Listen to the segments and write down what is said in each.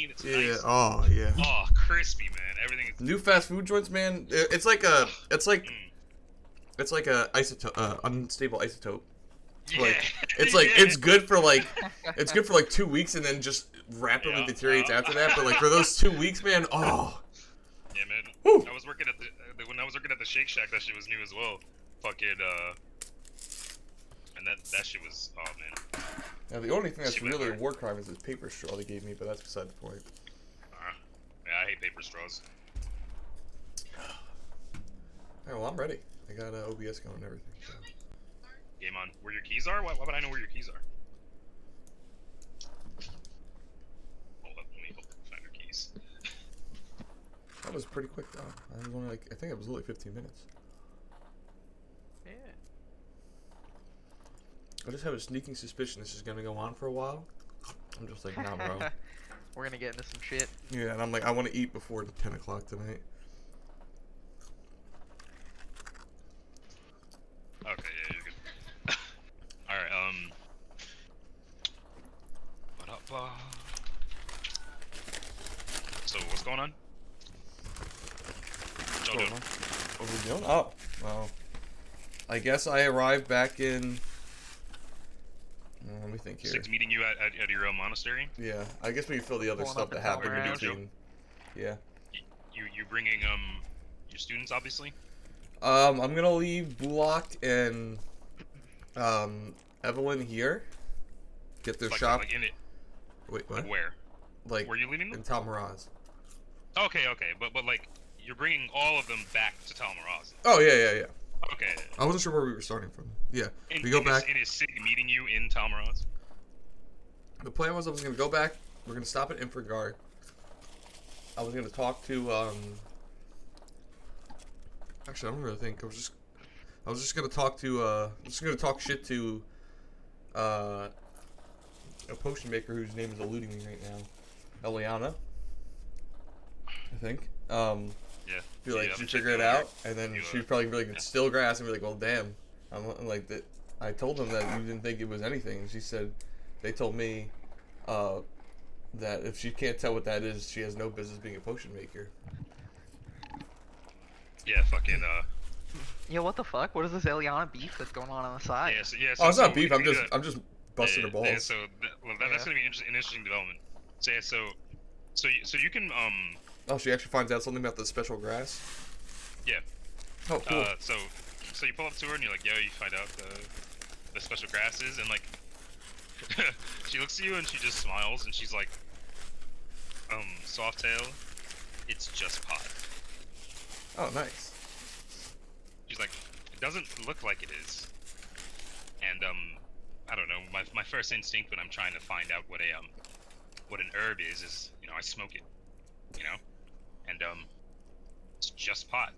clean. It's Yeah. nice. Oh yeah. Oh, crispy, man. Everything is. New fast food joints, man. It's like Ugh. a. It's like. Mm. It's like a isotope, unstable isotope. Yeah. Like it's like Yeah. it's good for like it's good for like 2 weeks and then just rapidly Yeah. deteriorates after that. But like for those 2 weeks, man, oh, Yeah, man. whew. I was working at when I was working at the Shake Shack. That shit was new as well. Fucking and that shit was man. Now the only thing that's Shit went really a hard. war crime is this paper straw they gave me, but that's beside the point. Yeah, I hate paper straws. Alright, well I'm ready. I got OBS going and everything. So. Game on. Where your keys are? Why would I know where your keys are? Hold up, let me find your keys. That was pretty quick though. I was only like I think it was only 15 minutes. Yeah. I just have a sneaking suspicion this is gonna go on for a while. I'm just like, nah, bro. We're gonna get into some shit. Yeah, and I'm like, I want to eat before 10 o'clock tonight. Okay, yeah, you're good. Alright, what up, So, what's going on? What y'all doing? What are we doing? Oh, well. I guess I arrived back in. Let me think here. Six meeting you at your monastery? Yeah, I guess we can fill the other Pulling stuff up that and telling happened in around. between. Yeah. You bringing, your students, obviously? I'm gonna leave Bullock and Evelyn here. Get their shop. Like in it. Wait, what? Like where? Like Where are you leaving them? in Tamaraz. Okay, but like, you're bringing all of them back to Talmaraz. Oh yeah. Okay. I wasn't sure where we were starting from. Yeah, And we go back. Is Sig meeting you in Talmaraz? The plan was I was gonna go back. We're gonna stop at Infragar. I was gonna talk to Actually, I don't really think I was just gonna talk to talk shit to a potion maker whose name is eluding me right now, Eliana. I think. Yeah. Be like, Yeah, did you I'm figure it checking out? out. And then You, she'd probably be like, it's yeah. still grass, and be like, well, damn. I'm like that. I told them that you didn't think it was anything. And she said, they told me, that if she can't tell what that is, she has no business being a potion maker. Yeah, fucking, Yo, what the fuck? What is this Eliana beef that's going on the side? yeah, Oh, it's not so beef. we I'm need just to- I'm just busting her balls. Yeah, so that's Yeah. gonna be an interesting development. So yeah, so you can Oh, she actually finds out something about the special grass. yeah. Oh, cool. So you pull up to her and you're like, yo, you find out the special grasses, and like she looks at you and she just smiles and she's like, Softail, it's just pot. Oh, nice. She's like, it doesn't look like it is. And I don't know. My first instinct when I'm trying to find out what an herb is I smoke it, and it's just pot.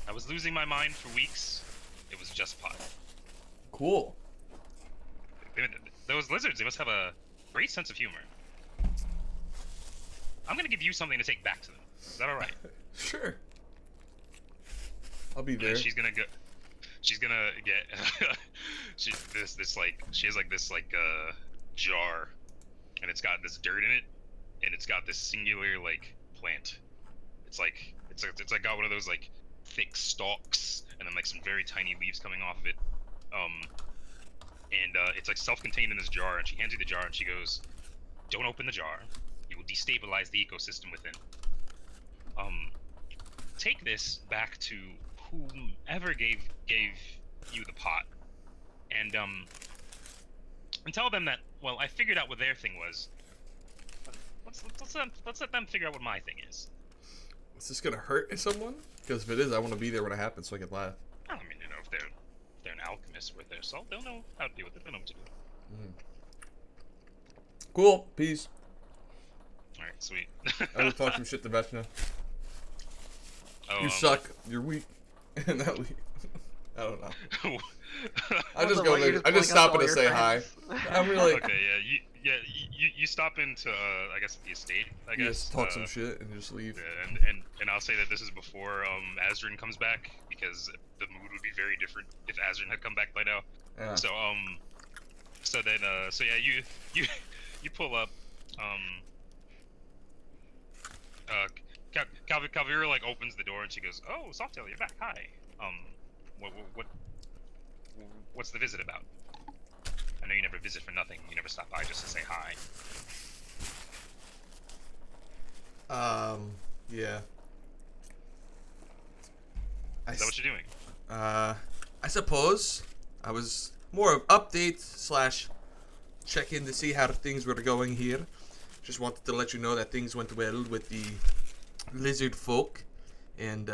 I was losing my mind for weeks. It was just pot. Cool. Those lizards, they must have a great sense of humor. I'm gonna give you something to take back to them. Is that all right? Sure. I'll be And there. she's gonna get. she has like this jar, and it's got this dirt in it, and it's got this singular like plant. It's like got one of those like thick stalks, and then like some very tiny leaves coming off of it. And it's like self-contained in this jar, and she hands you the jar, and she goes, "Don't open the jar. You will destabilize the ecosystem within. Take this back to whomever gave you the pot, and tell them that, well, I figured out what their thing was. Let's let them figure out what my thing is. Is this gonna hurt someone? Because if it is, I want to be there when it happens so I can laugh. I mean, if they're an alchemist with their salt, they'll know how to deal with it. They'll know what to do. Cool. Peace. All right, sweet. I will talk some shit to Veshna. Oh, You suck. You're weak. Not weak. I don't know. I What just the go fuck, there. you're just I just pulling up stop in all to your say hi. friends? I'm really. Okay, you stop into I guess the estate. I guess Just talk some shit and just leave. Yeah, and I'll say that this is before Azrin comes back, because the mood would be very different if Azrin had come back by now. Yeah. So yeah, you pull up, Um, Calvira like opens the door and she goes, "Oh, Softail, you're back. Hi. Um, what, what's the visit about? I know you never visit for nothing. You never stop by just to say hi." Yeah. Is that what you're doing? I suppose I was more of update slash check in to see how things were going here. Just wanted to let you know that things went well with the lizard folk, and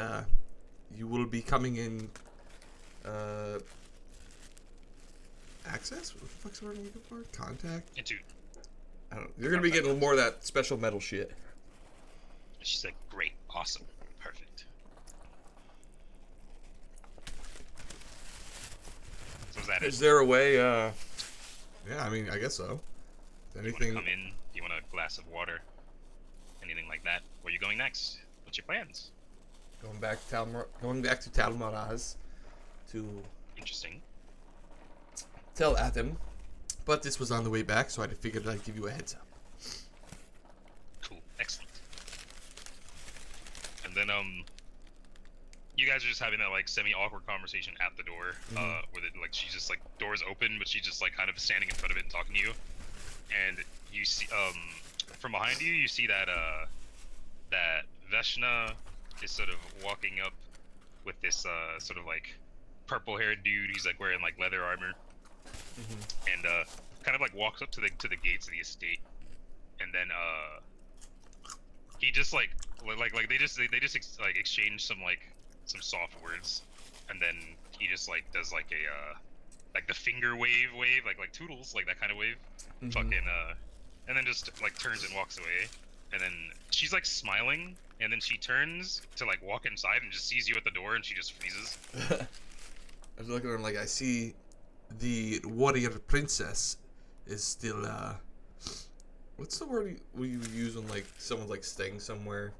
you will be coming in. Access? What the fuck's the word I'm looking for? Contact? Into. I don't know. You're gonna be getting more of that special metal shit. She's like, "Great, awesome, perfect." So is that Is it? there a way? Yeah, I mean, I guess so. You want to Anything? come in? Do you want a glass of water? Anything like that? Where are you going next? What's your plans? Going back to Talmaraz to Interesting. tell Atom, but this was on the way back, so I figured I'd give you a heads up. Cool. Excellent. And then you guys are just having that like semi-awkward conversation at the door, where like she's just like doors open, but she's just like kind of standing in front of it and talking to you, and you see from behind you see that that Veshna is sort of walking up with this sort of like purple-haired dude. He's like wearing like leather armor, and kind of like walks up to the gates of the estate, and then he just like they just like exchange some soft words, and then he just like does like a like the finger wave like toodles, like that kind of wave, fucking and then just like turns and walks away, and then she's like smiling, and then she turns to like walk inside and just sees you at the door, and she just freezes. I was looking at him like, I see the warrior princess is still what's the word we use when like someone's like staying somewhere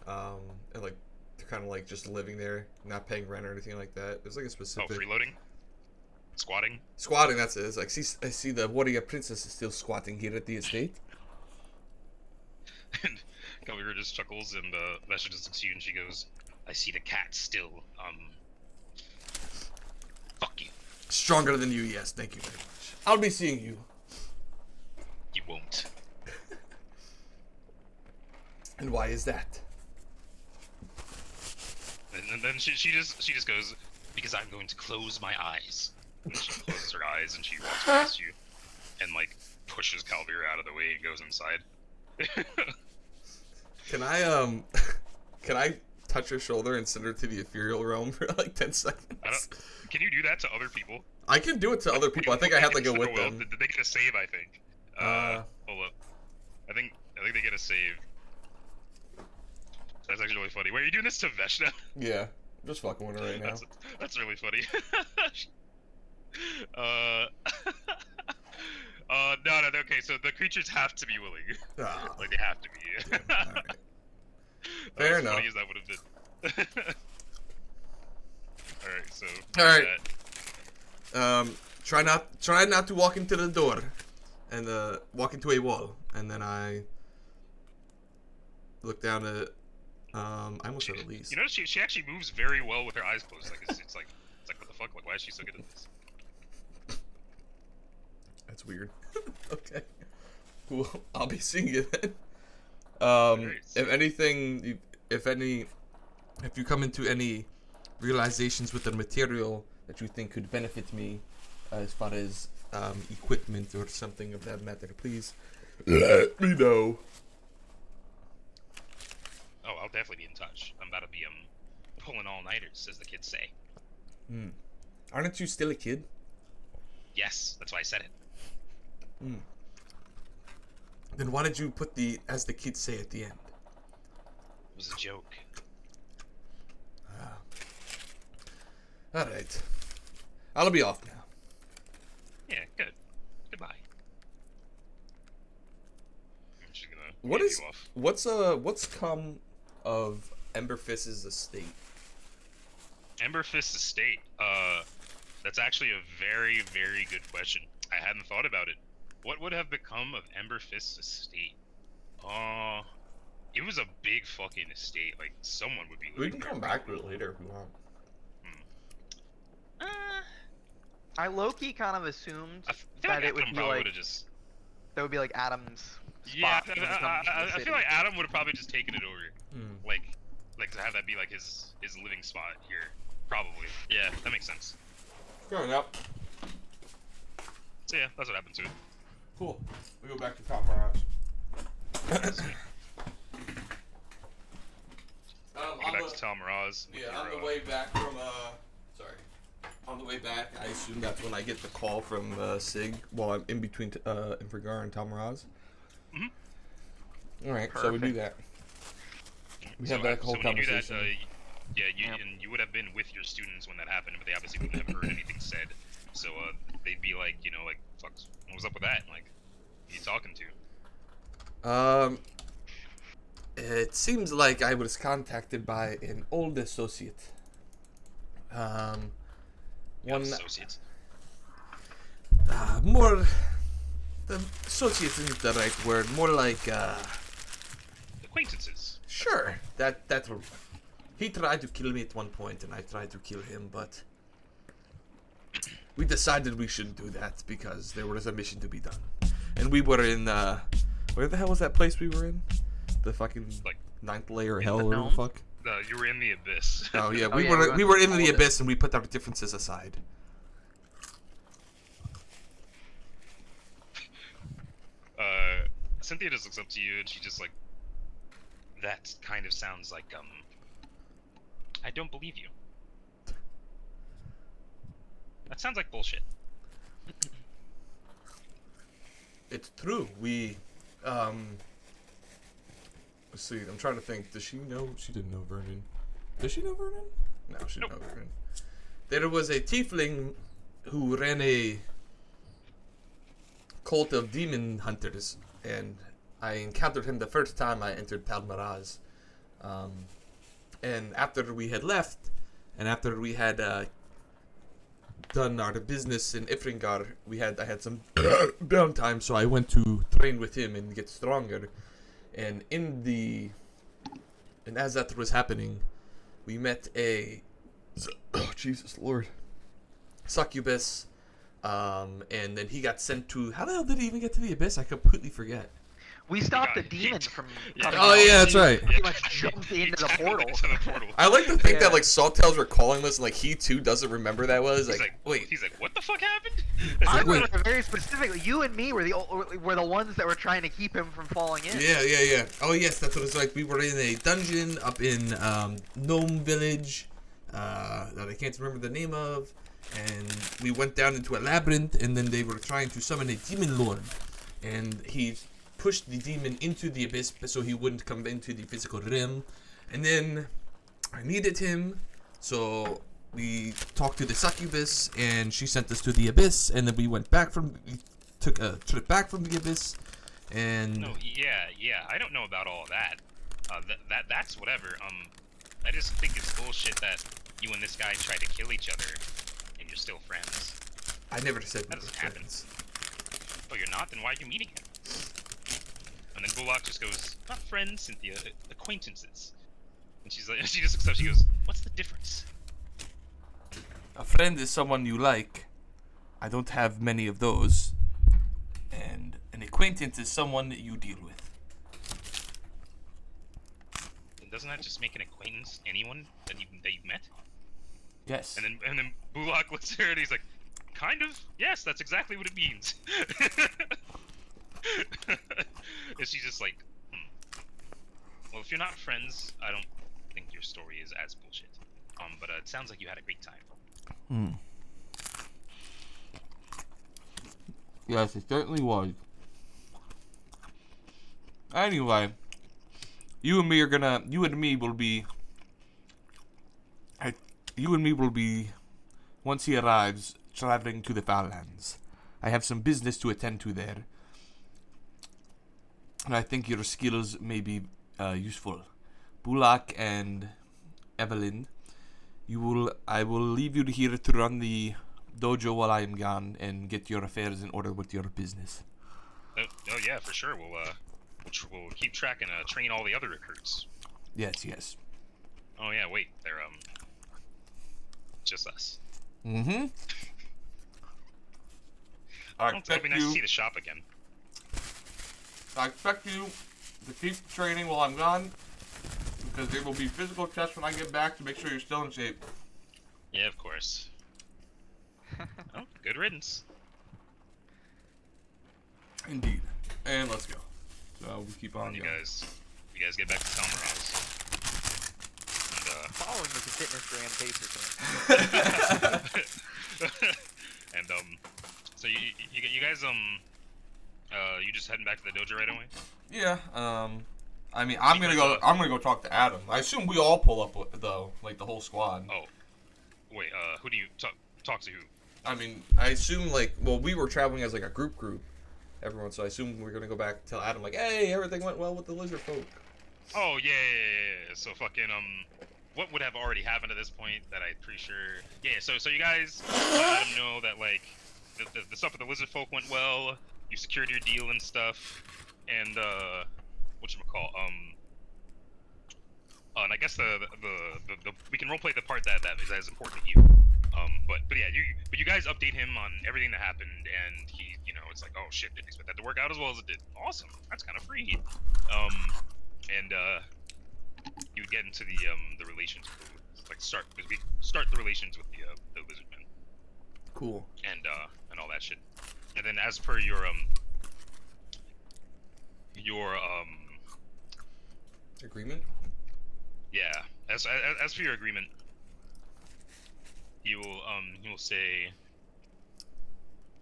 and like they're kind of like just living there, not paying rent or anything like that. There's like a specific Freeloading, squatting. That's it. It's like, I see the warrior princess is still squatting here at the estate. And Calvira just chuckles, and Vesha just looks at you, and she goes, "I see the cat still. Fuck you. Stronger than you, yes. Thank you very much. I'll be seeing you. You won't." And why is that? And then she just goes, "Because I'm going to close my eyes." And she closes her eyes, and she walks past you, and like pushes Calvira out of the way and goes inside. Can I touch her shoulder and send her to the ethereal realm for like 10 seconds? Can you do that to other people? I can do it to other people. I think I have to go with them. Did they get a save? I think. Hold up. I think they get a save. That's actually really funny. Wait, are you doing this to Veshna? Yeah, I'm just fucking with her right now. That's really funny. No, okay, so the creatures have to be willing. Like, they have to be. Right. Fair enough. As funny as that would have been. Alright, so... Alright. Try not to walk into the door. And, walk into a wall. And then I look down at... I almost said Elise. You notice she actually moves very well with her eyes closed. Like, it's like, what the fuck? Like, why is she so good at this? That's weird. Okay. Cool. I'll be seeing you then. If anything, if you come into any realizations with the material that you think could benefit me, as far as equipment or something of that matter, please let me know. Oh, I'll definitely be in touch. I'm about to be pulling all-nighters, as the kids say. Aren't you still a kid? Yes, that's why I said it. Then why did you put the "as the kids say" at the end? It was a joke. All right. I'll be off now. Yeah, good. Goodbye. She's gonna What wave is you off. what's come of Emberfist's estate? Emberfist's estate. That's actually a very, very good question. I hadn't thought about it. What would have become of Ember Fist's estate? It was a big fucking estate. Like, someone would be We living can there. come back to it later if we want. I low-key kind of assumed I feel that like it would Adam be probably like would have just. that would be like Adam's Yeah, spot when he comes to the I city. feel like Adam would have probably just taken it over. Hmm. Like to have that be like his living spot here. Probably. Yeah, that makes sense. Fair enough. So yeah, that's what happened to it. Cool. We go back to top of our house. Go back to Tal Miraz. Yeah, on the way back from sorry. On the way back, I assume that's when I get the call from Sig while I'm in between Infragar and Talmaraz. Mhm. All right, so we do that. We have that whole so when you do that, conversation. and you would have been with your students when that happened, but they obviously wouldn't have heard anything said. So they'd be like, like, fuck, what was up with that? Like, who are you talking to? It seems like I was contacted by an old associate. One Associates. more. The associate isn't the right word. More like Acquaintances. sure. That's. He tried to kill me at one point, and I tried to kill him, but we decided we shouldn't do that because there was a mission to be done, and we were in where the hell was that place we were in? The fucking Like, ninth layer of in hell, the or whatever the gnome? fuck. No, you were in the abyss. Oh yeah, Oh, we yeah, were we we went were in to the all abyss, and we put our differences aside. Cynthia just looks up to you, and she just like, that kind of sounds like I don't believe you. That sounds like bullshit. It's true. We, let's see. I'm trying to think. Does she know? She didn't know Vernon. Does she know Vernon? No, she didn't know Vernon. There was a tiefling who ran a cult of demon hunters, and I encountered him the first time I entered Talmaraz. And after we had left, and after we had done our business in Ifringar, I had some downtime, so I went to train with him and get stronger. And as that was happening, we met a Jesus Lord succubus, and then he got sent to. How the hell did he even get to the abyss? I completely forget. We stopped the got demons yeet. from Yeah. coming Oh, out. yeah, that's right. He pretty much jumped into the portal. Into the portal. I like to think Yeah. that like Saltell's recalling this, and like he too doesn't remember that was He's like, like, wait. He's like, what the fuck happened? I like, wait. remember very specifically. You and me were the ones that were trying to keep him from falling in. Yeah. Oh yes, that's what it's like. We were in a dungeon up in Gnome Village that I can't remember the name of, and we went down into a labyrinth, and then they were trying to summon a demon lord, and he pushed the demon into the abyss so he wouldn't come into the physical realm, and then I needed him, so we talked to the succubus, and she sent us to the abyss, and then we took a trip back from the abyss, and No, yeah. I don't know about all of that. That's whatever. I just think it's bullshit that you and this guy try to kill each other, and you're still friends. I never said we That were doesn't happen. friends. Oh, you're not? Then why are you meeting him? And then Bullock just goes, not friends, Cynthia, acquaintances. And she's like, she just looks up, she goes, what's the difference? A friend is someone you like. I don't have many of those. And an acquaintance is someone that you deal with. And doesn't that just make an acquaintance anyone that you've met? Yes. And then Bullock looks at her and he's like, kind of? Yes, that's exactly what it means. And she's just like, well, if you're not friends, I don't think your story is as bullshit. But it sounds like you had a great time. Yes, it certainly was. Anyway, you and me will be, once he arrives, traveling to the Farlands. I have some business to attend to there. And I think your skills may be useful. Bulak and Evelyn, I will leave you here to run the dojo while I am gone and get your affairs in order with your business. Oh yeah, for sure. We'll keep track and train all the other recruits. Yes, yes. Oh yeah, wait, they're just us. Mm-hmm. I Well, it'll expect be nice to see you. the shop again. I expect you to keep training while I'm gone, because there will be physical tests when I get back to make sure you're still in shape. Yeah, of course. Oh, good riddance. Indeed. And let's go. So we keep on You going. guys get back to Talmaraz. Following is a fitness grand pacer. And so you guys you just heading back to the dojo right away? Yeah. I mean, I'm gonna go. I'm gonna go talk to Adam. I assume we all pull up though, like the whole squad. Oh, wait. Who do you talk to? Who? I mean, I assume like, well, we were traveling as like a group, everyone. So I assume we're gonna go back tell Adam like, hey, everything went well with the lizard folk. Oh yeah. So fucking what would have already happened at this point that I'm pretty sure. Yeah. So you guys let him know that like the stuff with the lizard folk went well. You secured your deal and stuff, and whatchamacall, and I guess the we can roleplay the part that is as important to you. But yeah, you guys update him on everything that happened, and he, it's like, oh shit, didn't expect that to work out as well as it did. Awesome, that's kind of free. And you would get into the relations, like start the relations with the lizard men. Cool. And all that shit. And then as per your agreement. Yeah, as for your agreement, he will say,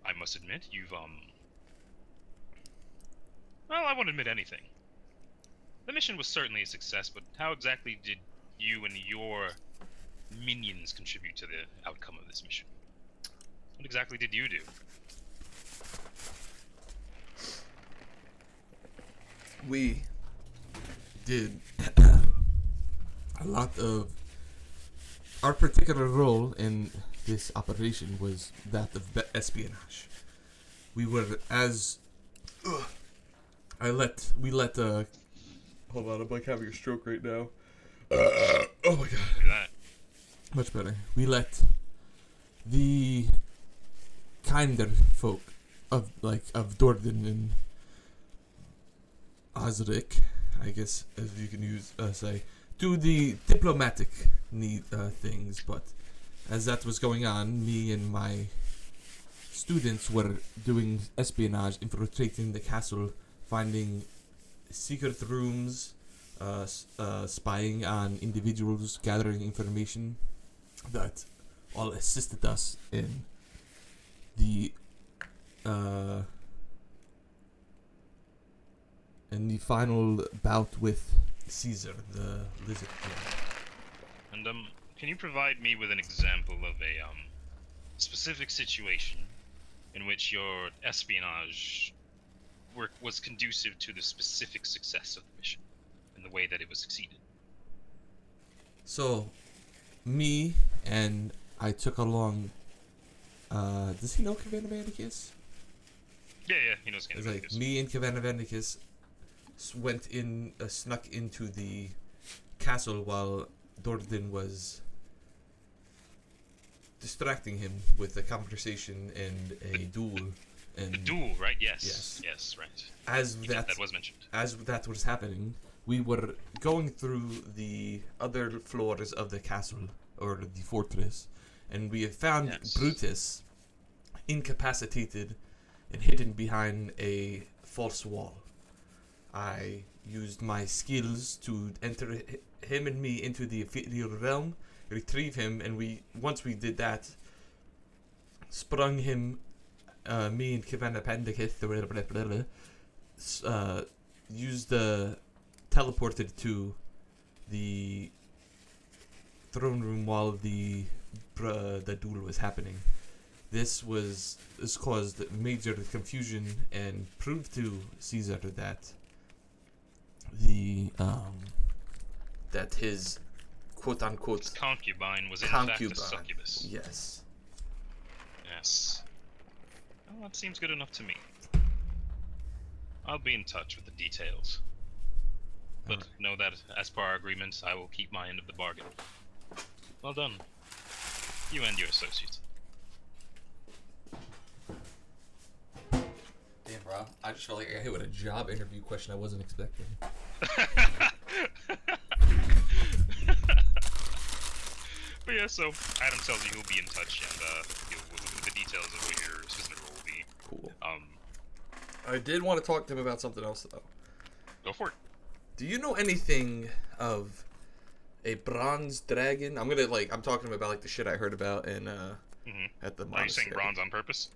I must admit you've well, I won't admit anything. The mission was certainly a success, but how exactly did you and your minions contribute to the outcome of this mission? What exactly did you do? We did a lot of. Our particular role in this operation was that of espionage. We were as. We let. Hold on, I'm like having a stroke right now. Oh my god. Look at that. Much better. We let the kinder folk of Dordon and Osric, I guess, as you can say, do the diplomatic things. But as that was going on, me and my students were doing espionage, infiltrating the castle, finding secret rooms, spying on individuals, gathering information that all assisted us in the final bout with Caesar, the lizard king. And can you provide me with an example of a specific situation in which your espionage work was conducive to the specific success of the mission and the way that it was succeeded? So, me and I took along. Does he know Cavanna Vandicus? Yeah, he knows. It's like me and Cavanna Vandicus snuck into the castle while Dordon was distracting him with a conversation and a duel. And the duel, right? Yes, right. That was mentioned. As that was happening, we were going through the other floors of the castle, or the fortress, and we have found Brutus incapacitated and hidden behind a false wall. I used my skills to enter him and me into the ethereal realm, retrieve him, and once we did that, sprung him, me and Cavanna Pandikith, teleported to the throne room while the duel was happening. This caused major confusion and proved to Caesar that that his quote unquote concubine was in fact a succubus. Yes. Yes. Well, that seems good enough to me. I'll be in touch with the details. But Alright. know that, as per our agreement, I will keep my end of the bargain. Well done. You and your associates. Damn, bro. I just felt like I got hit with a job interview question I wasn't expecting. But yeah, so Adam tells you he'll be in touch, and we'll look at the details of what your specific role will be. Cool. I did want to talk to him about something else, though. Go for it. Do you know anything of a bronze dragon? I'm talking to him about, like, the shit I heard about in, at the monastery. Are you saying bronze on purpose?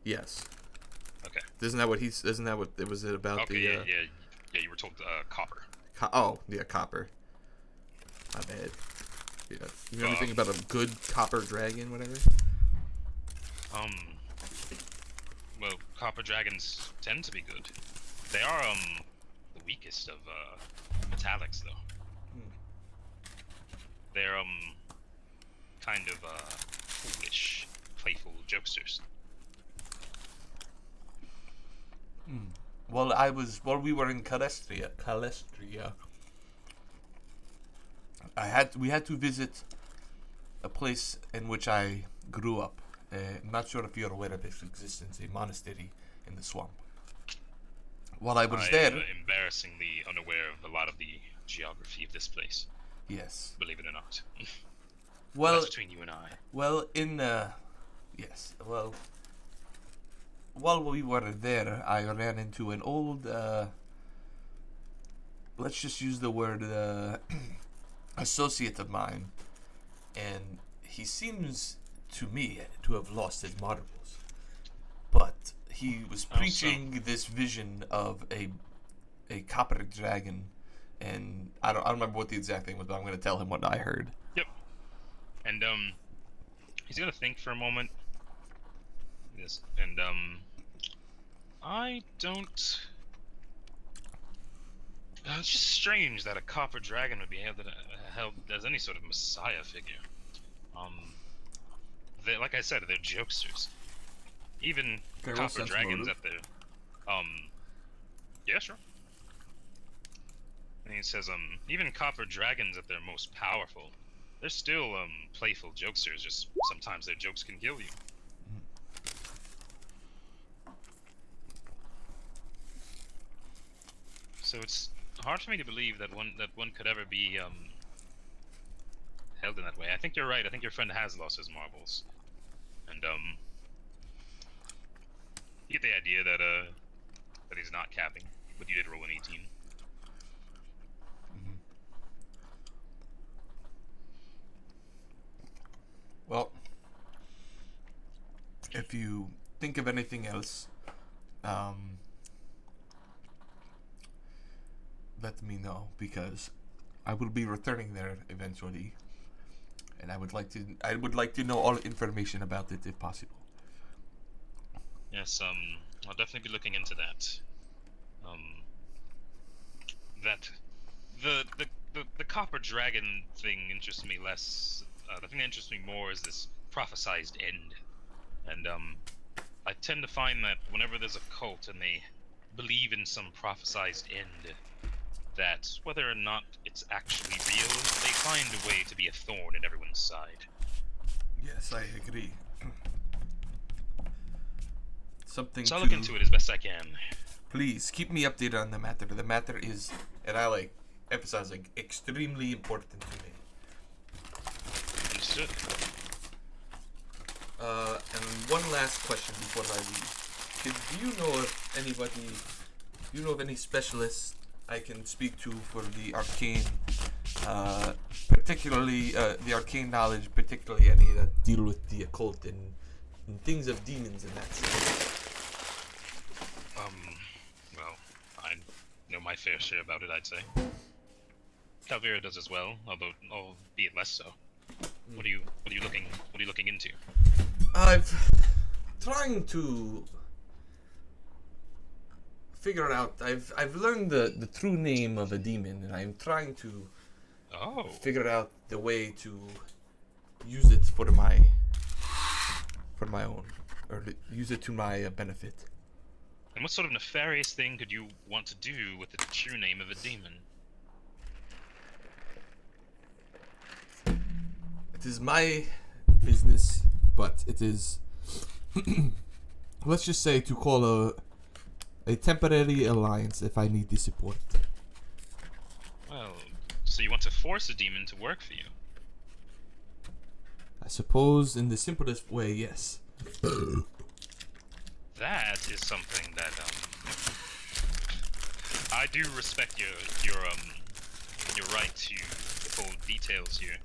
Yes. Okay. Isn't that what it was about? Okay, the, yeah, you were told copper. Copper. My bad. Yeah. You know anything about a good copper dragon, whatever? Well, copper dragons tend to be good. They are, the weakest of, metallics, though. They're, kind of, foolish, playful jokesters. While we were in Calestria, we had to visit a place in which I grew up. I'm not sure if you're aware of its existence, a monastery in the swamp. While I was there... am embarrassingly unaware of a lot of the geography of this place. Yes. Believe it or not. Well, that's between you and I. Well, yes, well... While we were there, I ran into an old, let's just use the word, associate of mine, and he seems to me to have lost his marbles. But he was preaching this vision of a copper dragon, and I don't remember what the exact thing was, but I'm going to tell him what I heard. Yep. And he's gonna think for a moment. Yes, and I don't. It's just strange that a copper dragon would be held as any sort of messiah figure. Like I said, they're jokesters. Even copper dragons at their, yeah, sure. And he says, even copper dragons at their most powerful, they're still playful jokesters. Just sometimes their jokes can kill you. So it's hard for me to believe that one could ever be held in that way. I think you're right. I think your friend has lost his marbles, and you get the idea that he's not capping, but you did roll an 18. Well, if you think of anything else, let me know, because I will be returning there eventually, and I would like to know all information about it if possible. Yes, I'll definitely be looking into that. The copper dragon thing interests me less. The thing that interests me more is this prophesized end, and I tend to find that whenever there's a cult and they believe in some prophesized end, that whether or not it's actually real, they find a way to be a thorn in everyone's side. Yes, I agree. So I'll look into it as best I can. Please keep me updated on the matter. The matter is, and I emphasize, extremely important to me. Understood. And one last question before I leave. Do you know of anybody? Do you know of any specialists I can speak to for the arcane, particularly the arcane knowledge, particularly any that deal with the occult and things of demons and that stuff? Well, I know my fair share about it, I'd say. Calvera does as well, albeit less so. What are you looking into? I've trying to figure out. I've learned the true name of a demon, and I'm trying to figure out the way to use it for my own, or use it to my benefit. And what sort of nefarious thing could you want to do with the true name of a demon? It is my business, but it is, let's just say, to call a temporary alliance if I need the support. Well, so you want to force a demon to work for you? I suppose in the simplest way, yes. That is something that I do respect your right to full details here,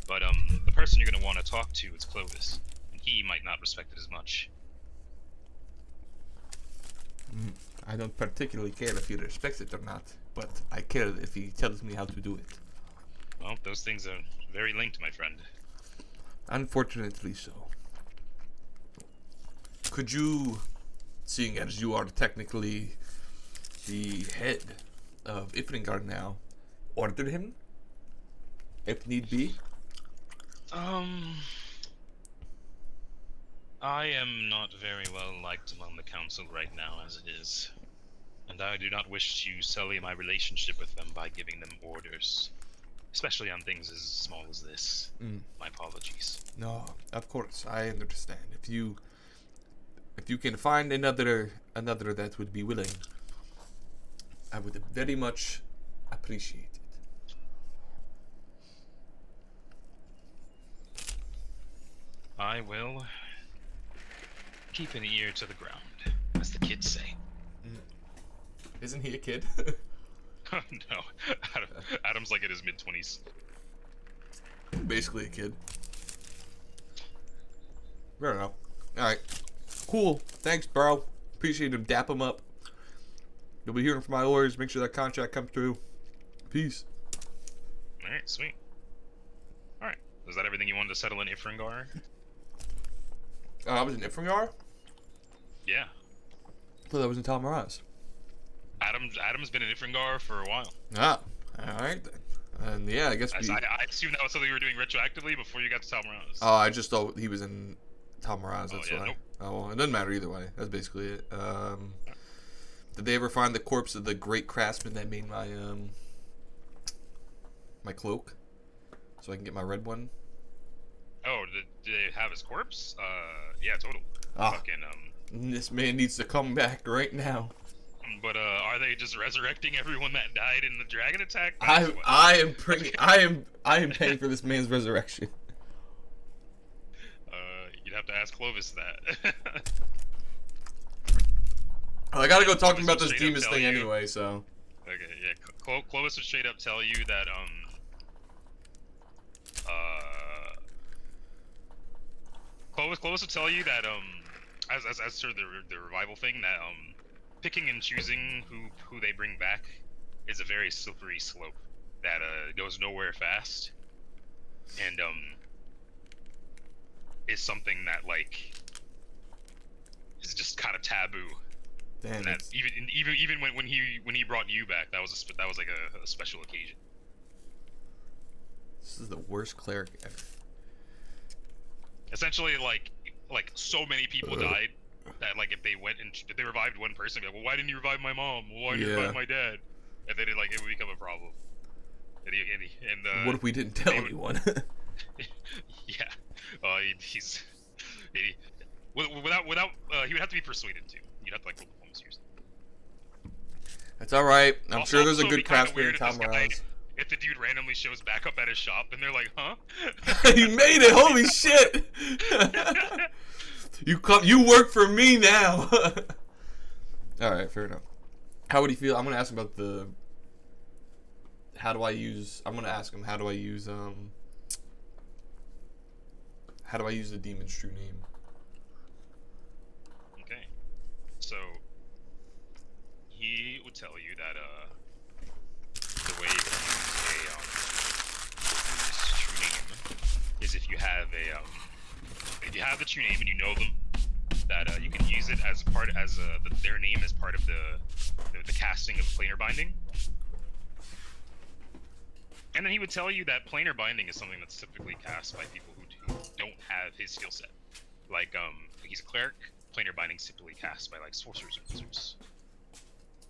but the person you're gonna want to talk to is Clovis, and he might not respect it as much. I don't particularly care if he respects it or not, but I care if he tells me how to do it. Well, those things are very linked, my friend. Unfortunately so. Could you, seeing as you are technically the head of Ifringard now, order him? If need be? I am not very well liked among the council right now as it is, and I do not wish to sully my relationship with them by giving them orders, especially on things as small as this. My apologies. No, of course, I understand. If you can find another that would be willing, I would very much appreciate it. I will keep an ear to the ground, as the kids say. Isn't he a kid? No, Adam's like in his mid-20s. Basically a kid. I don't know. Alright. Cool. Thanks, bro. Appreciate him. Dap him up. You'll be hearing from my lawyers. Make sure that contract comes through. Peace. Alright, sweet. Alright, was that everything you wanted to settle in Ifringar? I was in Ifringar? Yeah. I thought that was in Talmaraz. Adam's been in Ifringar for a while. Ah. Alright then. And yeah, I guess I assume that was something you were doing retroactively before you got to Talmaraz. Oh, I just thought he was in Talmaraz, that's why. Nope. Oh, well, it doesn't matter either way. That's basically it. Did they ever find the corpse of the great craftsman that made my my cloak? So I can get my red one? Oh, did they have his corpse? Yeah, totally. Ah. Fucking, This man needs to come back right now. But are they just resurrecting everyone that died in the dragon attack? I am paying for this man's resurrection. You'd have to ask Clovis that. I gotta go talk Clovis about would this straight up Demas tell thing you- anyway, so. Okay, yeah. Clovis would straight up tell you that Clovis would tell you that as for the revival thing, that picking and choosing who they bring back is a very slippery slope that goes nowhere fast, and is something that like is just kind of taboo. Damn, And that even when he brought you back, that was like a special occasion. this is the worst cleric ever. Essentially, like so many people died that like if they revived one person, they'd be like, well, why didn't you revive my mom? Well, why didn't you revive my dad? And then it would become a problem. And What if we didn't tell anyone? Yeah, without he would have to be persuaded to. You'd have to like roll diplomacy or something. That's alright. I'm sure there's a Also, good it'd be kinda craftsman in weird if this guy- Talmaraz. If the dude randomly shows back up at his shop and they're like, huh? You made it! Holy shit! You work for me now! Alright, fair enough. How would he feel? I'm gonna ask him about the... I'm gonna ask him, how do I use the demon's true name? Okay. So, he would tell you that, the way to use this true name is if you have the true name and you know them, that you can use it as their name as part of the casting of planar binding. And then he would tell you that planar binding is something that's typically cast by people who don't have his skill set. Like, he's a cleric. planar bindings typically cast by like sorcerers and wizards.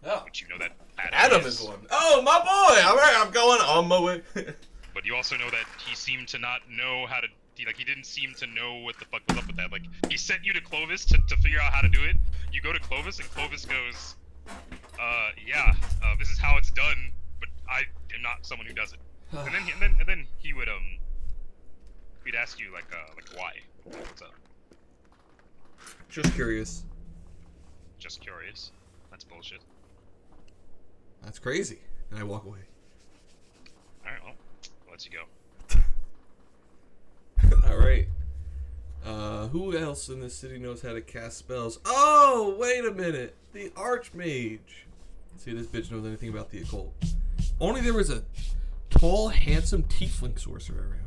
Oh. Which you know that Adam is one. Oh, my boy! Alright, I'm going on my way. But you also know that he seemed to not know how to. He didn't seem to know what the fuck was up with that. Like, he sent you to Clovis to figure out how to do it. You go to Clovis, and Clovis goes, this is how it's done, but I am not someone who does it. And then he would, he'd ask you, like why? What's up? Just curious. Just curious. That's bullshit. That's crazy. And I walk away. Alright, well, I'll let you go. Alright. Who else in this city knows how to cast spells? Oh, wait a minute. The Archmage. See, this bitch knows anything about the occult. Only there was a tall, handsome tiefling sorcerer around.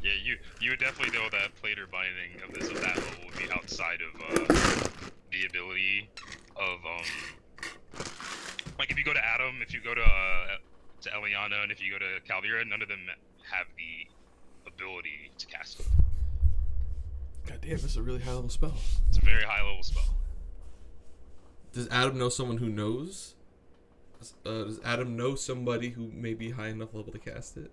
Yeah, you would definitely know that planar binding of that level would be outside of the ability of like if you go to Adam, if you go to Eliana, and if you go to Calvira, none of them have the ability to cast it. God damn, this is a really high level spell. It's a very high level spell. Does Adam know someone who knows? Does Adam know somebody who may be high enough level to cast it?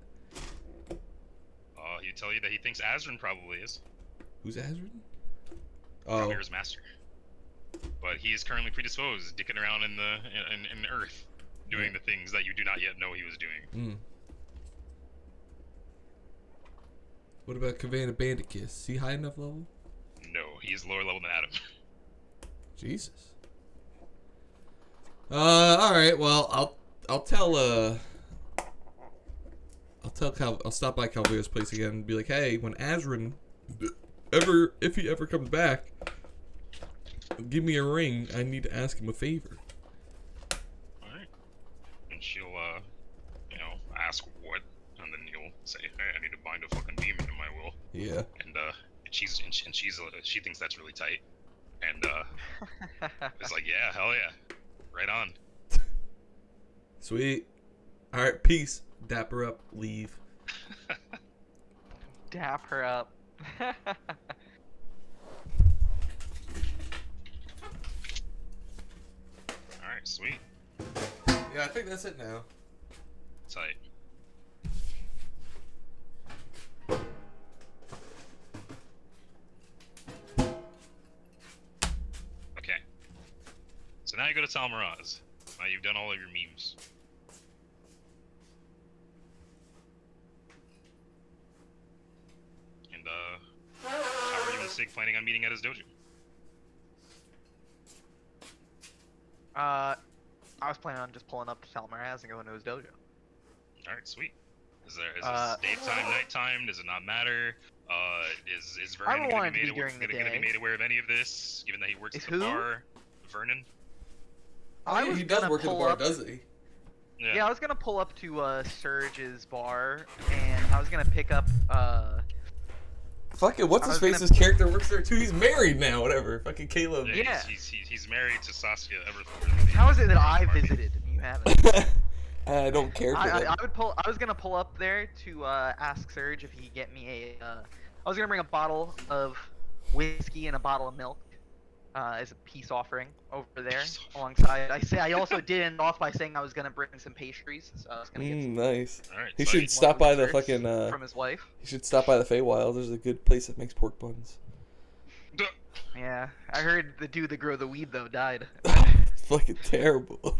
He'd tell you that he thinks Azrin probably is. Who's Azrin? Oh. Calvira's master. But he is currently predisposed, dicking around in the Earth, doing the things that you do not yet know he was doing. What about Kavana Bandicus? Is he high enough level? No, he is lower level than Adam. Jesus. Alright, well, I'll stop by Calvira's place again and be like, hey, when Azrin if he ever comes back, give me a ring. I need to ask him a favor. Alright. And she'll, ask what, and then you'll say, hey, I need to bind a fucking demon in my will. Yeah. And, she thinks that's really tight. And, it's like, yeah, hell yeah. Right on. Sweet. Alright, peace. Dap her up. Leave. Dap her up. Alright, sweet. Yeah, I think that's it now. Tight. Okay. So now you go to Talmaraz. Now you've done all of your memes. And, how are you and Sig planning on meeting at his dojo? I was planning on just pulling up to Talmaraz and going to his dojo. Alright, sweet. Is this daytime, nighttime? Does it not matter? Is Vernon gonna be made aware of any of this, given that he works at the bar? Vernon? He does work at the bar, doesn't he? Yeah, I was gonna pull up to Surge's bar, and I was gonna pick up Fucking what's his face's character works there too. He's married now, whatever. Fucking Caleb. Yeah. He's married to Saskia Everthorpe. How is it that I visited and you haven't? I don't care for that. I was gonna pull up there to ask Serge if he could get me a. I was gonna bring a bottle of whiskey and a bottle of milk as a peace offering over there alongside. I also did end off by saying I was gonna bring some pastries. So I was gonna get some nice. Alright, He should stop by the fucking from his wife. He should stop by the Feywild. There's a good place that makes pork buns. Yeah, I heard the dude that grew the weed though died. It's fucking terrible.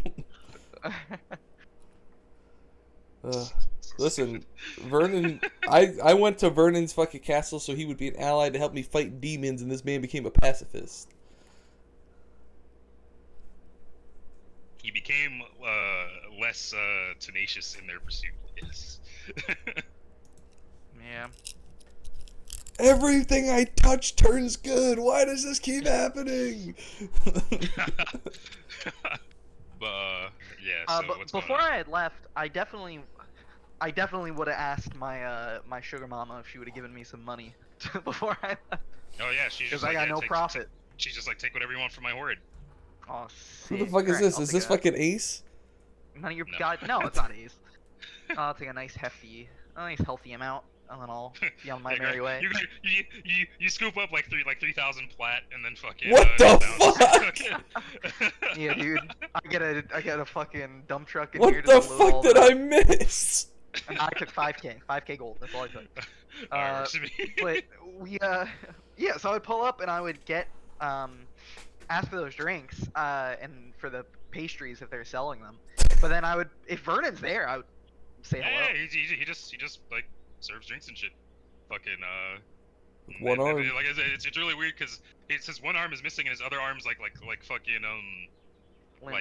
Listen, Vernon. I went to Vernon's fucking castle so he would be an ally to help me fight demons, and this man became a pacifist. He became less tenacious in their pursuit. Yes. Yeah. Everything I touch turns good. Why does this keep happening? But yeah. So but what's before going on? I had left, I definitely would have asked my my sugar mama if she would have given me some money before I left. Oh yeah, she's Because just I like, got yeah, no profit. She's just like, take whatever you want from my horde. Oh, Who the fuck is this? Is this fucking Ace? None of your No. God. No, it's not Ace. I'll take a nice healthy amount. and then I'll be on my Yeah, merry way. You scoop up like 3,000 plat and then fucking. What the fuck? Yeah, dude. I get a fucking dump truck in here What to the load all fuck did that. I miss? And I took 5k gold. That's all I took. Alright, works for me. But we yeah, so I would pull up and I would get ask for those drinks and for the pastries if they're selling them. But then I would, if Vernon's there, I would say hello. Yeah, he just like serves drinks and shit. Fucking One arm. like I said, it's really weird because his one arm is missing and his other arm's like fucking Limp.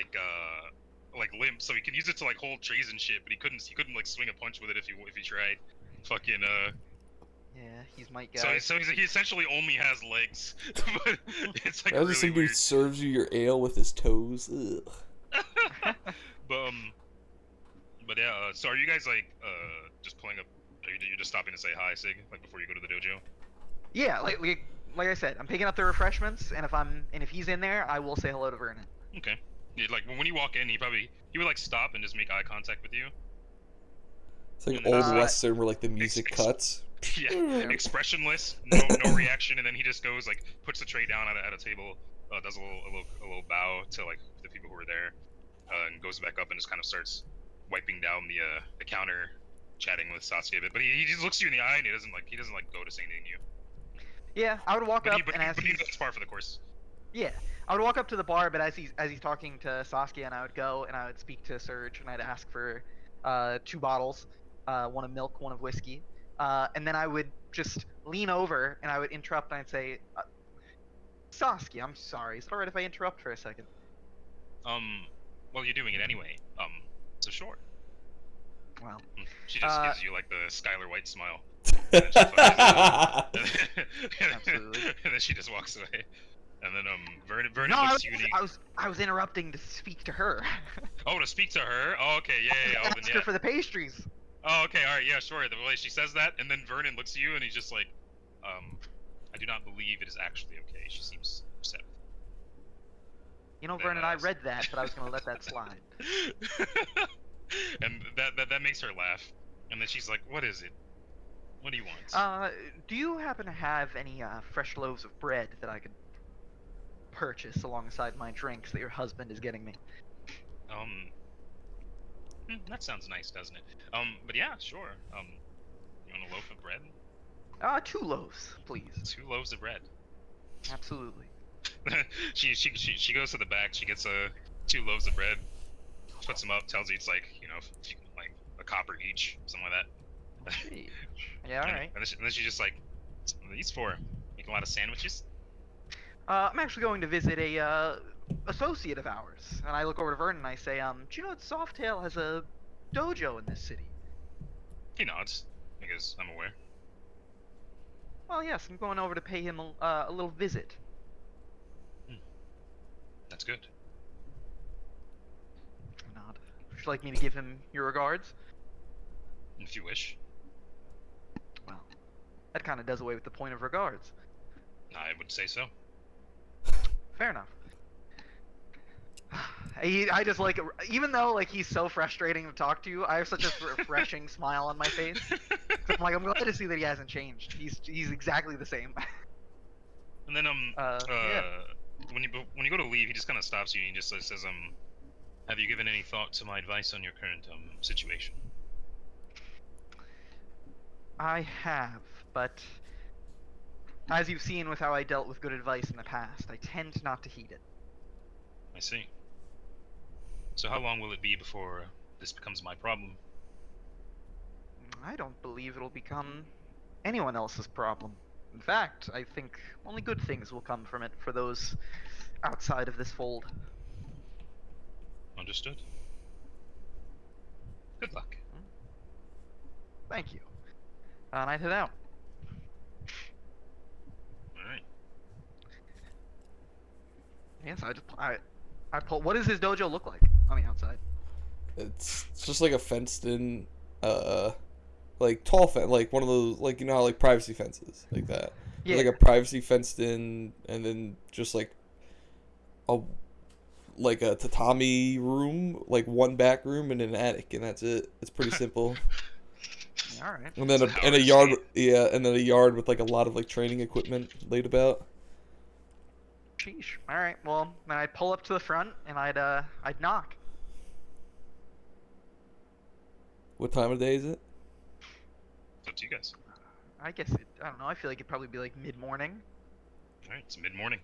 like limp, so he can use it to like hold trees and shit, but he couldn't like swing a punch with it if he tried. Fucking Yeah, he's my guy. he essentially only has legs, but it's like That was really some dude weird. serves you your ale with his toes. Ugh. But yeah. So are you guys like just pulling up? You're just stopping to say hi, Sig, like before you go to the dojo? Yeah, like I said, I'm picking up the refreshments, and if he's in there, I will say hello to Vernon. Okay. Yeah, like when you walk in, he would like stop and just make eye contact with you. It's like And old then- western where like the music cuts. Yeah, expressionless, no reaction, and then he just goes like puts the tray down at a table, does a little bow to like the people who are there, and goes back up and just kind of starts wiping down the counter, chatting with Sasuke a bit. But he just looks you in the eye and he doesn't like go to say anything to you. Yeah, I would walk But up he and that's par for the course. yeah, I would walk up to the bar, but as he's talking to Sasuke, and I would go and I would speak to Surge, and I'd ask for 2 bottles, one of milk, one of whiskey, and then I would just lean over and I would interrupt and I'd say, Sasuke, I'm sorry. Is it alright if I interrupt for a second? Well, you're doing it anyway. So sure. Well, She just gives you like the Skylar White smile. And then she Absolutely. and then she just walks away. And then Vernon no, looks at you. And I was interrupting to speak to her. Oh, to speak to her? Oh, okay, yeah. Oh, then Ask yeah. her for the pastries. Oh, okay, all right, yeah, sure. The way she says that, and then Vernon looks at you, and he's just like, I do not believe it is actually okay. She seems upset. You know, Then, Vernon, I read that, but I was gonna let that slide. And that makes her laugh. And then she's like, "What is it? What do you want?" Do you happen to have any fresh loaves of bread that I could purchase alongside my drinks that your husband is getting me? That sounds nice, doesn't it? But yeah, sure. You want a loaf of bread? 2 loaves, please. 2 loaves of bread. Absolutely. she goes to the back. She gets 2 loaves of bread, puts them up, tells you it's like like a copper each, something like that. Yeah, all right. And then she just like, what are these for? Make a lot of sandwiches. I'm actually going to visit a associate of ours, and I look over to Vernon and I say, do you know that Softail has a dojo in this city? He nods, because I'm aware. Well, yes, I'm going over to pay him a little visit. That's good. I nod. Would you like me to give him your regards? If you wish. Well, that kind of does away with the point of regards. I would say so. Fair enough. I just like, even though like he's so frustrating to talk to, I have such a refreshing smile on my face. I'm like, I'm glad to see that he hasn't changed. He's exactly the same. And then yeah. when you go to leave, he just kind of stops you and he just says, have you given any thought to my advice on your current situation? I have, but as you've seen with how I dealt with good advice in the past, I tend not to heed it. I see. So how long will it be before this becomes my problem? I don't believe it'll become anyone else's problem. In fact, I think only good things will come from it for those outside of this fold. Understood. Good luck. Thank you. And I head out. Alright. Yes, I pull. What does his dojo look like on the outside? It's just like a fenced in, like tall fence, like one of those, like you know how like privacy fences, like that. Yeah. Like a privacy fenced in, and then just like a tatami room, like one back room and an attic, and that's it. It's pretty simple. All right. And then It's a and a Howard yard, estate. yeah, and then a yard with like a lot of like training equipment laid about. Sheesh. All right. Well, then I'd pull up to the front and I'd knock. What time of day is it? It's up to you guys. I don't know. I feel like it'd probably be like mid-morning. All right, it's mid-morning.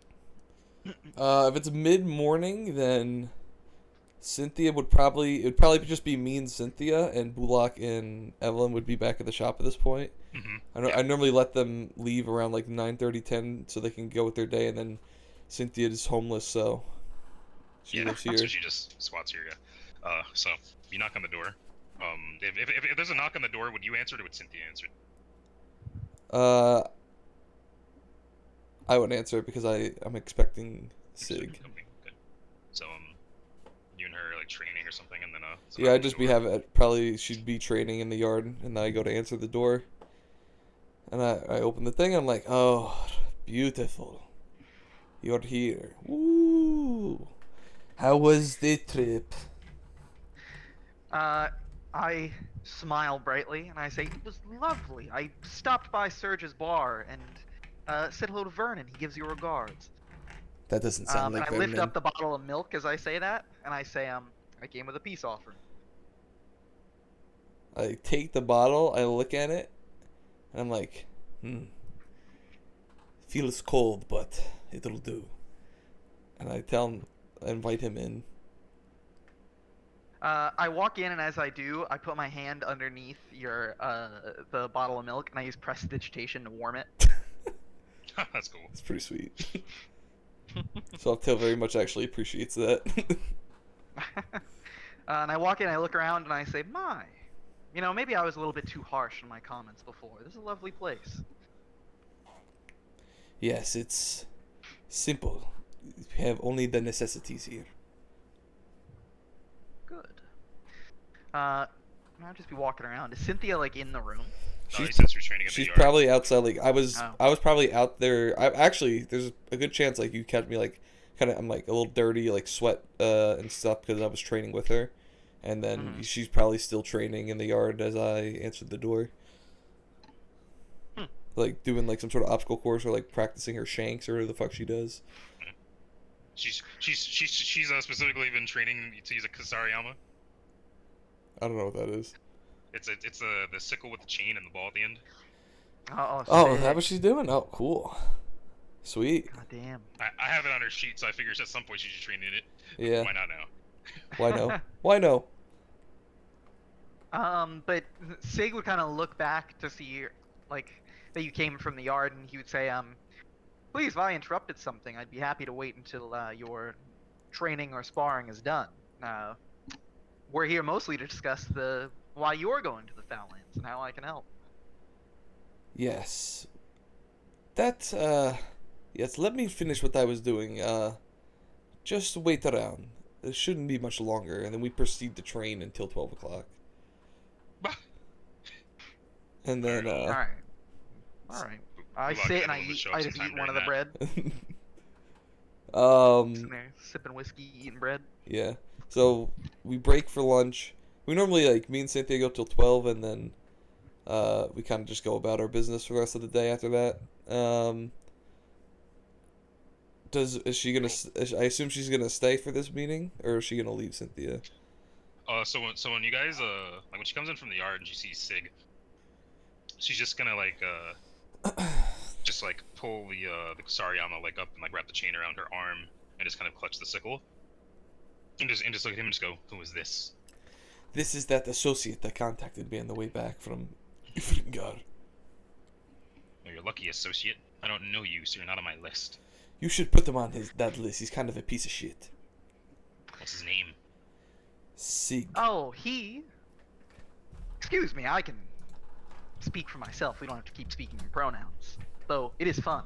If it's mid morning, then Cynthia it would probably just be me and Cynthia, and Bullock and Evelyn would be back at the shop at this point. I normally let them leave around like 9:30, 10, so they can go with their day, and then Cynthia is homeless, so she lives So here. she just swats here. Yeah. So you knock on the door. If there's a knock on the door, would you answer it or would Cynthia answer it? Uh, I would answer it because I'm expecting Sig. Okay, good. So you and her are like training or something, and then there's a Yeah, knock I'd on the just be door. probably she'd be training in the yard, and then I go to answer the door, and I open the thing. I'm like, oh, beautiful, you're here. Woo! How was the trip? I smile brightly and I say, "It was lovely. I stopped by Serge's bar and said hello to Vernon. He gives you regards." That doesn't sound And like I lift Vernon. up the bottle of milk as I say that, and I say, I came with a peace offering. I take the bottle, I look at it, and I'm like, feels cold, but it'll do. And I invite him in. I walk in, and as I do, I put my hand underneath the bottle of milk, and I use prestidigitation to warm it. That's cool. It's pretty sweet. Softail very much actually appreciates that. And I walk in, I look around, and I say, maybe I was a little bit too harsh in my comments before. This is a lovely place. Yes, it's simple. We have only the necessities here. Good. I'll just be walking around. Is Cynthia like in the room? He says you're training in the She's yard. probably outside. Like I was Oh. probably out there. Actually, there's a good chance like you catch me like kind of I'm like a little dirty, like sweat and stuff because I was training with her, and then she's probably still training in the yard as I answered the door. Like doing like some sort of obstacle course or like practicing her shanks or whatever the fuck she does. She's specifically been training to use a Kasariyama. I don't know what that is. It's the sickle with the chain and the ball at the end. Oh, is Sick. that what she's doing? Oh, cool. Sweet. God damn. I have it on her sheet, so I figure at some point she should train in it. Yeah. Why not now? Why no? Why no? But Sig would kind of look back to see, like, that you came from the yard, and he would say, please, if I interrupted something, I'd be happy to wait until your training or sparring is done. We're here mostly to discuss why you're going to the Foullands and how I can help. Yes. That, yes, let me finish what I was doing. Just wait around. It shouldn't be much longer, and then we proceed to train until 12 o'clock. And then, Alright. I sit and I just eat one of the bread. Sitting there sipping whiskey, eating bread. Yeah. So, we break for lunch. We normally, like, me and Cynthia go till 12, and then, we kind of just go about our business for the rest of the day after that. I assume she's gonna stay for this meeting, or is she gonna leave, Cynthia? So when you guys like when she comes in from the yard and she sees Sig, she's just gonna like just like pull the Sariyama like up and like wrap the chain around her arm and just kind of clutch the sickle and just look at him and just go, "Who is this?" This is that associate that contacted me on the way back from Ifringard. Oh, you're lucky, associate. I don't know you, so you're not on my list. You should put him on that list. He's kind of a piece of shit. What's his name? Sig. Oh, excuse me, I can speak for myself. We don't have to keep speaking in pronouns. Though, it is fun.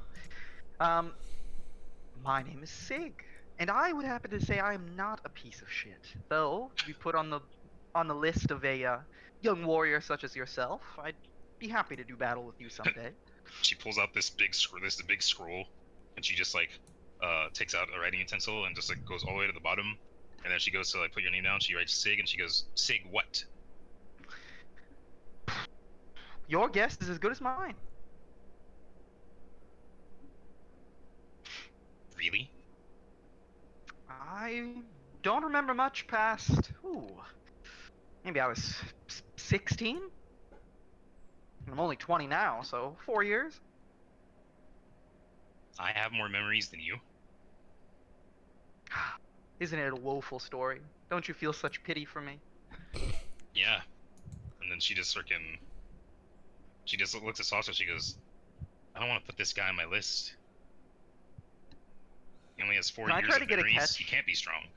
My name is Sig. And I would happen to say I am not a piece of shit. Though, to be put on the list of a young warrior such as yourself, I'd be happy to do battle with you someday. She pulls out this big scroll, and she just like takes out a writing utensil and just like goes all the way to the bottom, and then she goes to like put your name down. She writes Sig, and she goes, "Sig what?" Your guess is as good as mine. Really? I don't remember much past. Ooh, maybe I was 16. I'm only 20 now, so 4 years. I have more memories than you. Isn't it a woeful story? Don't you feel such pity for me? Yeah. And then she just freaking. She just looks at Saucer. She goes, "I don't want to put this guy on my list. He only has 4 Can I years try of to get a memories. catch? He can't be strong."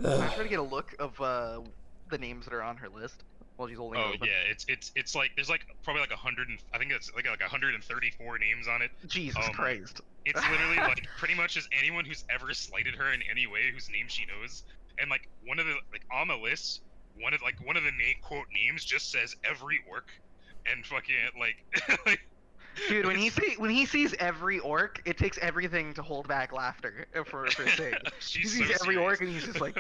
Can I try to get a look of the names that are on her list while she's holding it Oh open? yeah, it's like there's like probably like 100 and I think it's like 134 names on it. Jesus Christ. It's literally like pretty much just anyone who's ever slighted her in any way, whose name she knows. And like one of the like on the list, one of the quote names just says every orc, and fucking like, like Dude, when it's- he sees every orc, it takes everything to hold back laughter for Sig. He she's sees so every serious. orc and he's just like,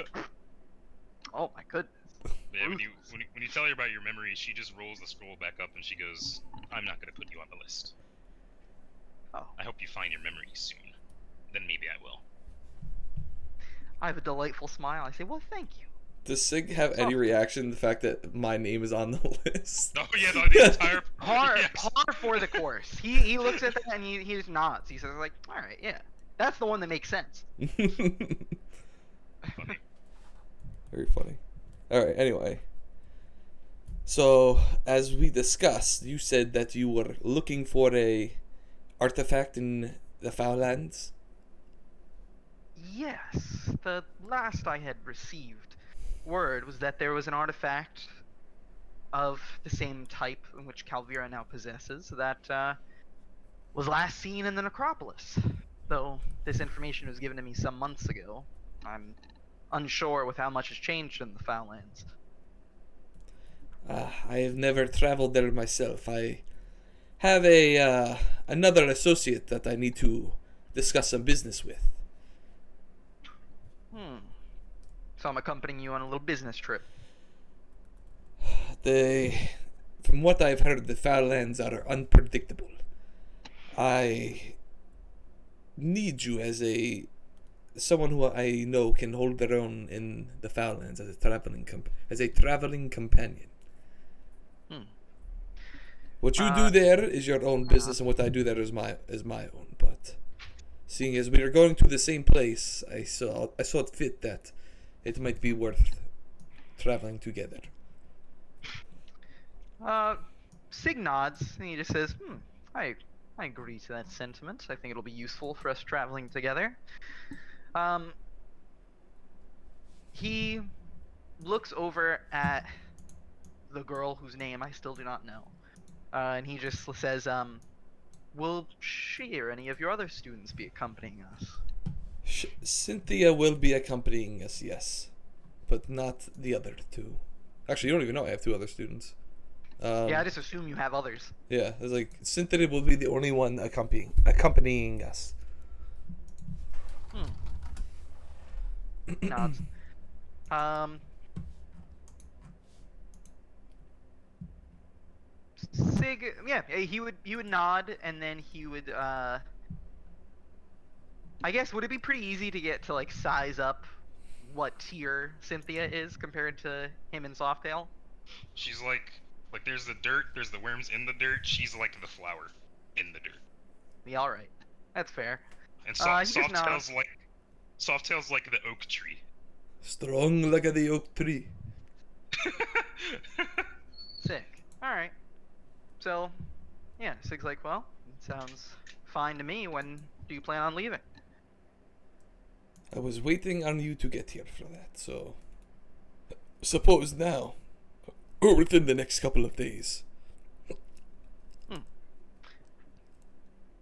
oh my goodness. Yeah, when you tell her about your memories, she just rolls the scroll back up and she goes, "I'm not gonna put you on the list. Oh. I hope you find your memories soon. Then maybe I will." I have a delightful smile. I say, well, thank you. Does Sig have any reaction to the fact that my name is on the list? Oh yeah, the entire Par, yes. par for the course. He looks at that and he just nods. He says like, all right, yeah, that's the one that makes sense. Funny. Very funny. Alright, anyway. So, as we discussed, you said that you were looking for a artifact in the Foullands? Yes, the last I had received word was that there was an artifact of the same type in which Calvira now possesses that was last seen in the necropolis. Though this information was given to me some months ago, I'm unsure with how much has changed in the Foullands. I have never traveled there myself. I have another associate that I need to discuss some business with. So I'm accompanying you on a little business trip. From what I've heard, the Foullands are unpredictable. I need you as someone who I know can hold their own in the Foullands as a traveling companion. What you do there is your own business, and what I do there is my own. But seeing as we are going to the same place, I saw it fit that it might be worth traveling together. Sig nods and he just says, I agree to that sentiment. I think it'll be useful for us traveling together. He looks over at the girl whose name I still do not know. And he just says, will she or any of your other students be accompanying us? Cynthia will be accompanying us, yes. But not the other two. Actually, you don't even know I have two other students. Yeah, I just assume you have others. Yeah, it's like Cynthia will be the only one accompanying us. Nods. Sig, yeah, he would nod, and then he would, I guess, would it be pretty easy to get to, like, size up what tier Cynthia is compared to him and Softail? She's like there's the dirt, there's the worms in the dirt. She's like the flower in the dirt. Yeah, all right, that's fair. And Softail's Softail's like the oak tree. Strong like the oak tree. Sick. All right. So, yeah, Sig's like, well, it sounds fine to me. When do you plan on leaving? I was waiting on you to get here for that, so suppose now, or within the next couple of days.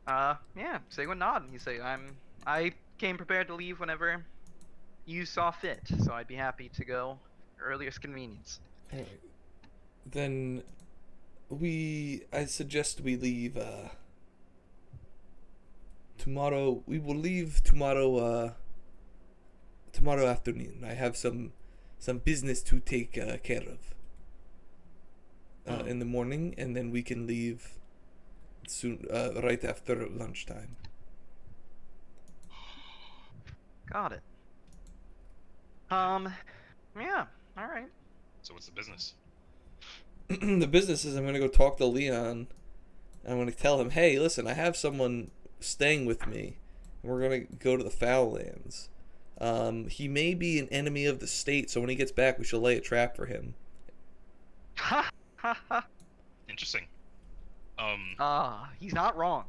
Yeah, Sig would nod and he'd say, I came prepared to leave whenever you saw fit, so I'd be happy to go earliest convenience. Alright. Then I suggest we leave tomorrow. We will leave tomorrow afternoon. I have some business to take care in the morning, and then we can leave soon, right after lunchtime. Got it. Yeah. All right. So what's the business? The business is I'm gonna go talk to Leon. I'm gonna tell him, hey, listen, I have someone staying with me, and we're gonna go to the Foullands. He may be an enemy of the state, so when he gets back, we should lay a trap for him. Ha ha ha. Interesting. He's not wrong.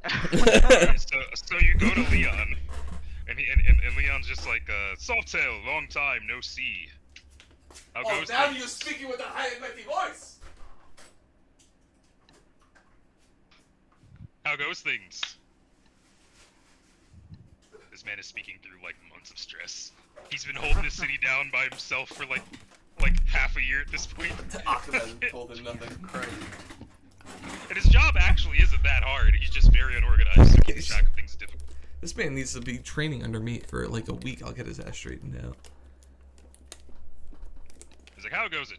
So you go to Leon, and Leon's just like, Softail, long time, no see. How goes things? you're speaking with a high and mighty voice! How goes things? This man is speaking through, like, months of stress. He's been holding the city down by himself for, like half a year at this point. Ahmed told him nothing. And his job actually isn't that hard. He's just very unorganized, so keeping track of things is difficult. This man needs to be training under me for like a week. I'll get his ass straightened out. He's like, how goes it?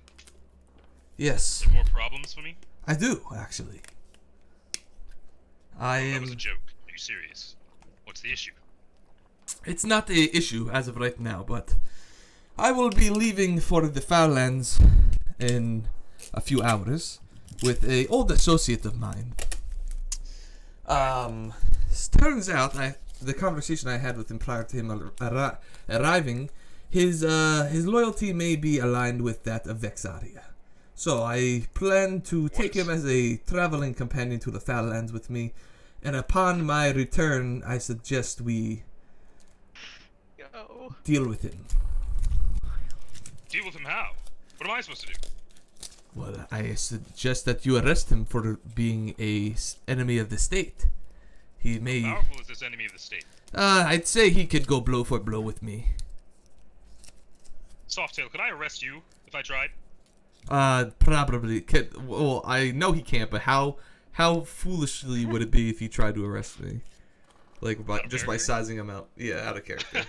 Yes. More problems for me? I do, actually. That was a joke. Are you serious? What's the issue? It's not the issue as of right now, but I will be leaving for the Foullands in a few hours with a old associate of mine. Turns out the conversation I had with him prior to him arriving, his loyalty may be aligned with that of Vexaria. So I plan to take him as a traveling companion to the Foullands with me, and upon my return, I suggest we deal with him. Deal with him how? What am I supposed to do? Well, I suggest that you arrest him for being a enemy of the state. He may. How powerful is this enemy of the state? I'd say he could go blow for blow with me. Softail, could I arrest you if I tried? Probably. Well, I know he can't, but how foolishly would it be if he tried to arrest me? Like, by sizing him out. Yeah, out of character.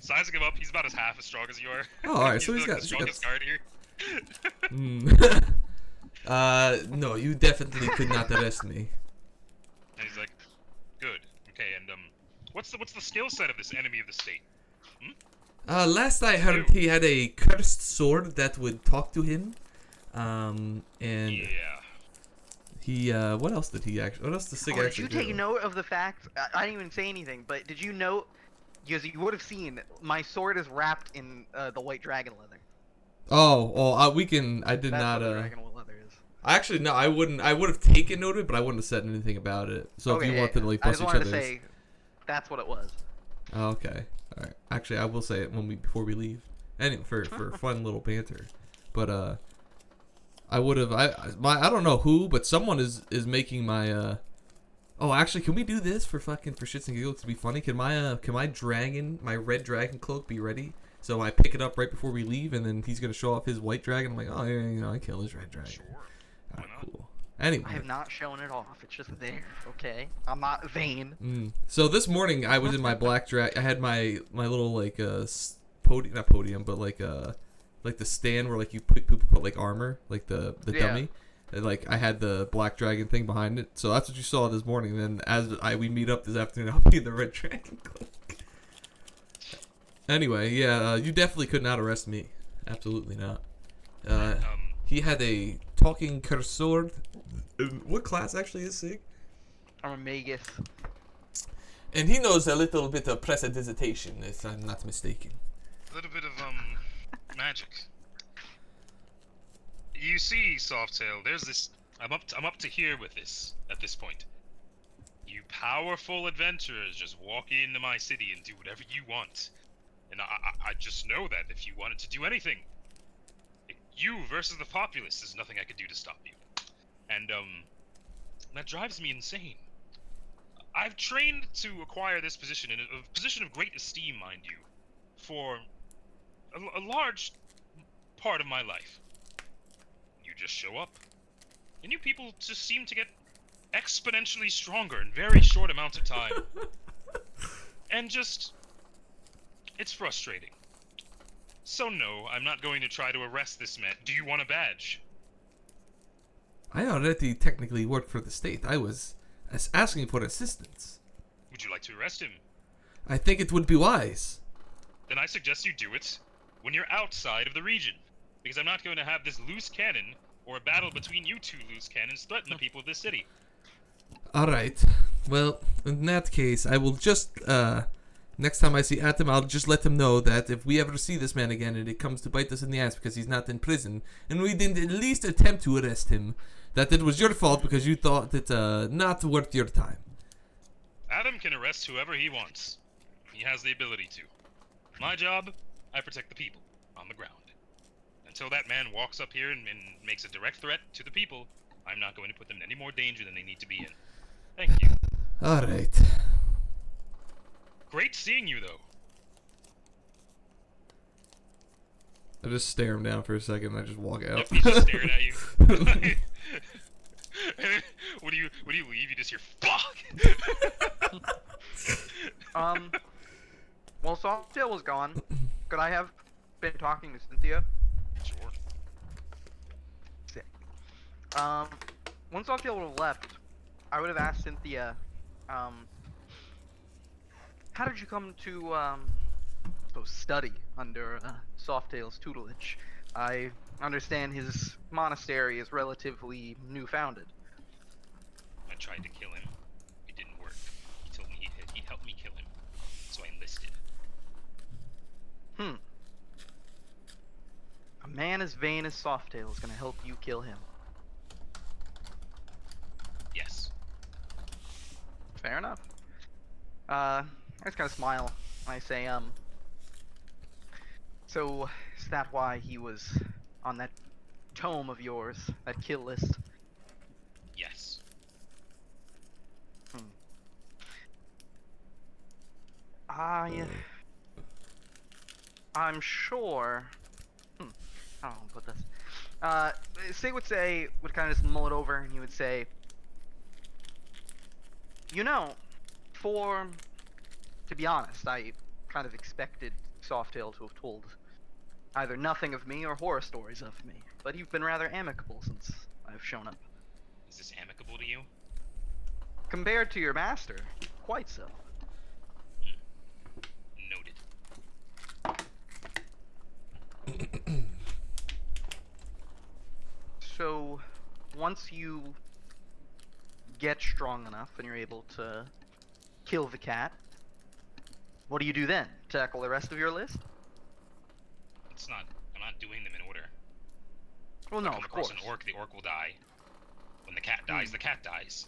Sizing him up, he's about half as strong as you are. Oh, alright, so he's he's like got... the strongest guard here. No, you definitely could not arrest me. And he's like, good. Okay, and what's the skill set of this enemy of the state? Last I heard, he had a cursed sword that would talk to him. And Yeah. he, what else did he actually, what else does Sig actually do? Did you take note of the fact, I didn't even say anything, but did you note, because you would have seen, my sword is wrapped in the white dragon leather. Oh, well, I did That's not, what the dragon leather is. Actually, no, I would have taken note of it, but I wouldn't have said anything about it. So if you want to, like, I bust just each wanted other's... to say, that's what it was. Oh, okay. Alright. Actually, I will say it before we leave. Anyway, for fun little banter. But, I would have, I don't know who, but someone is making my, oh, actually, can we do this for shits and giggles to be funny? Can my red dragon cloak be ready? So I pick it up right before we leave, and then he's gonna show off his white dragon. I'm like, oh, yeah, I kill his red dragon. Sure. Alright, cool. Anyway. I have not shown it off. It's just there, okay? I'm not vain. So this morning, I was in my black dragon. I had my little, like, not podium, but like the stand where, like, people put, like, armor, like the dummy. And, like, I had the black dragon thing behind it. So that's what you saw this morning. Then as we meet up this afternoon, I'll be in the red dragon cloak. Anyway, yeah, you definitely could not arrest me. Absolutely not. He had a talking cursed sword. What class actually is Sig? I'm a magus. And he knows a little bit of prestidigitation, if I'm not mistaken. A little bit of magic. You see, Softail, there's this. I'm up to here with this at this point. You powerful adventurers just walk into my city and do whatever you want, and I just know that if you wanted to do anything, you versus the populace, there's nothing I could do to stop you, and that drives me insane. I've trained to acquire this position, in a position of great esteem, mind you, for a large part of my life. You just show up, and you people just seem to get exponentially stronger in very short amounts of time. And just... it's frustrating. So no, I'm not going to try to arrest this man. Do you want a badge? I already technically work for the state. I was asking for assistance. Would you like to arrest him? I think it would be wise. Then I suggest you do it when you're outside of the region. Because I'm not going to have this loose cannon or a battle between you two loose cannons threaten the people of this city. Alright. Well, in that case, I will just, next time I see Atom, I'll just let him know that if we ever see this man again and it comes to bite us in the ass because he's not in prison, and we didn't at least attempt to arrest him, that it was your fault because you thought it, not worth your time. Adam can arrest whoever he wants. He has the ability to. My job, I protect the people on the ground. Until that man walks up here and makes a direct threat to the people, I'm not going to put them in any more danger than they need to be in. Thank you. Alright. Great seeing you, though. I just stare him down for a second and I just walk out. Yep, he's just staring at you. And then, when you leave, you just hear "fuck." While Softail was gone, could I have been talking to Cynthia? Sure. Sick. Once Softail would have left, I would have asked Cynthia, how did you come to, study under, Softail's tutelage? I understand his monastery is relatively new-founded. I tried to kill him. It didn't work. He told me he'd help me kill him. So I enlisted. A man as vain as Softail is gonna help you kill him. Yes. Fair enough. I just kind of smile. I say, so is that why he was on that tome of yours, that kill list? Yes. I'm sure. I don't know how to put this. Say would kind of just mull it over, and he would say, you know, to be honest, I kind of expected Softail to have told either nothing of me or horror stories of me, but you've been rather amicable since I've shown up. Is this amicable to you? Compared to your master, quite so. Noted. So, once you get strong enough and you're able to kill the cat, what do you do then? Tackle the rest of your list? I'm not doing them in order. Well, no, Come of across course. an orc, the orc will die. When the cat dies, the cat dies.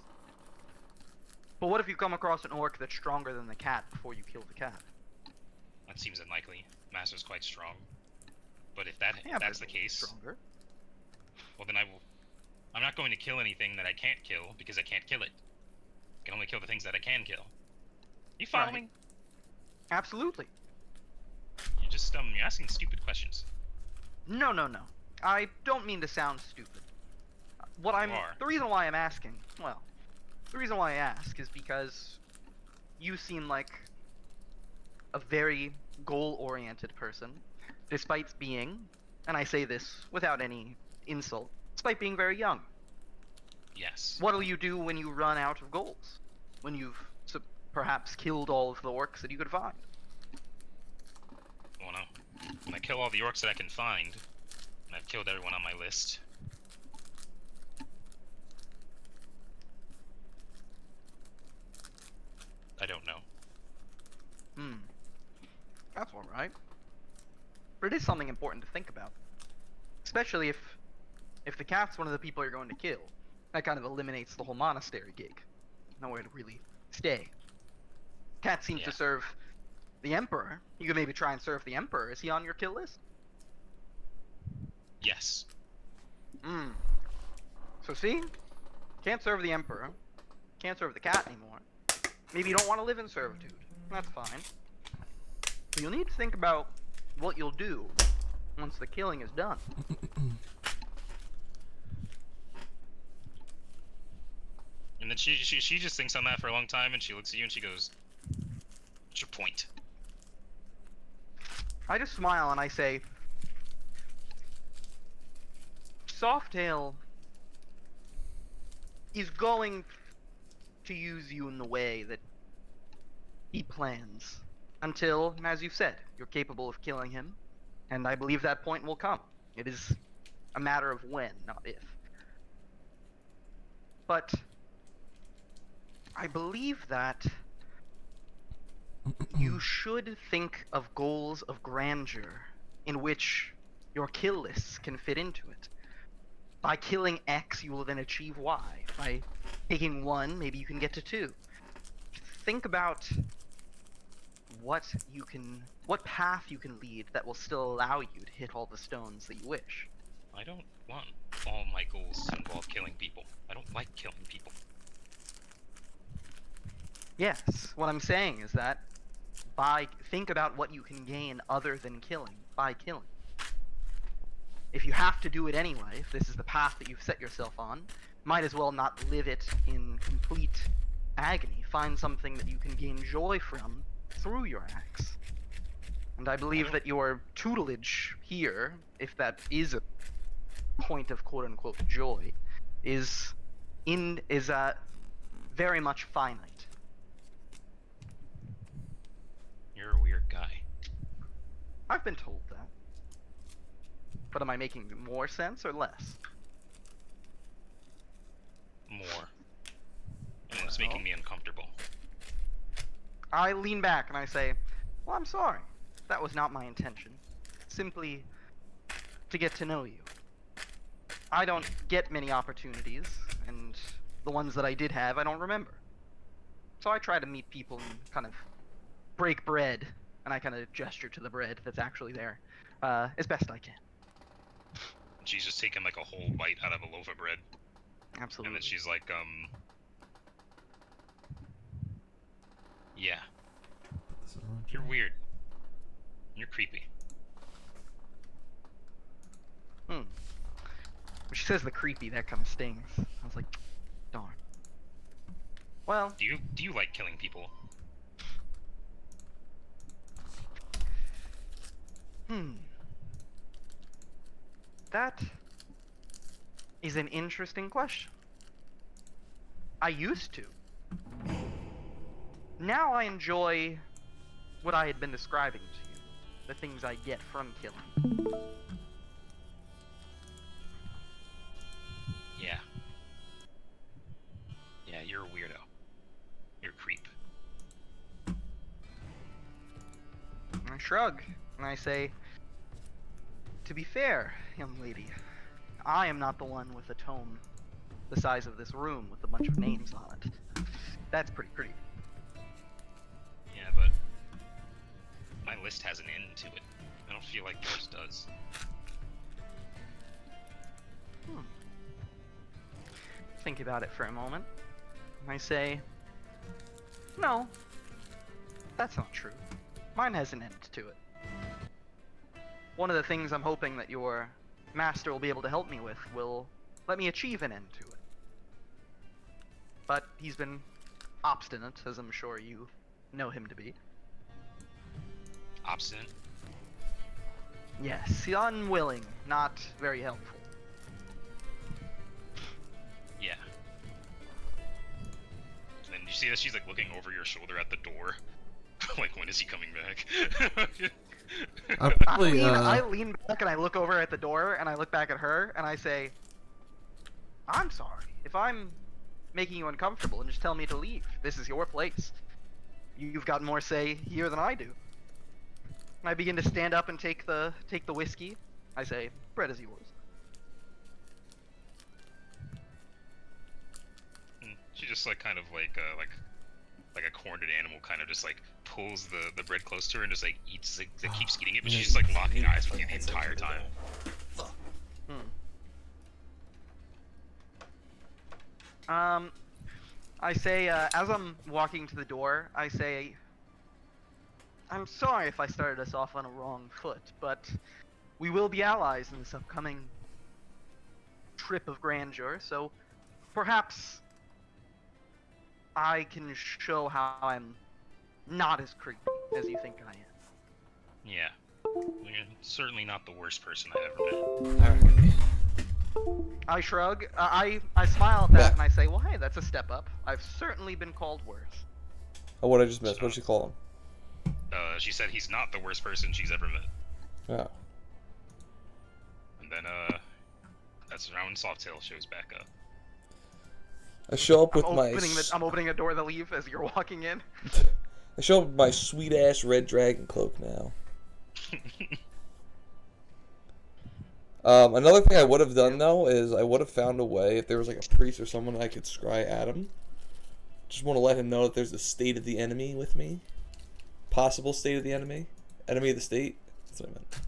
But what if you come across an orc that's stronger than the cat before you kill the cat? That seems unlikely. Master's quite strong. But if Yeah, that's but the case, stronger. well then I'm not going to kill anything that I can't kill because I can't kill it. I can only kill the things that I can kill. You follow Right. me? Absolutely. You're just you're asking stupid questions. No. I don't mean to sound stupid. are. The reason why I'm asking, the reason why I ask is because you seem like a very goal-oriented person, despite being, and I say this without any insult, despite being very young. Yes. What'll you do when you run out of goals? When you've perhaps killed all of the orcs that you could find? Well, no. When I kill all the orcs that I can find, and I've killed everyone on my list, I don't know. That's alright. But it is something important to think about. Especially if the cat's one of the people you're going to kill. That kind of eliminates the whole monastery gig. Nowhere to really stay. Cat seems Yeah. to serve the Emperor. You could maybe try and serve the Emperor. Is he on your kill list? Yes. So see? Can't serve the Emperor. Can't serve the cat anymore. Maybe you don't want to live in servitude. That's fine. But you'll need to think about what you'll do once the killing is done. And then she just thinks on that for a long time, and she looks at you and she goes, "What's your point?" I just smile and I say, Softail is going to use you in the way that he plans. Until, as you've said, you're capable of killing him. And I believe that point will come. It is a matter of when, not if. But I believe that you should think of goals of grandeur in which your kill lists can fit into it. By killing X, you will then achieve Y. By taking 1, maybe you can get to 2. Think about what path you can lead that will still allow you to hit all the stones that you wish. I don't want all my goals to involve killing people. I don't like killing people. Yes, what I'm saying is that think about what you can gain other than killing by killing. If you have to do it anyway, if this is the path that you've set yourself on, might as well not live it in complete agony. Find something that you can gain joy from through your axe. And I believe that your tutelage here, if that is a point of quote-unquote joy, is very much finite. You're a weird guy. I've been told that. But am I making more sense or less? More. And it's making me uncomfortable. I lean back and I say, well, I'm sorry. That was not my intention. Simply to get to know you. I don't get many opportunities, and the ones that I did have, I don't remember. So I try to meet people and kind of break bread, and I kind of gesture to the bread that's actually there, as best I can. She's just taking like a whole bite out of a loaf of bread. Absolutely. And then she's like, yeah, you're weird. You're creepy. When she says the creepy, that kind of stings. I was like, darn. Well, Do you like killing people? That is an interesting question. I used to. Now I enjoy what I had been describing to you. The things I get from killing. Yeah. Yeah, you're a weirdo. You're a creep. I shrug, and I say, to be fair, young lady, I am not the one with a tome the size of this room with a bunch of names on it. That's pretty pretty. Yeah, but my list has an end to it. I don't feel like yours does. Think about it for a moment. I say, no, that's not true. Mine has an end to it. One of the things I'm hoping that your master will be able to help me with will let me achieve an end to it. But he's been obstinate, as I'm sure you know him to be. Obstinate? Yes, unwilling, not very helpful. Yeah. And then you see that she's like looking over your shoulder at the door. Like, when is he coming back? Probably, I lean back and I look over at the door and I look back at her and I say, I'm sorry. If I'm making you uncomfortable, and just tell me to leave. This is your place. You've got more say here than I do. And I begin to stand up and take the whiskey. I say, bread is yours. She just like kind of like a cornered animal kind of just like pulls the bread close to her and just like eats like keeps eating it, but she's just like locking eyes with you the entire time. I say, as I'm walking to the door, I say, I'm sorry if I started us off on a wrong foot, but we will be allies in this upcoming trip of grandeur, so perhaps I can show how I'm not as creepy as you think I am. Yeah. You're certainly not the worst person I've ever met. Alright. I shrug. I smile at that Back. and I say, well, hey, that's a step up. I've certainly been called worse. Oh, what I just missed. What did she call She said he's not the worst person she's ever met. him? Oh. And then, that's around when Softail shows back up. I show up with I'm opening a door to leave as you're walking in. I show up with my sweet ass red dragon cloak now. Another thing I would have done though is I would have found a way if there was like a priest or someone I could scry at him. Just want to let him know that there's the state of the enemy with me. Possible state of the enemy. Enemy of the state. That's what I meant.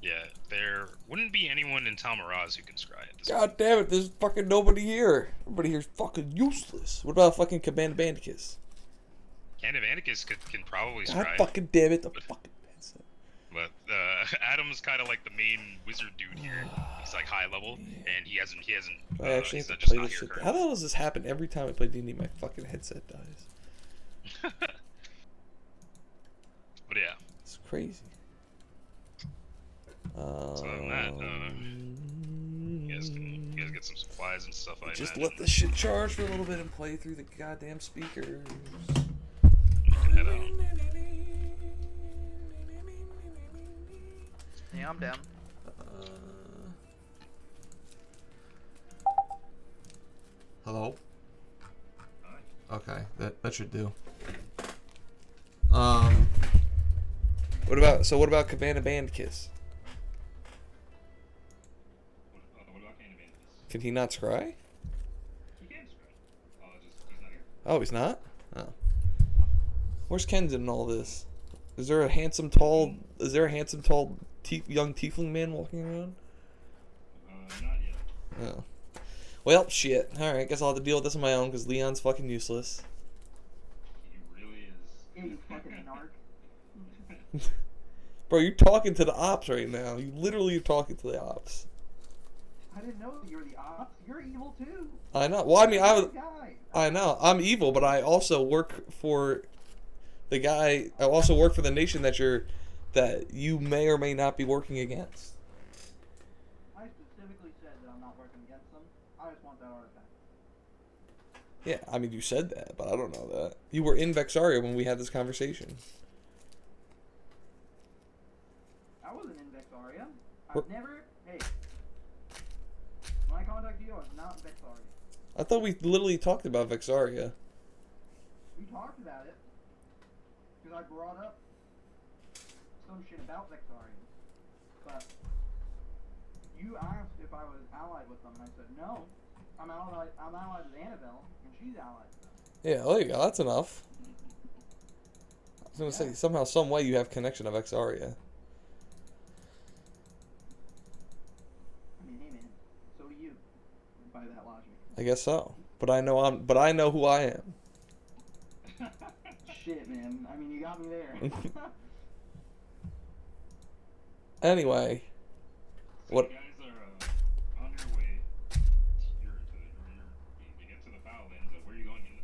Yeah, there wouldn't be anyone in Tamaraz who can scry at this God damn it, there's fucking nobody here. Everybody here's fucking useless. What about fucking Cabana Bandicus? Candivanicus can probably God scry. fucking damn it, the fucking headset. But Adam's kind of like the main wizard dude here. He's like high level, and he hasn't. I actually he's have to just play not this here shit. How the hell does this happen every time I play D&D? My fucking headset dies. But yeah. It's crazy. So other than that, you guys get some supplies and stuff like that. Just let this shit charge for a little bit and play through the goddamn speakers. Head out. Yeah, I'm down. Hello? Hi. Okay, that should do. What about Cabana Bandicus? What about Candivanicus? Can he not scry? He can scry. Just he's not here. Oh, he's not? Oh. Where's Kenton in all this? Is there a handsome, tall young tiefling man walking around? Not yet. Oh. Well, shit. Alright, guess I'll have to deal with this on my own because Leon's fucking useless. He really is. Yeah, you fucking narc. Bro, you're talking to the ops right now. You literally are talking to the ops. I didn't know that you were the ops. You're evil too. I know. Well, I mean, Guy. I know. I'm evil, but I also work for the guy. I also work for the nation that you may or may not be working against. I specifically said that I'm not working against them. I just want that artifact. Yeah, I mean, you said that, but I don't know that. You were in Vexaria when we had this conversation. I wasn't in Vexaria. We're- I've never. Hey. When I contacted you, I was not in Vexaria. I thought we literally talked about Vexaria. We talked about it. Because I brought up some shit about Vexaria. But you asked if I was allied with them, and I said no. I'm allied with Annabelle, and she's allied with them. Yeah, there you go. That's enough. I was gonna say somehow, some way, you have connection to Vexaria. I mean, hey man, so do you. By that logic. I guess so. But I know who I am. Shit, man. I mean, you got me there. Anyway, So what? you guys are on your way to get to the Foullands. Where are you going in the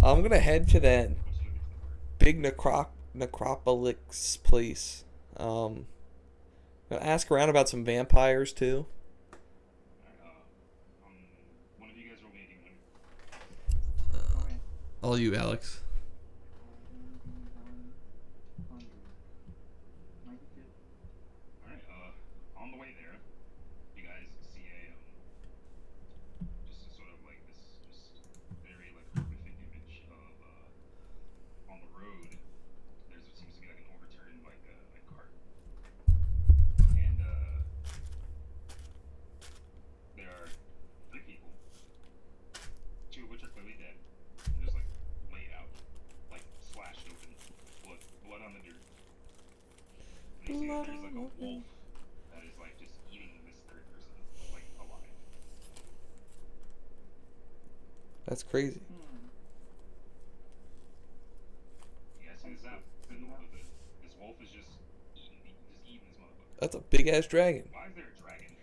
Foullands? I'm gonna head to that What's the word? big necropolis place. Gonna ask around about some vampires too. One of you guys roll me a Okay. All you, Alex. 92. Alright, on the way there, you guys see just sort of like this, just very like horrific image of, on the road, seems to be like an overturned, like cart. And, there are 3 people, 2 of which are clearly dead, and just like laid out, like slashed open, blood on the dirt. And you see that there's like a wolf that is like just eating this third person, like alive. That's crazy. You guys see this out? This wolf is just eating this motherfucker. That's a big ass dragon. Why is there a dragon?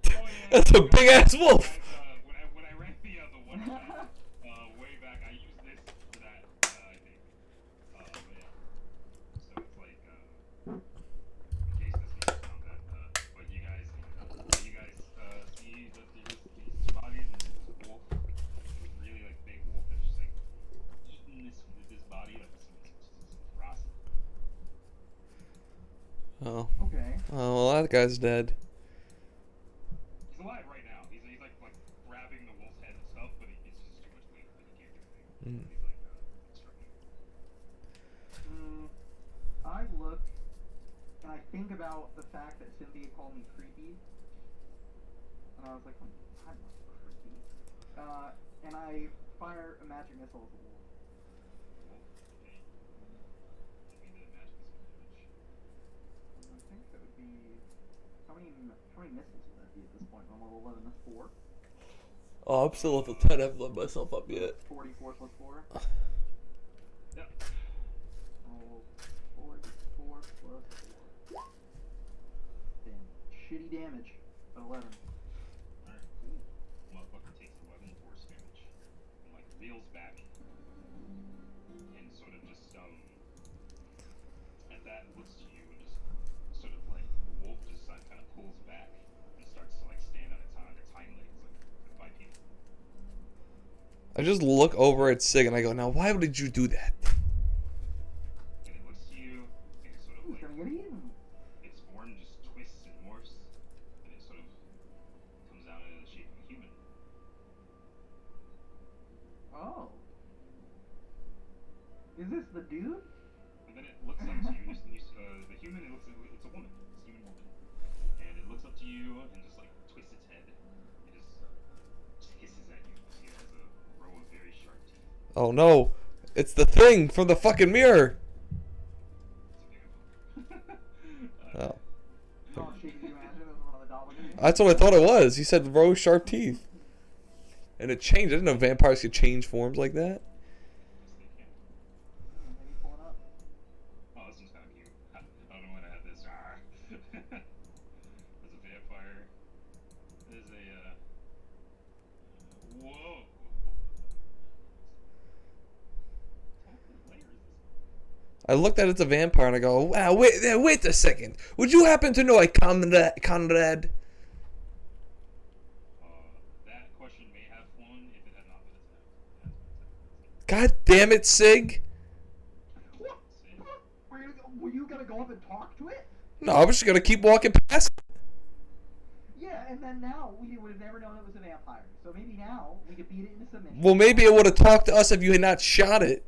Oh, yeah, That's a big ass wolf. Guys, when I ran the one shot way back, I used this for that, I think. But yeah. So it's like, in case this game found that, but you guys that guy's dead. He's alive right now. He's like grabbing the wolf's head and stuff, but it's just too much weight. But he can't do anything. He's like struggling. I look and I think about the fact that Cynthia called me creepy, and I was like, I'm not creepy. And I fire a magic missile at the wolf. I think that would be how many missiles would that be at this point? I'm level 11. That's 4. Oh, I'm still level 10. I haven't let myself up yet. 44 plus 4. Yep. Oh, 44 plus 4. Damn. Shitty damage. But 11. Alright, cool. Motherfucker takes 11 force damage. And like reels back. And sort of just and that looks to you and just sort of like the wolf just kind of pulls back and starts to like stand on its hind legs like bipedal. I just look over at Sig and I go, now why did you do that? And it looks to you and it sort of like Gonna get eaten. its form just twists and morphs and it sort of comes out in the shape of a human. Oh. Is this the dude? And then it looks up to you, the human, it's a woman, it's a human woman. And it looks up to you and just like twists its head. It just hisses at you. It has a row of very sharp teeth. Oh no. It's the thing from the fucking mirror. It's a big Oh. Oh shit, can you imagine? It was one of the doppelgangers. That's what I thought it was. He said row sharp teeth. And it changed. I didn't know vampires could change forms like that. Maybe pull it up. Oh, this one's kind of cute. I don't know when I had this. There's a vampire. There's a, whoa. What layer is this? I looked at it as a vampire and I go, wow, wait a second. Would you happen to know a Conrad? That question may have flown if it had not been attacked. God damn it, Sig. What? Were you gonna go up and talk to it? No, I was just gonna keep walking past it. Yeah, and then now we would have never known it was a vampire. So maybe now we could beat it into submission. Well, maybe it would have talked to us if you had not shot it.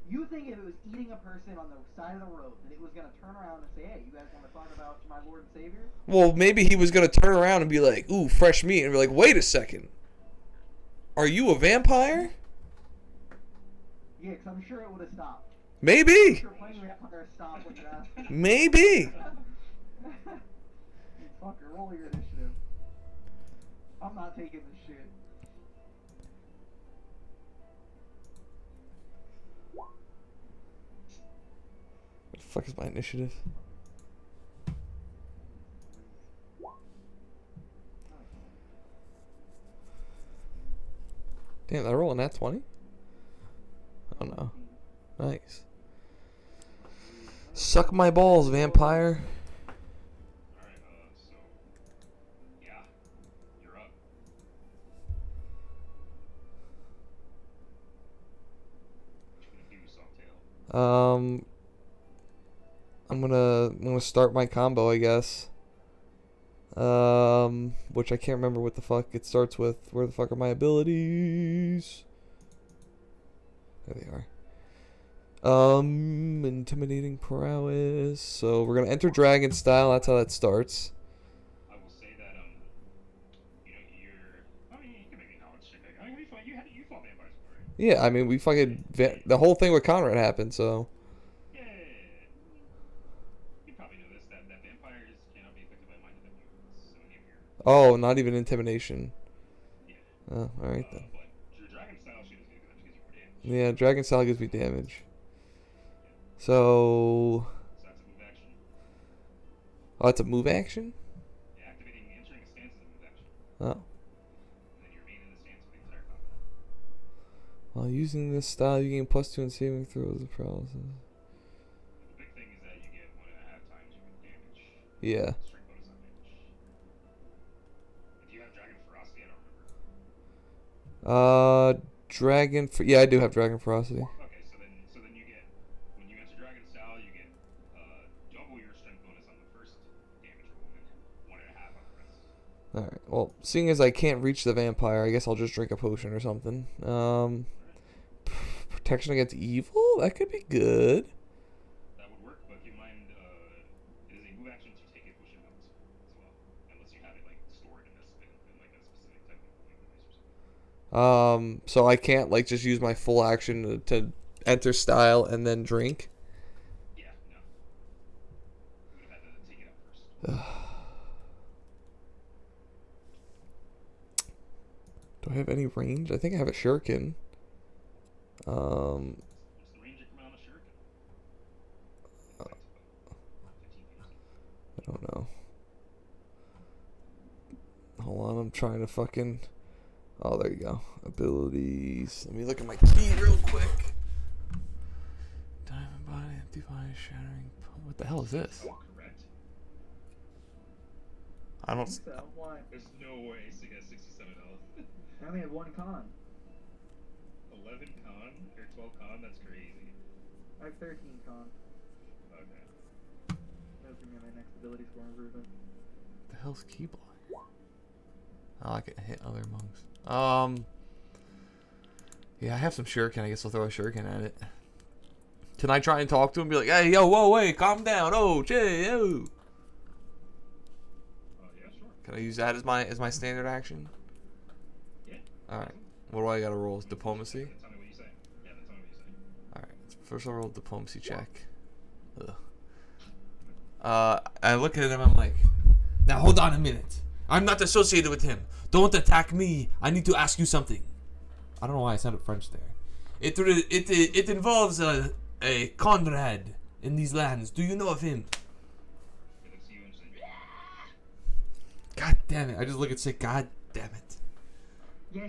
You think if it was eating a person on the side of the road, that it was gonna turn around and say, "Hey, you guys want to talk about my Lord and Savior?" Well, maybe he was gonna turn around and be like, ooh, fresh meat. And be like, wait a second. Are you a vampire? Yeah, because I'm sure it would have stopped. Maybe. I'm sure plenty of vampires stopped when you asked. Maybe. You fucker, roll your initiative. I'm not taking this shit. What the fuck is my initiative? Damn, did I roll a nat 20? Oh no. Nice. Suck my balls, vampire. Alright, so, yeah, you're up. What you gonna do, Softail? I'm gonna start my combo, I guess. Which I can't remember what the fuck it starts with. Where the fuck are my abilities? There they are. Intimidating prowess. So we're gonna enter dragon style. That's how that starts. I will say that, I mean, you can make me knowledge check. I mean, you fought vampires before, right? Yeah, I mean we fucking the whole thing with Conrad happened. So Yeah. You probably know this, that vampires cannot be affected by mind effect. So here. oh, not even intimidation. Yeah. Oh, all right then. But your dragon style shit is gonna give you more damage. Yeah, dragon style gives me damage. So So that's a move action. oh, it's a move action. Yeah, activating entering a stance is a move action. Oh. And then you remain in the stance for the entire combat. While using this style, you gain +2 in saving throws and paralysis. The big thing is that you get 1.5 times your damage. Yeah. Strength bonus on damage. If you have dragon ferocity, I don't remember. Yeah, I do have dragon ferocity. Okay, so then you get, when you enter dragon style, you get double your strength bonus on the first damage roll, and Alright, well, seeing as I can't reach the vampire, I guess I'll just drink a potion or something. Protection against evil? That could be good. That would work, but keep in mind, it is a move action to take a potion out as well, unless you have it like stored in like a specific type of like device or something. So I can't like just use my full action to enter style and then drink. Yeah, no. You would have had to take it out first. Do I have any range? I think I have a shuriken. What's the range increment on a shuriken? Like, 15 feet. I don't know. Hold on, I'm trying to fucking... Oh, there you go. Abilities. Let me look at my key real quick. Diamond body, empty body, shattering... What the hell is this? Correct. I don't... So, why? There's no way to get 67 health. I only have 1 con. 11 con or 12 con? That's crazy. I have 13 con. Okay. That's gonna be my next ability score improvement. The hell's key block? Oh, I can hit other monks. Yeah, I have some shuriken. I guess I'll throw a shuriken at it. Can I try and talk to him? Be like, hey, yo, whoa, wait, calm down. Oh, chill, yo. Yeah, sure. Can I use that as my standard action? Yeah. All right. What do I gotta roll? Diplomacy. Tell me what you say. Yeah, tell me what you say. All right. First, I'll roll a diplomacy check. Ugh. I look at him. I'm like, now hold on a minute. I'm not associated with him. Don't attack me. I need to ask you something. I don't know why I sounded French there. It involves a Conrad in these lands. Do you know of him? He looks at you and says, God damn it! I just look and say, God damn it. Yeah,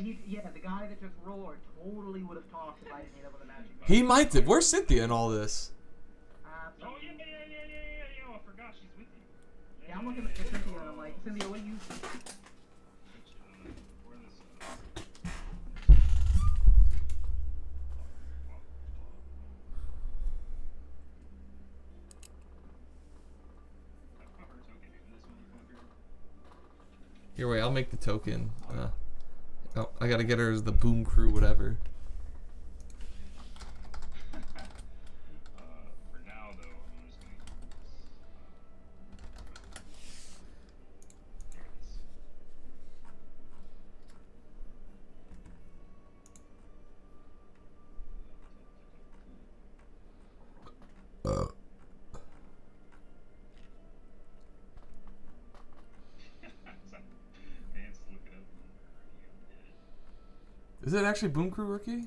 the guy that just roared totally would have talked if I didn't hit him with a magic. He might have. Where's Cynthia in all this? oh, yeah, I forgot she's with you. Yeah, I'm looking at Cynthia and I'm like, Cynthia, what do you think? Where this, proper token in this motherfucker. Here, wait. I'll make the token. Oh, I gotta get her as the boom crew, whatever. For now, though, I'm just gonna use there it is. Vance, look it up. Is it actually Boom Crew Rookie?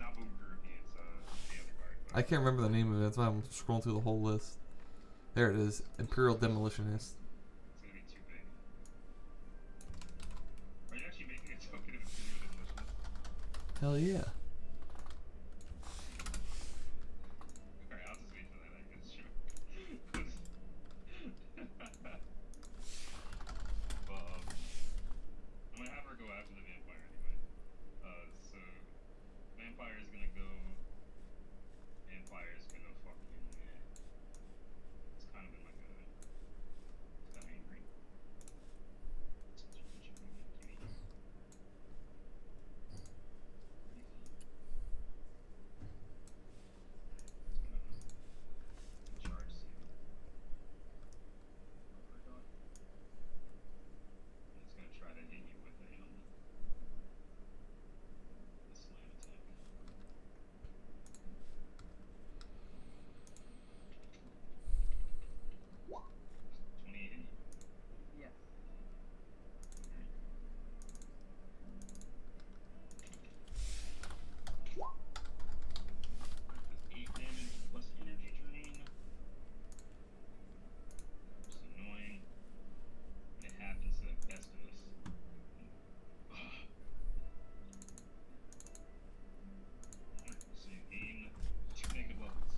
Not Boom Groupie, it's the other card. I can't remember the name of it. That's why I'm scrolling through the whole list. There it is. Imperial Demolitionist. It's gonna be too big. Are you actually making a token of Imperial Demolitionist? Hell yeah. Alright, I'll just wait for that, I guess, sure. Well, I'm gonna have her go after the vampire anyway. So, vampire is gonna go. Vampire is gonna fucking. It's kind of been like a. It's kind of angry. Charge you. It's gonna try to hit you with a slam attack. 28 hit you. Yes. That's 8 damage plus energy drain. It's annoying. It happens to the best of us. So you gain 2 negative levels.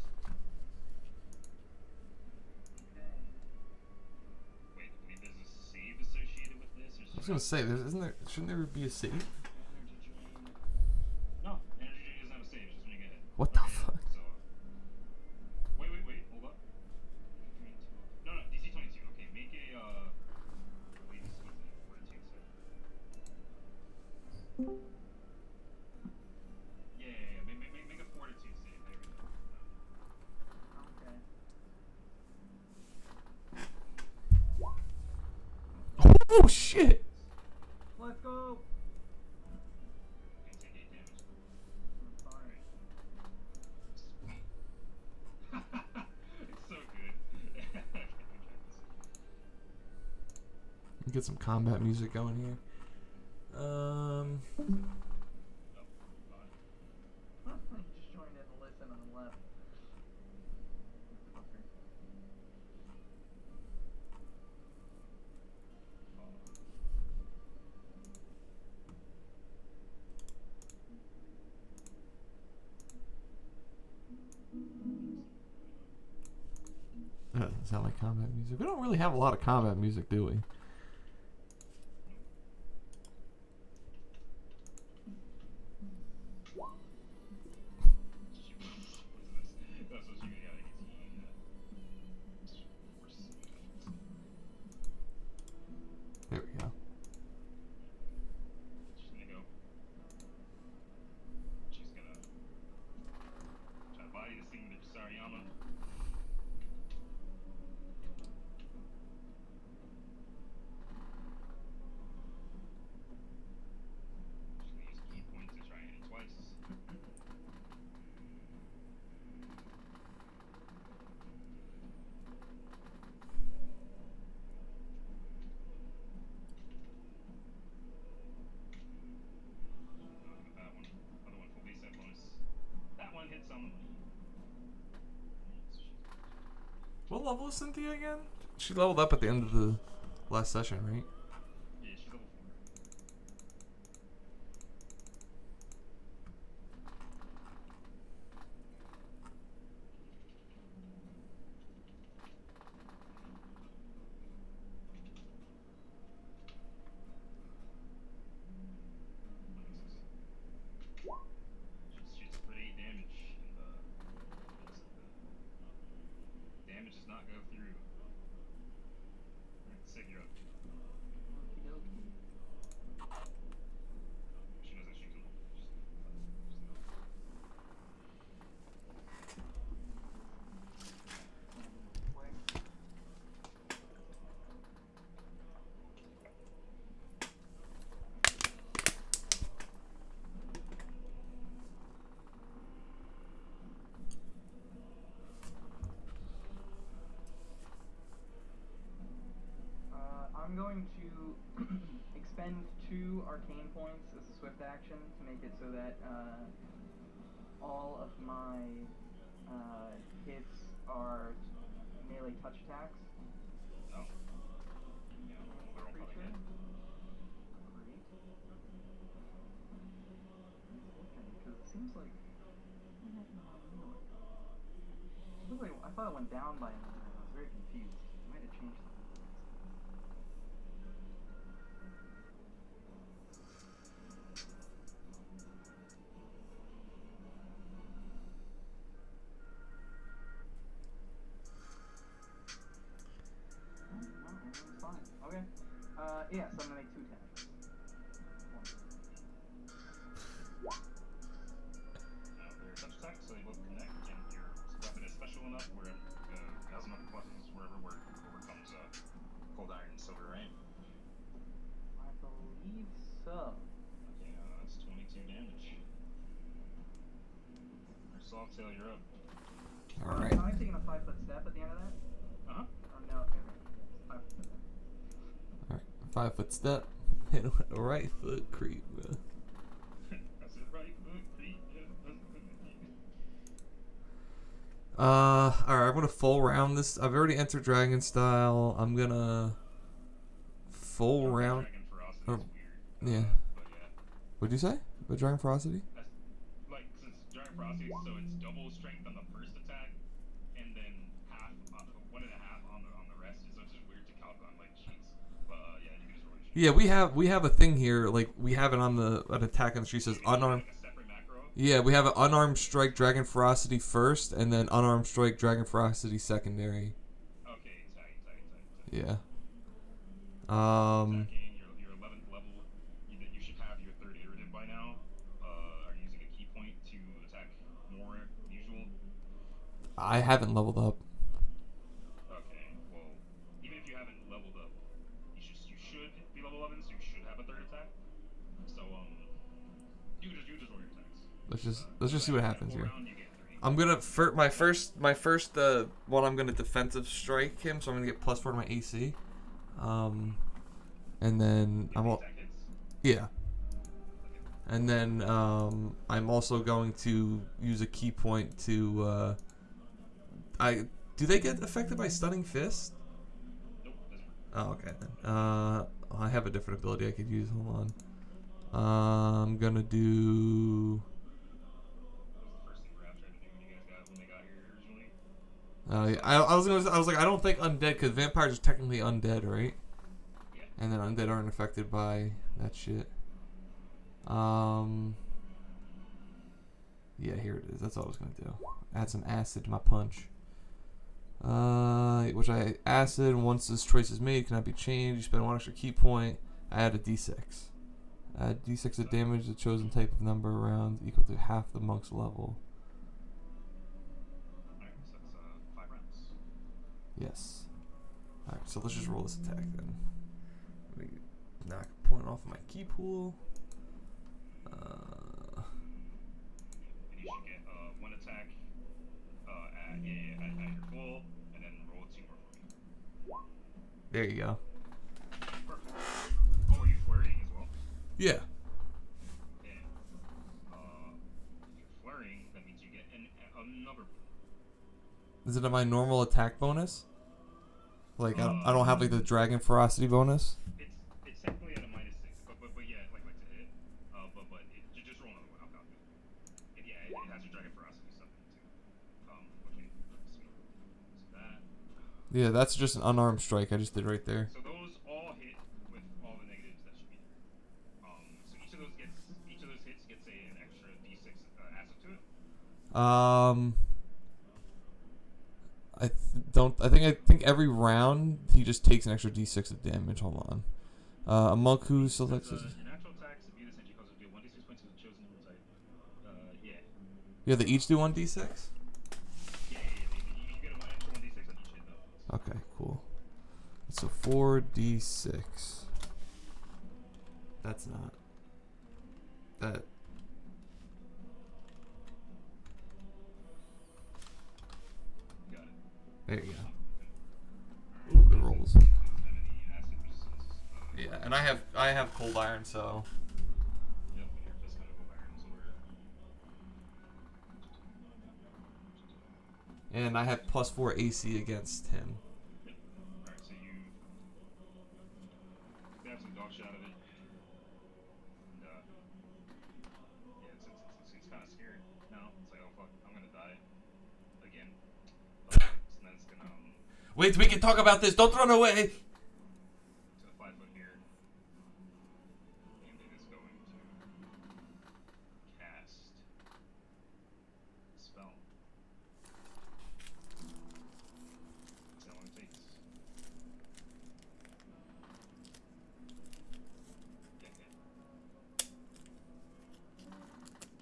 Wait, there's a save associated with this? Or I was gonna say, shouldn't there be a save? Energy drain. No, energy drain doesn't have a save, it's just when you get hit. What the fuck? So, wait, hold up. No, DC 22. Okay, make a, wait, this was it. Where Yeah. Make a fortitude save. There we go. Okay. Oh shit! Let's go. Okay, take 8 damage. I'm sorry. It's so good. Get some combat music going here. Just joined in and listen on the left. Doesn't sound like combat music. We don't really have a lot of combat music, do we? That's what you got. There we go. She's gonna go. She's gonna try to body this thing with her Sariyama. She's gonna use key points to try and hit it twice. That one. Other one full base set bonus. That one hits on the money. What level is Cynthia again? She leveled up at the end of the last session, right? Yeah, she's level 4. She shoots for 8 damage, and damage does not go through. Alright, Sig, you're up. She knows that she's alone. I'm going to expend 2 arcane points as a swift action to make it so that all of my hits are melee touch attacks. Oh. Yeah, they're all probably Creature. dead. Great. Because it seems like I thought it went down by a number. I was very confused. I might have changed something. No, everything's fine. Okay. Yeah, so I'm gonna make 2 attacks. They're touch attacks, so they both connect, and your weapon is special enough where it has enough pluses wherever where it overcomes cold iron and silver, right? I believe so. Okay, that's 22 damage. Softail, you're up. Alright. Am I taking a 5-foot step at the end of that? Uh-huh. Or no? Okay, right. 5 foot step. Alright. 5-foot step. Hit a right foot creep. That's it, right foot creep. Alright, I'm gonna full round this. I've already entered Dragon Style. I'm gonna full round. Dragon ferocity Oh, is weird. yeah. But yeah. What'd you say? The Dragon Ferocity? That's, like, since Dragon ferocity, so it's double strength on the first attack, and then half, 1.5 on the rest. So it's just weird to calculate on like sheets. But yeah, you can just roll your sheet. Yeah, we have a thing here. Like we have it on an attack on the street says unarmed. Like a separate macro. Yeah, we have an unarmed strike Dragon Ferocity first, and then unarmed strike Dragon Ferocity secondary. Okay, tight. Yeah. Attacking, your 11th level, you should have your third iterative I haven't leveled up. Okay, well, even if you haven't leveled up, you should be level 11, so you should have a third attack. So you just roll your attacks. Let's just see what happens here. Round, you get 3. I'm gonna my first one. I'm gonna defensive strike him, so I'm gonna get +4 to my AC. And then yeah. And then I'm also going to use a key point to do they get affected by stunning fist? Nope, doesn't work. Oh, okay then. I have a different ability I could use. Hold on. I'm gonna do. That was the first thing Raph tried to do when you guys got when they got here originally. I was like, I don't think undead, because vampires are technically undead, right? Yeah. And then undead aren't affected by that shit. Yeah, here it is. That's all I was gonna do. Add some acid to my punch. Acid, once this choice is made, cannot be changed. You spend 1 extra key point. Add a d6. Add d6 of damage to the chosen type of number of rounds equal to half the monk's level. Alright, so that's 5 rounds. Yes. Alright, so let's just roll this attack then. Let me knock a point off my key pool. And you should get 1 attack at your full, and then roll 2 more for me. There you go. Perfect. Oh, are you flurrying as well? Yeah. Yeah. If you're flurrying, that means you get another. Is it my normal attack bonus? Like, I don't have like the dragon ferocity bonus? It's technically at a -6, but yeah, like to hit. But you just roll another one. I'll calculate. It has your dragon ferocity stuff in it too. Okay. So that. Yeah, that's just an unarmed strike I just did right there. So those all hit with all the negatives that should be there. So each of those hits gets an extra d6 acid to it. I think every round he just takes an extra d6 of damage. Hold on. A monk who selects Your natural attacks and meter essentially causes you to do 1d6 points of the chosen number type. Yeah. Yeah, they each do 1d6? Yeah. You get an extra 1d6 on each hit though. Okay, cool. So 4d6. That's not. That. Got it. There you go. Ooh, good rolls. Yeah, and I have cold iron, so. Yep, your fist kind of go iron sword. And I have +4 AC against him. Yep. Alright, so you stab some dog shit out of it. And it's kind of scared now. It's like, oh fuck, I'm gonna die again. So then it's gonna Wait, we can talk about this. Don't run away. to the 5 foot here. And it is going to cast a spell. See how long it takes.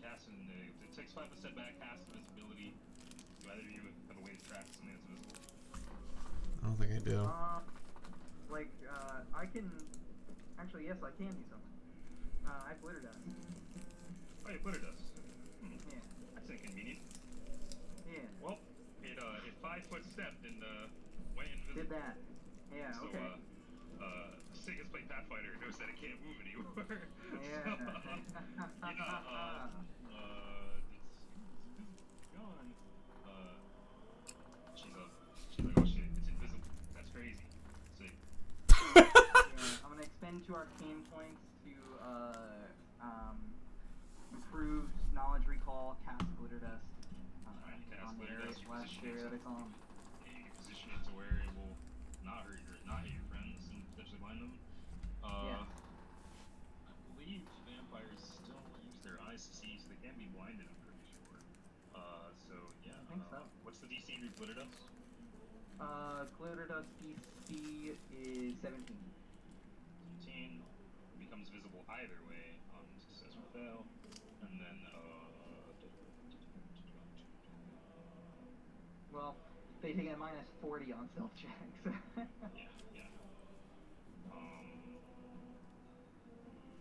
Cast and it takes 5 to step back, cast invisibility. Do either of you have a way to track something that's visible? I don't think I do. I can. Actually, yes, I can do something. I have glitter dust. Oh, you glitter dust. Yeah. That's inconvenient. Yeah. Well, it 5 foot stepped and went invisible. Did that. Yeah. So, Okay. Sig has played Pathfinder and knows that it can't move anymore. Yeah. So, it's gone. She's like, oh shit, it's invisible. That's crazy. So, Yeah, I'm gonna expend 2 arcane points to improved knowledge recall, cast glitter dust Alright, cast on the glitter area dust, you last position area it that it's on. you can position it to where it will not hurt your friends and potentially blind them. Yeah. I believe vampires still use their eyes to see, so they can be blinded, I'm pretty sure. So yeah. I think so. What's the DC of your glitter dust? Glitter dust DC is 17. 17 becomes visible either way on success or fail, and then Well, they take a -40 on stealth checks. Yeah.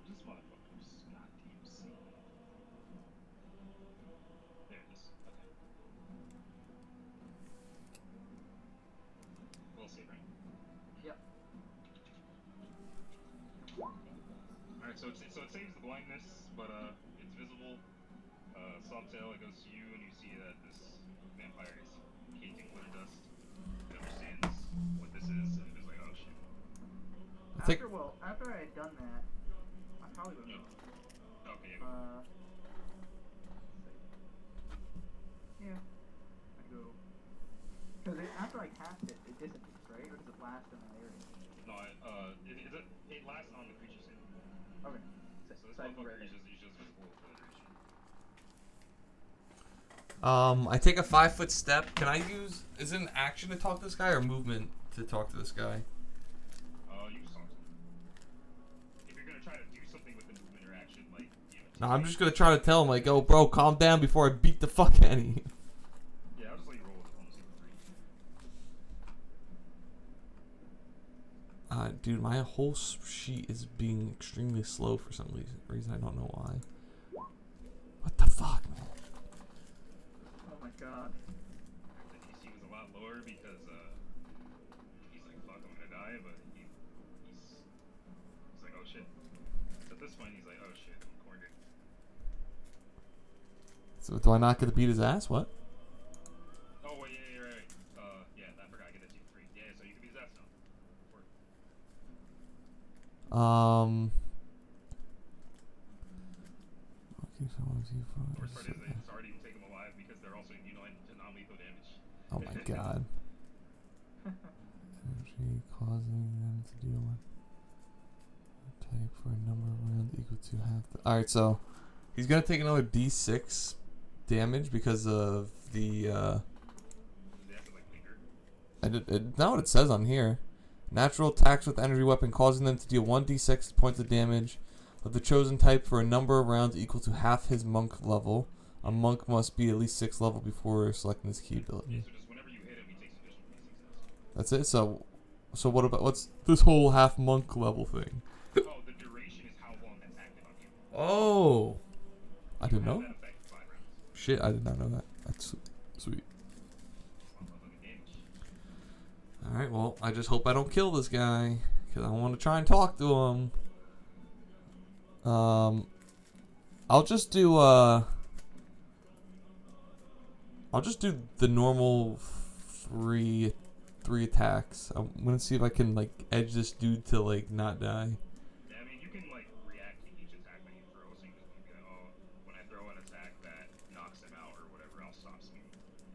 This motherfucker's goddamn save. There it is. Okay. We'll save, right? Yep. Alright, so it saves the blindness, but it's visible. Sawtail, it goes to you, and you see that this vampire is painting glitter dust. It understands what this is, and it's like, oh shit. I think. After I had done that, I probably would have. Okay, yeah. Yeah. I go. Because after I cast it, it dissipates, right? Or does it last in that area? No, it lasts on the creature save. Okay. So this motherfucker is just visible for the duration. I take a 5-foot step. Can I use? Is it an action to talk to this guy or movement to talk to this guy? You just talk to him. If you're gonna try to do something with the movement or action, like, you know. No, I'm just gonna try to tell him like, "Oh, bro, calm down before I beat the fuck out of you." Yeah, I'll just let you roll with diplomacy for 3. Dude, my whole sheet is being extremely slow for some reason. I don't know why. What the fuck, man? Oh my god. The DC was a lot lower because he's like, fuck, I'm gonna die, but he's like, oh shit. So at this point he's like, oh shit, I'm cornered. So do I not get to beat his ass? What? Oh wait, yeah, you're right. Yeah, I forgot I get that to you for 3. Yeah, so you can be his ass now. Work. Okay, so 1, 2, 5. Worst part is that it's already take him alive because they're also immune to non-lethal damage. Oh my god. Energy causing them to deal with type for a number of rounds equal to half the. Alright, so he's gonna take another d6 damage because of the They have to like linger. not what it says on here. Natural attacks with energy weapon causing them to deal 1d6 points of damage of the chosen type for a number of rounds equal to half his monk level. A monk must be at least 6 level before selecting this key Yeah, ability. so just whenever you hit him, he takes additional d6s. That's it. So what about what's this whole half monk level thing? Oh, the duration is how long that's active on you. Oh, I didn't Have know. that effect for 5 rounds. Shit, I did not know that. That's sweet. Motherfucking damage. All right, well, I just hope I don't kill this guy because I want to try and talk to him. I'll just do the normal three attacks. I'm gonna see if I can like edge this dude to like not die. Yeah, I mean, you can like react to each attack that you throw, so you just be like, oh, when I throw an attack that knocks him out or whatever else stops me.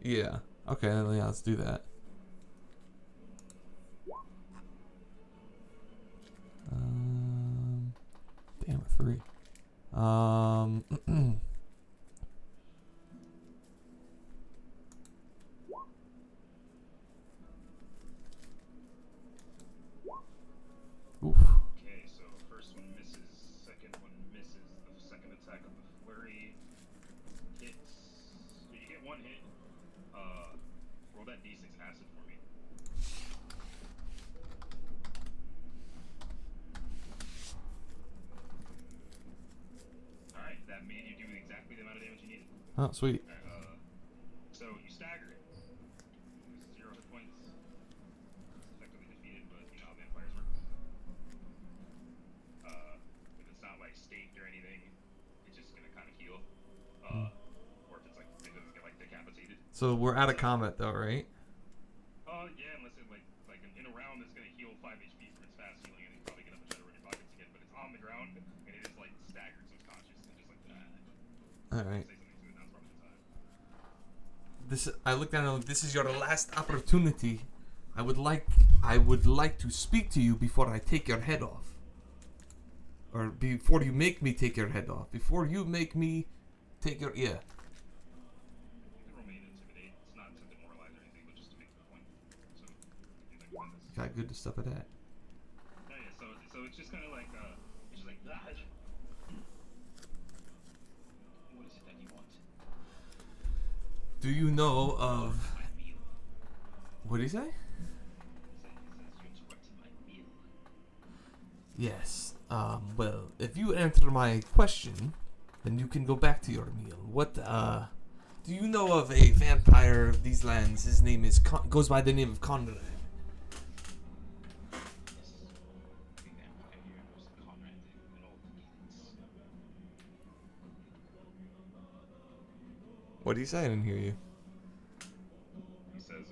Yeah. Okay, then yeah, let's do that. Damn it, 3. Oof. Okay, so first one misses, second one misses. The second attack of the flurry hits. So you get 1 hit. Roll that d6 acid for me. Alright, that made you do exactly the amount of damage you needed. Oh, sweet. So you stagger it. Loses 0 hit points. It's effectively defeated, but you know how vampires work. If it's not like staked or anything, it's just gonna kind of heal. Or if it's like it doesn't get like decapitated. So we're out of combat though, right? Yeah, unless it like in a round it's gonna heal 5 HP from its fast healing, and it's probably gonna put in your pockets again. But it's on the ground and it is like staggered, so it's conscious and just like All right. say something to it. Now's probably the time. I look down and look, this is your last opportunity. I would like to speak to you before I take your head off. Or before you make me take your head off. Before you make me take your You can roll me an intimidate. It's not to demoralize or anything, but just to make the point. So you can like win this. Got good stuff at that. Oh, yeah, so it's just kind of like it's just like what is it that you want? Do you know of What do you say? Says you interrupted my meal. Yes. Well, if you answer my question, then you can go back to your meal. What, do you know of a vampire of these lands? His name is, goes by the name of Conrad. Yes. The vampire here knows Conrad and all the Gaelics. What do you say? I didn't hear you. He says,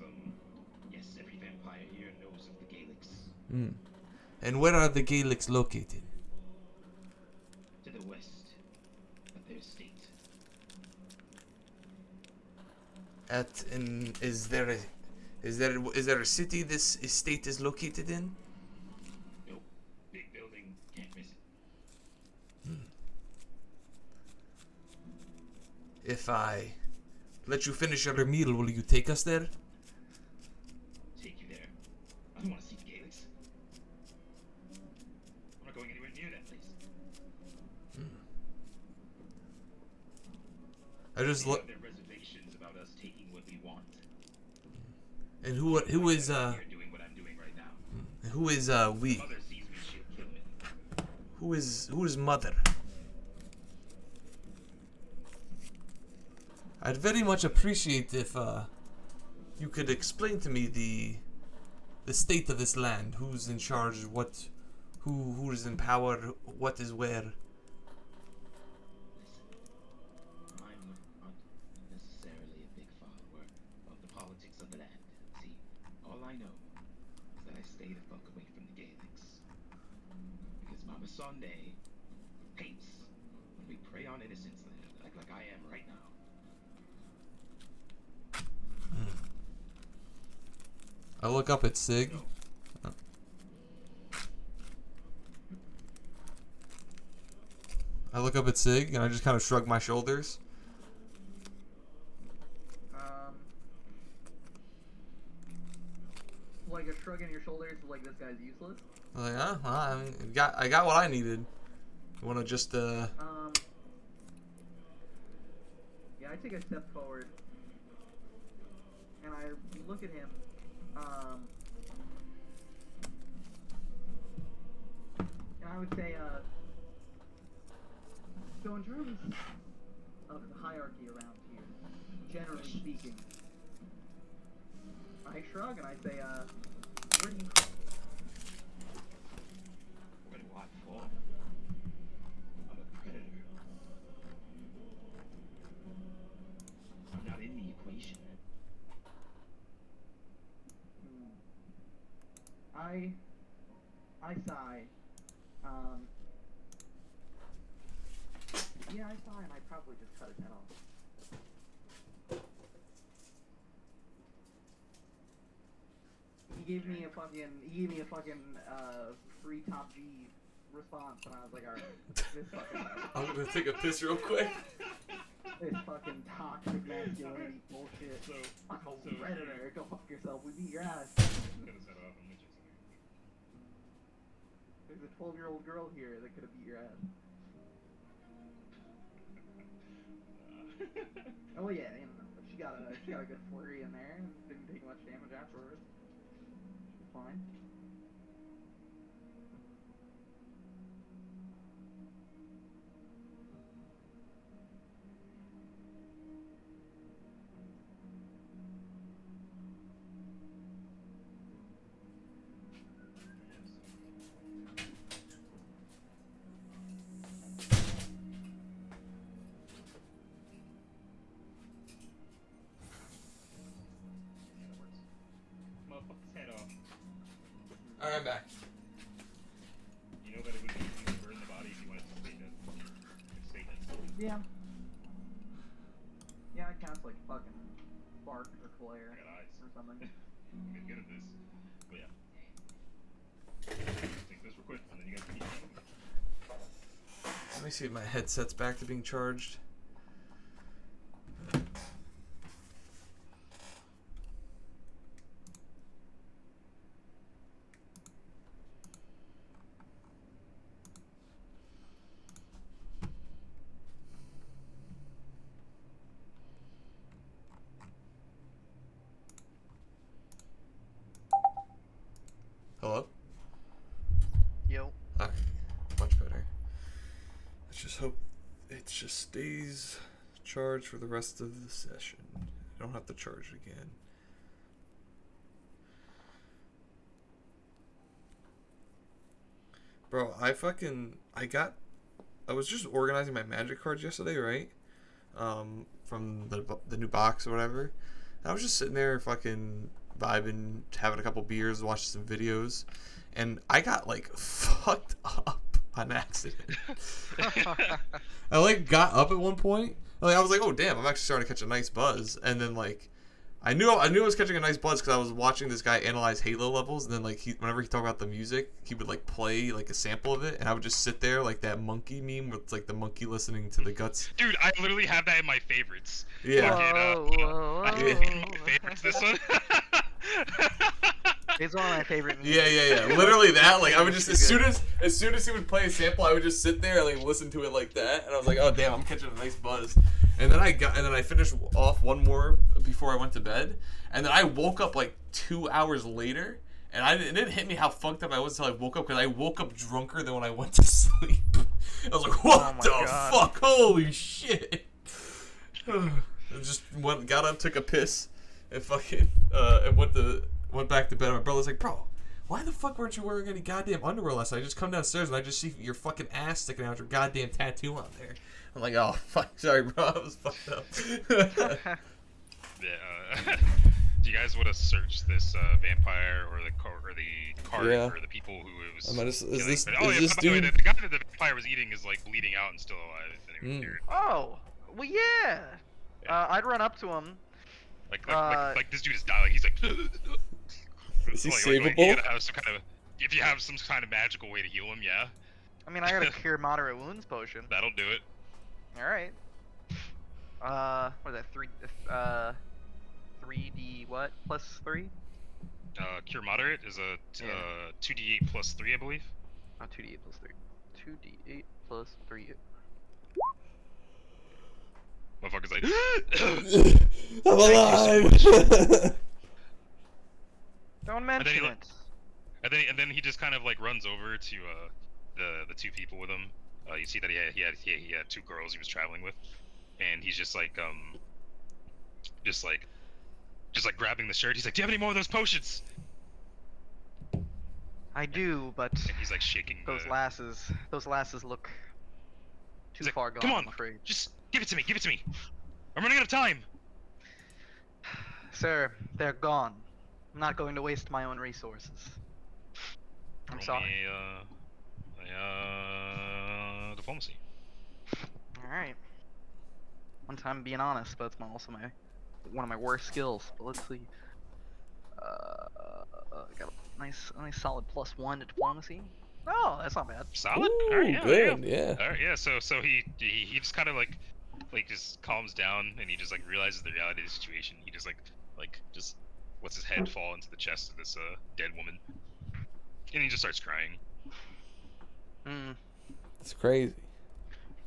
yes, every vampire here knows of the Gaelics. Hmm. And where are the Gaelics located? To the west, at their estate. Is there a city this estate is located in? Nope. Big building, can't miss it. If I let you finish your meal, will you take us there? Take you there. I don't want to see the Gaelics. I'm not going anywhere near that place. I just They look. have their reservations about us taking what we want. And who is Here doing what I'm doing right now. who is we? Mother sees me, she'll kill me. Who is mother? I'd very much appreciate if you could explain to me the state of this land. Who's in charge? Who is in power? What is where? Listen, I'm not necessarily a big follower of the politics of the land. See, all I know is that I stay the fuck away from the Gaelics. Because Mama Sunday hates when we prey on innocents like I am right now. I look up at Sig. No. I look up at Sig and I just kind of shrug my shoulders. Like a shrug on your shoulders, like this guy's useless. I'm like, well, I got what I needed. You want to just Yeah, I take a step forward, and I look at him. And I would say, so in terms of the hierarchy around here, generally speaking, I shrug and I say, where do you Where do I fall? I'm a predator. I'm not in the equation. I sigh. Yeah, I sigh, and I probably just cut his head off. He gave me a fucking free top G response, and I was like, alright, this fucking I'm gonna take a piss real quick. this fucking toxic masculinity bullshit. I'm a predator. Go fuck yourself. We beat your ass. Cut his head off and let you There's a 12-year-old girl here that could have beat your ass. Oh yeah, you know, she got a good flurry in there and didn't take much damage afterwards. She's fine. Motherfucker's head off. Alright, I'm back. You know that it would be easy to burn the body if you wanted to stay dead. Stay dead. Yeah. Yeah, I cast like fucking bark or flare I got eyes. or something. I'm getting good at this. But yeah. Take this real quick, and then you guys can keep going. Let me see if my headset's back to being charged. Alright, much better. Let's just hope it just stays charged for the rest of the session. I don't have to charge it again. Bro, I was just organizing my magic cards yesterday, right? From the new box or whatever. And I was just sitting there fucking vibing, having a couple beers, watching some videos, and I got like fucked up on accident. I like got up at one point. Like I was like, oh damn, I'm actually starting to catch a nice buzz, and then like I knew I was catching a nice buzz because I was watching this guy analyze Halo levels, and then like whenever he talked about the music, he would like play like a sample of it, and I would just sit there like that monkey meme with like the monkey listening to the guts. Dude, I literally have that in my favorites. Yeah. Fucking, I have it in my favorites. This one. It's one of my favorite movies. Yeah. Literally that. Like I would just as soon as he would play a sample, I would just sit there and like listen to it like that, and I was like, oh damn, I'm catching a nice buzz. And then I finished off one more before I went to bed, and then I woke up like 2 hours later, and it didn't hit me how fucked up I was until I woke up, because I woke up drunker than when I went to sleep. I was like, what the fuck? Holy shit! I just got up, took a piss, and fucking and went back to bed. My brother's like, bro, why the fuck weren't you wearing any goddamn underwear last night? I just come downstairs and I just see your fucking ass sticking out, your goddamn tattoo on there. I'm like, oh fuck, sorry bro, I was fucked up. Yeah. Do you guys want to search this vampire or the card Yeah. or the people who it was? Is this By the way, dude? the guy that the vampire was eating is like bleeding out and still alive. If anyone cared. Oh, well, yeah. Yeah. I'd run up to him. Like this dude is dying. Like, he's like. Is he like, you savable? gotta have some kind of, if you have some kind of magical way to heal him, yeah, I mean, I got a cure moderate wounds potion. that'll do it. All right. What is that? 3D what plus 3? Cure moderate is a 2d8 plus 3, I believe. Oh, 2d8 plus 3. 2d8 plus 3. Motherfucker's like, I'm alive. Don't mention he, it. and then he just kind of like runs over to the two people with him. You see that he had two girls he was traveling with, and he's just like grabbing the shirt. He's like, "Do you have any more of those potions?" I do, but And he's like shaking those lasses look too He's like, far gone. "Come on, I'm afraid. just give it to me. Give it to me. I'm running out of time." Sir, they're gone. I'm not going to waste my own resources. I'm Roll sorry. me diplomacy. Alright. One time being honest, but it's also one of my worst skills. But let's see. Got a nice solid +1 to diplomacy. Oh, that's not bad. Solid. Ooh, All right, yeah, good, yeah. yeah. All right, yeah. So he just kind of like just calms down, and he just like realizes the reality of the situation. He just like just lets his head fall into the chest of this dead woman, and he just starts crying. It's crazy.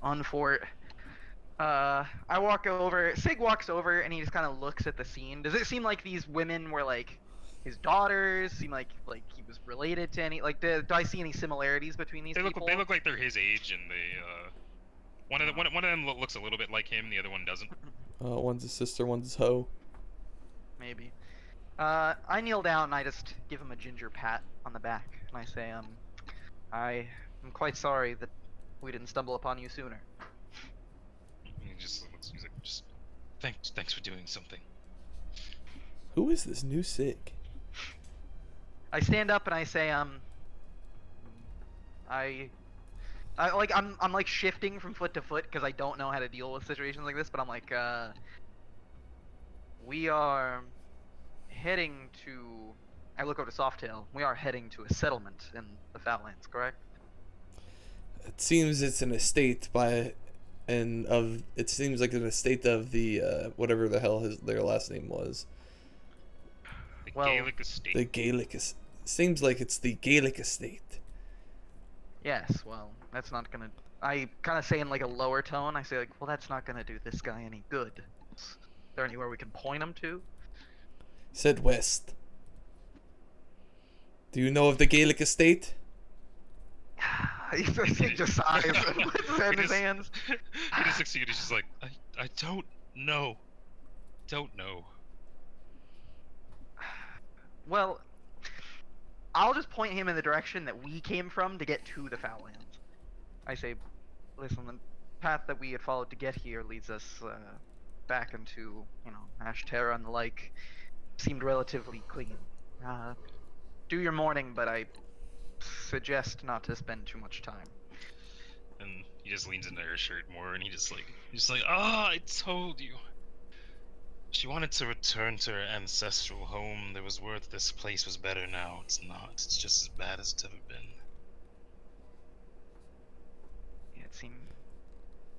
On fort. I walk over. Sig walks over, and he just kind of looks at the scene. Does it seem like these women were like his daughters? Seem like he was related to any? Like, do I see any similarities between these people? They look like they're his age, and one of them looks a little bit like him. The other one doesn't. One's a sister, one's a hoe. Maybe. I kneel down and I just give him a ginger pat on the back, and I say, I am quite sorry that we didn't stumble upon you sooner. He just looks. He's like, just thanks for doing something. Who is this new Sig? I stand up and I say, I'm like shifting from foot to foot because I don't know how to deal with situations like this, but I'm like, we are heading to. I look over to Softail. We are heading to a settlement in the Foutlands, correct? It seems it's an estate it seems like an estate of the whatever the hell their last name was. The Well, Gaelic estate. The Gaelic seems like it's the Gaelic estate. Yes. Well, that's not gonna. I kind of say in like a lower tone. I say like, well, that's not gonna do this guy any good. Is there anywhere we can point him to? Said west. Do you know of the Gaelic estate? He just sighs and puts his head in his hands. He just looks at you and he's just like, I don't know. Don't know. Well, I'll just point him in the direction that we came from to get to the Foullands. I say, listen, the path that we had followed to get here leads us back into, Ashterra and the like. Seemed relatively clean. Do your morning, but I suggest not to spend too much time. And he just leans into her shirt more, and he's like, ah, I told you. She wanted to return to her ancestral home. There was word that this place was better now. It's not. It's just as bad as it's ever been. Yeah, it seemed.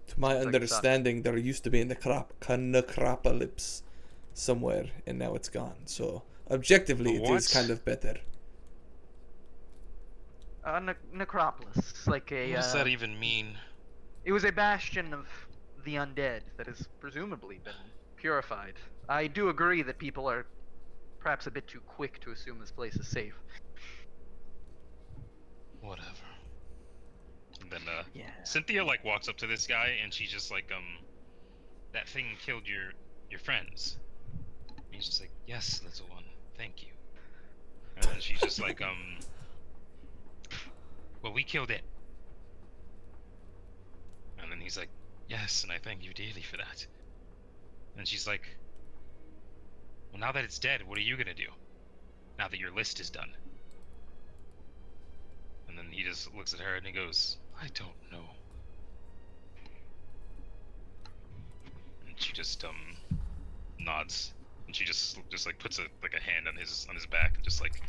To my Seems like it understanding, there used to be a necropolis somewhere, and now it's gone. So objectively, it is What? kind of better. Necropolis, like a. What does that even mean? It was a bastion of the undead that has presumably been purified. I do agree that people are perhaps a bit too quick to assume this place is safe. Whatever. And then Yeah. Cynthia like walks up to this guy, and she's just like, that thing killed your friends. And he's just like, yes, little one, thank you. And then she's just like, well, we killed it. And then he's like, yes, and I thank you dearly for that. And she's like, well, now that it's dead, what are you gonna do? Now that your list is done. And then he just looks at her and he goes, I don't know. And she just nods, and she just like puts a hand on his back and just like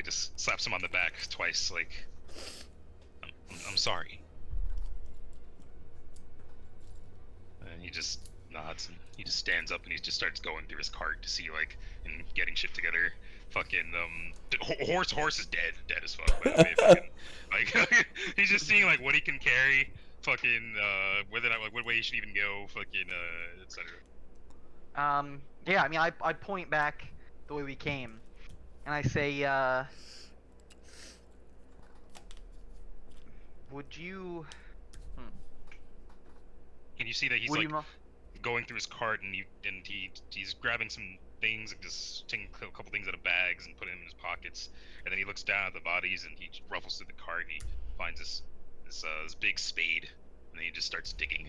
just slaps him on the back twice, like, I'm sorry. And he just nods, and he just stands up and he just starts going through his cart to see like and getting shit together. Fucking horse is dead as fuck. By the way, fucking, like he's just seeing like what he can carry, fucking whether or not like what way he should even go, fucking etc. Yeah, I mean, I point back the way we came, and I say, would you? Can you see that he's Would like you? going through his cart and he's grabbing some things and just taking a couple things out of bags and putting them in his pockets, and then he looks down at the bodies and he ruffles through the cart and he finds this big spade, and then he just starts digging.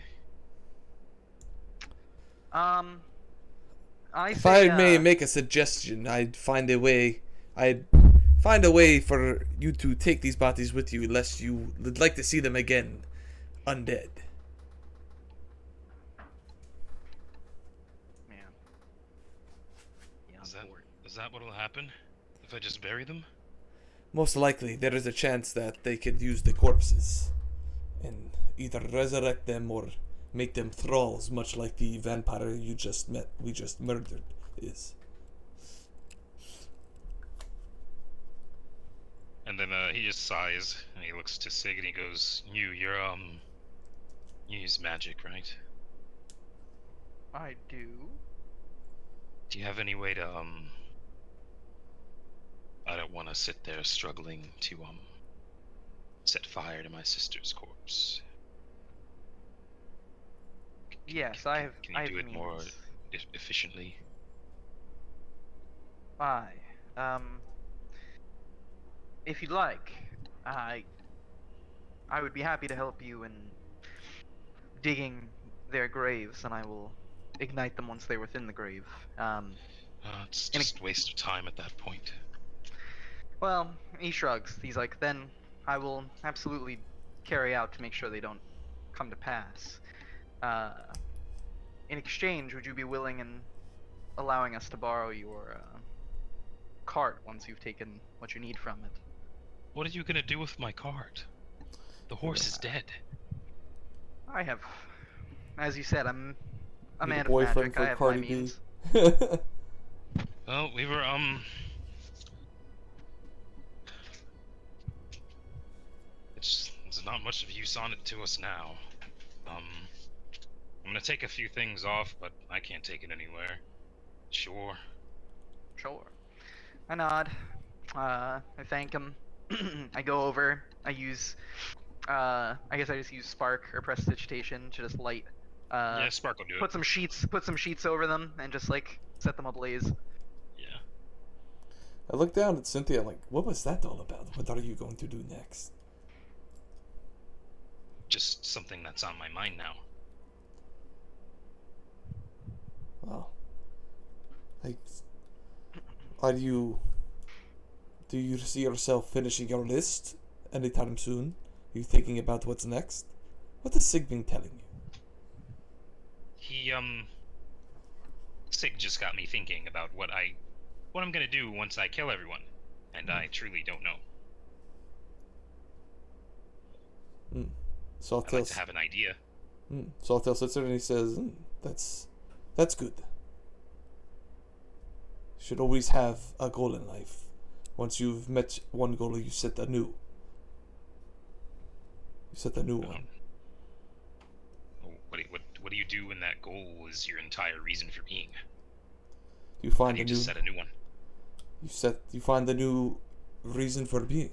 If I may make a suggestion, I'd find a way for you to take these bodies with you, unless you would like to see them again, undead. Man. Yeah, Is that what'll happen if I just bury them? Most likely, there is a chance that they could use the corpses and either resurrect them or make them thralls, much like the vampire we just murdered is. And then he just sighs and he looks to Sig and he goes, you use magic, right? I do. Do you have any way to I don't want to sit there struggling to set fire to my sister's corpse. Yes, I have. Can I you have do it more means. efficiently? Aye. If you'd like, I would be happy to help you in digging their graves, and I will ignite them once they're within the grave. It's just a waste of time at that point. Well, he shrugs. He's like, then I will absolutely carry out to make sure they don't come to pass. In exchange, would you be willing in allowing us to borrow your cart once you've taken what you need from it? What are you gonna do with my cart? The horse is dead. I have, as you said, I'm a Need man a of boyfriend magic. I for have Cardi my B. means. Well, we were it's not much of use on it to us now. I'm gonna take a few things off, but I can't take it anywhere. Sure. Sure. I nod. I thank him. I go over. I use I guess I just use spark or prestidigitation to just light. Yeah, Spark will do it. Put some sheets over them, and just like set them ablaze. Yeah. I look down at Cynthia. I'm like, what was that all about? What are you going to do next? Just something that's on my mind now. Well, like, are you? Do you see yourself finishing your list anytime soon? Are you thinking about what's next? What is Sig telling you? Sig just got me thinking about what I'm gonna do once I kill everyone, and I truly don't know. So I'll I'd tell. like to have an idea. So I'll tell Sitzer, and he says, that's good. You should always have a goal in life. Once you've met one goal, you set a new. You set a new one. What do you do when that goal is your entire reason for being? You How find do you a just new. set a new one? You find a new reason for being.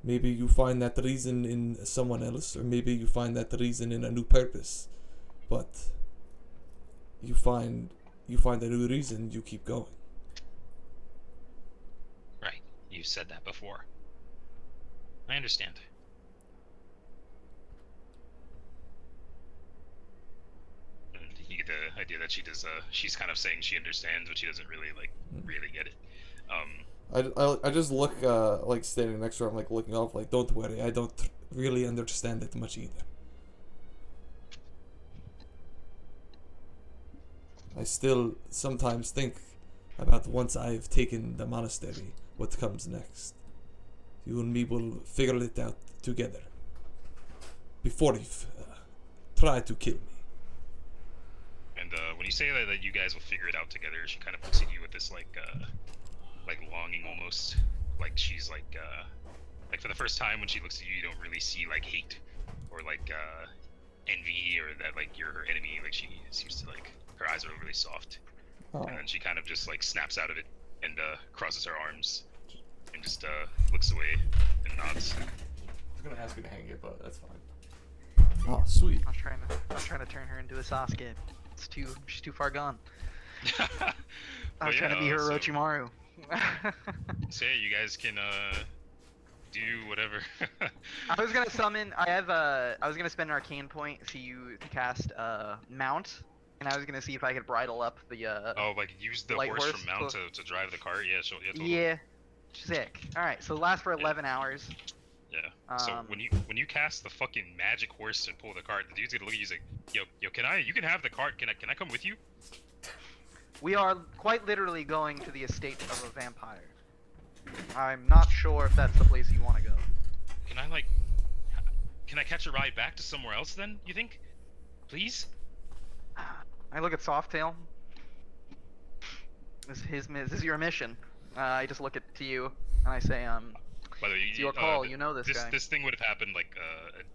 Maybe you find that reason in someone else, or maybe you find that reason in a new purpose. But you find a new reason, you keep going. Right. You've said that before. I understand. And you get the idea that she does. She's kind of saying she understands, but she doesn't really really get it. I just look like standing next to her. I'm like looking off. Like, don't worry, I don't really understand it much either. I still sometimes think about once I've taken the monastery, what comes next. You and me will figure it out together. Before you've tried to kill me. And when you say that you guys will figure it out together, she kind of looks at you with this like longing almost. Like she's like for the first time when she looks at you, you don't really see like hate or like envy or that like you're her enemy. Like she seems to like her eyes are overly soft, and then she kind of just like snaps out of it and crosses her arms and just looks away and nods. I was gonna ask you to hang it, but that's fine. Oh, sweet. I was trying to turn her into a Sasuke. She's too far gone. I was trying to be her Orochimaru. So yeah, you guys can do whatever. I was gonna summon. I was gonna spend an arcane point to cast mount, and I was gonna see if I could bridle up the Oh, like use the light horse horse from mount to drive the cart? Yeah, sure. Yeah, totally. Yeah, sick. All right, so last for 11 hours. Yeah. So when you cast the fucking magic horse and pull the cart, the dude's gonna look at you and say, yo, you can have the cart. Can I come with you? We are quite literally going to the estate of a vampire. I'm not sure if that's the place you want to go. Can I catch a ride back to somewhere else then, you think? Please? I look at Softail. This is your mission. I just look to you and I say, By the way, it's your call. You know this guy. This thing would have happened like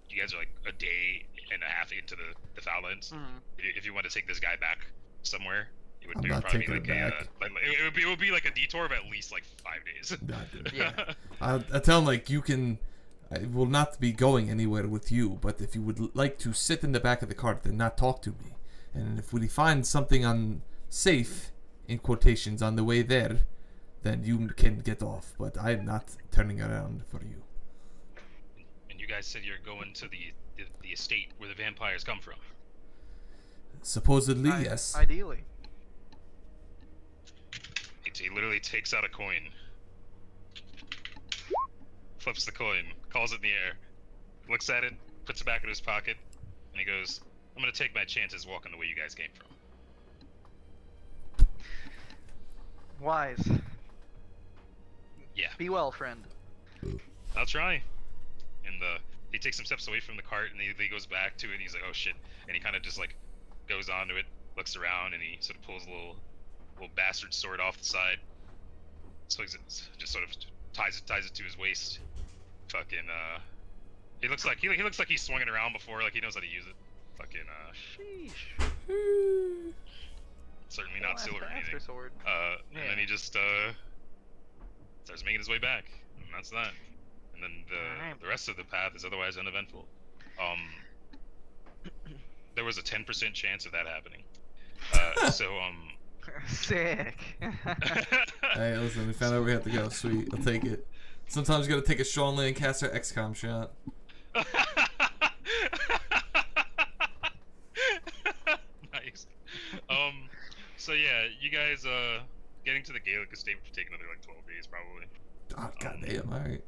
you guys are like a day and a half into the Falllands. If you want to take this guy back somewhere, it would probably be like it would be like a detour of at least like 5 days. Yeah. I tell him, like, I will not be going anywhere with you, but if you would like to sit in the back of the cart and not talk to me, and if we find something unsafe, in quotations, on the way there, then you can get off, but I'm not turning around for you. And you guys said you're going to the estate where the vampires come from. Supposedly, yes. Ideally. He literally takes out a coin, flips the coin, calls it in the air, looks at it, puts it back in his pocket, and he goes, I'm gonna take my chances walking the way you guys came from. Wise. Yeah. Be well, friend. I'll try. And he takes some steps away from the cart, and he goes back to it, and he's like, oh shit. And he kind of just like goes onto it, looks around, and he sort of pulls a little bastard sword off the side. So he's just sort of ties it to his waist. Fucking he looks like he's swung it around before, like he knows how to use it. Fucking Sheesh. certainly not silver or anything. Sword. And then he just starts making his way back, and that's that. and then Alright. the rest of the path is otherwise uneventful. There was a 10% chance of that happening. Sick. Hey, listen, we found out we have to go. Sweet, I'll take it. Sometimes you gotta take a Sean Lancaster XCOM shot. Nice. So yeah, you guys getting to the Gaelic estate would take another like 12 days probably. Oh, goddamn, alright.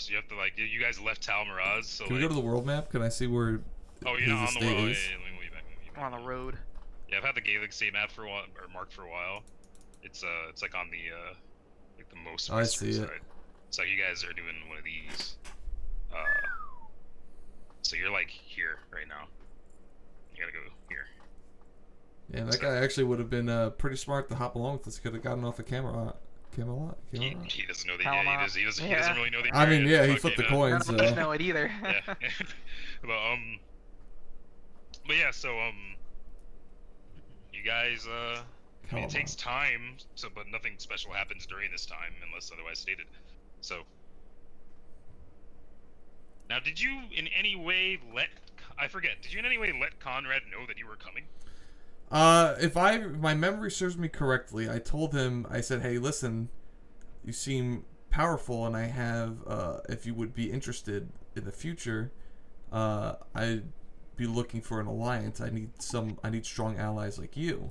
You have to like you guys left Tal Miraz, so Can we like, go to the world map? Can I see where oh, you're his not on the estate road. is? Yeah, let me move you back. We're on the road. Yeah, I've had the Gaelic estate map for a while, or marked for a while. It's like on the like the most I western see it. side. So you guys are doing one of these. So you're like here right now. You gotta go here. Yeah, that guy actually would have been pretty smart to hop along with us. Could have gotten off a Camelot. Camelot? He doesn't know the Camelot. he doesn't Yeah. really know the I mean, area. yeah, he Fuck, flipped the you know? coin, None so. of us know it either. Yeah. But yeah, so you guys I mean, it takes time, but nothing special happens during this time unless otherwise stated. So now, did you in any way did you in any way let Conrad know that you were coming? If my memory serves me correctly, I told him, I said, hey, listen, you seem powerful, and I have, if you would be interested in the future, I'd be looking for an alliance. I need strong allies like you.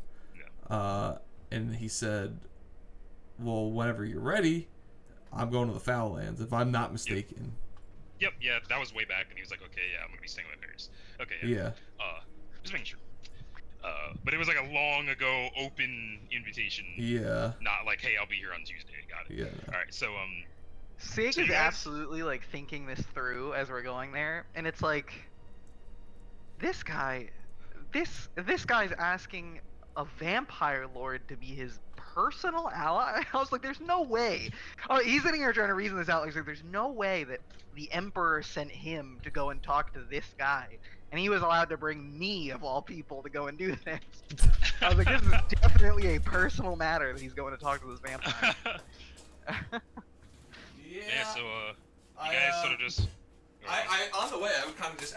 Yeah. And he said, well, whenever you're ready, I'm going to the Foul Lands, if I'm not mistaken. Yep, yeah, that was way back, and he was like, okay, yeah, I'm gonna be staying with Paris. Okay, Yeah. Just making sure. But it was like a long ago open invitation. Yeah. Not like, hey, I'll be here on Tuesday. Got it. Yeah. All right, so Sig So is you guys- absolutely like thinking this through as we're going there, and it's like, this guy's asking a vampire lord to be his personal ally. I was like, there's no way. Oh, he's sitting here trying to reason this out. He's like, there's no way that the Emperor sent him to go and talk to this guy, and he was allowed to bring me, of all people, to go and do this. I was like, this is definitely a personal matter that he's going to talk to this vampire. yeah, so you guys sort of just. I on the way, I would kind of just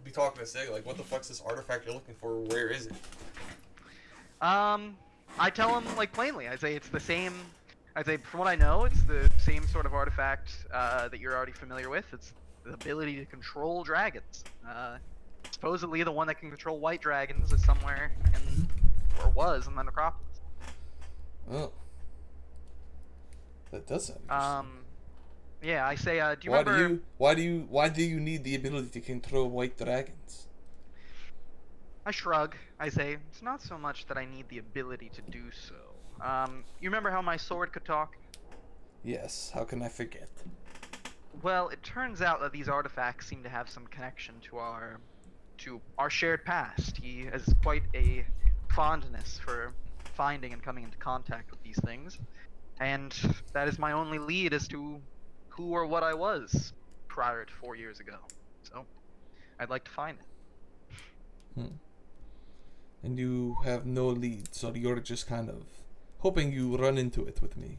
be talking to Sig, like, what the fuck's this artifact you're looking for? Where is it? I tell him like plainly. I say it's the same. I say from what I know, it's the same sort of artifact that you're already familiar with. It's the ability to control dragons. Supposedly, the one that can control white dragons is somewhere or was in the necropolis. Oh. That does sound interesting. Yeah, I say, do you remember? Why do you need the ability to control white dragons? I shrug. I say, it's not so much that I need the ability to do so. You remember how my sword could talk? Yes, how can I forget? Well, it turns out that these artifacts seem to have some connection to our shared past. He has quite a fondness for finding and coming into contact with these things, and that is my only lead as to who or what I was prior to 4 years ago. So, I'd like to find it. And you have no lead, so you're just kind of hoping you run into it with me.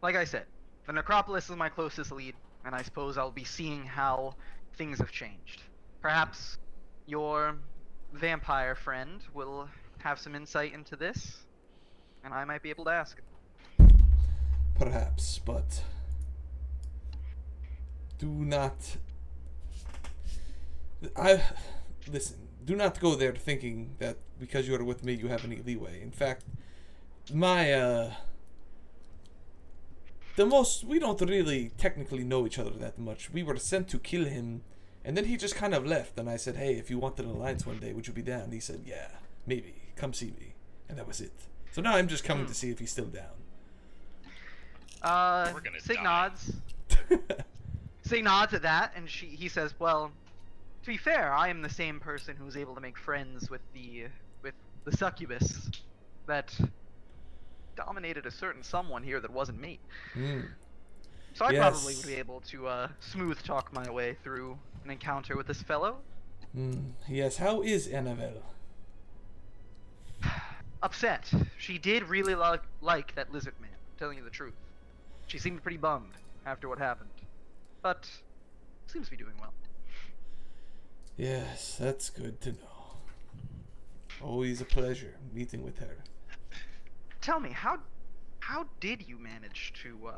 Like I said, the necropolis is my closest lead, and I suppose I'll be seeing how things have changed. Perhaps your vampire friend will have some insight into this, and I might be able to ask it. Perhaps, but do not. Listen. Do not go there thinking that because you're with me, you have any leeway. In fact, we don't really technically know each other that much. We were sent to kill him, and then he just kind of left. And I said, "Hey, if you wanted an alliance one day, would you be down?" And he said, "Yeah, maybe. Come see me." And that was it. So now I'm just coming to see if he's still down. We're gonna Sig die. nods. Sig nods at that, and he says, "Well, to be fair, I am the same person who was able to make friends with the succubus that dominated a certain someone here that wasn't me. So I probably would be able to smooth talk my way through an encounter with this fellow." Yes, how is Annabelle? Upset. She did really like that lizard man, telling you the truth. She seemed pretty bummed. after what happened, but seems to be doing well. Yes, that's good to know. Always a pleasure meeting with her. Tell me, how did you manage to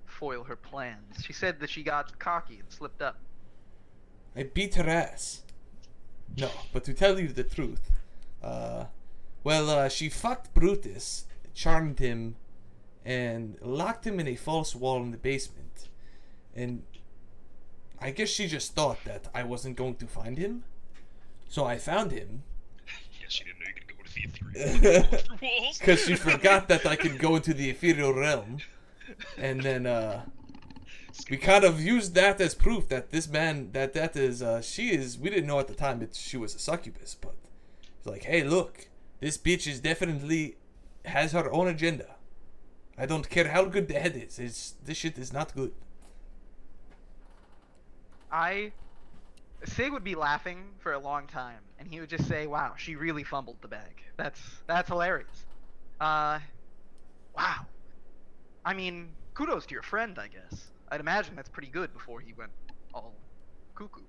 foil her plans? She said that she got cocky and slipped up. I beat her ass. No, but to tell you the truth, she fucked Brutus, charmed him, and locked him in a false wall in the basement. And I guess she just thought that I wasn't going to find him. So I found him. Yeah, she didn't know you could go to the ethereal walls. Because she forgot that I could go into the ethereal realm. And then, we kind of used that as proof that this man, we didn't know at the time that she was a succubus, but it's like, hey, look, this bitch is definitely has her own agenda. I don't care how good the head is. This shit is not good. Sig would be laughing for a long time, and he would just say, "Wow, she really fumbled the bag. That's hilarious." Wow. I mean, kudos to your friend, I guess. I'd imagine that's pretty good before he went all cuckoo.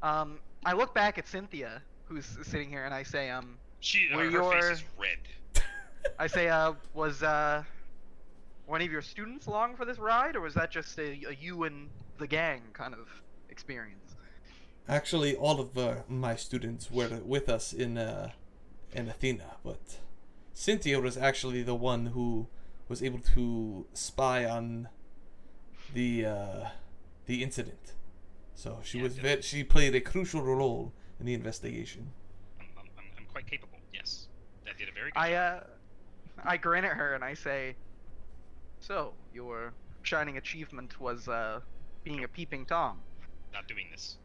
I look back at Cynthia, who's sitting here, and I say, Her your- face is red. I say, was one of your students along for this ride, or was that just a you and the gang kind of experience? Actually, all of my students were with us in Athena, but Cynthia was actually the one who was able to spy on the incident. So she played a crucial role in the investigation. I'm quite capable. Yes, that did a very good job. I grin at her and I say, "So your shining achievement was being a peeping tom." Not doing this.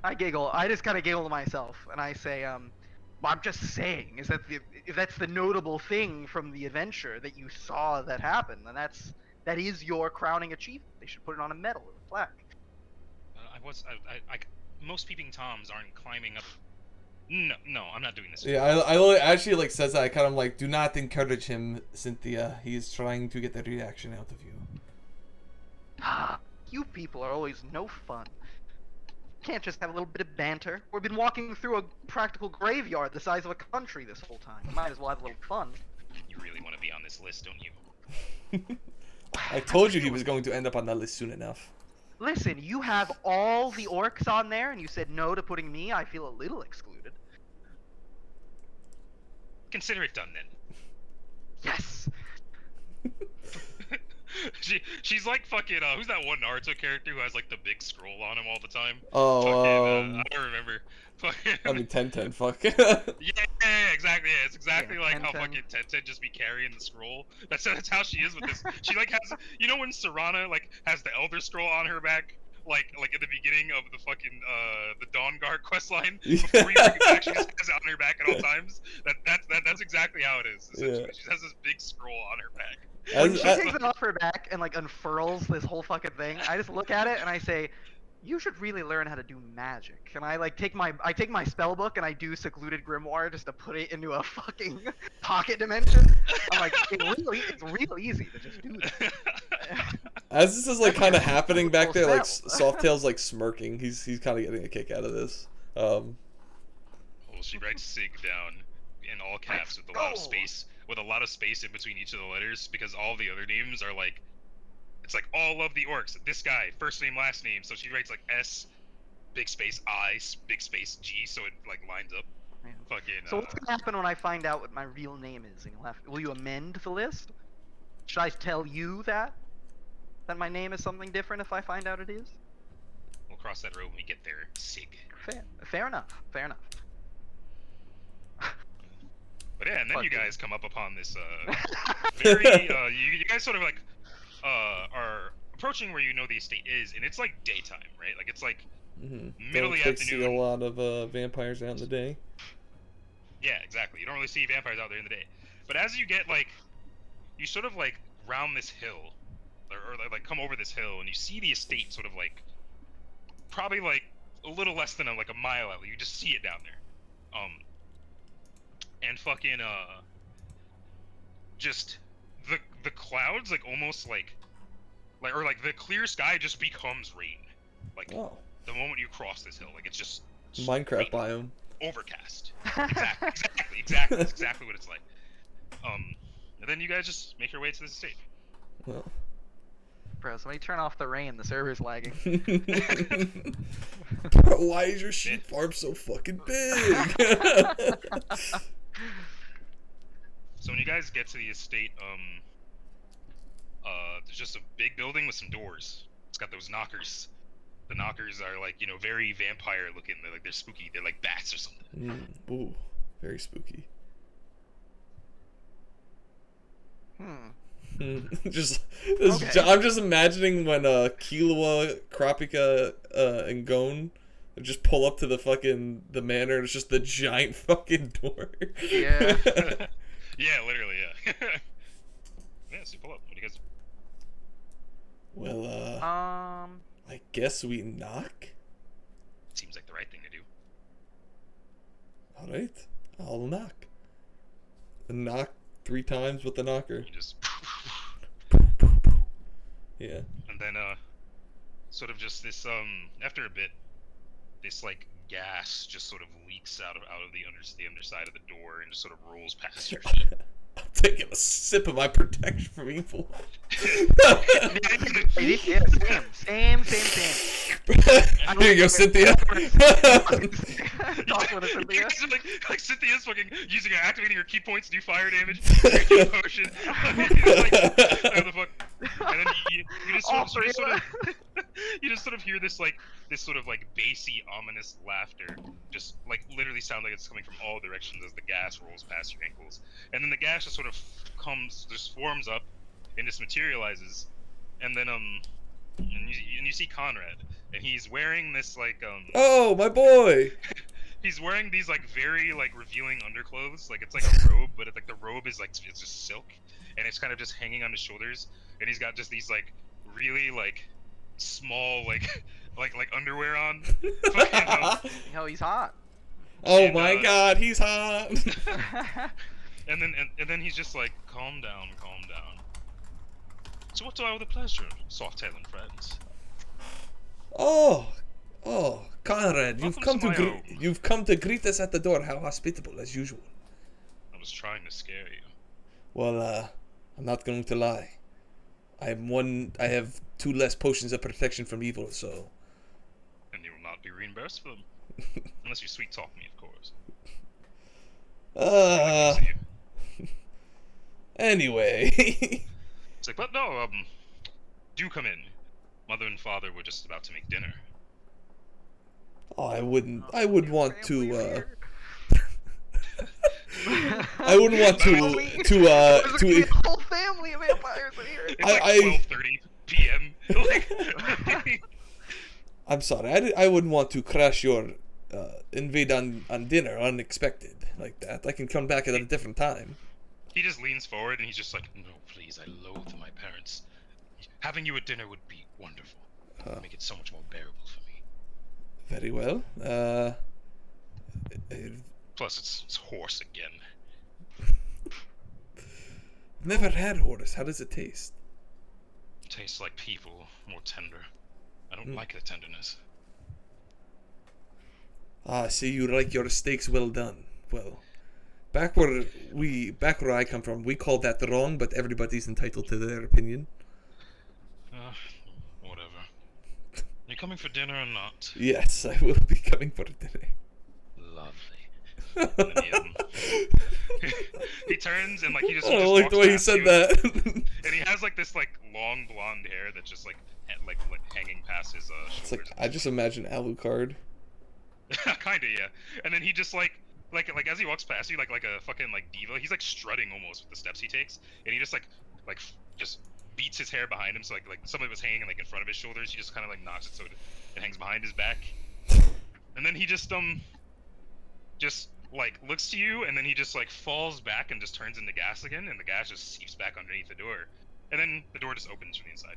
I giggle. I just kind of giggle to myself, and I say, "Well, I'm just saying, if that's the notable thing from the adventure that you saw that happen, then that is your crowning achievement. They should put it on a medal or a plaque." Most peeping toms aren't climbing up. No, I'm not doing this. Yeah, I actually like says that. I kind of like, do not encourage him, Cynthia. He's trying to get the reaction out of you. You people are always no fun. Can't just have a little bit of banter. We've been walking through a practical graveyard the size of a country this whole time. Might as well have a little fun. You really want to be on this list, don't you? I told you he was going to end up on that list soon enough. Listen, you have all the orcs on there, and you said no to putting me. I feel a little excluded. Consider it done then. Yes. She's like fucking who's that one Naruto character who has like the big scroll on him all the time? Oh, fucking, I don't remember. I mean, 10-10, fuck. Yeah, exactly. Yeah, it's exactly like how fucking Tenten just be carrying the scroll. That's how she is with this. She like has, you know, when Serana like has the Elder Scroll on her back, like at the beginning of the fucking the Dawn Guard questline, before you back, she just has it on her back at all times. That's exactly how it is. Essentially, Yeah. she has this big scroll on her back. When she takes it off her back and like unfurls this whole fucking thing, I just look at it and I say, "You should really learn how to do magic." And I like take my spell book and I do Secluded Grimoire just to put it into a fucking pocket dimension. I'm like, it's real easy to just do that. As this is like kind of happening back there, like Softail's like smirking. He's kind of getting a kick out of this. Well, she writes Sig down in all caps with a lot of space. With a lot of space in between each of the letters, because all the other names are like, it's like all of the orcs. This guy, first name, last name. So she writes like S, big space I, big space G, so it like lines up. Man. Fucking. So what's gonna happen when I find out what my real name is? And will you amend the list? Should I tell you that my name is something different if I find out it is? We'll cross that road when we get there. Sig. Fair enough. But yeah, and then Fuck you you. guys come up upon this very you guys sort of like are approaching where you know the estate is, and it's like daytime, right? Like it's like middle of the Don't see a afternoon. lot of vampires out in the day. Yeah, exactly. You don't really see vampires out there in the day. But as you get like, you sort of like round this hill, or like come over this hill, and you see the estate sort of like, probably like a little less than like a mile out. You just see it down there. And fucking just the clouds like almost like or like the clear sky just becomes rain. Like Oh, the moment you cross this hill, like it's just Minecraft rain, biome. overcast. Exactly. That's exactly what it's like. And then you guys just make your way to this estate. Well. Bro, somebody turn off the rain. The server's lagging. Bro, why is your sheep farm so fucking big? So when you guys get to the estate, there's just a big building with some doors. It's got those knockers. The knockers are like, very vampire looking. They're spooky. They're like bats or something. Ooh, very spooky. just Okay. I'm just imagining when Killua, Krapika, and Gon just pull up to the manor and it's just the giant fucking door. Yeah. Yeah, literally, yeah. Yeah, so pull up. What do you guys do? Well, I guess we knock. Seems like the right thing to do. All right, I'll knock. Knock 3 times with the knocker. You just Yeah. and then sort of just this after a bit, this like gas just sort of leaks out of the underside of the door and just sort of rolls past your feet. I'm taking a sip of my protection from evil. Yeah, same. Here you go, Cynthia. Talk with her, Cynthia. You guys are like Cynthia's fucking activating her key points to do fire damage. Potion. What the fuck? And then you just sort of hear this sort of bassy, ominous laughter, just like literally sound like it's coming from all directions as the gas rolls past your ankles, and then the gas just sort of forms up, and just materializes, and then and you see Conrad, and he's wearing this Oh, my boy. he's wearing these very revealing underclothes, it's like a robe, but the robe is it's just silk, and it's kind of just hanging on his shoulders, and he's got just these really small underwear on. Yo, he's hot. Oh And, my god, he's hot. and then he's just like, calm down. So what do I owe the pleasure, soft-tailing friends? Oh, Conrad, Welcome you've come to greet us at the door. How hospitable as usual. I was trying to scare you. Well, I'm not going to lie. I have 2 less potions of protection from evil, so. And you will not be reimbursed for them. Unless you sweet talk me, of course. Anyway. It's like, but no, do come in. Mother and father were just about to make dinner. Oh, I wouldn't want to, Family I wouldn't want There's gonna be a whole family of vampires in here. It's like 12:30 p.m. I'm sorry, I wouldn't want to crash your invade on dinner unexpected like that. I can come back at a different time. He just leans forward and he's just like, no, please, I loathe my parents. Having you at dinner would be wonderful. Make it so much more bearable for me. Very well. Plus, it's horse again. Never had horse. How does it taste? Tastes like people, more tender. I don't like the tenderness. Ah, see, you like your steaks well done. Well, back where I come from, we call that wrong, but everybody's entitled to their opinion. Whatever. You coming for dinner or not? Yes, I will be coming for dinner. Lovely. And then he turns and he just. I don't like the way he said that. And he has this long blonde hair that's just hanging past his shoulders. It's I just imagine Alucard. Kinda, yeah. And then he just as he walks past you like a fucking diva, he's strutting almost with the steps he takes, and he just just beats his hair behind him, so some of it's hanging in front of his shoulders. He just kind of knocks it so it hangs behind his back, and then he just looks to you, and then he just falls back and just turns into gas again, and the gas just seeps back underneath the door, and then the door just opens from the inside.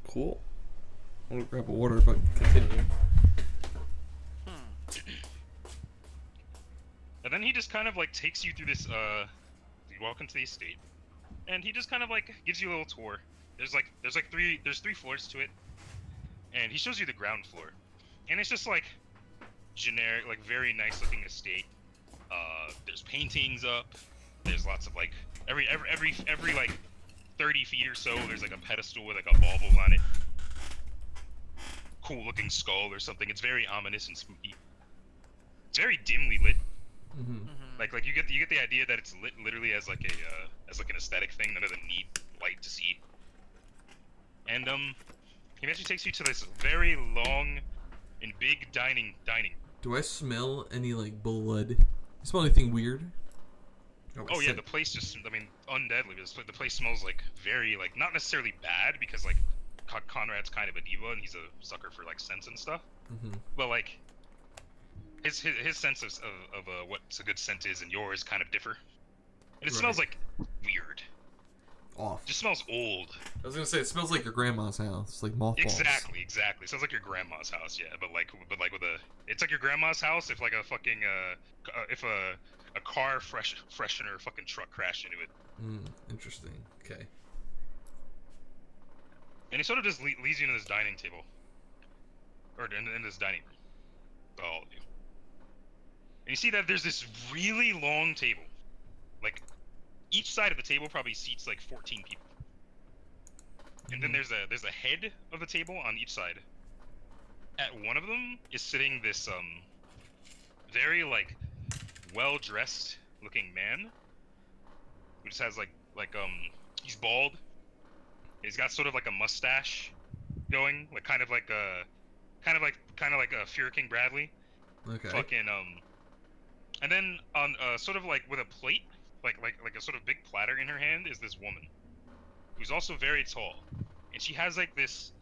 Cool. I'm gonna grab a water, but continue. And then he just kind of takes you through this. You walk into the estate, and he just kind of like gives you a little tour. There's three floors to it, and he shows you the ground floor, and it's just like generic, like very nice looking estate. There's paintings up. There's lots of like every like 30 feet or so, there's like a pedestal with like a bauble on it. Cool looking skull or something. It's very ominous and spooky. It's very dimly lit. Mm-hmm. Like you get the idea that it's lit literally as like an aesthetic thing. None of them need light to see. And he actually takes you to this very long and big dining. Do I smell any like blood? You smell anything weird? Oh yeah, the place just, I mean, undeadly. The place smells like very, like, not necessarily bad, because like Conrad's kind of a diva and he's a sucker for like scents and stuff. Mm-hmm. But like his sense of what's a good scent is and yours kind of differ. And it smells like weird. Off. Just smells old. I was gonna say it smells like your grandma's house, like mothballs. Exactly. Sounds like your grandma's house, yeah. But like with it's like your grandma's house if like a fucking if a car freshener fucking truck crashed into it. Interesting. Okay. And he sort of just leads you into this dining table, or in this dining room, to all of you. And you see that there's this really long table, like each side of the table probably seats like 14 people. And then there's a head of the table on each side. At one of them is sitting this very like well-dressed looking man who just has like he's bald. He's got sort of like a mustache going, like kind of like a Fear King Bradley. Okay. Fucking and then on sort of like with a plate, like a sort of big platter in her hand is this woman who's also very tall, and she has like this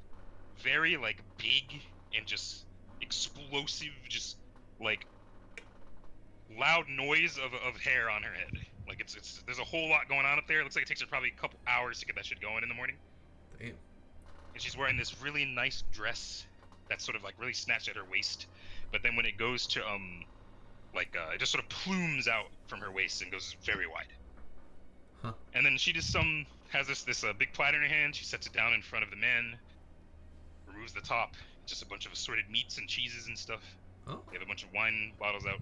very like big and just explosive, just like loud noise of hair on her head. Like it's there's a whole lot going on up there. It looks like it takes her probably a couple hours to get that shit going in the morning. Damn. And she's wearing this really nice dress that's sort of like really snatched at her waist, but then when it goes to it just sort of plumes out from her waist and goes very wide. Huh. And then she just has this big platter in her hand. She sets it down in front of the man, removes the top, just a bunch of assorted meats and cheeses and stuff. Oh. They have a bunch of wine bottles out.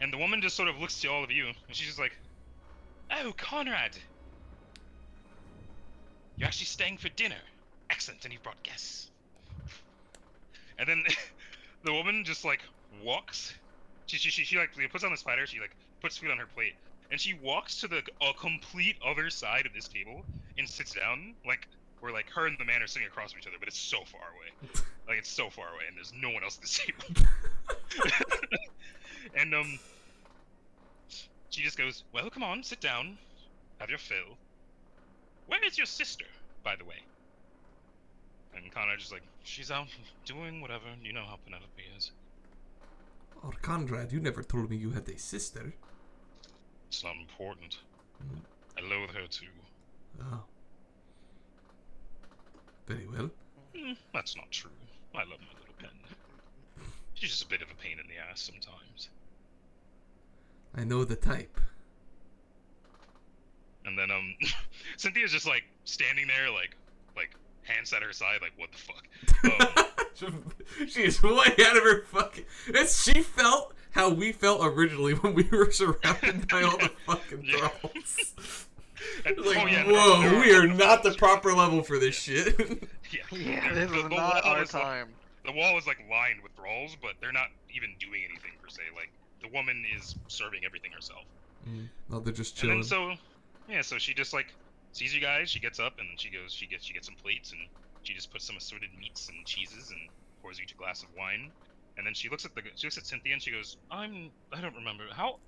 And the woman just sort of looks to all of you, and she's just like, "Oh, Conrad! You're actually staying for dinner. Excellent, and you've brought guests." And then the woman just like walks. She like puts on the spider. She like puts food on her plate, and she walks to the complete other side of this table and sits down, like where like her and the man are sitting across from each other, but it's so far away. Like it's so far away, and there's no one else at this table. And she just goes, "Well, come on, sit down, have your fill. Where is your sister, by the way?" And Conrad just like, "She's out doing whatever. You know how Penelope is." Oh, Conrad, you never told me you had a sister. It's not important. I loathe her too. Oh. Very well. That's not true. I love my little pen. She's just a bit of a pain in the ass sometimes. I know the type. And then Cynthia's just like standing there, like hands at her side, like what the fuck. She is way out of her fucking. She felt how we felt originally when we were surrounded by all the fucking thralls. Like, whoa, we are not the proper level for this shit. Yeah, this is not our time. The wall is like lined with thralls, but they're not even doing anything per se. Like the woman is serving everything herself. No, they're just chilling. And then so she just like sees you guys. She gets up and then she gets some plates and she just puts some assorted meats and cheeses and pours you each a glass of wine. And then she looks at Cynthia and she goes, I don't remember how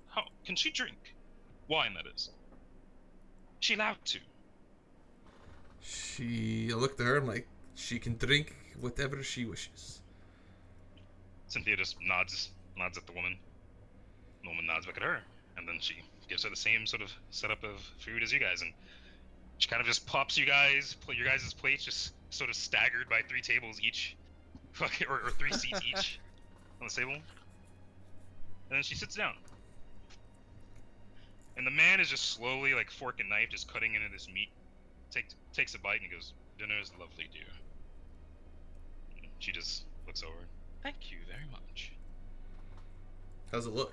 can she drink wine? That is. She allowed to. I looked at her and like, she can drink whatever she wishes. Cynthia just nods at the woman. The woman nods back at her, and then she gives her the same sort of setup of food as you guys, and she kind of just pops your guys' plates, just sort of staggered by 3 tables each, or 3 seats each on the table, and then she sits down. And the man is just slowly, like fork and knife, just cutting into this meat. Takes a bite and he goes, "Dinner is lovely, dear." And she just looks over. "Thank you very much." How's it look?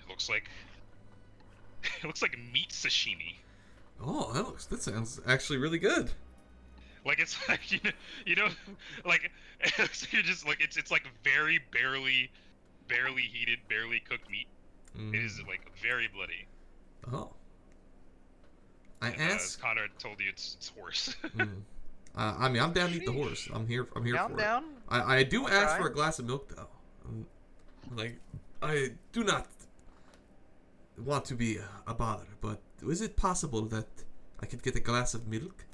It looks like it looks like meat sashimi. Oh, that sounds actually really good. Like it's like you know like you're just like it's like very barely heated, barely cooked meat. Mm. It is like very bloody. Oh. I And, asked. as Connor told you, it's horse. Mm. I mean, I'm down to eat the horse. I'm here Yeah, for I'm down. it. I do I'll ask try. for a glass of milk though. Like, I do not want to be a bother, but is it possible that I could get a glass of milk?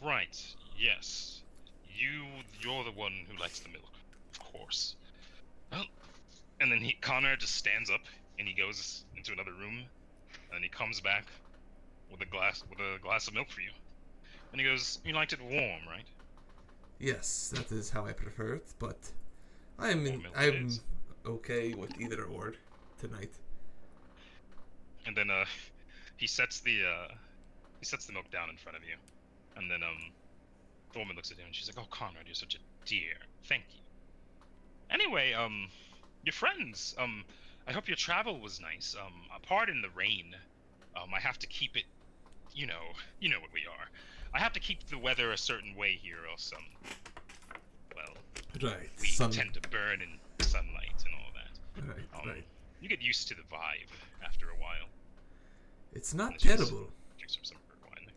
Right. Yes. You're the one who likes the milk, of course. Well, and then Connor just stands up and he goes into another room, and he comes back with a glass of milk for you. And he goes, "You liked it warm, right?" Yes, that is how I prefer it, but I'm Warm milk it I'm is. okay with either or tonight. And then he sets the milk down in front of you, and then the woman looks at him and she's like, "Oh, Conrad, you're such a dear. Thank you. Anyway, your friends. I hope your travel was nice. Pardon the rain. I have to keep it. You know what we are. I have to keep the weather a certain way here, or else well, Right. we tend to burn in sunlight and all that. Right, right. You get used to the vibe after a while." It's not And she just terrible. drinks from some of her wine.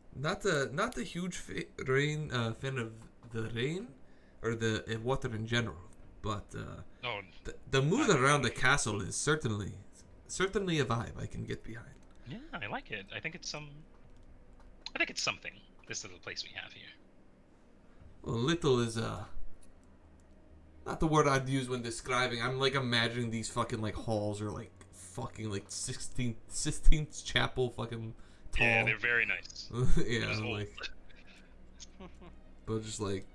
Not a huge fan of the rain or the water in general, but Oh, the mood around the castle is certainly a vibe I can get behind. yeah, I like it. I think it's something. This little place we have here. Well, little is not the word I'd use when describing. I'm like imagining these fucking like halls are like fucking like 16th chapel fucking tall. Yeah, they're very nice. Yeah, Just old. like, but just like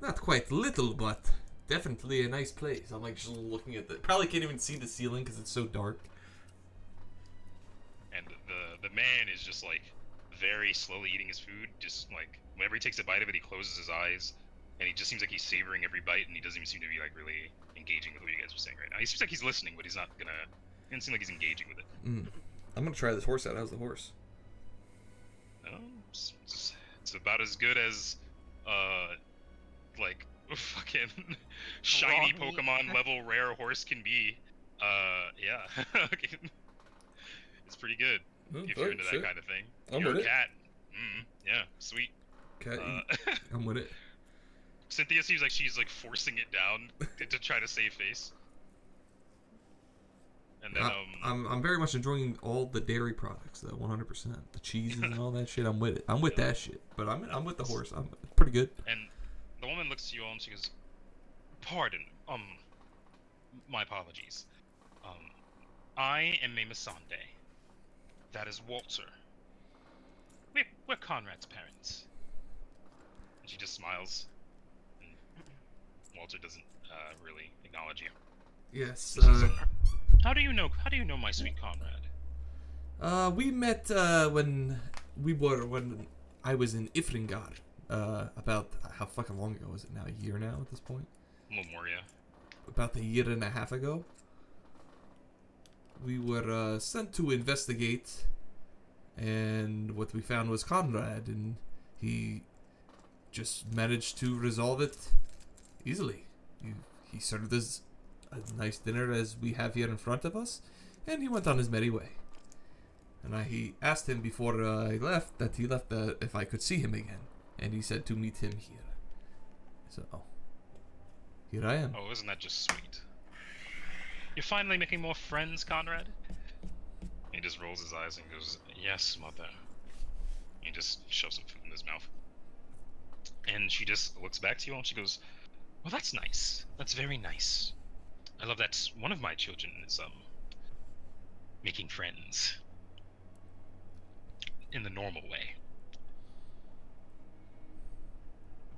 not quite little, but definitely a nice place. I'm like just looking at the. Probably can't even see the ceiling because it's so dark. And the man is just like very slowly eating his food. Just like whenever he takes a bite of it, he closes his eyes, and he just seems like he's savoring every bite, and he doesn't even seem to be like really engaging with what you guys are saying right now. He seems like he's listening, but he's not gonna. It doesn't seem like he's engaging with it. I'm gonna try this horse out. How's the horse? No, it's about as good as like fucking shiny Raw meat. Pokemon level rare horse can be. Yeah. It's pretty good if you're into that kind of thing. I'm You're with a it. cat. Yeah, sweet. Cat Uh, I'm with it. Cynthia seems like she's like forcing it down to try to save face. And then I'm very much enjoying all the dairy products though, 100%. The cheeses and all that shit. I'm with it. I'm with that shit. But I'm with the horse. I'm pretty good. and the woman looks at you all and she goes, "Pardon, my apologies. I am a Masande. That is Walter. We're Conrad's parents." And she just smiles. And Walter doesn't really acknowledge you. Yes. How do you know my sweet Conrad? We met when I was in Ifringar. About how fucking long ago was it now? A year now at this point? A little more, yeah. About a year and a half ago. We were sent to investigate, and what we found was Conrad, and he just managed to resolve it easily. He served us a nice dinner as we have here in front of us, and he went on his merry way. And he asked him before I left if I could see him again, and he said to meet him here. So here I am. Oh, isn't that just sweet? You're finally making more friends, Conrad? He just rolls his eyes and goes, "Yes, mother." He just shoves some food in his mouth. And she just looks back to you and she goes, "Well, that's nice. That's very nice. I love that one of my children is making friends in the normal way.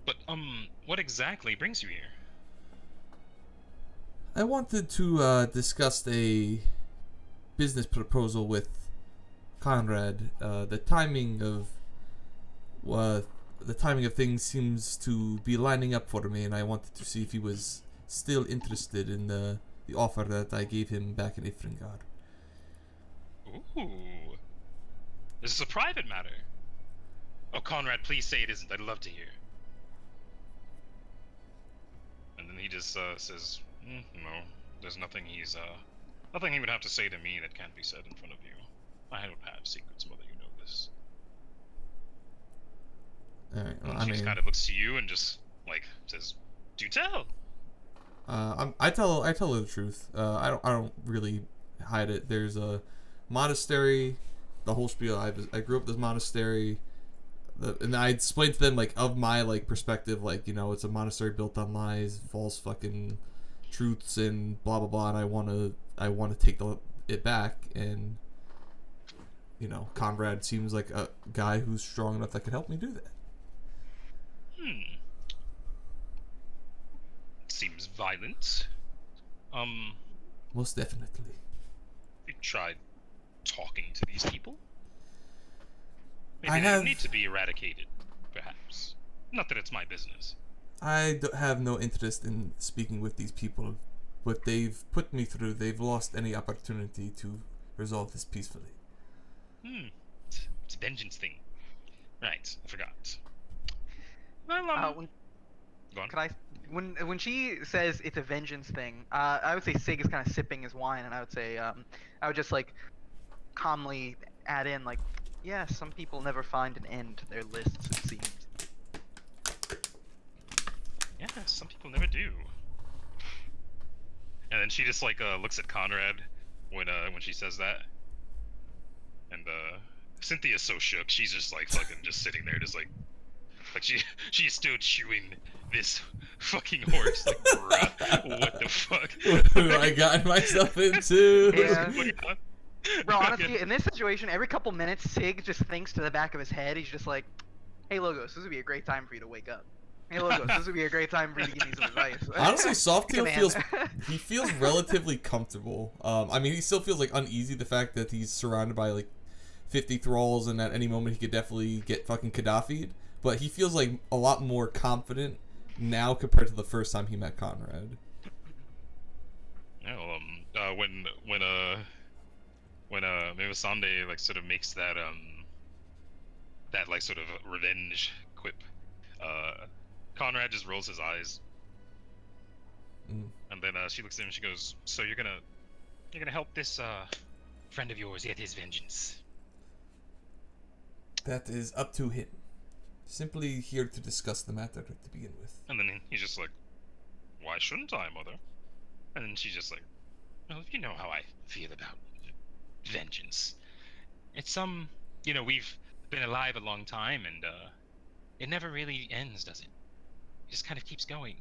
But what exactly brings you here?" I wanted to discuss a business proposal with Conrad. The timing of things seems to be lining up for me, and I wanted to see if he was still interested in the offer that I gave him back in Ifringar. Ooh. This is a private matter. Oh, Conrad, please say it isn't. I'd love to hear. And then he just says, no, there's nothing nothing he would have to say to me that can't be said in front of you. I don't have secrets, Mother, you know this. Alright, well, And I she mean, just kind of looks to you and just, says, do tell! I tell her the truth. I don't really hide it. There's a monastery, the whole spiel. I grew up in this monastery, and I explained to them of my perspective, it's a monastery built on lies, false fucking truths, and blah blah blah. And I want to take it back, and Conrad seems like a guy who's strong enough that could help me do that. Seems violent. Most definitely. You tried talking to these people? Maybe I they have- need to be eradicated, perhaps. Not that it's my business. I have no interest in speaking with these people. What they've put me through, they've lost any opportunity to resolve this peacefully. It's a vengeance thing. Right, I forgot. Well, go on. Can I? When she says it's a vengeance thing, I would say Sig is kind of sipping his wine, and I would say, I would just calmly add in yeah, some people never find an end to their lists, it seems. Yeah, some people never do. And then she just looks at Conrad when she says that. And Cynthia's so shook, she's just fucking just sitting there, just she's still chewing this fucking horse. Bruh, what the fuck? What have I gotten myself into? Yeah. Bro, honestly, in this situation, every couple minutes, Sig just thinks to the back of his head. He's just like, "Hey, Logos, this would be a great time for you to wake up. Hey, Logos, this would be a great time for you to give me some advice." Honestly, Softail Command. feels relatively comfortable. I mean, he still feels uneasy, the fact that he's surrounded by 50 thralls, and at any moment he could definitely get fucking Gaddafi'd. But he feels a lot more confident now compared to the first time he met Conrad. Yeah, well, when Melisande sort of makes that sort of revenge quip, Conrad just rolls his eyes, and then she looks at him and she goes, "So you're gonna help this friend of yours get his vengeance?" That is up to him. Simply here to discuss the matter to begin with. And then he's just like, "Why shouldn't I, Mother?" And then she's just like, "Well, you know how I feel about vengeance. It's we've been alive a long time, and it never really ends, does it? It just kind of keeps going.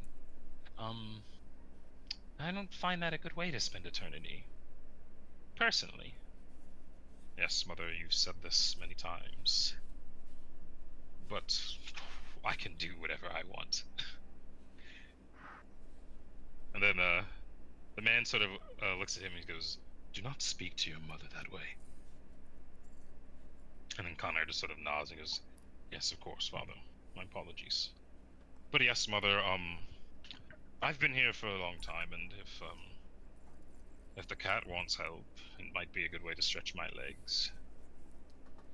I don't find that a good way to spend eternity. Personally. Yes, Mother, you've said this many times. But I can do whatever I want." And then the man sort of looks at him and he goes, "Do not speak to your mother that way." And then Conrad just sort of nods and goes, "Yes, of course, Father. My apologies. But yes, Mother, I've been here for a long time, and if the cat wants help, it might be a good way to stretch my legs.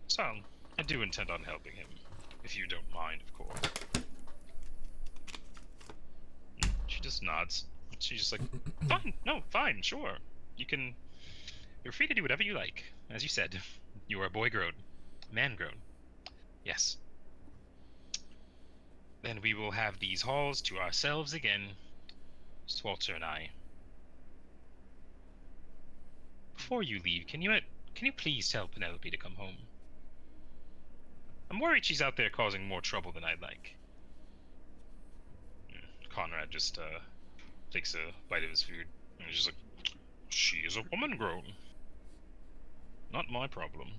So, I do intend on helping him, if you don't mind, of course." She just nods. She's just like, "Fine, no, fine, sure. You're free to do whatever you like. As you said, you are boy-grown, man-grown. Yes. Then we will have these halls to ourselves again, Swalter and I. Before you leave, can you please tell Penelope to come home? I'm worried she's out there causing more trouble than I'd like." Conrad just takes a bite of his food and he's just like, "She is a woman grown. Not my problem."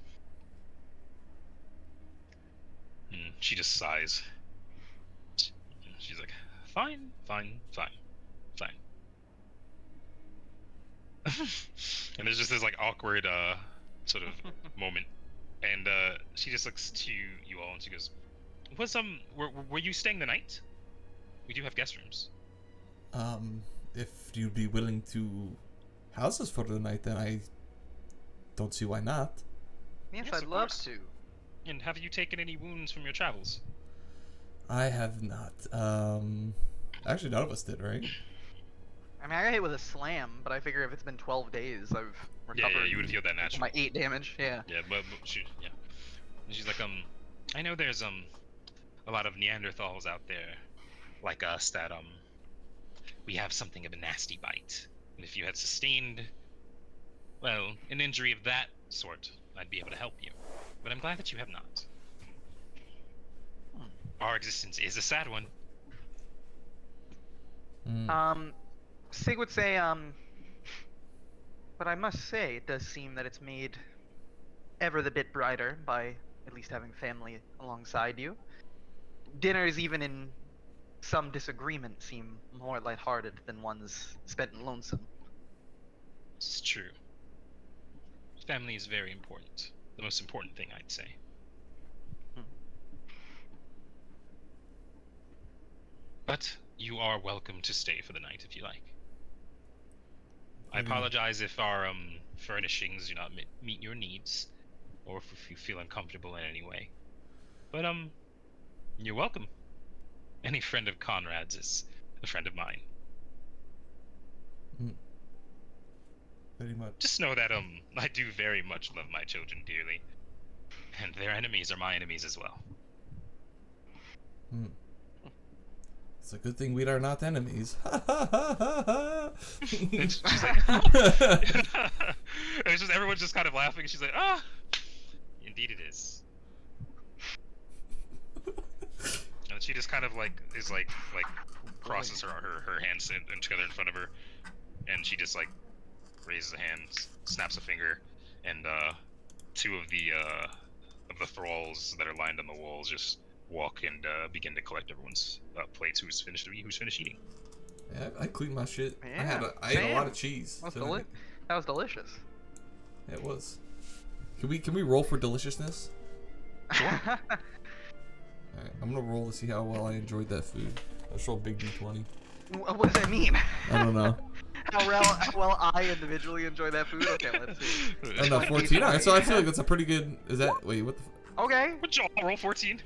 She just sighs. She's like, "Fine, fine, fine, fine." And there's just this like awkward sort of moment, and she just looks to you all and she goes, "Was were you staying the night? We do have guest rooms." If you'd be willing to house us for the night, then I don't see why not. Yes, Yes, I'd of love course. to. And have you taken any wounds from your travels? I have not. Actually, none of us did, right? I mean, I got hit with a slam, but I figure if it's been 12 days, I've Yeah, recovered you would feel that naturally. my 8 damage. Yeah. Yeah, but yeah. And she's like, I know there's a lot of Neanderthals out there like us that we have something of a nasty bite. And if you had sustained, well, an injury of that sort, I'd be able to help you. But I'm glad that you have not. Our existence is a sad one. Sig would say, but I must say, it does seem that it's made ever the bit brighter by at least having family alongside you. Dinners, even in some disagreement, seem more lighthearted than ones spent in lonesome. It's true. Family is very important. The most important thing, I'd say. But you are welcome to stay for the night if you like. I apologize if our furnishings do not meet your needs, or if you feel uncomfortable in any way. But you're welcome. Any friend of Conrad's is a friend of mine. Very much. Just know that I do very much love my children dearly, and their enemies are my enemies as well. It's a good thing we are not enemies. It's just like, it's just everyone's just kind of laughing, and she's like, ah, indeed it is. And she just kind of like is like crosses her hands together in front of her, and she just like raises a hand, snaps a finger, and two of the thralls that are lined on the walls just walk and begin to collect everyone's plates. Who's finished eating? Yeah, I cleaned my shit. Yeah, I ate a lot of cheese. That tonight. was delicious. Yeah, it was. Can we roll for deliciousness? Alright, I'm gonna roll to see how well I enjoyed that food. Let's roll big D20. What does that mean? I don't know. How well I individually enjoy that food? Okay, let's see. Oh no, 14. Alright, so I feel like that's a pretty good. Is that wait? What the? Okay. Would y'all roll 14?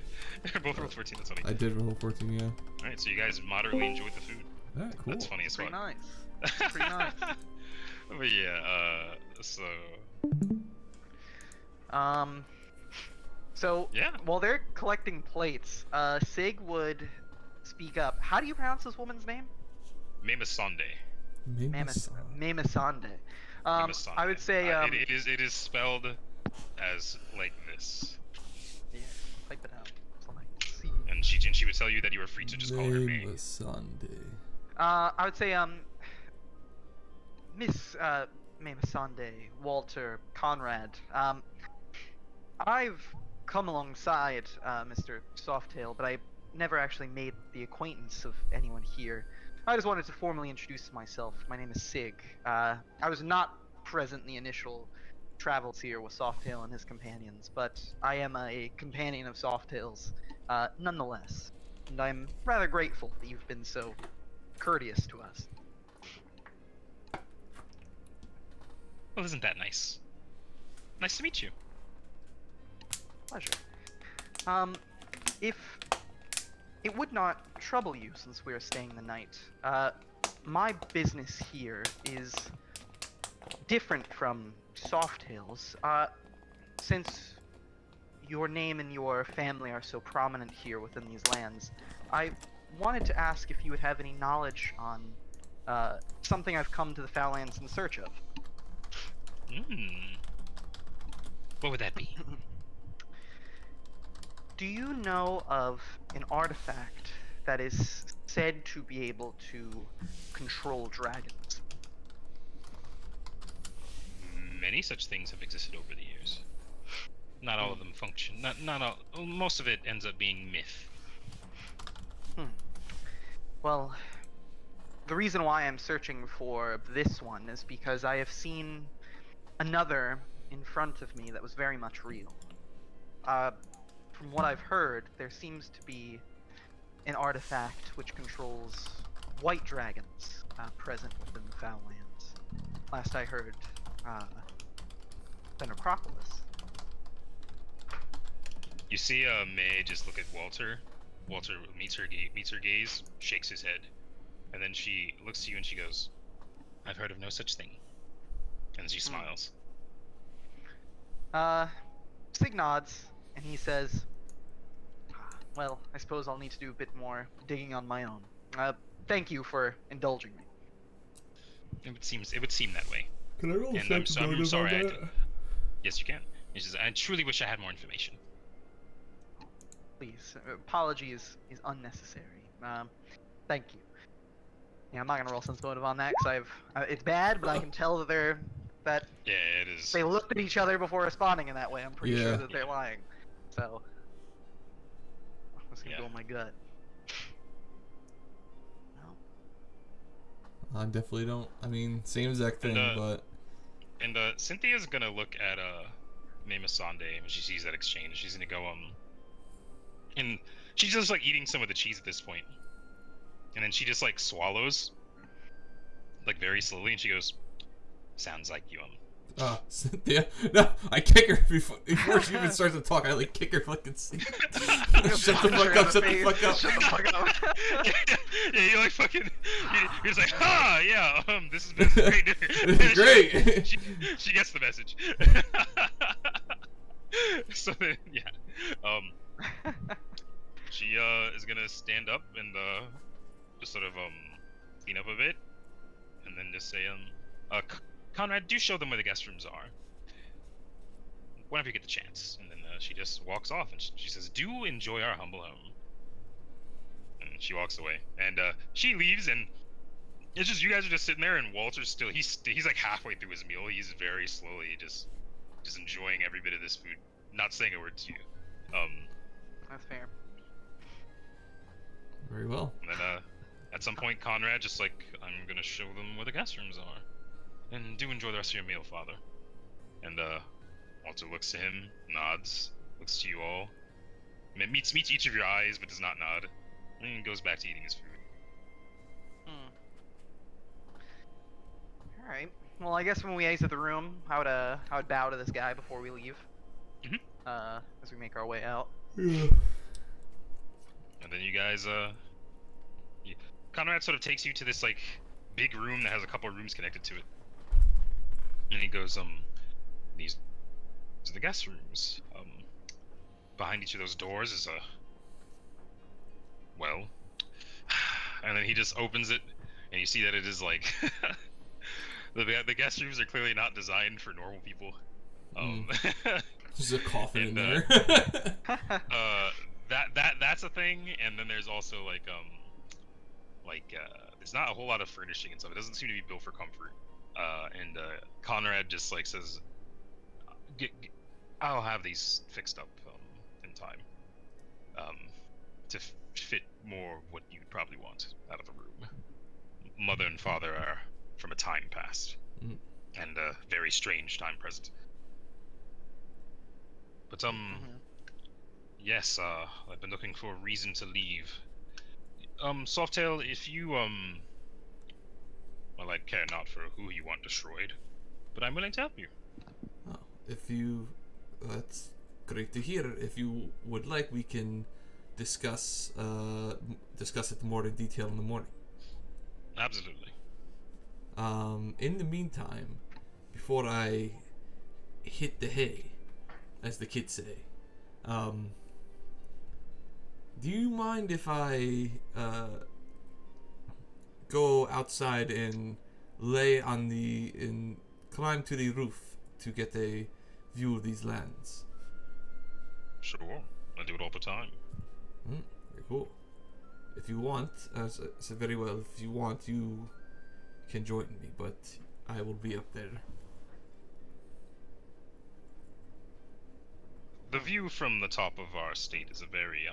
Both rolled 14. That's funny. I did roll 14. Yeah. All right, so you guys moderately enjoyed the food. Alright, cool. That's funny as fuck. Pretty nice. Pretty nice. But yeah, so So yeah. while they're collecting plates, Sig would speak up. How do you pronounce this woman's name? Memasande. Memasande. I would say it is spelled as like this. Yeah, type it out. So I can see. And she would tell you that you were free to just call her May. Sunday. I would say Miss Memasande, Walter, Conrad. I've come alongside Mr. Softail, but I never actually made the acquaintance of anyone here. I just wanted to formally introduce myself. My name is Sig. I was not present in the initial travels here with Softail and his companions, but I am a companion of Softail's nonetheless. And I'm rather grateful that you've been so courteous to us. Well, isn't that nice? Nice to meet you. Pleasure. If it would not trouble you since we are staying the night, my business here is different from Softail's. Since your name and your family are so prominent here within these lands, I wanted to ask if you would have any knowledge on something I've come to the Foullands in search of. What would that be? Do you know of an artifact that is said to be able to control dragons? Many such things have existed over the years. Not all of them function. Not all. Most of it ends up being myth. Well, the reason why I'm searching for this one is because I have seen another in front of me that was very much real. From what I've heard, there seems to be an artifact which controls white dragons present within the Foullands. Last I heard, the necropolis. You see May just look at Walter. Walter meets her gaze, shakes his head, and then she looks to you and she goes, "I've heard of no such thing." And she smiles. Sig nods, and he says, "Well, I suppose I'll need to do a bit more digging on my own. Thank you for indulging me." It would seem that way. Can I roll And I'm sorry. Yes, you can. He says, "I truly wish I had more information." Please, apology is unnecessary. Thank you. Yeah, I'm not gonna roll sense motive on that because it's bad, but I can tell that Yeah, it is. they looked at each other before responding in that way. I'm pretty Yeah. sure that they're lying. So, I'm just gonna Yeah. go with my gut. Well, I definitely don't. I mean, same exact thing, but And Cynthia's gonna look at Mema Sande when she sees that exchange. She's gonna go and she's just like eating some of the cheese at this point. And then she just like swallows like very slowly and she goes, "Sounds like you Cynthia. No, I kick her before she even starts to talk. I like kick her fucking seat. Shut the fuck up! Shut the fuck up! Shut the fuck up. Yeah, you're like fucking you're just like, "Ha, yeah, this is great dinner." This is great. she gets the message. So then, yeah. She is gonna stand up and just sort of clean up a bit, and then just say Conrad, do show them where the guest rooms are whenever you get the chance. And then she just walks off and she says, "Do enjoy our humble home." And she walks away, and she leaves, and it's just you guys are just sitting there, and Walter's still he's like halfway through his meal. He's very slowly just enjoying every bit of this food, not saying a word to you. That's fair. Very well. And then at some point, Conrad just like, "I'm gonna show them where the guest rooms are, and do enjoy the rest of your meal, Father." And Walter looks to him, nods, looks to you all, meets each of your eyes, but does not nod, and goes back to eating his food. All right. Well, I guess when we exit the room, I would bow to this guy before we leave. Mhm. As we make our way out. Yeah. And then you guys, Conrad sort of takes you to this like big room that has a couple of rooms connected to it, and he goes, "These are the guest rooms. Behind each of those doors is a well," and then he just opens it, and you see that it is like the guest rooms are clearly not designed for normal people. There's a coffin in and, there. That's a thing, and then there's also like there's not a whole lot of furnishing and stuff. It doesn't seem to be built for comfort. And Conrad just like says, "I'll have these fixed up in time, to fit more what you'd probably want out of a room. Mother and father are from a time past, and a very strange time present. But yes, I've been looking for a reason to leave. Softail, if you well, I care not for who you want destroyed, but I'm willing to help you." Oh, that's great to hear. If you would like, we can discuss it more in detail in the morning. Absolutely. In the meantime, before I hit the hay, as the kids say, do you mind if I go outside and climb to the roof to get a view of these lands? Sure, I do it all the time. Very cool. If you want, so very well. If you want, you can join me, but I will be up there. The view from the top of our estate is a very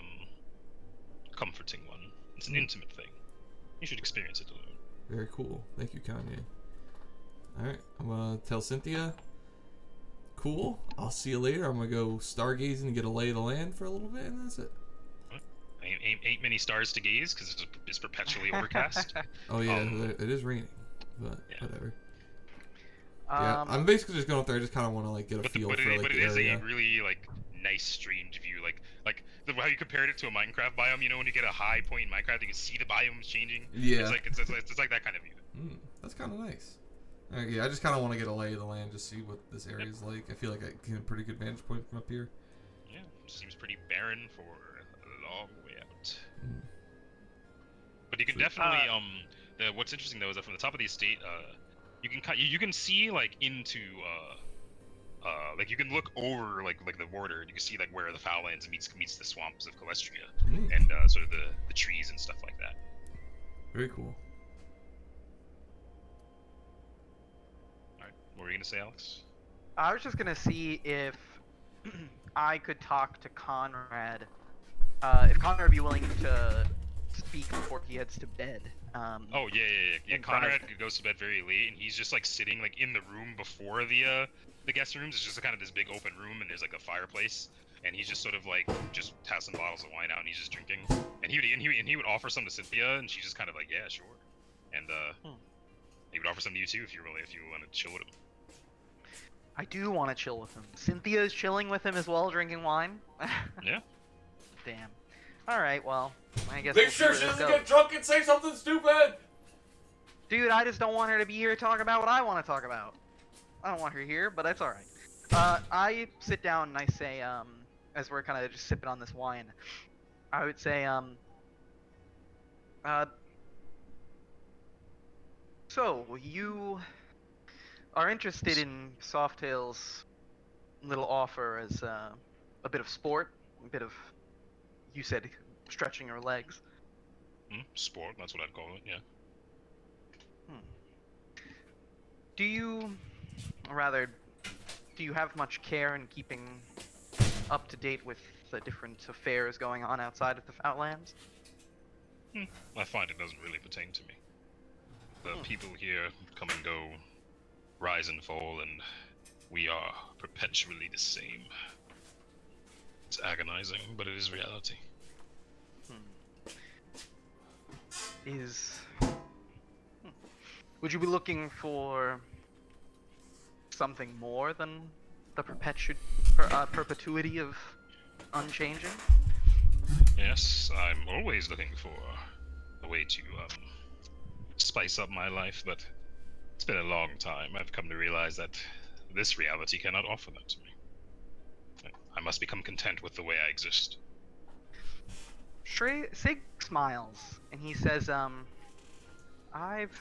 comforting one. It's an intimate thing. You should experience it alone. Very cool. Thank you, Kanye. Alright, I'm gonna tell Cynthia. Cool. I'll see you later. I'm gonna go stargazing and get a lay of the land for a little bit, and that's it. Ain't many stars to gaze because it's perpetually overcast. Oh yeah, it is raining, but Yeah. whatever. Yeah, I'm basically just going up there. I just kind of want to like get a feel for like the area. Is a really like nice, strange view. Like how you compared it to a Minecraft biome. You know, when you get a high point in Minecraft, you can see the biomes changing. Yeah. It's like that kind of view. That's kind of nice. Alright, yeah, I just kind of want to get a lay of the land, just see what this area is like. I feel like I get a pretty good vantage point from up here. Yeah, seems pretty barren for a long way out. But you can Sweet. definitely what's interesting though is that from the top of the estate, you can see like into like you can look over like the border and you can see like where the Foullands meets the swamps of Calestria and sort of the trees and stuff like that. Very cool. All right, what were you gonna say, Alex? I was just gonna see if I could talk to Conrad. If Conrad would be willing to speak before he heads to bed. Oh yeah. Conrad goes to bed very late, and he's just like sitting like in the room before the guest rooms. It's just kind of this big open room, and there's like a fireplace, and he's just sort of like just has some bottles of wine out, and he's just drinking. And he would offer some to Cynthia, and she's just kind of like, yeah, sure. And he would offer some to you too if you want to chill with him. I do want to chill with him. Cynthia's chilling with him as well, drinking wine. Yeah. Damn. All right, well, I guess. Make we'll sure see she where this doesn't get goes. drunk and say something stupid. Dude, I just don't want her to be here to talk about what I want to talk about. I don't want her here, but that's all right. I sit down and I say, as we're kind of just sipping on this wine, I would say, so you are interested in Softail's little offer as a bit of sport, a bit of, you said, stretching your legs. Sport, that's what I'd call it. Yeah. Do you have much care in keeping up to date with the different affairs going on outside of the Outlands? I find it doesn't really pertain to me. The people here come and go, rise and fall, and we are perpetually the same. It's agonizing, but it is reality. Would you be looking for something more than the perpetuity of unchanging? Yes, I'm always looking for a way to spice up my life, but it's been a long time. I've come to realize that this reality cannot offer that to me. I must become content with the way I exist. Sig smiles and he says, I've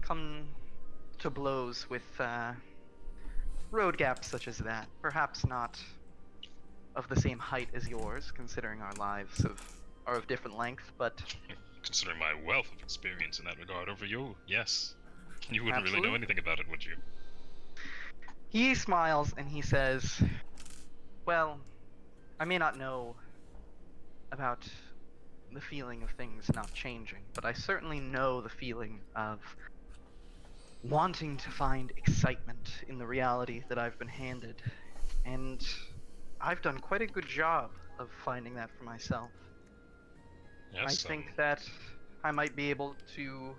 come to blows with road gaps such as that. Perhaps not of the same height as yours, considering our lives are of different length, but... Considering my wealth of experience in that regard over you, yes. You wouldn't Absolutely. really know anything about it, would you? He smiles and he says, well, I may not know about the feeling of things not changing, but I certainly know the feeling of wanting to find excitement in the reality that I've been handed. And I've done quite a good job of finding that for myself. Yes, I think that I might be able to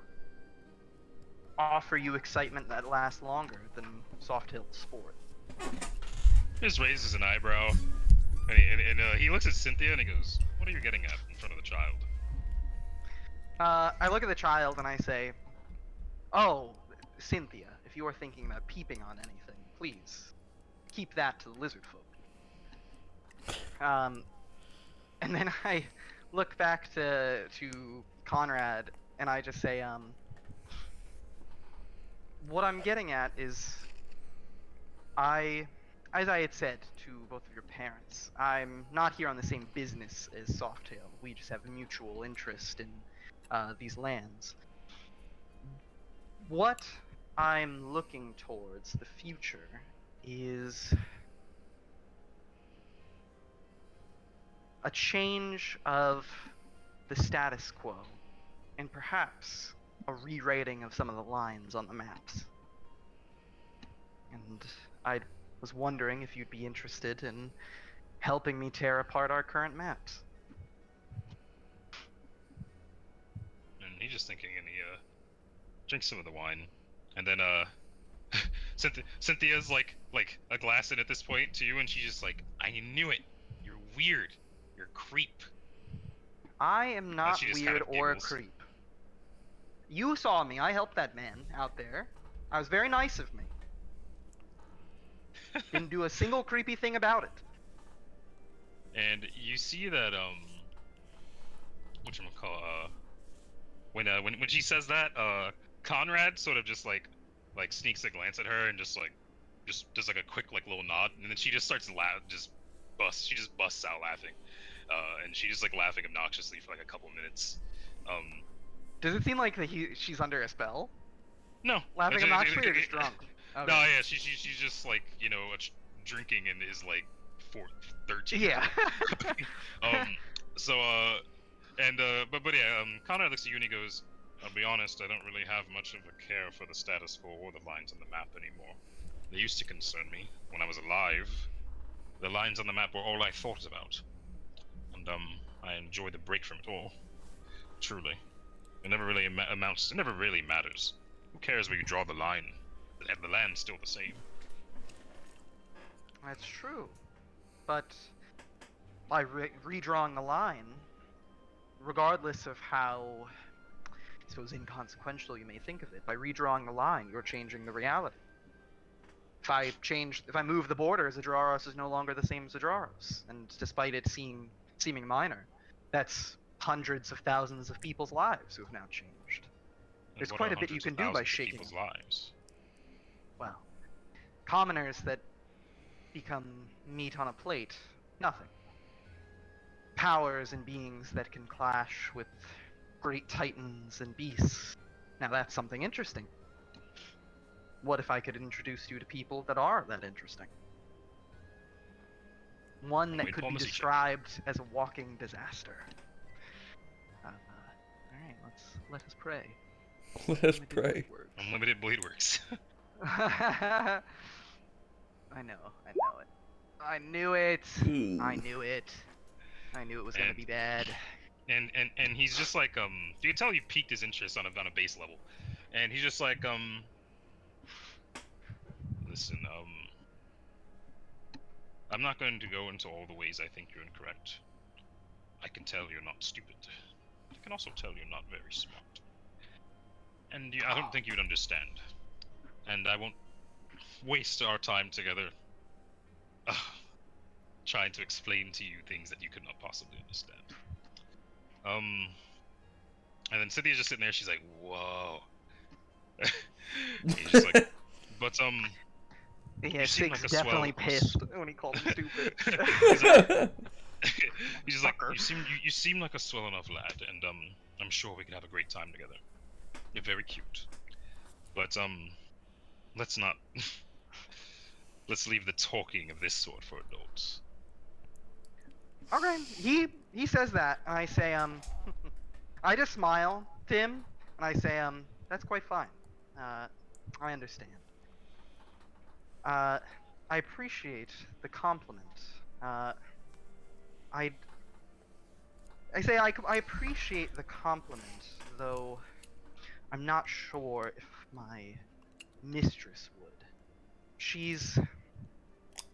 offer you excitement that lasts longer than Softail sport. He just raises an eyebrow, and he looks at Cynthia and he goes, "What are you getting at in front of the child?" I look at the child and I say, oh, Cynthia, if you are thinking about peeping on anything, please keep that to the lizard folk. And then I look back to Conrad and I just say, what I'm getting at is, as I had said to both of your parents, I'm not here on the same business as Softail. We just have a mutual interest in these lands. What I'm looking towards the future is a change of the status quo, and perhaps a rewriting of some of the lines on the maps. And I was wondering if you'd be interested in helping me tear apart our current maps. And he's just thinking, and he drinks some of the wine, and then Cynthia's like a glass in at this point to you, and she's just like, I knew it. You're weird. You're a creep. I am not she just weird kind of or a giggles. creep. You saw me. I helped that man out there. I was very nice of me. Didn't do a single creepy thing about it. And you see that whatchamacall, when she says that, Conrad sort of just like sneaks a glance at her and just does like a quick like little nod, and then she just starts she just busts out laughing, and she just like laughing obnoxiously for like a couple minutes. Does it seem like she's under a spell? No, Laughing obnoxiously or just drunk? Okay. No, yeah, she's just like, you know, drinking and is like 13. Yeah. So but yeah, Conrad looks at you and he goes, I'll be honest, I don't really have much of a care for the status quo or the lines on the map anymore. They used to concern me when I was alive. The lines on the map were all I thought about, and I enjoy the break from it all. Truly, it never really amounts. It never really matters. Who cares where you draw the line? The land's still the same. That's true. But by redrawing the line, regardless of how, I suppose, inconsequential you may think of it, by redrawing the line, you're changing the reality. If I move the borders, Adraros is no longer the same as Adraros, and despite it seeming minor, that's hundreds of thousands of people's lives who have now changed. There's quite a bit you can do by shaking people's lives. Well, commoners that become meat on a plate, nothing. Powers and beings that can clash with great titans and beasts. Now that's something interesting. What if I could introduce you to people that are that interesting? One that could be described as a walking disaster. Alright, let us pray. Let us pray. Unlimited bleed works. I know it. I knew it. Ooh. I knew it. I knew it was gonna be bad. And he's just like, you can tell you piqued his interest on a base level, and he's just like, listen, I'm not going to go into all the ways I think you're incorrect. I can tell you're not stupid. I can also tell you're not very smart. And I don't think you'd understand. And I won't waste our time together trying to explain to you things that you could not possibly understand. And then Cynthia's just sitting there, she's like, whoa. He's just like, but Yeah, you seem Sig's like a definitely swell- pissed when he called him stupid. he's just like, Fucker. you seem like a swell enough lad, and I'm sure we could have a great time together. You're very cute. But let's not let's leave the talking of this sort for adults. Okay, he says that, and I say, I just smile to him, and I say, that's quite fine. I understand. I appreciate the compliment. I say I appreciate the compliment, though I'm not sure if my mistress would. She's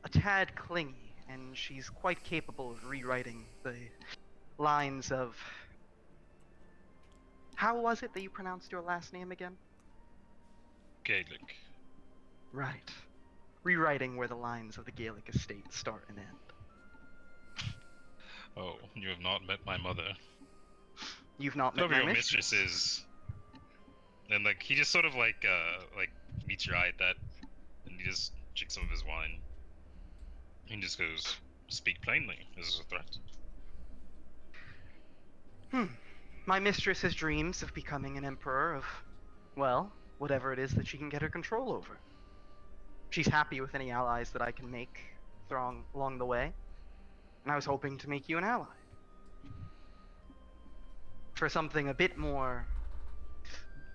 a tad clingy, and she's quite capable of rewriting the lines of... How was it that you pronounced your last name again? Gaelic. Right. Rewriting where the lines of the Gaelic estate start and end. Oh, you have not met my mother. You've not met Whoever my your mistress. mistress is. And like he just sort of like meets your eye at that, and he just drinks some of his wine. He just goes, "Speak plainly. This is a threat." My mistress has dreams of becoming an emperor of, well, whatever it is that she can get her control over. She's happy with any allies that I can make along the way, and I was hoping to make you an ally. For something a bit more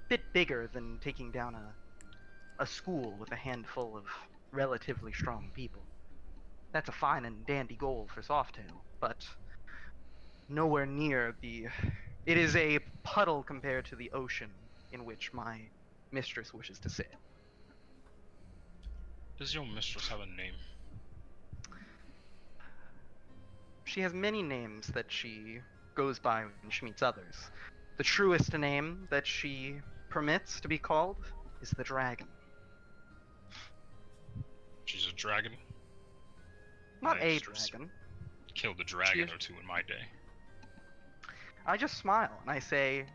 bit bigger than taking down a school with a handful of relatively strong people. That's a fine and dandy goal for Softail, but nowhere near the... It is a puddle compared to the ocean in which my mistress wishes to sail. Does your mistress have a name? She has many names that she goes by when she meets others. The truest name that she permits to be called is the dragon. She's a dragon. Not I a just dragon. Killed a dragon She- or two in my day. I just smile and I say,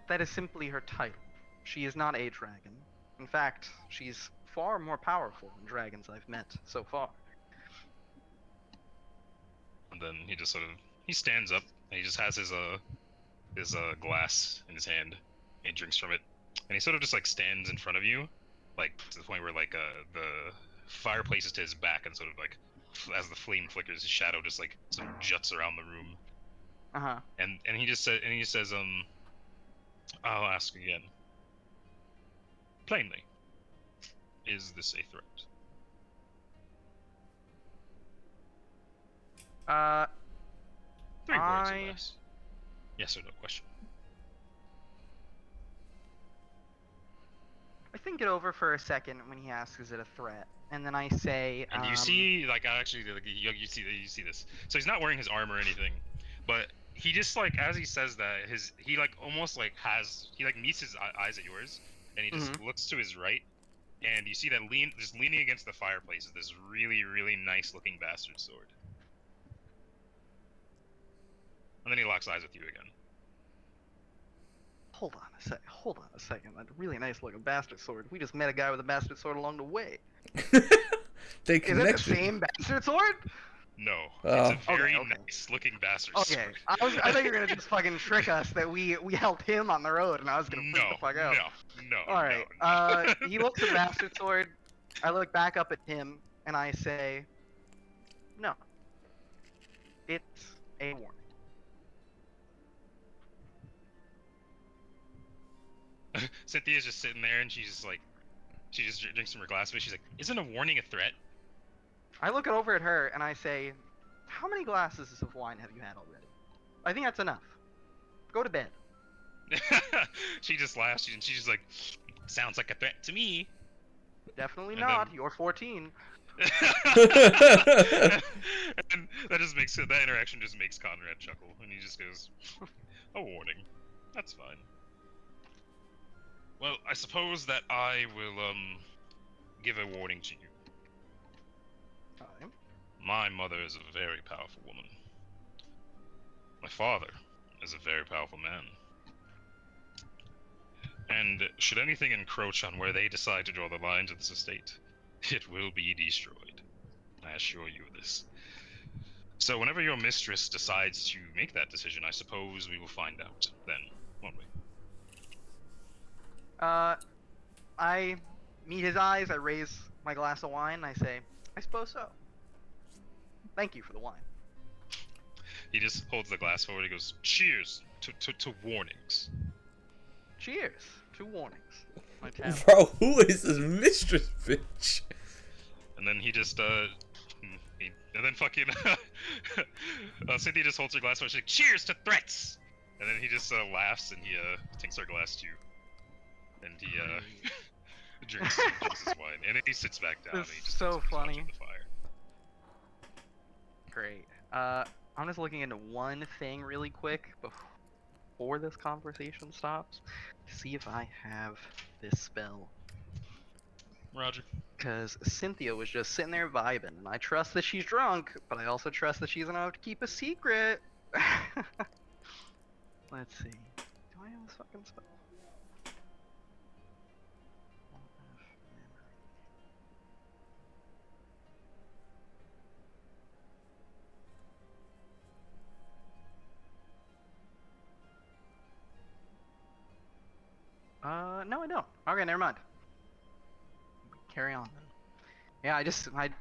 that is simply her title. She is not a dragon. In fact, she's far more powerful than dragons I've met so far. And then he just sort of he stands up and he just has his glass in his hand. And he drinks from it, and he sort of just like stands in front of you, like to the point where like the fireplace is to his back, and sort of like as the flame flickers, his shadow just like sort of juts around the room. Uh-huh. And he just says I'll ask again. Plainly, is this a threat? Three words or less. Yes or no question. I think it over for a second when he asks, is it a threat? And then I say, And you see, like, I actually, like, you see this. So he's not wearing his armor or anything, but he just like, as he says that, he like almost like he like meets his eyes at yours, and he just looks to his right, and you see that just leaning against the fireplace is this really, really nice looking bastard sword. And then he locks eyes with you again. Hold on a second. That really nice looking bastard sword. We just met a guy with a bastard sword along the way. They Is it the connected. same bastard sword? No, Oh. it's a very Okay. nice looking bastard Okay. sword. I thought you were gonna just fucking trick us that we helped him on the road, and I was gonna freak the fuck out. No. Alright, no. he looks at the bastard sword. I look back up at him, and I say, no. It's a warning. Cynthia's just sitting there, and she just drinks from her glass, but she's like, "Isn't a warning a threat?" I look over at her, and I say, how many glasses of wine have you had already? I think that's enough. Go to bed. She just laughs, and she's just like, "Sounds like a threat to me." Definitely And not. then- You're 14. And that interaction just makes Conrad chuckle, and he just goes, "A warning. That's fine. Well, I suppose that I will give a warning to you. Fine. My mother is a very powerful woman. My father is a very powerful man. And should anything encroach on where they decide to draw the lines of this estate, it will be destroyed. I assure you of this. So whenever your mistress decides to make that decision, I suppose we will find out then, won't we?" I meet his eyes, I raise my glass of wine, and I say, I suppose so. Thank you for the wine. He just holds the glass forward. He goes, "Cheers to warnings." Cheers to warnings. My tab. Bro, who is this mistress bitch? And then he just and then fucking Cynthia just holds her glass forward. She's like, "Cheers to threats!" And then he just laughs, and he takes her glass too. And he drinks his wine, and then he sits back down. This And he is just so continues funny. watching the fire. Great. I'm just looking into one thing really quick before this conversation stops to see if I have this spell. Roger. Because Cynthia was just sitting there vibing, and I trust that she's drunk, but I also trust that she's enough to keep a secret. Let's see. Do I have this fucking spell? No, I don't. Okay, never mind. Carry on then. Yeah,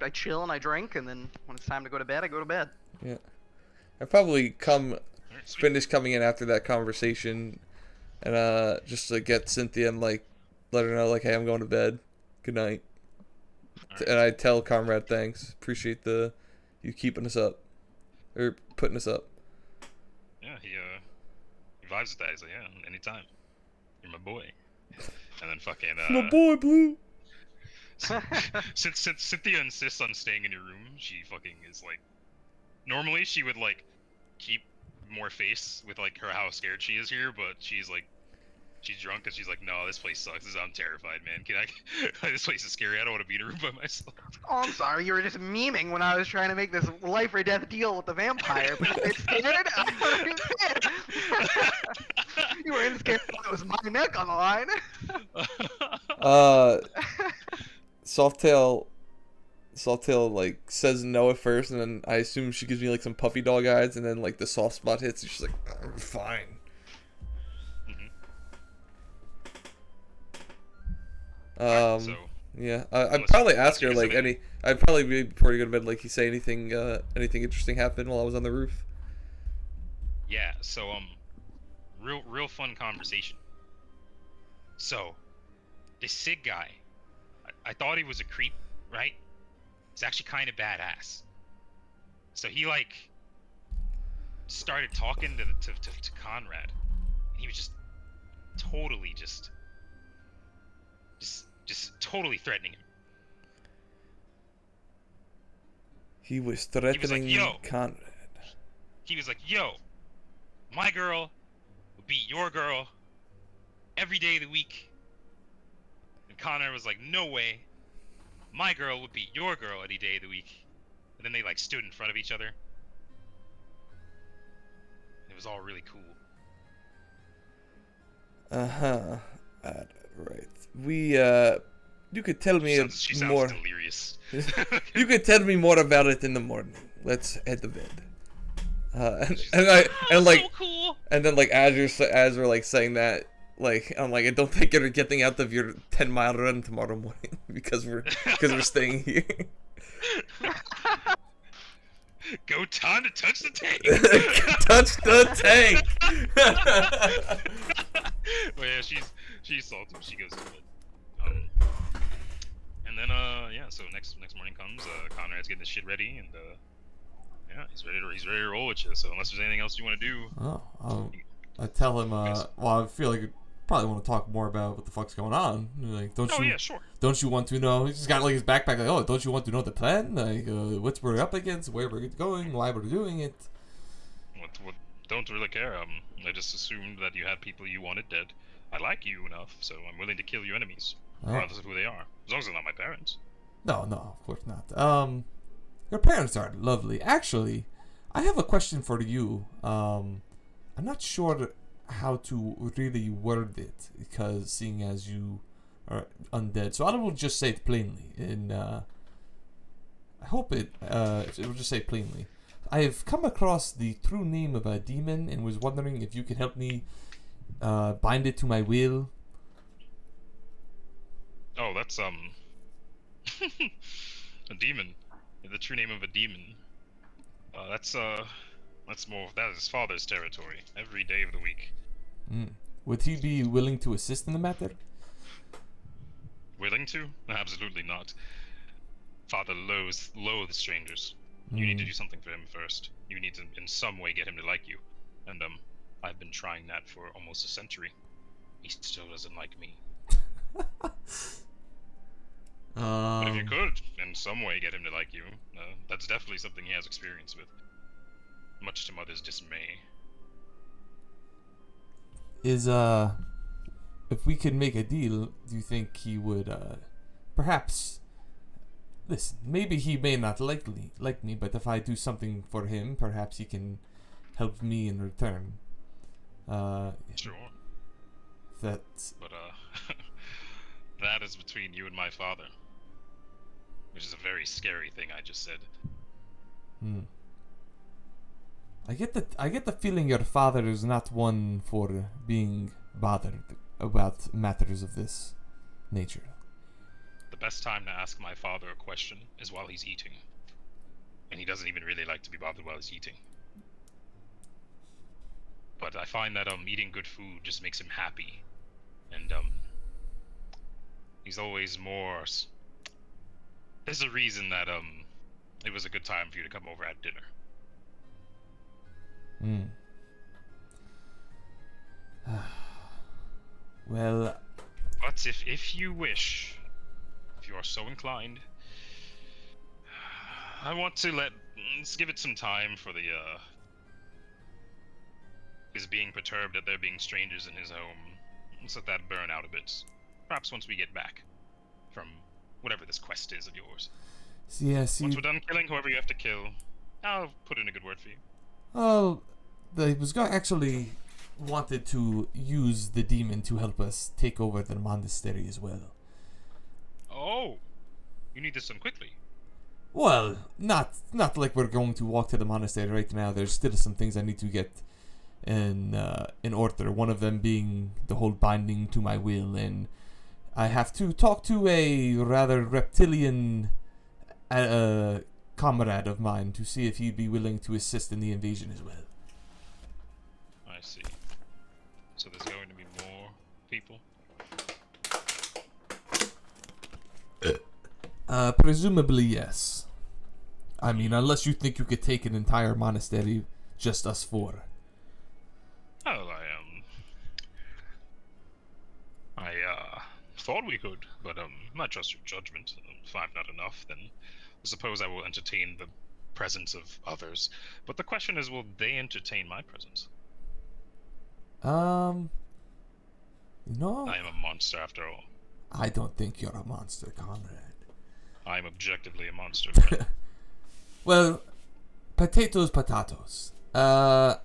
I chill and I drink, and then when it's time to go to bed, I go to bed. Yeah. I probably Alright, sweet. finish coming in after that conversation. and just to get Cynthia and like let her know like, hey, I'm going to bed. Good night. Alright. And I tell Comrade thanks. Appreciate you keeping us up or putting us up. Yeah, he vibes with that. He's like, yeah, anytime. You're my boy. And then fucking My boy Blue. since Cynthia insists on staying in your room, she fucking is like. Normally she would like keep more face with like how scared she is here, but she's like. She's drunk and she's like, no, this place sucks. I'm terrified, man. This place is scary. I don't want to be in a room by myself. Oh, I'm sorry. You were just memeing when I was trying to make this life or death deal with the vampire. But you're scared? I don't understand. You weren't scared when it was my neck on the line. Softail like says no at first, and then I assume she gives me like some puppy dog eyes, and then like the soft spot hits, and she's like, oh, fine. So, yeah, I'd unless- probably ask her unless you like have any- I'd probably be before you go to bed, like, you say anything interesting happened while I was on the roof. yeah. So real fun conversation. So, this Sig guy, I thought he was a creep, right? He's actually kind of badass. So he like started talking to Conrad. And he was just totally just totally threatening him. He was threatening "Yo." Conrad. He was like, yo, my girl will beat your girl every day of the week. And Conrad was like, no way. My girl would beat your girl any day of the week. And then they like stood in front of each other. It was all really cool. Uh-huh. Right. You could tell me She sounds more. delirious. You could tell me more about it in the morning. Let's head to bed. And So cool. and then like as we're like saying that, like I'm like, I don't think you're getting out of your 10-mile run tomorrow morning because we're staying here. Go time to touch the tank. Touch the tank. Well, yeah, she's salty. She goes to bed. And then yeah. So next morning comes. Conrad's getting his shit ready, and yeah, he's ready to roll with you. So unless there's anything else you want to do. Oh, I tell him. Well, I feel like you probably want to talk more about what the fuck's going on. Like, Yeah, sure. Don't you want to know? He's just got like his backpack. Like, oh, don't you want to know the plan? Like, what we're up against, where we're going, why we're doing it. What? Don't really care. I just assumed that you had people you wanted dead. I like you enough, so I'm willing to kill your enemies, regardless of who they are, as long as they're not my parents. No, of course not. Your parents are lovely. Actually, I have a question for you. I'm not sure how to really word it, because seeing as you are undead, so I will just say it plainly. And I hope it will just say it plainly. I have come across the true name of a demon and was wondering if you could help me bind it to my will. Oh, that's a demon. The true name of a demon. That's more. That is his father's territory. Every day of the week. Would he be willing to assist in the matter? Willing to? Absolutely not. Father loathes strangers. You need to do something for him first. You need to, in some way, get him to like you. And I've been trying that for almost a century. He still doesn't like me. But if you could, in some way, get him to like you, that's definitely something he has experience with. Much to Mother's dismay. If we could make a deal, do you think he would, perhaps... Listen, maybe he may not like me, but if I do something for him, perhaps he can help me in return. Sure. That's... But, that is between you and my father. Which is a very scary thing I just said. I get the feeling your father is not one for being bothered about matters of this nature. The best time to ask my father a question is while he's eating. And he doesn't even really like to be bothered while he's eating. but I find that eating good food just makes him happy, and he's always more. There's a reason that it was a good time for you to come over at dinner. Hmm. Well, But if you wish, if you are so inclined, I want to let's give it some time for the his being perturbed at there being strangers in his home. Let's let that burn out a bit. Perhaps once we get back from whatever this quest is of yours. yeah, see, Once we're done killing whoever you have to kill, I'll put in a good word for you. well, the guy actually wanted to use the demon to help us take over the monastery as well. Oh, you need this done quickly. Well, not like we're going to walk to the monastery right now. There's still some things I need to get in order. One of them being the whole binding to my will, and I have to talk to a rather reptilian comrade of mine to see if he'd be willing to assist in the invasion as well. I see. So there's going to be more people? Presumably yes. I mean, unless you think you could take an entire monastery, just us four. Oh, I thought we could, but I trust your judgment. If I'm not enough, then I suppose I will entertain the presence of others. But the question is, will they entertain my presence? You know, I am a monster after all. I don't think you're a monster, Conrad. I am objectively a monster. Well, potatoes. I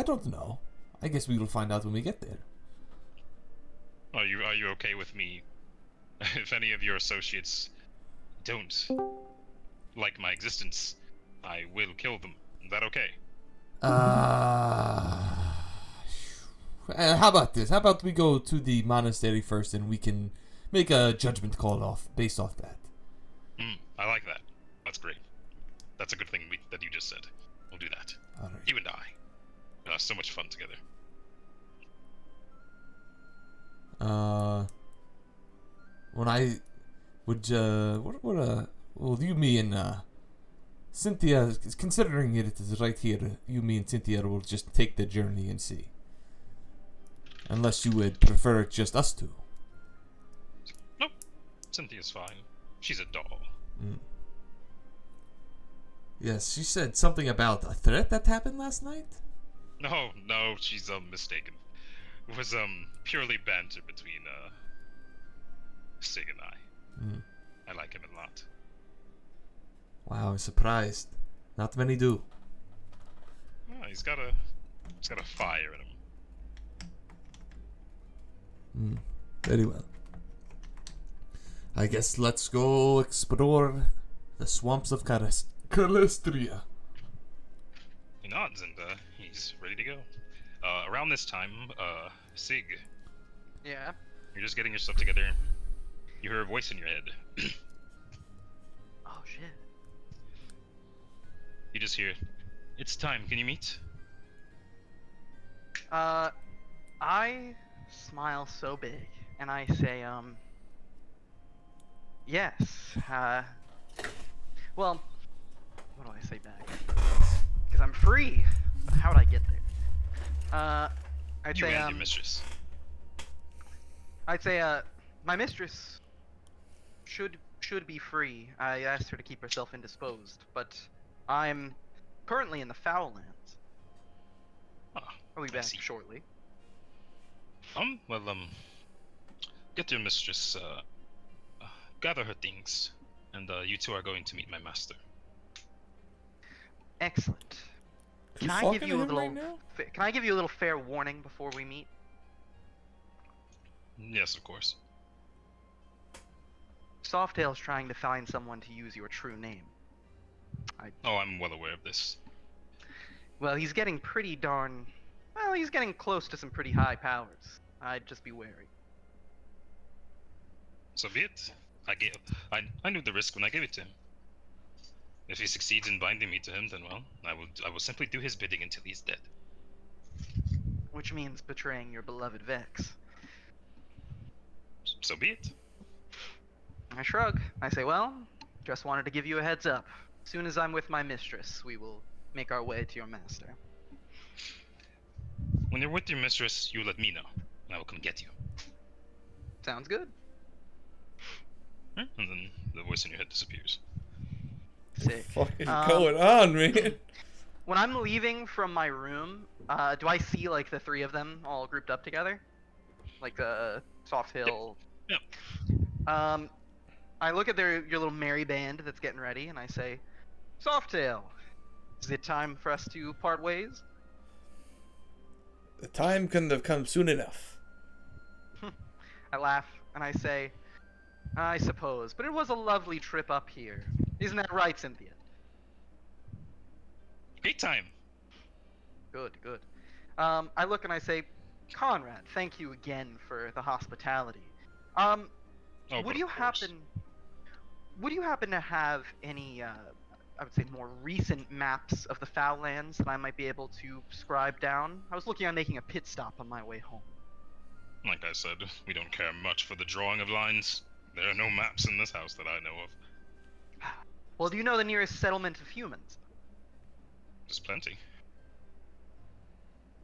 don't know. I guess we will find out when we get there. Are you okay with me? If any of your associates don't like my existence, I will kill them. Is that okay? How about this? How about we go to the monastery first and we can make a judgment call based off that. I like that. That's great. That's a good thing that you just said. We'll do that. All right. You and I. So much fun together. When I would well, you, me, and Cynthia, considering it is right here, you, me, and Cynthia will just take the journey and see. Unless you would prefer just us two. Nope. Cynthia's fine. She's a doll. Yes, she said something about a threat that happened last night. No, she's mistaken. It was purely banter between Sig and I. I like him a lot. Wow, I'm surprised. Not many do. Oh, he's got a fire in him. Very well. I guess let's go explore the swamps of Calistria. He nods and he's ready to go. Around this time, Sig, Yeah. you're just getting your stuff together. You hear a voice in your head. Oh shit. You just hear, "It's time. Can you meet?" I smile so big and I say, yes. Well, what do I say back? Because I'm free. How'd I get there? I'd You say, and your mistress. I'd say, my mistress should be free. I asked her to keep herself indisposed, but I'm currently in the Foul Lands. Ah, I'll be I back see. shortly. Get your mistress, gather her things, and you two are going to meet my master. Excellent. You Can I talking give to you a him little? right now? Can I give you a little fair warning before we meet? Yes, of course. Softail's trying to find someone to use your true name. Oh, I'm well aware of this. Well, he's getting pretty darn. Well, he's getting close to some pretty high powers. I'd just be wary. So be it. I knew the risk when I gave it to him. If he succeeds in binding me to him, then well, I will simply do his bidding until he's dead. which means betraying your beloved Vex. So be it. I shrug. I say, well, just wanted to give you a heads up. As soon as I'm with my mistress, we will make our way to your master. When you're with your mistress, you let me know, and I will come get you. Sounds good. And then the voice in your head disappears. Sick. Fuck is going on, man? When I'm leaving from my room, do I see like the three of them all grouped up together? Like the Soft Hill. Yep. I look at your little merry band that's getting ready, and I say, Softail, is it time for us to part ways? The time couldn't have come soon enough. I laugh, and I say, I suppose, but it was a lovely trip up here. Isn't that right, Cynthia? Great time. Good, good. I look and I say, Conrad, thank you again for the hospitality. Oh, would but you of course. happen to have any I would say more recent maps of the Foullands that I might be able to scribe down? I was looking on making a pit stop on my way home. Like I said, we don't care much for the drawing of lines. There are no maps in this house that I know of. Well, do you know the nearest settlement of humans? There's plenty.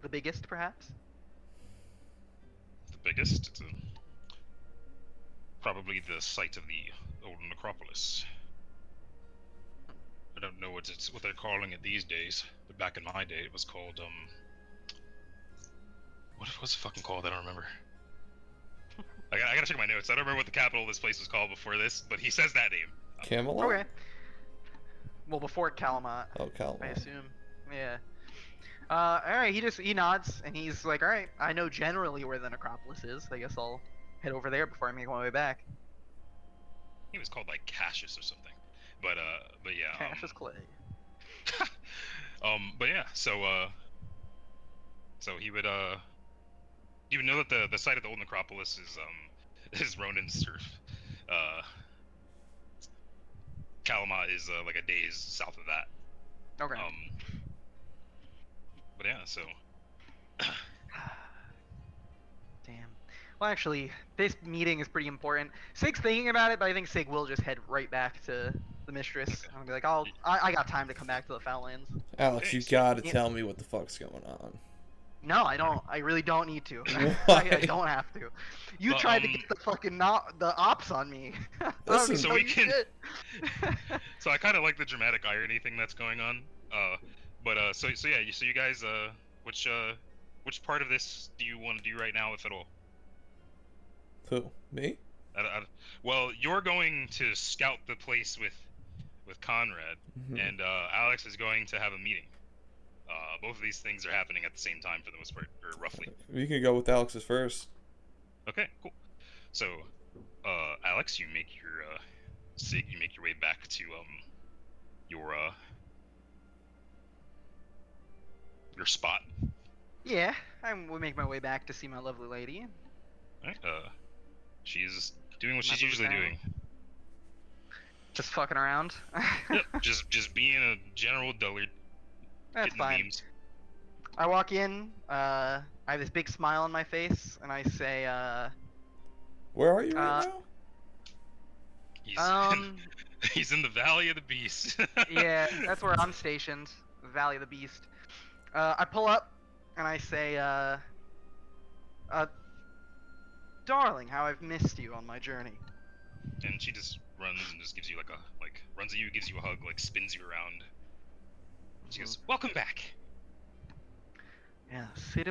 The biggest, perhaps? The biggest, it's probably the site of the old necropolis. I don't know what they're calling it these days, but back in my day it was called what was it fucking called? I don't remember. I gotta check my notes. I don't remember what the capital of this place was called before this, but he says that name. Camelot? Okay. Well, before Calamot, Oh, Camelot. I assume. Yeah. Alright, he nods, and he's like, alright, I know generally where the necropolis is. I guess I'll head over there before I make my way back. He was called like Cassius or something. But yeah. Cassius Clay. But yeah, so he would you would know that the site of the old necropolis is Ronan's turf. Calamot is like a day's south of that. Okay. But yeah, so Damn. Well, actually, this meeting is pretty important. Sig's thinking about it, but I think Sig will just head right back to the mistress. I'll be like, I got time to come back to the Foullands. Alex, you Thanks. gotta Yeah. tell me what the fuck's going on. No, I don't. I really don't need to. Why? I don't have to. You But, tried to get the fucking the ops on me. I don't Listen, even so know we you can- shit. so I kind of like the dramatic irony thing that's going on. So yeah, you guys which part of this do you want to do right now, if at all? Who? Me? Well, you're going to scout the place with Conrad, Mhm. and Alex is going to have a meeting. Both of these things are happening at the same time for the most part, or roughly. We can go with Alex's first. Okay, cool. So, Alex, you make your Sig, you make your way back to your spot. Yeah, I will make my way back to see my lovely lady. Alright, she's doing what My she's boo usually thing. doing. Just fucking around. Yep, just being a general dullard, That's getting fine. memes. I walk in. I have this big smile on my face, and I say, Where are you right Uh, now? He's he's in the Valley of the Beast. yeah, that's where I'm stationed, Valley of the Beast. I pull up, and I say, darling, how I've missed you on my journey. And she just runs and just gives you runs at you, gives you a hug, like spins you around. She goes, "Welcome back." Yes, it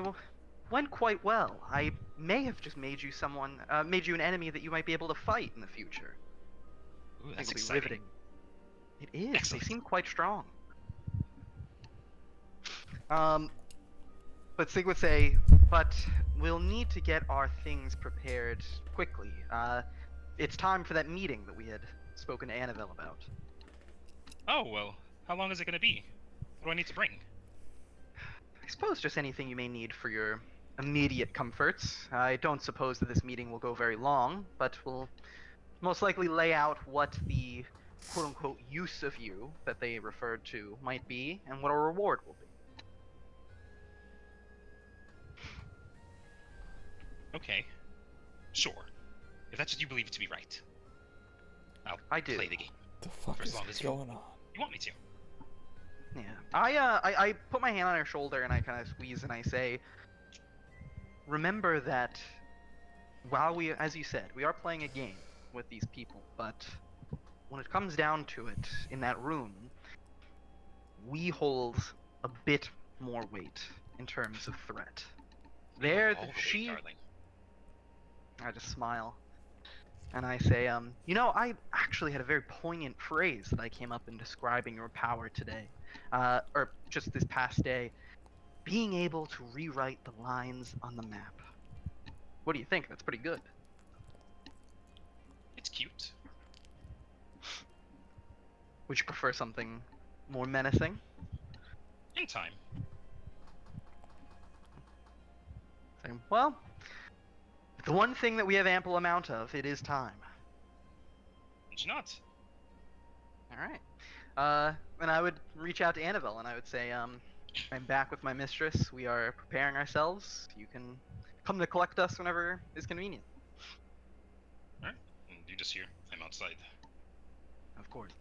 went quite well. I may have just made you an enemy that you might be able to fight in the future. Ooh, I that's think it'll be exciting. riveting. It is. Excellent. They seem quite strong. But Sig would say, but we'll need to get our things prepared quickly. It's time for that meeting that we had spoken to Annabelle about. Oh well, how long is it gonna be? What do I need to bring? I suppose just anything you may need for your immediate comforts. I don't suppose that this meeting will go very long, but we'll most likely lay out what the quote-unquote use of you that they referred to might be, and what a reward will be. Okay. Sure. If that's what you believe to be right, I'll I do. play the game. The fuck For as is long as going on? you want me to. Yeah. I put my hand on her shoulder and I kind of squeeze and I say, remember that while we, as you said, we are playing a game with these people, but when it comes down to it, in that room, we hold a bit more weight in terms of threat. There, All the way, she. darling. I just smile. And I say, I actually had a very poignant phrase that I came up in describing your power today. Or just this past day. Being able to rewrite the lines on the map. What do you think? That's pretty good. It's cute. Would you prefer something more menacing? In time. Saying, well, the one thing that we have ample amount of, it is time. Did you not? Alright. And I would reach out to Annabelle and I would say, I'm back with my mistress. We are preparing ourselves. You can come to collect us whenever is convenient. Alright. And you just hear, I'm outside. Of course.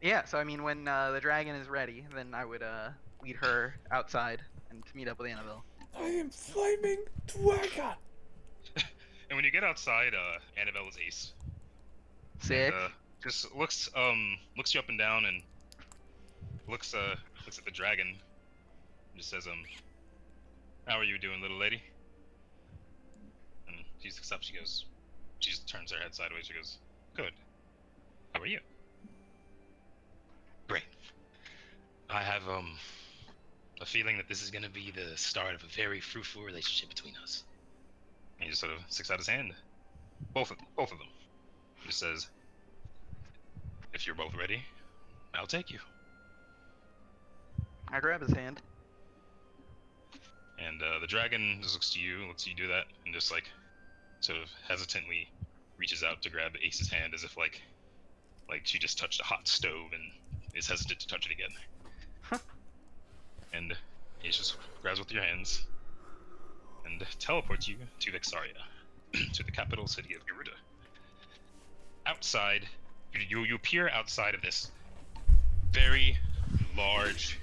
Yeah, so I mean, when the dragon is ready, then I would lead her outside and to meet up with Annabelle. I am flaming dragon. And when you get outside, Annabelle is Ace. Sick. And, just looks you up and down and looks at the dragon and just says, how are you doing, little lady? And she looks up, she just turns her head sideways, she goes, good. How are you? Great. I have a feeling that this is gonna be the start of a very fruitful relationship between us. And he just sort of sticks out his hand. Both of them. He just says, if you're both ready, I'll take you. I grab his hand. And the dragon just looks to you do that, and just like sort of hesitantly reaches out to grab Ace's hand as if like she just touched a hot stove and is hesitant to touch it again. And Ace just grabs with your hands and teleports you to Vexaria, to the capital city of Garuda. Outside, you appear outside of this very large,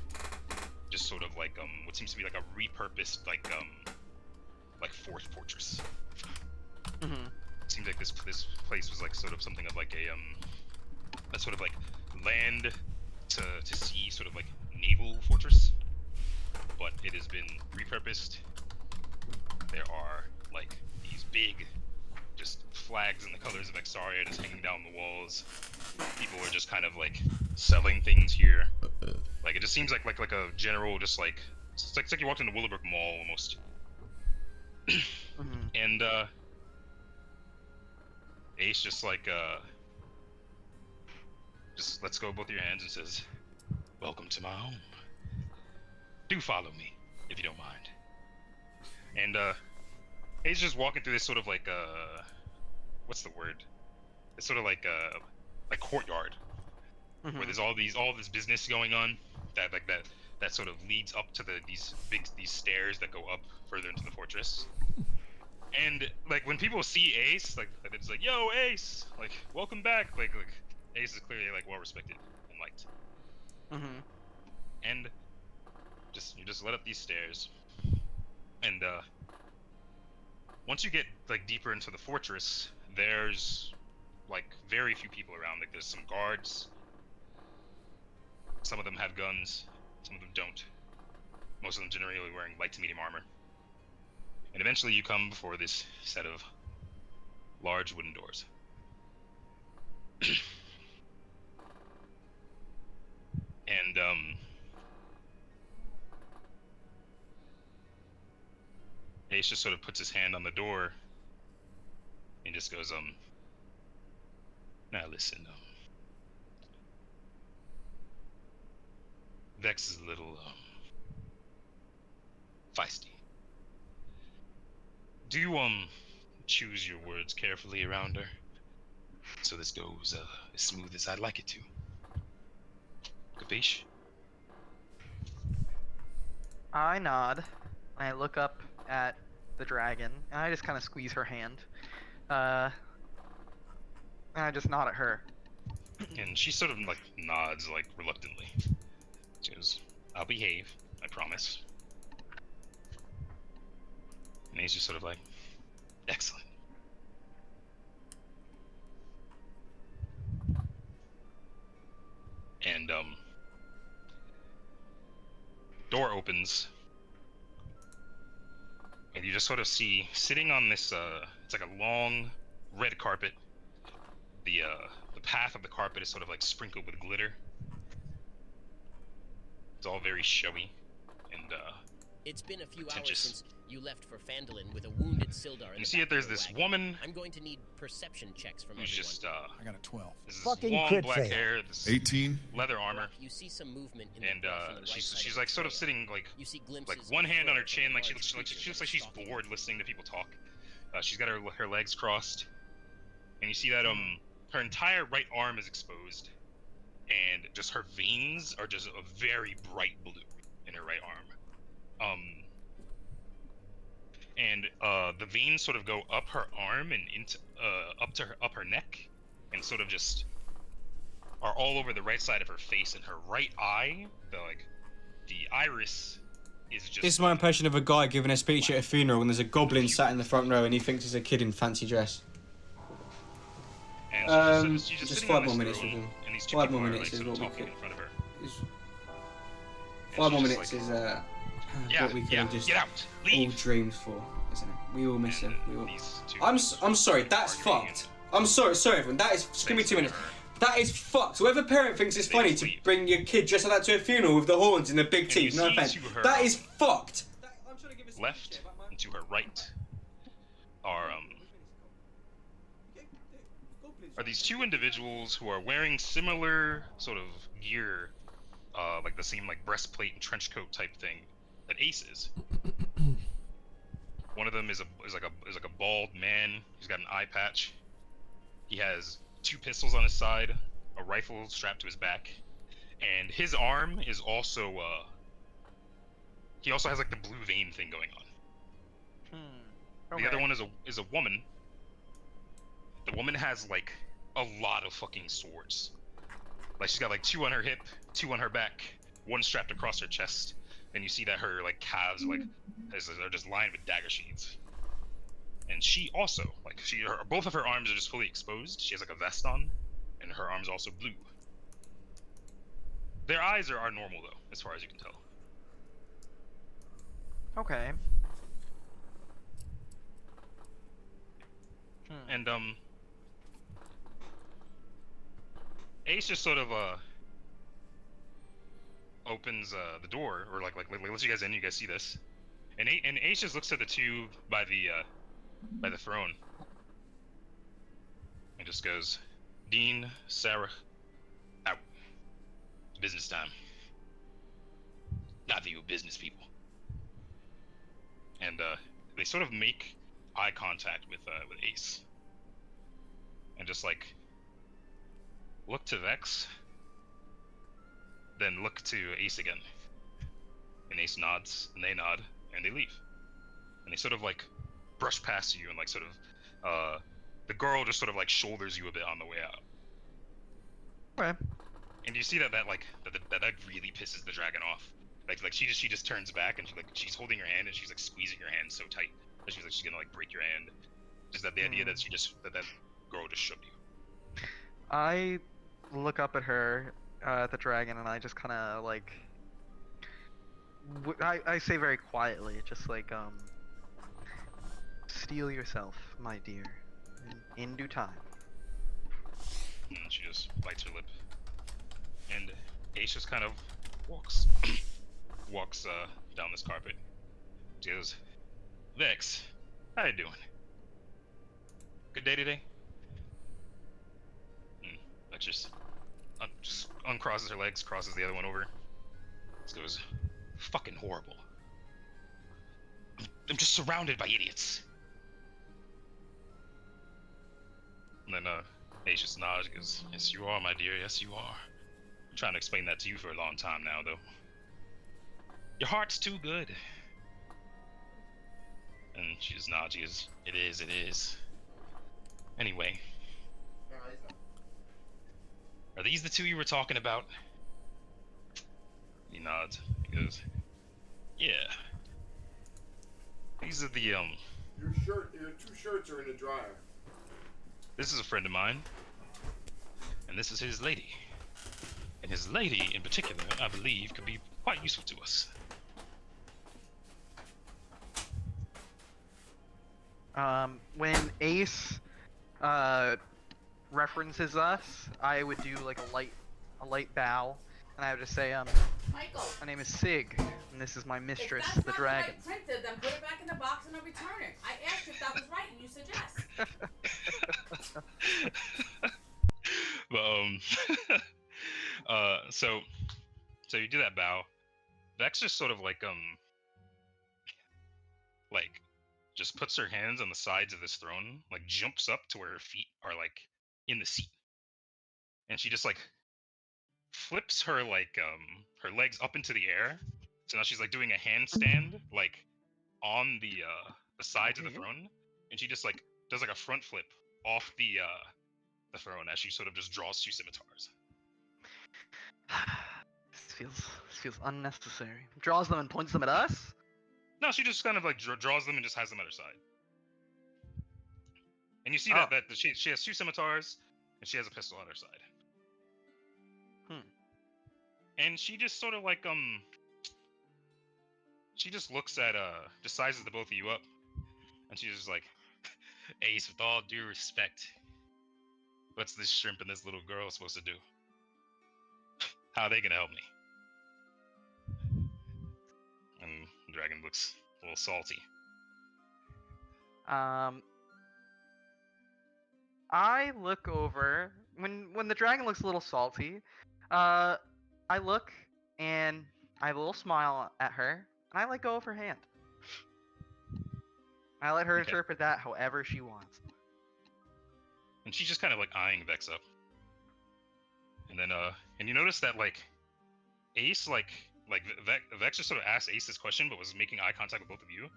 just sort of like what seems to be like a repurposed like fourth fortress. Mm-hmm. It seems like this place was like sort of something of like a sort of like land to sea sort of like naval fortress, but it has been repurposed. There are like these big just flags in the colors of Vexaria just hanging down the walls. People are just kind of like selling things here. Like it just seems like a general just like it's like you walked into Willowbrook Mall almost. Mm-hmm. And Ace just like just lets go of both of your hands and says, welcome to my home. Do follow me, if you don't mind. And Ace just walking through this sort of like what's the word? It's sort of like courtyard. Mm-hmm. Where there's all this business going on that sort of leads up to these stairs that go up further into the fortress. And like when people see Ace, like it's like, yo, Ace, like welcome back. Like Ace is clearly like well respected and liked. Mm-hmm. And you just let up these stairs, and once you get like deeper into the fortress, there's like very few people around. Like there's some guards. Some of them have guns, some of them don't. Most of them generally wearing light to medium armor. And eventually you come before this set of large wooden doors. And Ace just sort of puts his hand on the door and just goes, now listen, Vex is a little, feisty. Do, choose your words carefully around her, so this goes, as smooth as I'd like it to. Capiche? I nod. I look up at the dragon, and I just kind of squeeze her hand. And I just nod at her. And she sort of like nods like reluctantly. She goes, "I'll behave, I promise." And he's just sort of like, "Excellent." And door opens, and you just sort of see sitting on this it's like a long red carpet. The path of the carpet is sort of like sprinkled with glitter. It's all very showy and It's been a few hours pretentious. since you left for Phandalin with a wounded Sildar in You the see back that there's of your this wagon. woman I'm going to need perception checks from who's everyone. just I got a 12. this Fucking long crit black fail. hair, this 18. leather armor, You see some movement in the and brush on the right she's side of like the sort of trail. sitting like You see glimpses like of one hand on her fur from chin, a like she large looks creature like that is she's stalking bored you. listening to people talk. She's got her legs crossed, and you see that her entire right arm is exposed, and just her veins are just a very bright blue in her right arm. And the veins sort of go up her arm and into up her neck, and sort of just are all over the right side of her face, and her right eye, the iris is just. This is my impression of a guy giving a speech at a funeral and there's a goblin sat in the front row and he thinks he's a kid in fancy dress. And she's just sitting on 5 more this minutes throne, with him. and these two 5 people more are, minutes like, is sort of what we talking could. in front of her. Is- And 5 more she's minutes just is Yeah, what we could yeah, have just get out, all leave. dreamed for, isn't it? We all miss And, him. We all... these two I'm sorry, that's arguing fucked. I'm sorry, everyone. That is. Just give me 2 minutes. That is fucked. Whoever parent thinks it's They funny just to leave. bring your kid dressed like that to a funeral with the horns and the big And teeth, you no see offense. to her That is fucked. left and to her right are these two individuals who are wearing similar sort of gear, like the same like breastplate and trench coat type thing that Ace is. One of them is like a bald man. He's got an eye patch. He has 2 pistols on his side, a rifle strapped to his back, and his arm is also he also has like the blue vein thing going on. Okay. The other one is a woman. The woman has like a lot of fucking swords. Like she's got like 2 on her hip, 2 on her back, 1 strapped across her chest, and you see that her like calves are just lined with dagger sheaths. And she also both of her arms are just fully exposed. She has like a vest on, and her arms are also blue. Their eyes are normal though, as far as you can tell. Okay. And Ace just sort of opens the door, or like lets you guys in. You guys see this, and Ace just looks at the 2 by the throne, and just goes, "Dean, Sarah, out. It's business time. Neither of you business people." And they sort of make eye contact with Ace, and just like look to Vex, then look to Ace again. And Ace nods, and they nod, and they leave. And they sort of like brush past you, and like sort of the girl just sort of like shoulders you a bit on the way out. Okay. And you see that really pisses the dragon off. Like she just turns back, and she's holding your hand, and she's like squeezing your hand so tight that she's gonna like break your hand. Just that the idea that that girl just shook you. I look up at her, at the dragon, and I just kind of like. I say very quietly, just like steel yourself, my dear, in due time. And she just bites her lip. And Ace just kind of walks down this carpet. She goes, "Vex, how you doing? Good day today?" And that just uncrosses her legs, crosses the other one over. Just goes, "Fucking horrible. I'm just surrounded by idiots." And then Ace just nods and goes, "Yes, you are, my dear. Yes, you are. I'm trying to explain that to you for a long time now, though. Your heart's too good. And she just nods. She goes, "It is. It is." Anyway, are these the two you were talking about? He nods. He goes, "Yeah. These are the Your two shirts are in the dryer. This is a friend of mine, and this is his lady. And his lady, in particular, I believe, could be quite useful to us." When Ace references us, I would do like a light bow, and I would just say, Michael, my name is Sig, and this is my mistress, if that's the not dragon. the right printed, then put it back in the box and I'll return it. I asked if that was right, and you said yes. But so you do that bow. Vex just sort of like just puts her hands on the sides of this throne, like jumps up to where her feet are like in the seat, and she just like flips her like her legs up into the air. So now she's like doing a handstand like on the sides of the Okay. throne, and she just like does like a front flip off the throne as she sort of just draws two scimitars. This feels unnecessary. Draws them and points them at us? No, she just kind of like draws them and just has them at her side. And you see Oh. that she has two scimitars and she has a pistol at her side. And she just sort of like she just looks at just sizes the both of you up, and she's just like, "Ace, with all due respect, what's this shrimp and this little girl supposed to do? How are they gonna help me?" And the dragon looks a little salty. I look over when the dragon looks a little salty. I look and I have a little smile at her, and I let go of her hand. I let her Okay. interpret that however she wants. And she's just kind of like eyeing Vex up. And then and you notice that like Ace Vex just sort of asked Ace this question, but was making eye contact with both of you.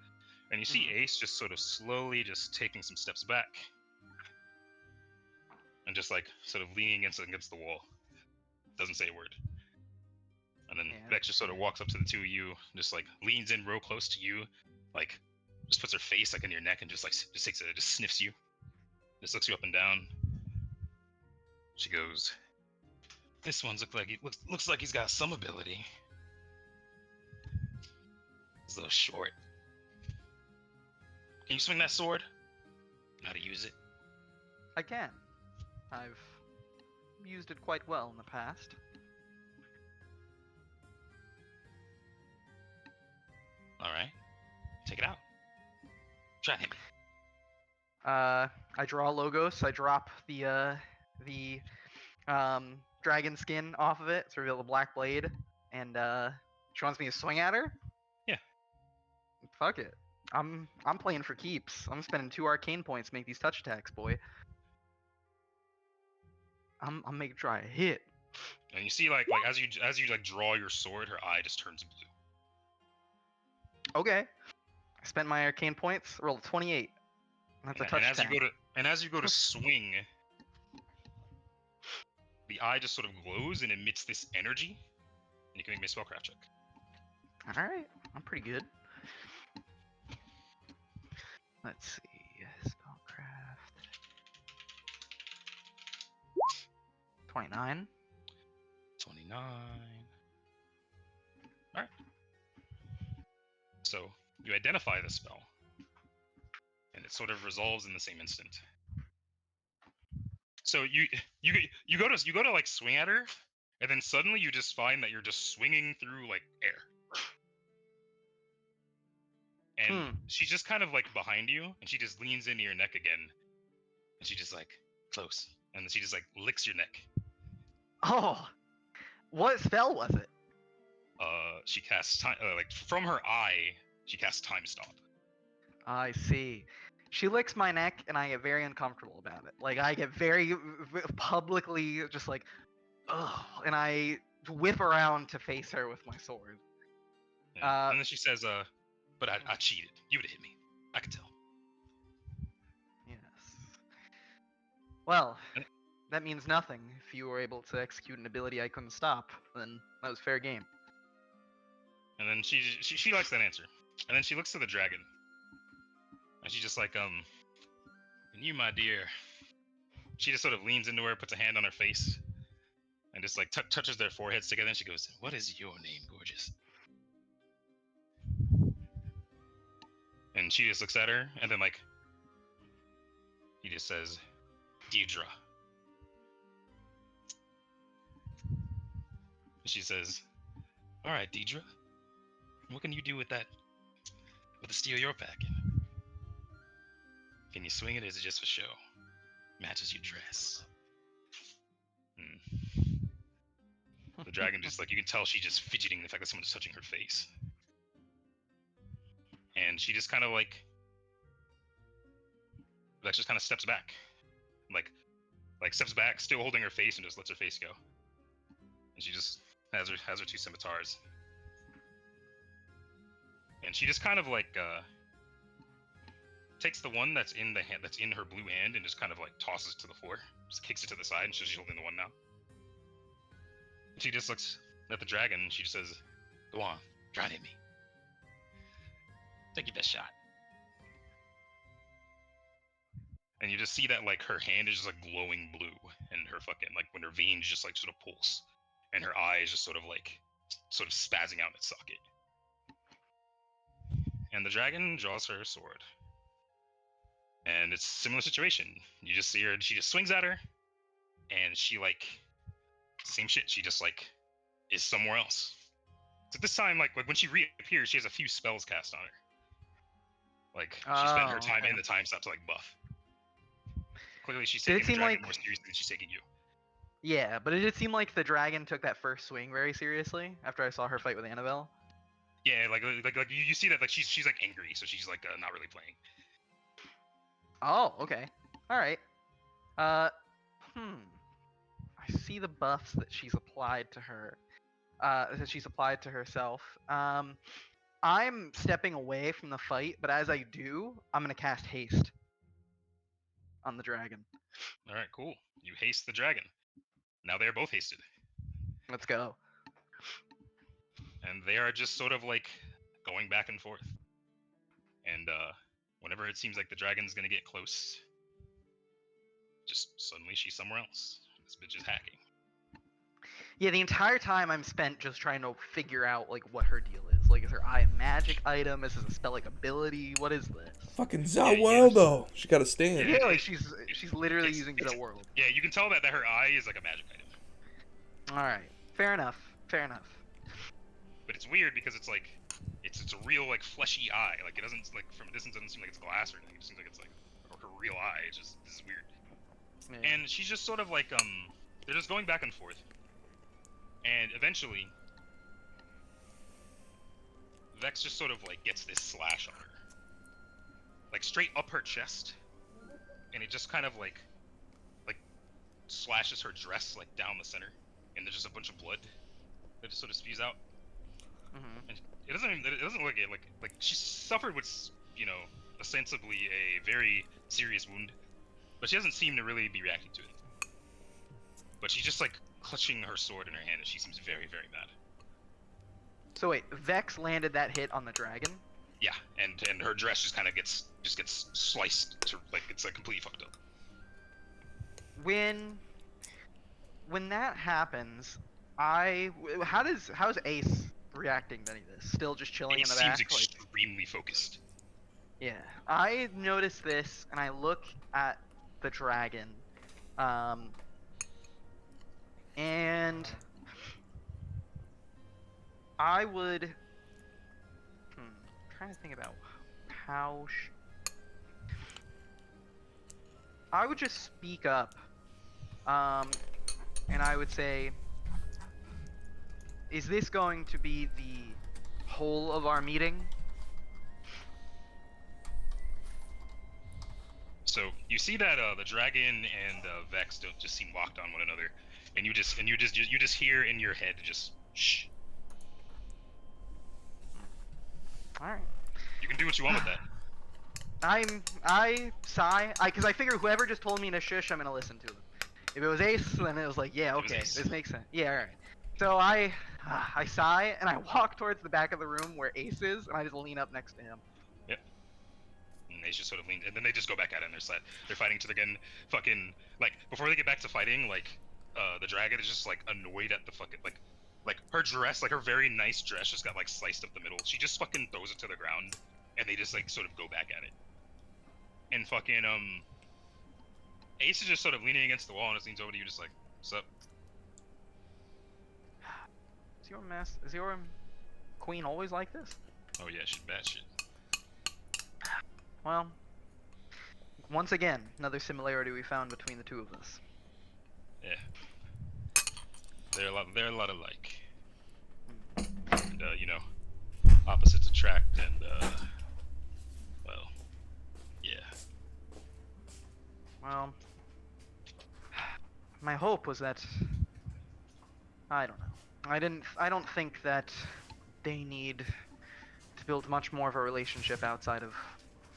And you see Ace just sort of slowly just taking some steps back. And just like sort of leaning against the wall. Doesn't say a word. And then Vex just sort of walks up to the two of you, just like leans in real close to you, like just puts her face like in your neck and just sniffs you. Just looks you up and down. She goes, "This one's looks like he's got some ability. He's a little short. Can you swing that sword? Know how to use it?" I can. I've used it quite well in the past. All right, take it out. Try it. I draw Logos. I drop the dragon skin off of it to reveal the black blade, and she wants me to swing at her. Yeah. Fuck it. I'm playing for keeps. I'm spending 2 arcane points to make these touch attacks, boy. I'm making try a hit. And you see like as you like draw your sword, her eye just turns blue. Okay. I spent my arcane points. Rolled a 28. That's a touch attack. As you go to swing, the eye just sort of glows and emits this energy. And you can make me a spellcraft check. All right, I'm pretty good. Let's see, spellcraft. 29. 29. All right. So you identify the spell, and it sort of resolves in the same instant. So you go to like swing at her, and then suddenly you just find that you're just swinging through like air. And she's just kind of like behind you, and she just leans into your neck again, and she just like close, and then she just like licks your neck. Oh, what spell was it? She casts time like from her eye. She casts Time Stop. I see. She licks my neck, and I get very uncomfortable about it. Like I get very publicly just like, ugh, and I whip around to face her with my sword. Yeah. And then she says, "But I cheated. You would have hit me." I could tell. Yes. Well, And- that means nothing. If you were able to execute an ability I couldn't stop, then that was fair game. And then she likes that answer. And then she looks to the dragon. And she's just like, and you, my dear. She just sort of leans into her, puts a hand on her face, and just like touches their foreheads together. And she goes, "What is your name, gorgeous?" And she just looks at her, and then like he just says, "Deidre." And she says, "All right, Deidre. What can you do with that? With the steel you're packing? Can you swing it, or is it just for show? Matches your dress." The dragon just like, you can tell she's just fidgeting the fact that someone's touching her face. And she just kind of like just kind of steps back. Like steps back, still holding her face, and just lets her face go. And she just has her two scimitars. And she just kind of like takes the one that's in the hand, that's in her blue hand, and just kind of like tosses it to the floor. Just kicks it to the side, and she's holding the one now. She just looks at the dragon, and she just says, "Go on, try to hit me. Take your best shot." And you just see that like her hand is just like glowing blue, and her fucking like when her veins just like sort of pulse, and her eye is just sort of spazzing out in its socket. And the dragon draws her sword. And it's a similar situation. You just see her, she just swings at her, and she like, same shit, she just like, is somewhere else. So this time, like when she reappears, she has a few spells cast on her. Like, she spent her time in the time stop to like buff. Clearly she's taking the dragon more seriously than she's taking you. Yeah, but it did seem like the dragon took that first swing very seriously after I saw her fight with Annabelle. Yeah, like you see that like she's like angry, so she's like not really playing. Oh, okay. All right. I see the buffs that she's applied to her. That she's applied to herself. I'm stepping away from the fight, but as I do, I'm gonna cast haste on the dragon. All right, cool. You haste the dragon. Now they are both hasted. Let's go. And they are just sort of like going back and forth. And whenever it seems like the dragon's gonna get close, just suddenly she's somewhere else. This bitch is hacking. Yeah, the entire time I'm spent just trying to figure out like what her deal is. Like, is her eye a magic item? Is this a spell like ability? What is this? Fucking Zawaldo. She got to stand. Yeah, like she's literally using the world. Yeah, you can tell that her eye is like a magic item. All right, fair enough. Fair enough. But it's weird because it's like, it's a real like fleshy eye. Like it doesn't like from a distance it doesn't seem like it's glass or anything. It seems like it's like her real eye. It's just this is weird. Yeah. And she's just sort of like they're just going back and forth. And eventually, Vex just sort of like gets this slash on her, like straight up her chest, and it just kind of like slashes her dress like down the center, and there's just a bunch of blood that just sort of spews out. Mm-hmm. And it doesn't look like she suffered with, you know, ostensibly a very serious wound, but she doesn't seem to really be reacting to it. But she's just like clutching her sword in her hand, and she seems very, very mad. So wait, Vex landed that hit on the dragon? Yeah, and her dress just kind of gets sliced to like it's like completely fucked up. When that happens, how's Ace reacting to any of this? Still just chilling in the back? Seems extremely focused. Yeah, I noticed this, and I look at the dragon, and I would. Trying to think about how. I would just speak up, and I would say, "Is this going to be the whole of our meeting?" So you see that the dragon and Vex don't just seem locked on one another, and you just hear in your head just shh. All right. You can do what you want with that. I sigh, because I figure whoever just told me to shush, I'm gonna listen to him. If it was Ace, then it was like, yeah, It was okay, Ace. this makes sense. Yeah, alright. So I sigh and I walk towards the back of the room where Ace is, and I just lean up next to him. Yep. And they just sort of lean, and then they just go back at it, and they're fighting to the again. Fucking like before they get back to fighting, like the dragon is just like annoyed at the fucking like her dress, like her very nice dress, just got like sliced up the middle. She just fucking throws it to the ground, and they just like sort of go back at it. And fucking Ace is just sort of leaning against the wall and just leans over to you, just like, "What's up?" Is your queen always like this? Oh yeah, she's bad shit. Well, once again, another similarity we found between the two of us. Yeah. They're a lot alike. And you know, opposites attract, and well, yeah. Well, my hope was that I don't know. I don't think that they need to build much more of a relationship outside of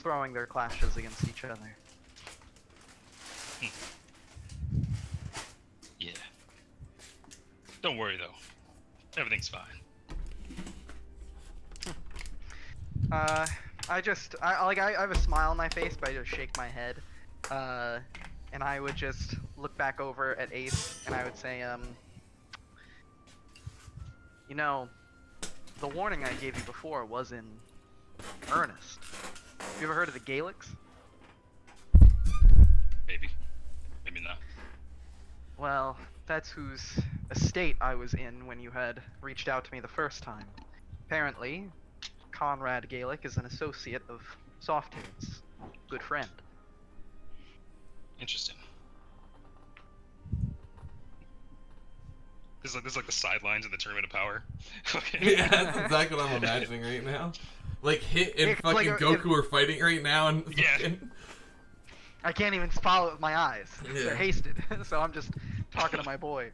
throwing their clashes against each other. Yeah. Don't worry though. Everything's fine. I have a smile on my face, but I just shake my head. And I would just look back over at Ace, and I would say, you know, the warning I gave you before was in earnest. Have you ever heard of the Gaelics? Maybe. Maybe not. Well, that's whose estate I was in when you had reached out to me the first time. Apparently, Conrad Gaelic is an associate of Softail's good friend. Interesting. This is like the sidelines of the Tournament of Power. Okay. Yeah, that's exactly what I'm imagining right now. Like Hit and It's fucking like Goku are fighting right now, and Yeah. fucking... I can't even follow it with my eyes. Yeah. They're hasted, so I'm just talking to my boy.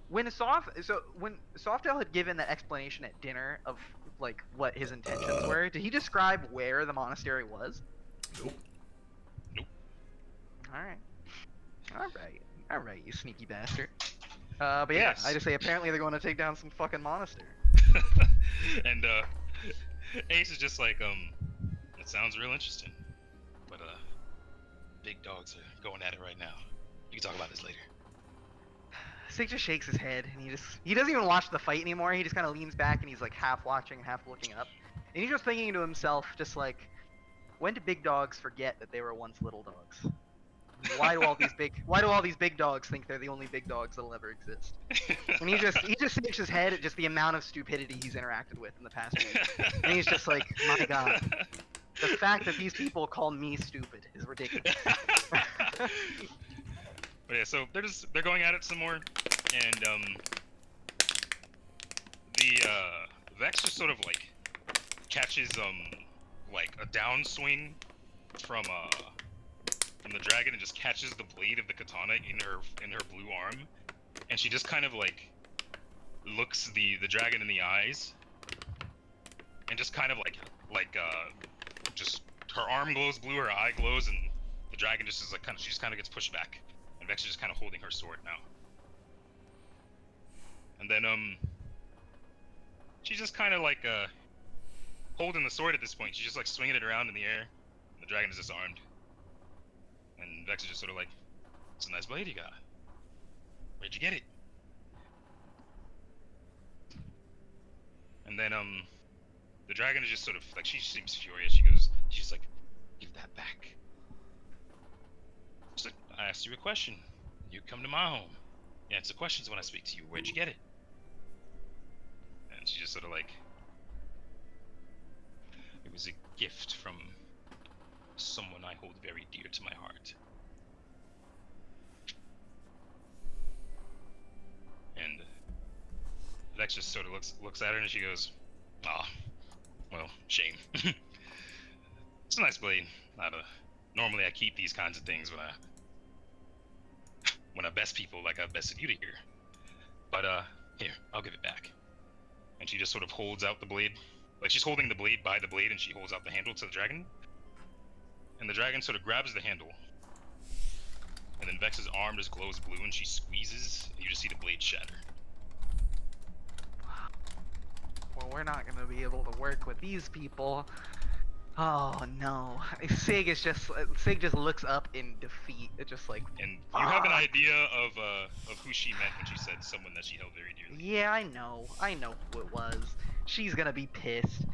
When Softail had given that explanation at dinner of like what his intentions were, did he describe where the monastery was? Nope. All right, you sneaky bastard. But yeah, Yes. I just say apparently they're going to take down some fucking monastery. And Ace is just like, it sounds real interesting. But big dogs are going at it right now. You can talk about this later. Sig just shakes his head and he doesn't even watch the fight anymore. He just kind of leans back and he's like half watching, half looking up. And he's just thinking to himself, just like, when do big dogs forget that they were once little dogs? Why do all these big dogs think they're the only big dogs that'll ever exist? And he just shakes his head at just the amount of stupidity he's interacted with in the past week. And he's just like, my god. The fact that these people call me stupid is ridiculous. But yeah, so they're going at it some more, and the Vex just sort of like catches like a downswing from the dragon and just catches the blade of the katana in her blue arm, and she just kind of like looks the dragon in the eyes, and just kind of like just her arm glows blue, her eye glows, and the dragon just is like she just kind of gets pushed back. Vex is just kind of holding her sword now. And then, she's just kind of like, holding the sword at this point. She's just like swinging it around in the air. And the dragon is disarmed. And Vex is just sort of like, it's a nice blade you got. Where'd you get it? And then, the dragon is just sort of, like, she seems furious. She's like, give that back. She's like, I asked you a question. You come to my home. You answer questions when I speak to you. Where'd you get it? And she just sort of like, it was a gift from someone I hold very dear to my heart. And Vex just sort of looks at her and she goes, ah, well, shame. It's a nice blade. Normally I keep these kinds of things when I best people like I've bested you to here. But here, I'll give it back. And she just sort of holds out the blade Like she's holding the blade by the blade, and she holds out the handle to the dragon. And the dragon sort of grabs the handle. And then Vex's arm just glows blue, and she squeezes, and you just see the blade shatter. Well, we're not gonna be able to work with these people. Oh no. Sig just looks up in defeat. It's just like, And you have an fuck. idea of who she meant when she said someone that she held very dearly. Yeah, I know who it was. She's gonna be pissed.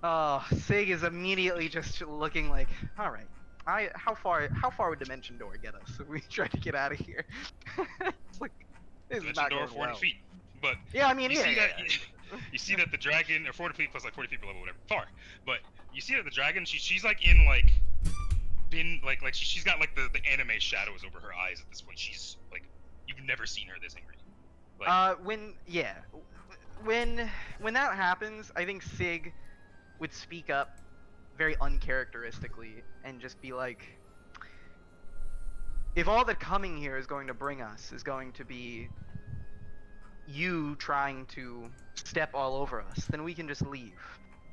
Oh, Sig is immediately just looking like, all right. How far would Dimension Door get us if we try to get out of here? It's like, this is Dimension not door going 40 well. feet. But Yeah, I mean, you yeah, see yeah, that you see that the dragon, or 40 feet plus like 40 feet per level, whatever, far. But you see that the dragon, she's like in like she's got like the anime shadows over her eyes at this point. She's like, you've never seen her this angry. Like, when that happens, I think Sig would speak up very uncharacteristically and just be like, if all that coming here is going to bring us is going to be you trying to step all over us, then we can just leave.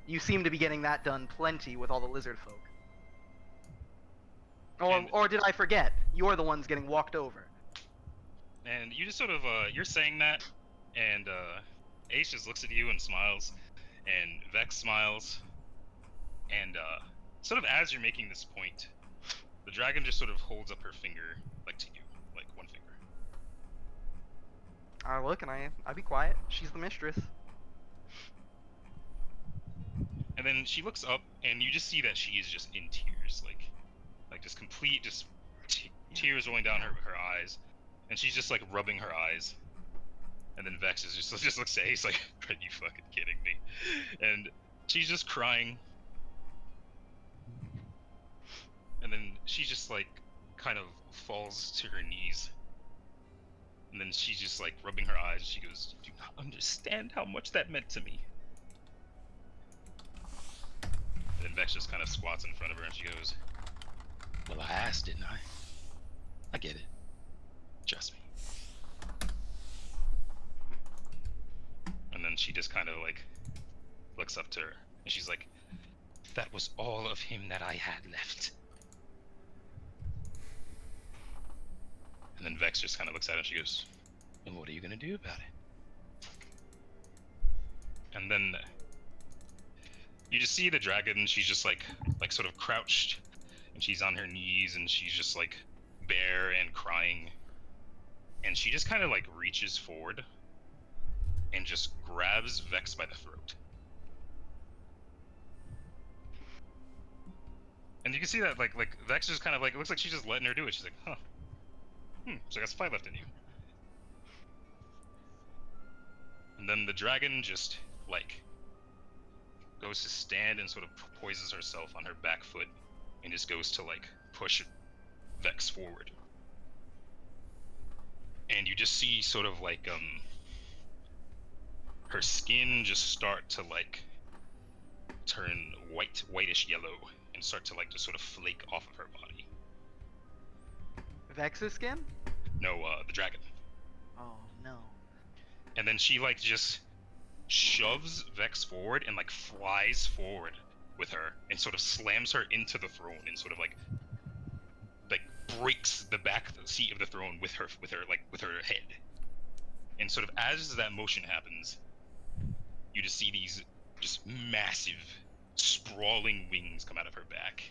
You seem to be getting that done plenty with all the lizard folk. Or did I forget? You're the ones getting walked over. and you just sort of you're saying that, and Ace just looks at you and smiles, and Vex smiles, and sort of as you're making this point, the dragon just sort of holds up her finger, like to you, like one finger. I look and I be quiet. She's the mistress. And then she looks up, and you just see that she is just in tears, like just complete, just tears rolling down her eyes, and she's just like rubbing her eyes. And then Vex is just looks at Ace like, "Are you fucking kidding me?" And she's just crying. And then she just like kind of falls to her knees. And then she's just like rubbing her eyes. She goes, "You do not understand how much that meant to me." And then Vex just kind of squats in front of her, and she goes, "Well, I asked, didn't I? I get it. Trust me." And then she just kind of like looks up to her, and she's like, "That was all of him that I had left." And then Vex just kind of looks at her, and she goes, "And what are you gonna do about it?" And then you just see the dragon. She's just like sort of crouched, and she's on her knees, and she's just like bare and crying. And she just kind of like reaches forward and just grabs Vex by the throat. And you can see that like Vex just kind of like, it looks like she's just letting her do it. She's like, "Huh. So I got 5 left in you." And then the dragon just like goes to stand and sort of poises herself on her back foot and just goes to like push Vex forward. And you just see sort of like her skin just start to like turn whitish yellow and start to like just sort of flake off of her body. Vex's skin? No, the dragon. Oh no. And then she like just shoves Vex forward and like flies forward with her and sort of slams her into the throne and sort of like breaks the back seat of the throne with her head. And sort of as that motion happens, you just see these just massive sprawling wings come out of her back,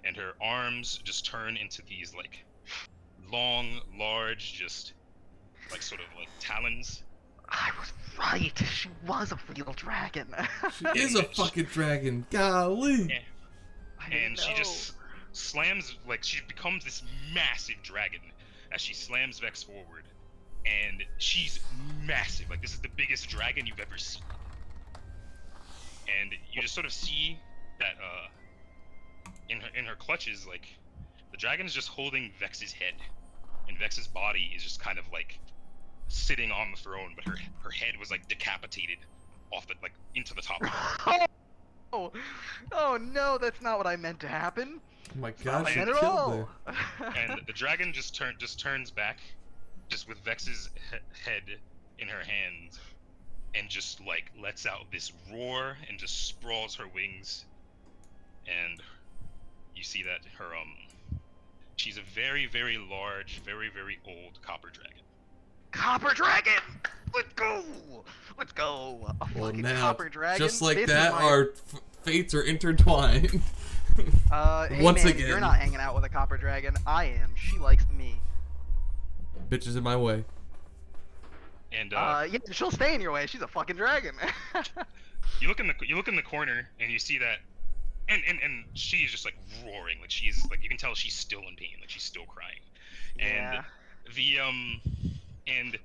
and her arms just turn into these like long, large, just like sort of like talons. I was right. She was a real dragon. She is a fucking dragon. Golly. Yeah. I didn't And she know. just slams, like she becomes this massive dragon as she slams Vex forward, and she's massive. Like this is the biggest dragon you've ever seen. And you just sort of see that in her clutches, like the dragon is just holding Vex's head, and Vex's body is just kind of like sitting on the throne, but her head was like decapitated off the like into the top. Oh no, that's not what I meant to happen. Oh my god, Not she at killed all. her. And the dragon just turns back, just with Vex's head in her hands, and just like lets out this roar and just sprawls her wings, and you see that her she's a very, very large, very, very old copper dragon. Copper dragon. Let's go. Let's go. A Well, fucking now, copper dragon. just like This is that, my- our fates are intertwined. Hey Once man, again. you're not hanging out with a copper dragon. I am. She likes me. Bitches in my way. And Yeah, she'll stay in your way. She's a fucking dragon. you look in the corner and you see that, and she's just like roaring, like she's like, you can tell she's still in pain, like she's still crying. Yeah. And the and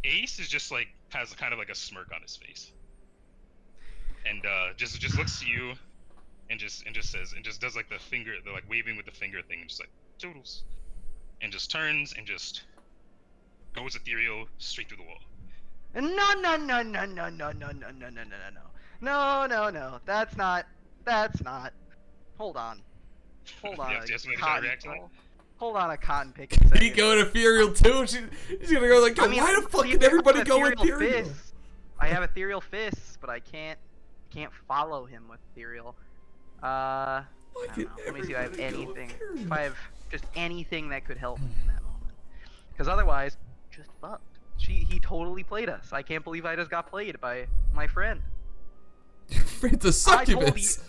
Ace is just like has kind of like a smirk on his face, and just looks to you, and just says, and just does like the like waving with the finger thing, and just like toodles, and just turns and just goes ethereal straight through the wall. No, no, no, no, no, no, no, no, no, no, no, no, no. No, no, no. That's not. Hold on. Hold on. You have to try to react to that? Hold on a cotton picking second. He going ethereal too? She's gonna go like, yo, why the fuck did everybody go ethereal? I have ethereal fists, but I can't follow him with ethereal. I don't know. Let me see if I have anything. If I have just anything that could help me in that moment. Because otherwise, just fucked. He totally played us. I can't believe I just got played by my friend. Your friend's a succubus.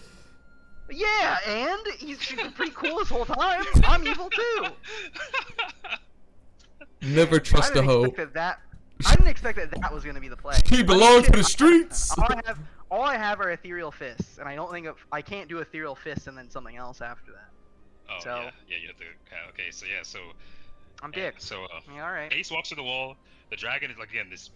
Yeah, and she's been pretty cool this whole time. I'm evil too. Never trust a hoe. I didn't expect that was gonna be the play. He belongs to the streets. All I have are ethereal fists, and I don't think I can't do ethereal fists and then something else after that. Oh So- yeah, you have to. Okay, so yeah, so I'm dick. so Yeah, all right. Ace walks to the wall. The dragon is like, again, this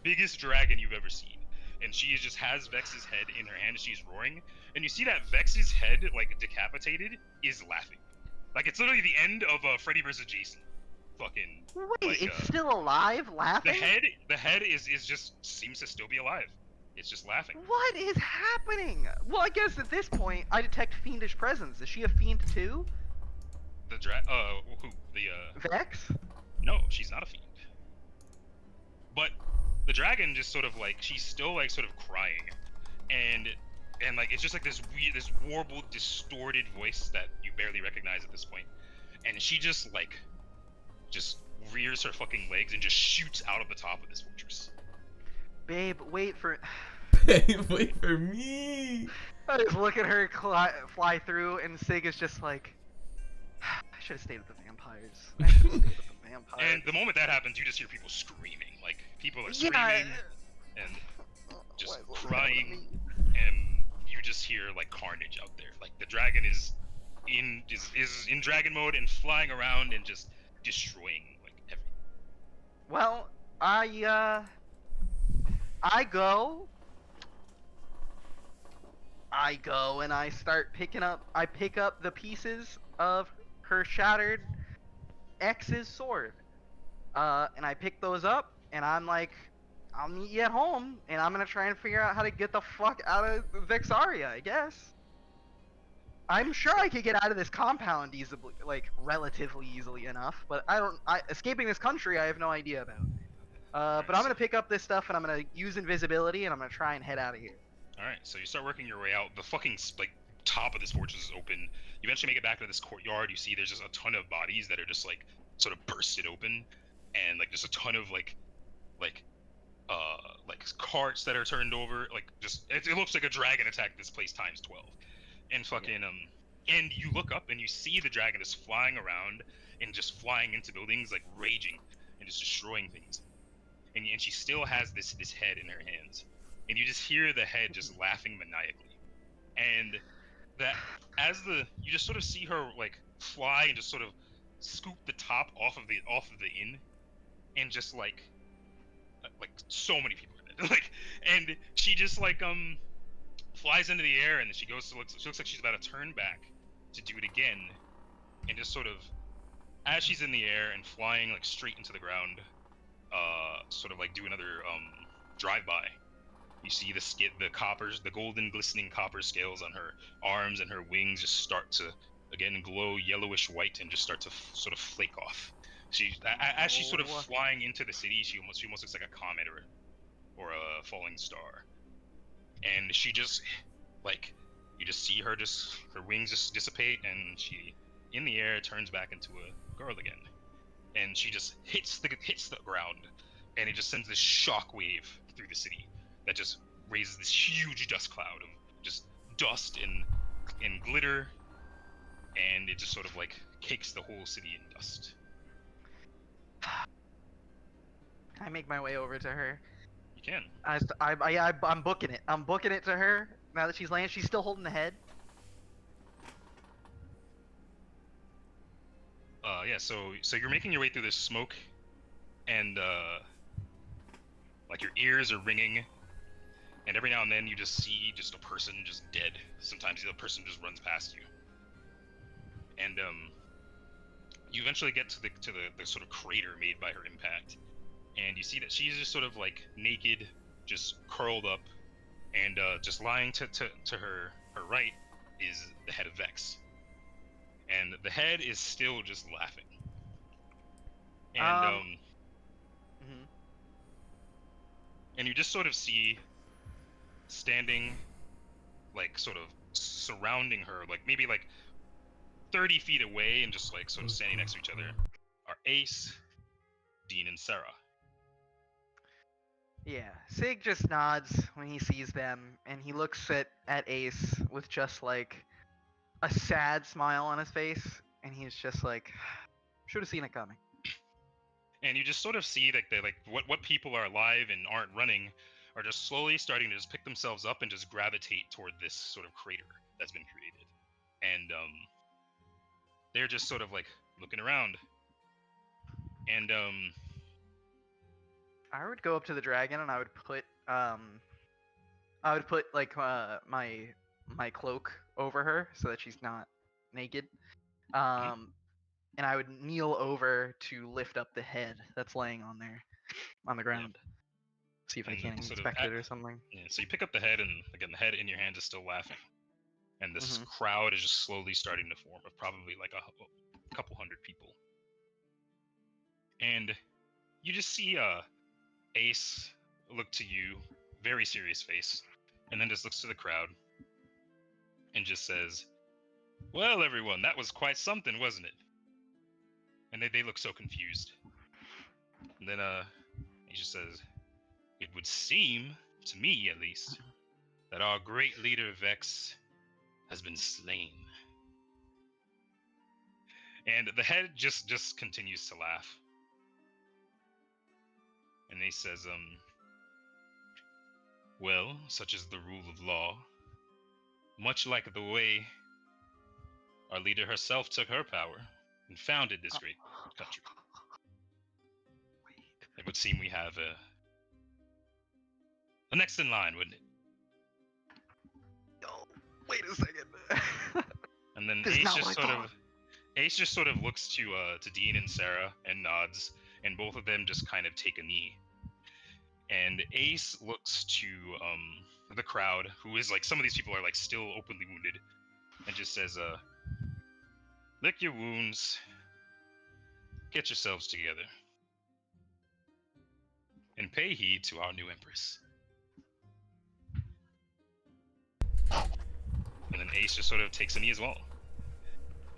biggest dragon you've ever seen, and she just has Vex's head in her hand and she's roaring, and you see that Vex's head, like decapitated, is laughing, like it's literally the end of Freddy vs. Jason. Fucking. Wait, like, it's still alive, laughing? The head is just seems to still be alive. It's just laughing. What is happening? Well, I guess at this point I detect fiendish presence. Is she a fiend too? The who? The Vex? No, she's not a fiend. But the dragon just sort of like, she's still like sort of crying, and like it's just like this weird, this warbled, distorted voice that you barely recognize at this point, and she just like rears her fucking legs and just shoots out of the top of this fortress. Babe, wait for. Hey, wait for me. I just look at her fly through, and Sig is just like, I should have stayed with the vampires. I should have stayed with the vampires. And the moment that happens, you just hear people screaming. Like, people are Yeah, screaming and just Why is this crying, happening? and you just hear like carnage out there. Like the dragon is in dragon mode and flying around and just destroying like everything. Well, I go and I start I pick up the pieces of her shattered ex's sword. And I pick those up and I'm like, I'll meet you at home and I'm gonna try and figure out how to get the fuck out of Vexaria, I guess. I'm sure I could get out of this compound easily, like relatively easily enough, but escaping this country I have no idea about. But I'm gonna pick up this stuff and I'm gonna use invisibility and I'm gonna try and head out of here. Alright, so you start working your way out. The fucking like top of this fortress is open. You eventually make it back to this courtyard. You see there's just a ton of bodies that are just like sort of bursted open, and like just a ton of like carts that are turned over. Like just it looks like a dragon attacked this place times 12. And fucking and you look up and you see the dragon is flying around and just flying into buildings, like raging and just destroying things. And she still has this head in her hands. And you just hear the head just laughing maniacally, and that you just sort of see her like fly and just sort of scoop the top off of the inn, and just like so many people in it, like, and she just like flies into the air, and then she looks like she's about to turn back to do it again, and just sort of as she's in the air and flying like straight into the ground, sort of like do another drive-by. You see the golden glistening copper scales on her arms and her wings just start to again glow yellowish white and just start to sort of flake off. As she's sort of flying into the city, she almost looks like a comet or a falling star. And she just, like, you just see her her wings just dissipate, and she, in the air, turns back into a girl again. And she just hits the ground, and it just sends this shock wave through the city that just raises this huge dust cloud of just dust and glitter, and it just sort of like cakes the whole city in dust. I make my way over to her. You can. I'm booking it. I'm booking it to her. Now that she's laying, she's still holding the head. Yeah. So you're making your way through this smoke, and like your ears are ringing, and every now and then you just see just a person just dead. Sometimes the person just runs past you, and you eventually get to the sort of crater made by her impact, and you see that she's just sort of like naked, just curled up, and just lying to her right is the head of Vex, and the head is still just laughing, and Mhm. and you just sort of see standing, like sort of surrounding her, like maybe like 30 feet away and just like sort of standing next to each other, are Ace, Dean, and Sarah. Yeah, Sig just nods when he sees them, and he looks at Ace with just like a sad smile on his face, and he's just like, should have seen it coming. And you just sort of see like what people are alive and aren't running are just slowly starting to just pick themselves up and just gravitate toward this sort of crater that's been created. And they're just sort of like looking around. And I would go up to the dragon and I would put like my cloak over her so that she's not naked. And I would kneel over to lift up the head that's laying on the ground. See if I And can't sort of inspect it or something. yeah, so you pick up the head, and again the head in your hand is still laughing. And this Mhm. crowd is just slowly starting to form of probably like a couple hundred people. And you just see Ace look to you, very serious face, and then just looks to the crowd and just says, "Well, everyone, that was quite something, wasn't it?" And they look so confused. And then he just says, "It would seem, to me at least, that our great leader Vex has been slain." And the head just continues to laugh. And he says, "Well, such is the rule of law. Much like the way our leader herself took her power and founded this great country. It would seem we have a next in line, wouldn't it?" Oh, wait a second. And then That's Ace not just what I sort thought. of looks to Dean and Sarah and nods, and both of them just kind of take a knee. And Ace looks to the crowd, who is like, some of these people are like still openly wounded, and just says, "Lick your wounds, get yourselves together, and pay heed to our new empress." And then Ace just sort of takes a knee as well.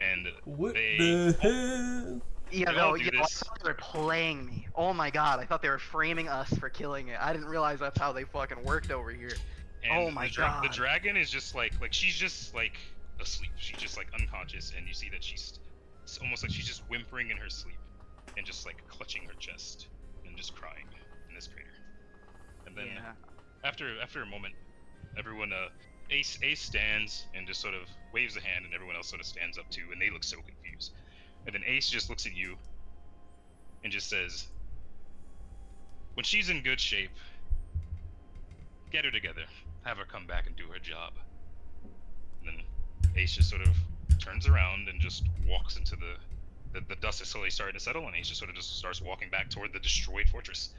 And What they the hell? Yeah, They all no, do I this. thought they were playing me. Oh my god, I thought they were framing us for killing it. I didn't realize that's how they fucking worked over here. And Oh my the god. dragon is just like she's just like asleep. She's just like unconscious, and you see that it's almost like she's just whimpering in her sleep, and just like clutching her chest and just crying in this crater. And then Yeah. after a moment, everyone Ace stands and just sort of waves a hand, and everyone else sort of stands up too, and they look so confused. And then Ace just looks at you and just says, "When she's in good shape, get her together. Have her come back and do her job." And then Ace just sort of turns around and just walks into the dust is slowly starting to settle, and Ace just sort of just starts walking back toward the destroyed fortress.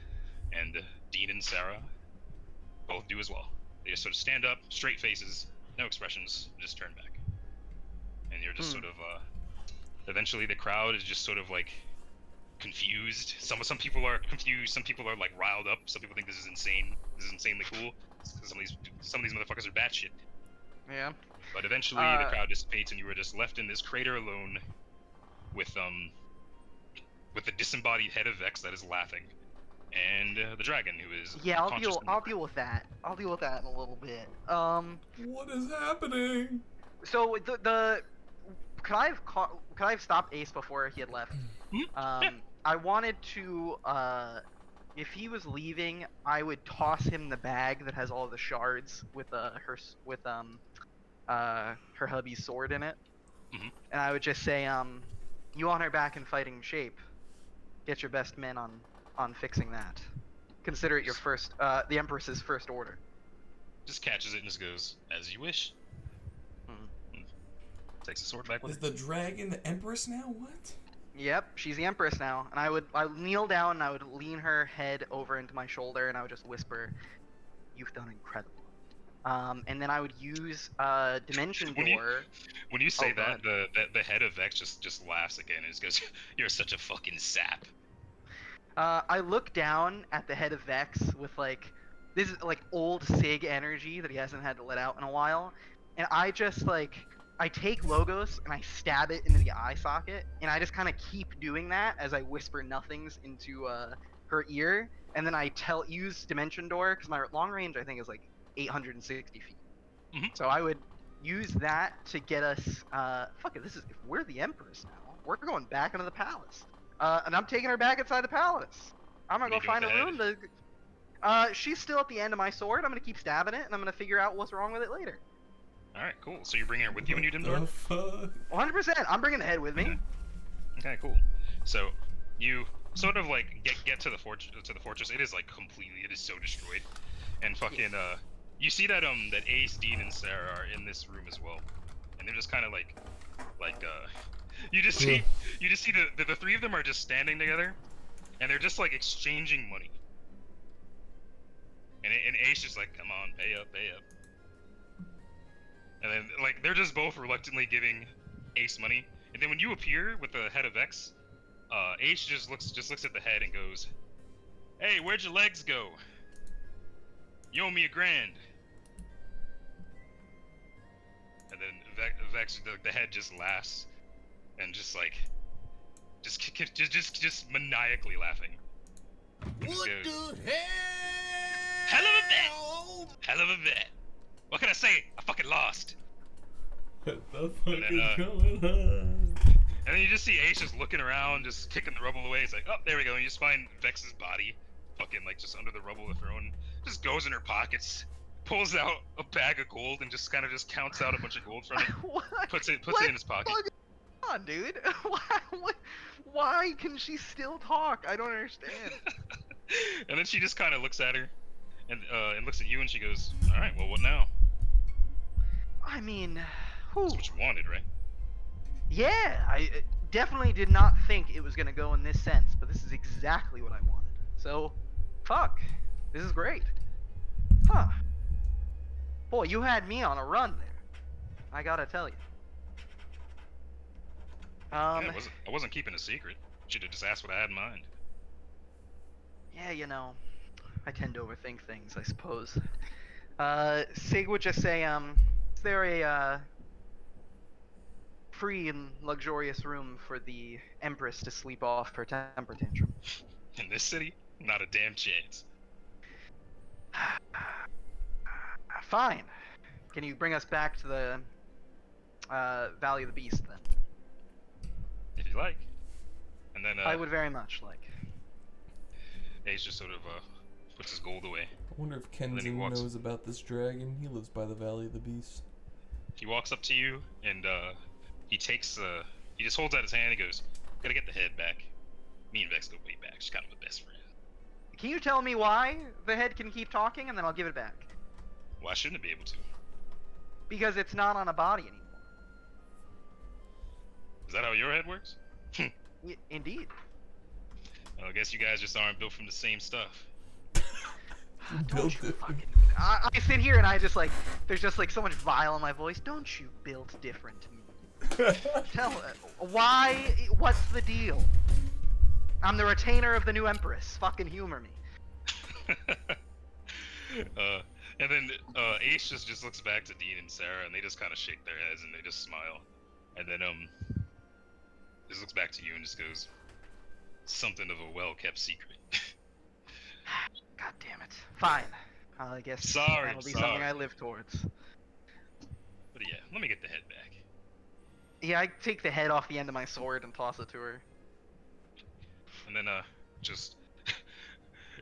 And Dean and Sarah both do as well. They just sort of stand up, straight faces, no expressions, just turn back. And you're just sort of eventually the crowd is just sort of like confused. Some people are confused. Some people are like riled up. Some people think this is insane. This is insanely cool. Some of these motherfuckers are batshit. Yeah. But eventually the crowd dissipates, and you were just left in this crater alone, with the disembodied head of Vex that is laughing, and the dragon who is Yeah, conscious I'll deal with that. I'll deal with that in a little bit. What is happening? So could I have stopped Ace before he had left? Yeah. I wanted to if he was leaving, I would toss him the bag that has all the shards with her hubby's sword in it. Mhm. And I would just say, you want her back in fighting shape. Get your best men on fixing that. Consider it your first the Empress's first order. Just catches it and just goes, as you wish. Takes the sword back with Is her. the dragon the Empress now? What? Yep, she's the Empress now. And I would kneel down and I would lean her head over into my shoulder and I would just whisper, "You've done incredible." And then I would use Dimension Door. When you say go that, the head of Vex just laughs again and just goes, "You're such a fucking sap." I look down at the head of Vex with this is like old Sig energy that he hasn't had to let out in a while, and I just I take Logos and I stab it into the eye socket, and I just kind of keep doing that as I whisper nothings into her ear, and then I use Dimension Door because my long range I think is like 860 feet. Mhm. So I would use that to get us. Fuck it, if we're the Empress now, we're going back into the palace. And I'm taking her back inside the palace. I'm gonna What go are you find a doing room to. She's still at the end of my sword. I'm gonna keep stabbing it, and I'm gonna figure out what's wrong with it later. All right, cool. So you're bringing her with you when you dim door? The fuck? 100%. I'm bringing the head with me. Okay, cool. So you sort of get to the fortress. It is it is so destroyed, and fucking you see that that Ace, Dean, and Sarah are in this room as well, and they're just kind of you just see the three of them are just standing together, and they're just exchanging money. And Ace just come on, pay up. And then they're just both reluctantly giving Ace money. And then when you appear with the head of Vex, Ace just looks at the head and goes, "Hey, where'd your legs go? You owe me $1,000." And then Vex, the head just laughs, and just maniacally laughing. He just goes, Hell of a bet! Hell of a bet! What can I say? I fucking lost. What the fuck And then, is going on? And then you just see Ace just looking around, just kicking the rubble away. He's like, "Oh, there we go." And you just find Vex's body, fucking just under the rubble of the throne. Just goes in her pockets, pulls out a bag of gold, and just counts out a bunch of gold from it. What? Puts it in his pocket. Fuck is on, dude? Why can she still talk? I don't understand. And then she just kind of looks at her, and looks at you, and she goes, "All right, well, what now?" I mean, That's what you wanted, right? yeah, I definitely did not think it was gonna go in this sense, but this is exactly what I wanted. So, fuck, this is great. Huh. Boy, you had me on a run there. I gotta tell you. Yeah, I wasn't keeping a secret. Should have just asked what I had in mind. Yeah, I tend to overthink things, I suppose. Sig would just say, is there a free and luxurious room for the Empress to sleep off her temper tantrum? In this city, not a damn chance. Fine. Can you bring us back to the Valley of the Beast then? If you like. And then I would very much like. Ace just sort of puts his gold away. I wonder if then he Kenzin walks- knows about this dragon. He lives by the Valley of the Beast. He walks up to you and he just holds out his hand and goes, "Gotta get the head back." Me and Vex go way back. She's kind of a best friend. Can you tell me why the head can keep talking and then I'll give it back? Why shouldn't it be able to? Because it's not on a body anymore. Is that how your head works? Indeed. Well, I guess you guys just aren't built from the same stuff. Built you it. fucking... I sit here and I just there's just so much vile in my voice. Don't you build different to me. Tell why? What's the deal? I'm the retainer of the new Empress. Fucking humor me. And then Ace just looks back to Dean and Sarah, and they just kind of shake their heads and they just smile. And then just looks back to you and just goes, "Something of a well-kept secret." God damn it. Fine. I guess Sorry, that'll be sorry. something I live towards. But yeah, let me get the head back. Yeah, I take the head off the end of my sword and toss it to her. And then just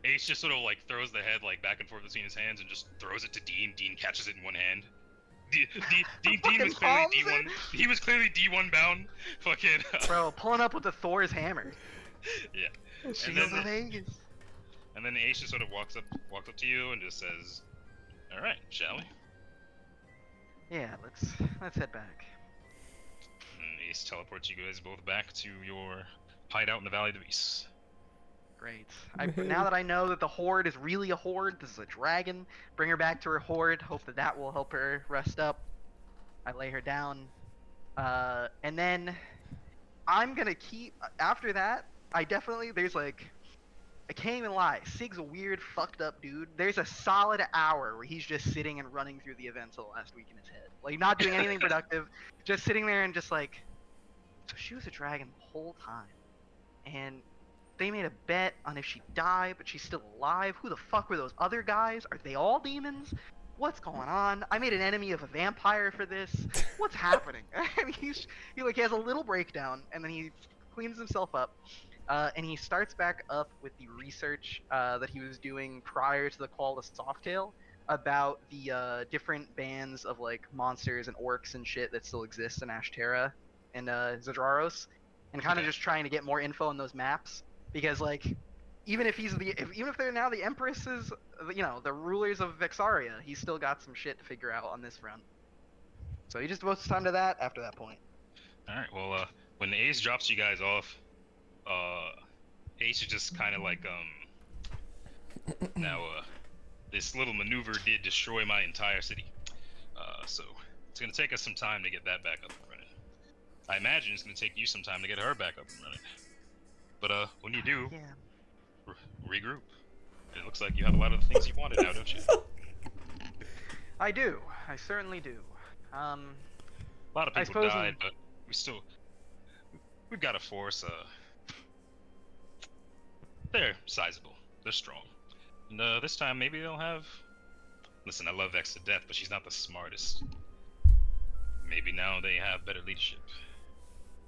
Ace just sort of like throws the head like back and forth between his hands and just throws it to Dean. Dean catches it in one hand. Dean was clearly palms D1. He was clearly D1 bound. Fucking. Bro, pulling up with the Thor's hammer. Yeah. Shields of Aegis. And then Ace just sort of walks up to you and just says, "All right, shall we?" Yeah, let's head back. And Ace teleports you guys both back to your hideout in the Valley of the Beasts. Great. Now that I know that the Horde is really a Horde, this is a dragon, bring her back to her Horde, hope that will help her rest up. I lay her down. And then I'm gonna keep, after that, I can't even lie, Sig's a weird, fucked up dude. There's a solid hour where he's just sitting and running through the events of the last week in his head. Like, not doing anything productive, just sitting there and just like, so she was a dragon the whole time. And they made a bet on if she died, but she's still alive. Who the fuck were those other guys? Are they all demons? What's going on? I made an enemy of a vampire for this. What's happening? And he has a little breakdown, and then he cleans himself up, and he starts back up with the research that he was doing prior to the call to Softail about the different bands of like monsters and orcs and shit that still exist in Ashterra and Zadraros, and kind of just trying to get more info on those maps. Because like, even if they're now the Empresses, the rulers of Vexaria, he's still got some shit to figure out on this front. So he just devotes time to that after that point. All right. Well, when Ace drops you guys off, Ace is just kind of like now this little maneuver did destroy my entire city. So it's gonna take us some time to get that back up and running. I imagine it's gonna take you some time to get her back up and running. But when you do, Yeah. regroup. It looks like you have a lot of the things you wanted now, don't you? I do. I certainly do. A lot of I people suppose died, but we've got a force. They're sizable. They're strong. And this time maybe they'll have. Listen, I love Vex to death, but she's not the smartest. Maybe now they have better leadership.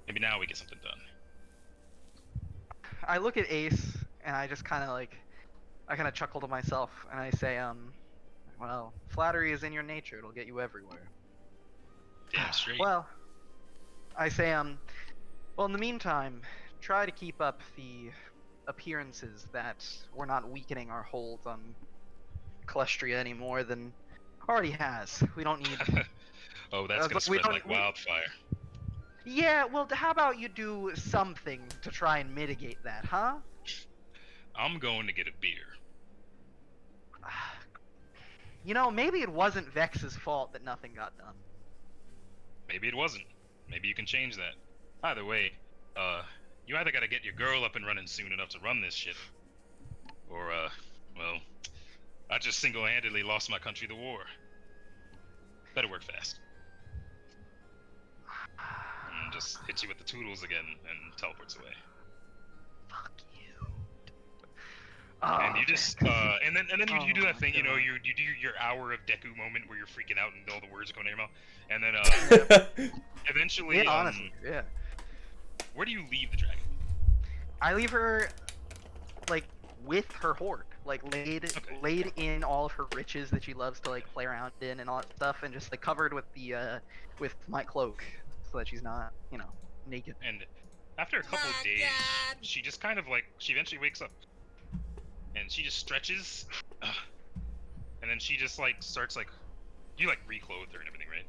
Maybe now we get something done. I look at Ace and I just kind of chuckle to myself and I say, well, flattery is in your nature. It'll get you everywhere. Damn straight. Well, I say, well, in the meantime, try to keep up the appearances that we're not weakening our hold on Calestria any more than already has. We don't need. Oh, that's gonna spread like wildfire. Yeah, well, how about you do something to try and mitigate that, huh? I'm going to get a beer. Maybe it wasn't Vex's fault that nothing got done. Maybe it wasn't. Maybe you can change that. Either way, you either gotta get your girl up and running soon enough to run this shit, or, well, I just single-handedly lost my country the war. Better work fast. And just hits you with the toodles again and teleports away. Fuck you. And you just and then you do that thing, God. you do your hour of Deku moment where you're freaking out and all the words are going out of your mouth, and then eventually, Yeah, honestly, yeah. where do you leave the dragon? I leave her, like, with her horde, like laid in all of her riches that she loves to like play around in and all that stuff, and just like covered with the with my cloak, so that she's not, naked. And after a couple of days, she just kind of like she eventually wakes up, and she just stretches, and then she just like starts like you like reclothe her and everything, right?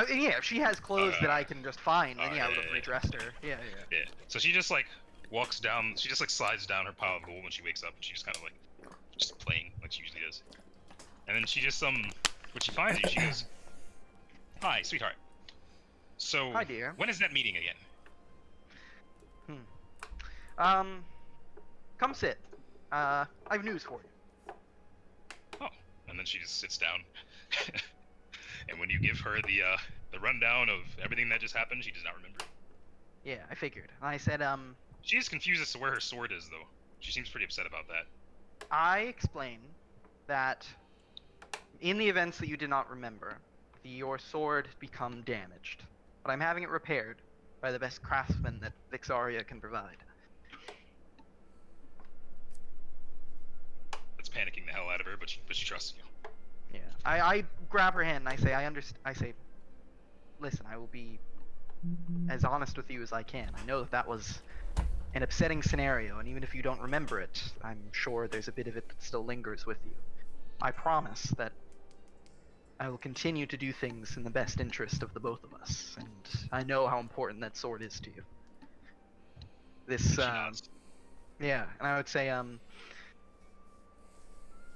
Yeah, if she has clothes that I can just find, then I would have yeah. redressed her. Yeah. Yeah. So she just like walks down. She just like slides down her pile of gold when she wakes up, and she just kind of like just playing like she usually does. And then she just when she finds you, she goes, "Hi, sweetheart. So Hi, dear. when is that meeting again?" Come sit. I have news for you. Oh, and then she just sits down. And when you give her the rundown of everything that just happened, she does not remember. Yeah, I figured. And I said, She is confused as to where her sword is, though. She seems pretty upset about that. I explain that in the events that you did not remember, your sword become damaged, but I'm having it repaired by the best craftsman that Vixaria can provide. That's panicking the hell out of her, but she trusts you. Yeah. I grab her hand and I say, I say, listen, I will be as honest with you as I can. I know that was an upsetting scenario, and even if you don't remember it, I'm sure there's a bit of it that still lingers with you. I promise that I will continue to do things in the best interest of the both of us, and I know how important that sword is to you. This, yeah, and I would say,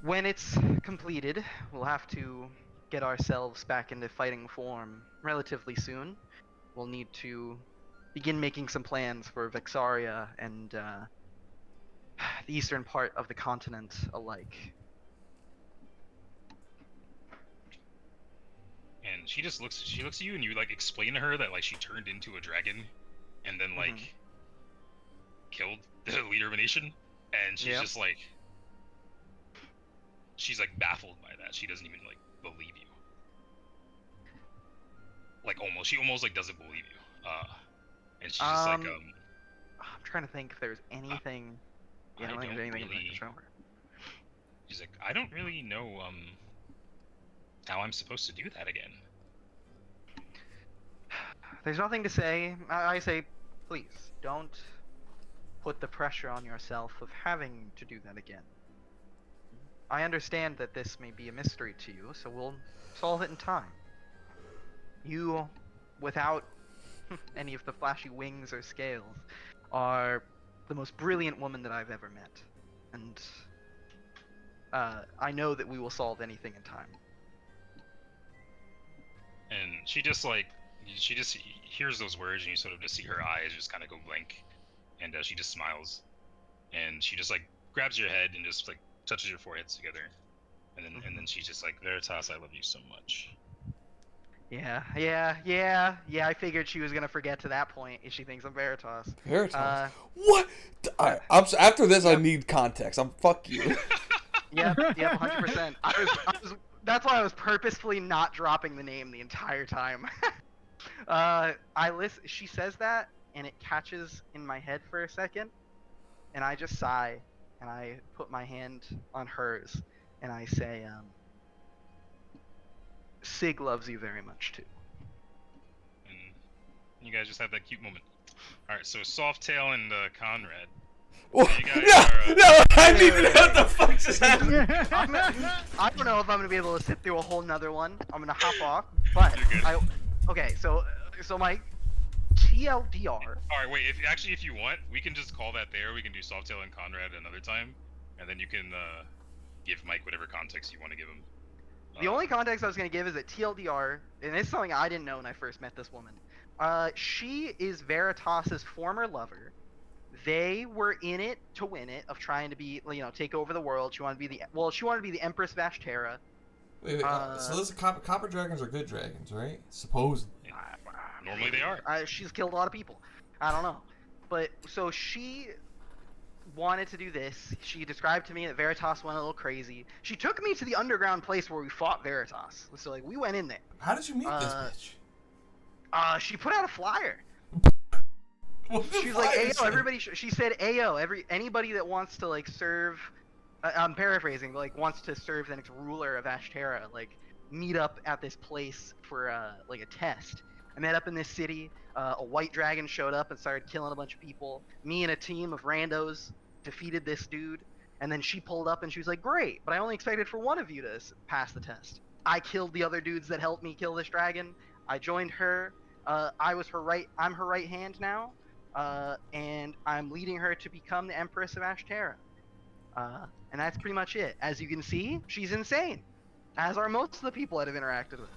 when it's completed, we'll have to get ourselves back into fighting form relatively soon. We'll need to begin making some plans for Vexaria and the eastern part of the continent alike. And she looks at you, and you like explain to her that like she turned into a dragon, and then like killed the leader of a nation, and she's just like, she's like baffled by that. She doesn't even like believe you. Like she almost like doesn't believe you. And she's just like, I'm trying to think if there's anything. Yeah, I don't think there's anything I can show her. She's like, I don't really know how I'm supposed to do that again. There's nothing to say. I say, please don't put the pressure on yourself of having to do that again. I understand that this may be a mystery to you, so we'll solve it in time. You, without any of the flashy wings or scales, are the most brilliant woman that I've ever met. And I know that we will solve anything in time. And she just hears those words, and you sort of just see her eyes just kind of go blank, and she just smiles, and she just like grabs your head and just like touches your foreheads together, and then she's just like, Veritas, I love you so much. Yeah. I figured she was gonna forget to that point if she thinks I'm Veritas. Veritas? What? After this, I need context. Fuck you. Yep, 100%. That's why I was purposefully not dropping the name the entire time. She says that, and it catches in my head for a second, and I just sigh, and I put my hand on hers, and I say, Sig loves you very much too. And you guys just have that cute moment. Alright, so Softail and Conrad. No, I need to know what the fuck just happened. I don't know if I'm gonna be able to sit through a whole nother one. I'm gonna hop off, but okay. So my TLDR. All right, wait. If you want, we can just call that there. We can do Softail and Conrad another time, and then you can give Mike whatever context you want to give him. The only context I was gonna give is that TLDR, and it's something I didn't know when I first met this woman. She is Veritas's former lover. They were in it to win it, of trying to be, take over the world. She wanted to be the Empress of Ashterra. Wait, so those copper dragons are good dragons, right? Supposedly. Normally they are. She's killed a lot of people. I don't know. But, so she wanted to do this. She described to me that Veritas went a little crazy. She took me to the underground place where we fought Veritas. So, we went in there. How did you meet this bitch? She put out a flyer. She's like, Ayo, everybody. She said, Ayo, anybody that wants to serve. I'm paraphrasing, but wants to serve the next ruler of Ashterra, meet up at this place for a test. I met up in this city. A white dragon showed up and started killing a bunch of people. Me and a team of randos defeated this dude, and then she pulled up and she was like, great, but I only expected for one of you to pass the test. I killed the other dudes that helped me kill this dragon. I joined her. I'm her right hand now. And I'm leading her to become the Empress of Ashterra. And that's pretty much it. As you can see, she's insane. As are most of the people that I've interacted with.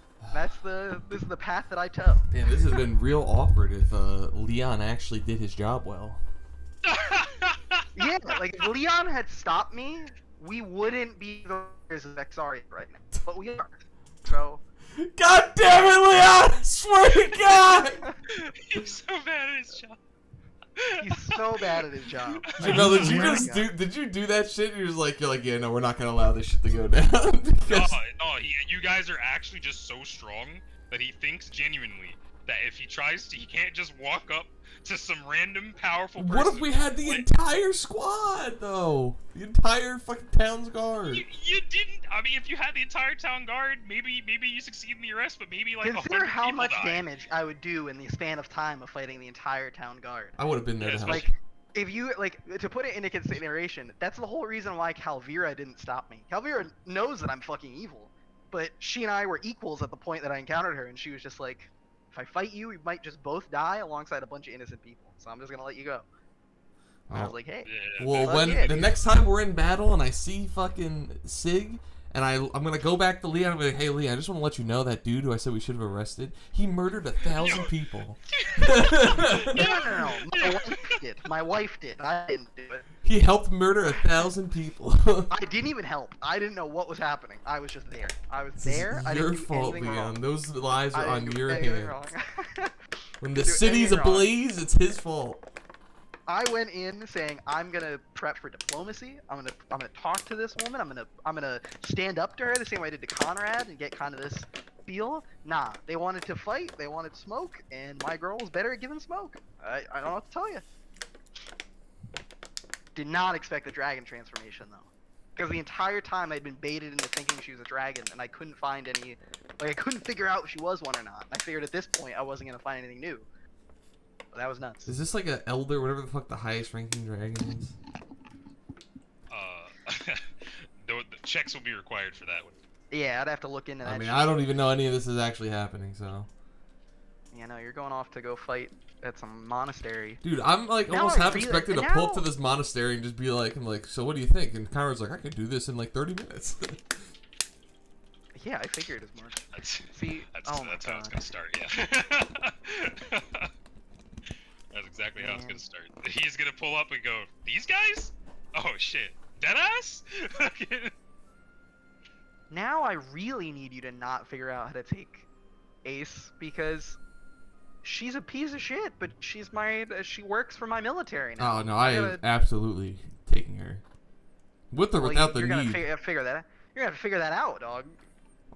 This is the path that I took. Damn, this has been real awkward if Leon actually did his job well. Yeah, like if Leon had stopped me, we wouldn't be the players of Xaria right now, but we are. So. God damn it, Leon! I swear to God! He's so bad at his job. He's so bad at his job. Jamel, did you Oh my just God. did you do that shit? You're like, yeah, no, we're not gonna allow this shit to go down. No, Because- you guys are actually just so strong that he thinks genuinely that if he tries to, he can't just walk up to some random powerful person. What if we had the entire squad though? The entire fucking town's guard. You didn't. I mean, if you had the entire town guard, maybe you succeed in the arrest, but maybe like Consider 100 how people much die. damage I would do in the span of time of fighting the entire town guard. I would have been there to Yes, help. Like, if you like to put it into consideration, that's the whole reason why Calvira didn't stop me. Calvira knows that I'm fucking evil, but she and I were equals at the point that I encountered her, and she was just like, "If I fight you, we might just both die alongside a bunch of innocent people. So I'm just gonna let you go." And I was like, "Hey, Yeah, Well, Fuck when yeah, the dude. next time we're in battle and I see fucking Sig, and I'm gonna go back to Leon and be like, hey Leon, I just want to let you know that dude who I said we should have arrested, he murdered 1,000 people. no. My wife did. My wife did. I didn't do it. He helped murder 1,000 people. I didn't even help. I didn't know what was happening. I was just there. I was This is there. I your didn't do fault, anything Leon. wrong. Those lives I are on didn't do your anything hands. wrong. When the do city's anything wrong. ablaze, it's his fault. I went in saying I'm gonna prep for diplomacy. I'm gonna talk to this woman. I'm gonna stand up to her the same way I did to Conrad and get kind of this feel. Nah, they wanted to fight. They wanted smoke, and my girl was better at giving smoke. I don't know what to tell you. Did not expect the dragon transformation though, because the entire time I'd been baited into thinking she was a dragon, and I couldn't find any. Like I couldn't figure out if she was one or not. I figured at this point I wasn't gonna find anything new. But that was nuts. Is this like an elder, whatever the fuck the highest ranking dragon is? the checks will be required for that one. Yeah, I'd have to look into that. I mean, shit. I don't even know any of this is actually happening, so. Yeah, no, you're going off to go fight at some monastery. Dude, I'm like Now almost I half really- expected to now- pull up to this monastery and just be like, so what do you think? And Conrad's like, I could do this in like 30 minutes. Yeah, I figured as much. That's See, that's, oh my that's how it's God. gonna start. Yeah. That's exactly how it's Man. gonna start. He's gonna pull up and go, "These guys? Oh shit, deadass!" Now I really need you to not figure out how to take Ace because she's a piece of shit, but she's my she works for my military now. Oh no, I am gotta- absolutely taking her. With or well, without the you're gonna need. figure that out. You're gonna have to figure that out, dog.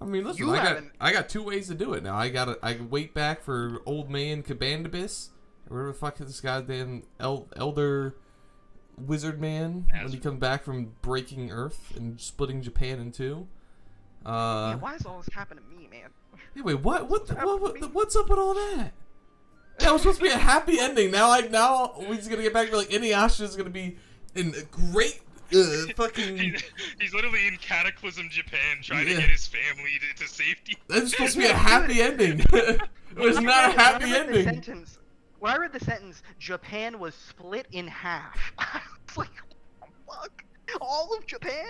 I mean, listen, You I haven't- got two ways to do it now. I can wait back for old man Kabandabis, or whatever the fuck is this goddamn elder wizard man when he comes back from breaking Earth and splitting Japan in two. Yeah, why does all this happen to me, man? Hey, wait, what's up with all that? That was supposed to be a happy ending. Now we're just gonna get back to like Inuyasha's gonna be in a great fucking. He's literally in Cataclysm, Japan, trying to Yeah. get his family to safety. That's supposed to be a happy ending. It was not a happy When I read the ending. sentence, when I read the sentence, Japan was split in half. I was like, what the fuck? All of Japan?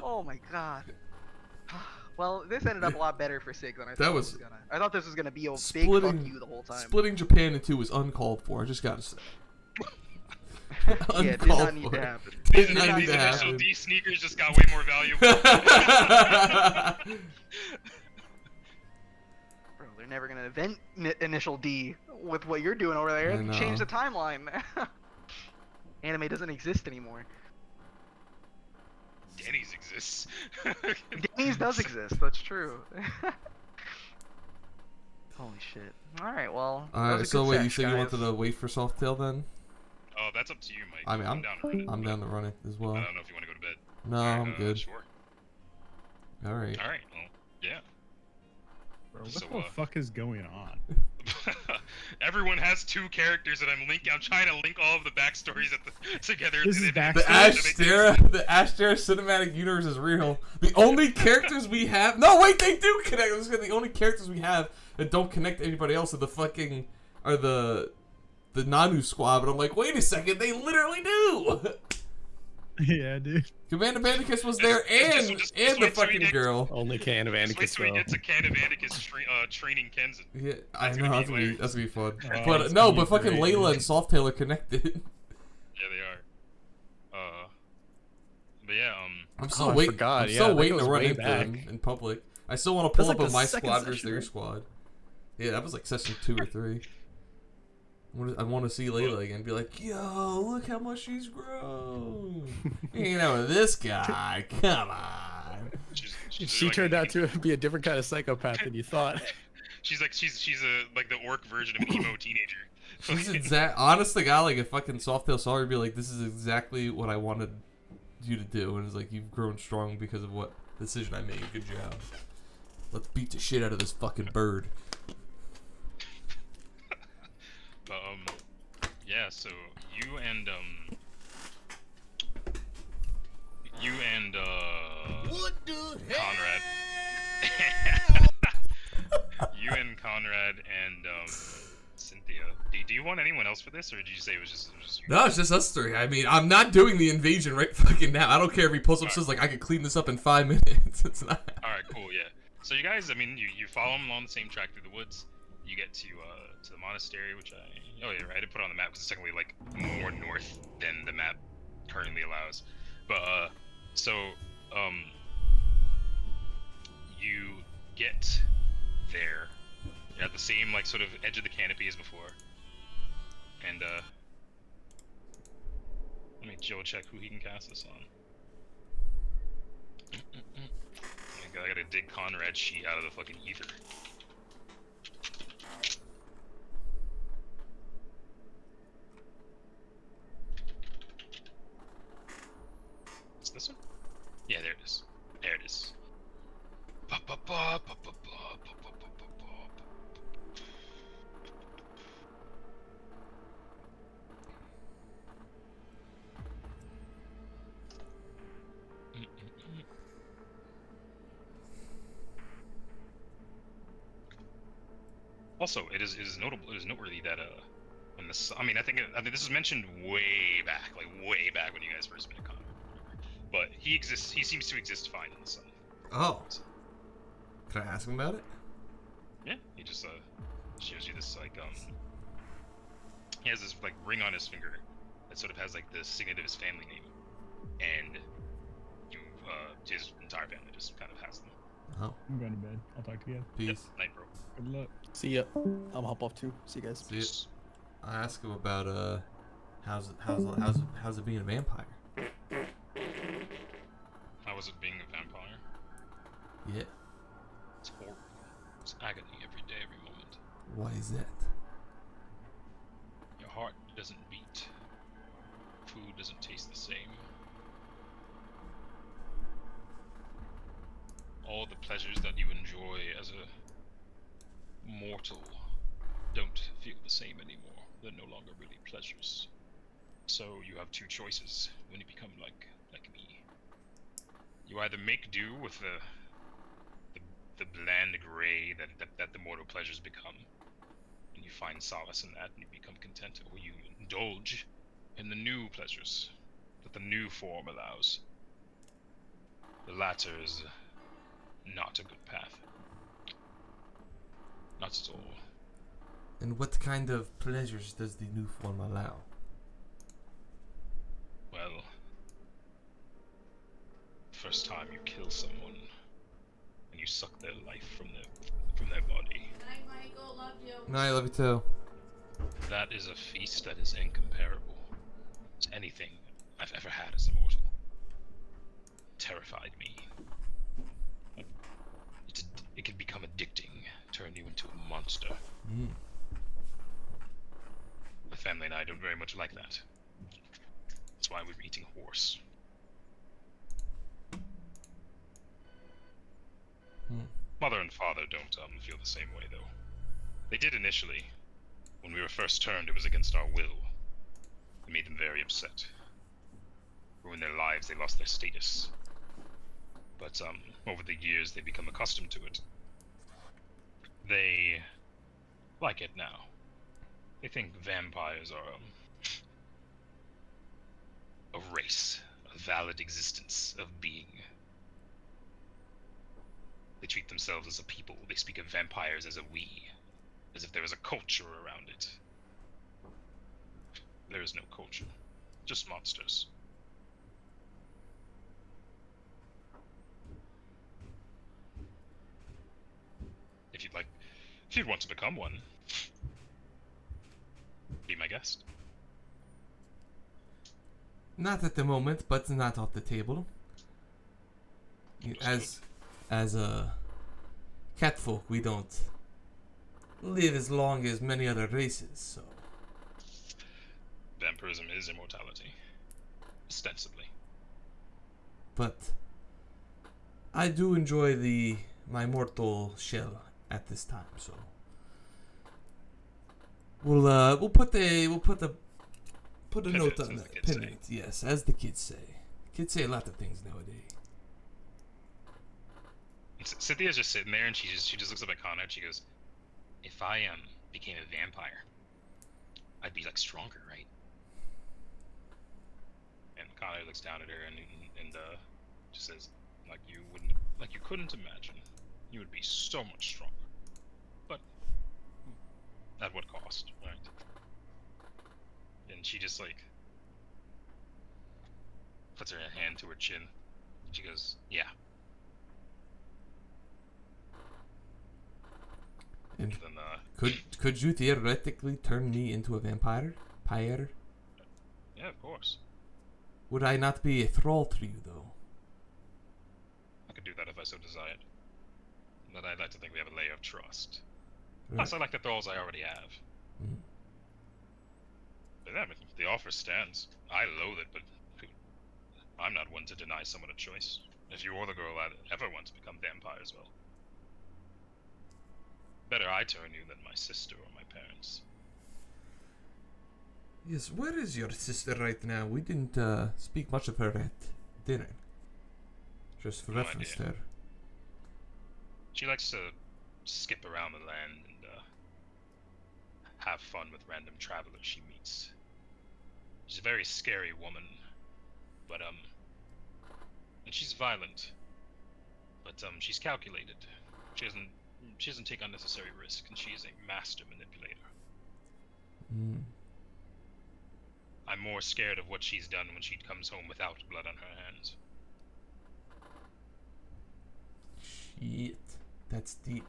Oh my god. Well, this ended up a lot better for Sig than I thought it was gonna. I thought this was gonna be a big fuck Splitting- you the whole time. Splitting Japan in two was uncalled for. I just gotta say. Yeah, it did not need to happen. Did These, not need these to initial happen. D sneakers just got way more valuable. Bro, they're never gonna invent Initial D with what you're doing over there. I You change know. the timeline. Anime doesn't exist anymore. Denny's exists. Denny's does exist. That's true. Holy shit. All right, well. that was a Alright, so good wait, you sesh, said you guys. wanted to wait for Softail then? Oh, that's up to you, Mike. I mean, I'm down to run it. I'm down to run it as well. I don't know if you want to go to bed. No, I'm good. Sure. Alright. All right. Well, yeah. Bro, what So, the fuck is going on? Everyone has two characters that I'm trying to link all of the backstories together. This to is the- backstory? The to make the Ashterra cinematic universe is real. The only characters we have. No, wait, they do connect. I was gonna- The only characters we have that don't connect to anybody else are the Nanu squad. But I'm like, wait a second, they literally do. Yeah, dude. Commander Bandicus was there and just the wait till we fucking get- girl. Only can of Just wait Anticus, till we though. get to Can of Anticus training Kenzen. Yeah, I That's know gonna that's be gonna be hilarious. fun. Oh, But it's no, gonna but be fucking great, Layla dude. and Softail are connected. Yeah, they are. yeah, I'm still I waiting. forgot, I'm yeah, still that waiting to goes run way into back. him in public. I still want to pull That's up like a the my second squad versus session, their right? squad. Yeah, that was like session 2 or 3. I want to see Layla again and be like, yo, look how much she's grown. Hanging out with this guy. Come on. She turned out to be a different kind of psychopath than you thought. She's a like the orc version of emo teenager. She's honest to God, like if fucking Softail saw her, would be like, this is exactly what I wanted you to do. And it's like, you've grown strong because of what decision I made. Good job. Let's beat the shit out of this fucking bird. Yeah, so you and What the Conrad. You and Conrad and Cynthia. Do you want anyone else for this, or did you say it was just you? No, it's just us three. I mean, I'm not doing the invasion right fucking now. I don't care if he pulls up says like I could clean this up in 5 minutes. It's not. All right, cool, yeah. So you guys, I mean, you follow him along the same track through the woods. You get to the monastery, which I right, I did put it on the map because it's technically like more north than the map currently allows. But you get there. You're at the same like sort of edge of the canopy as before. And let me Joe check who he can cast this on. I gotta dig Conrad's sheet out of the fucking ether. Is this one? Yeah, there it is. There it is. Also, it is notable. It is noteworthy that when this, I mean, I think this was mentioned way back when you guys first met Connor. But he exists. He seems to exist fine in the sun. Oh. Can I ask him about it? Yeah, he just shows you this like he has this like ring on his finger that sort of has like the signet of his family name, and you his entire family just kind of has them. Oh. I'm going to bed. I'll talk to you guys. Peace. Yep, night, bro. Good luck. See ya. I'm hop off too. See you guys. See it. I ask him about how's it being a vampire? How was it being a vampire? Yeah. It's horrible. It's agony every day, every moment. Why is that? Your heart doesn't beat. Food doesn't taste the same. All the pleasures that you enjoy as a mortal don't feel the same anymore. They're no longer really pleasures. So you have two choices when you become like me. You either make do with the bland gray that the mortal pleasures become, and you find solace in that and you become content, or you indulge in the new pleasures that the new form allows. The latter is not a good path. Not at all. And what kind of pleasures does the new form allow? Well, first time you kill someone and you suck their life from their body. Night, Michael. Love you. No, I love you too. That is a feast that is incomparable to anything I've ever had as a mortal. Terrified me. It can become addicting, turn you into a monster. Mm. My family and I don't very much like that. That's why we're eating horse. Mother and father don't feel the same way, though. They did initially. When we were first turned, it was against our will. It made them very upset. Ruined their lives, they lost their status. But over the years, they become accustomed to it. They like it now. They think vampires are a race, a valid existence of being. They treat themselves as a people. They speak of vampires as a we, as if there was a culture around it. There is no culture, just monsters. If you'd want to become one, be my guest. Not at the moment, but not off the table. As catfolk, we don't live as long as many other races, so. Vampirism is immortality. Ostensibly. But I do enjoy my mortal shell at this time, so we'll put a note on that. Pin it, yes, as the kids say. Kids say a lot of things nowadays. Cynthia's just sitting there, and she just looks up at Connor, and she goes, "If I became a vampire, I'd be like stronger, right?" And Connor looks down at her and just says, "Like you couldn't imagine. You would be so much stronger. But at what cost, right?" And she just like puts her hand to her chin. She goes, "Yeah." And then, could you theoretically turn me into a vampire? Pyre? Yeah, of course. Would I not be a thrall to you, though? I could do that if I so desired. But I'd like to think we have a layer of trust. Right. Plus, I like the thralls I already have. Mm. But yeah, I mean, the offer stands. I loathe it, but I'm not one to deny someone a choice. If you or the girl ever want to become vampires, well, better I turn you than my sister or my parents. Yes, where is your sister right now? We didn't speak much of her at dinner. Just for reference there. She likes to skip around the land and have fun with random travelers she meets. She's a very scary woman, but and she's violent, but she's calculated. She doesn't take unnecessary risk, and she is a master manipulator. Mm. I'm more scared of what she's done when she comes home without blood on her hands. Shit, that's deep.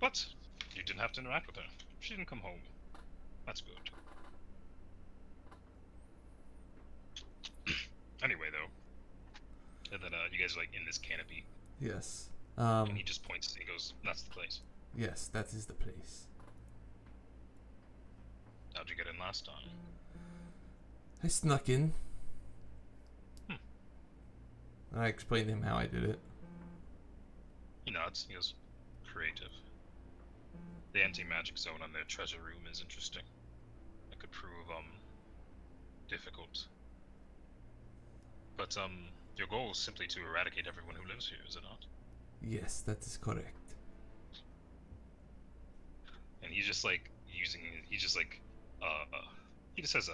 But you didn't have to interact with her. She didn't come home. That's good. Anyway, though, and then you guys are like in this canopy. Yes. And he just points and he goes, "That's the place." Yes, that is the place. How'd you get in last time? I snuck in. I explained to him how I did it. He nods. He goes, "Creative. The anti-magic zone on their treasure room is interesting. It could prove difficult. But your goal is simply to eradicate everyone who lives here, is it not?" Yes, that is correct. And he's just like he just says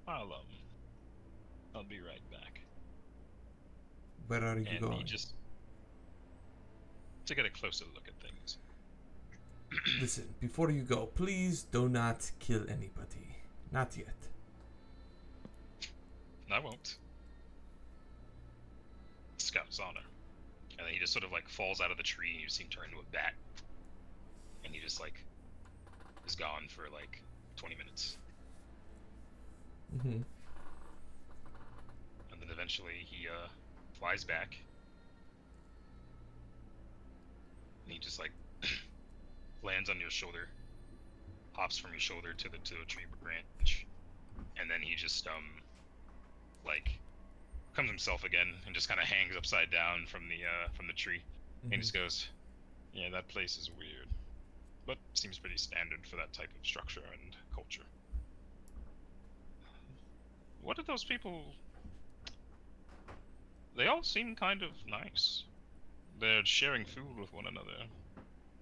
I'll be right back. Where are you And going? he just to get a closer look at things. Listen, before you go, please do not kill anybody. Not yet. I won't. Scout's honor. And then he just sort of like falls out of the tree and you see him turn into a bat. And he just like is gone for like 20 minutes. Mm-hmm. And then eventually he flies back. And he just like lands on your shoulder, hops from your shoulder to a tree branch, and then he just like comes himself again and just kind of hangs upside down from the tree. Mm-hmm. And just goes, "Yeah, that place is weird, but seems pretty standard for that type of structure and culture. What are those people? They all seem kind of nice. They're sharing food with one another,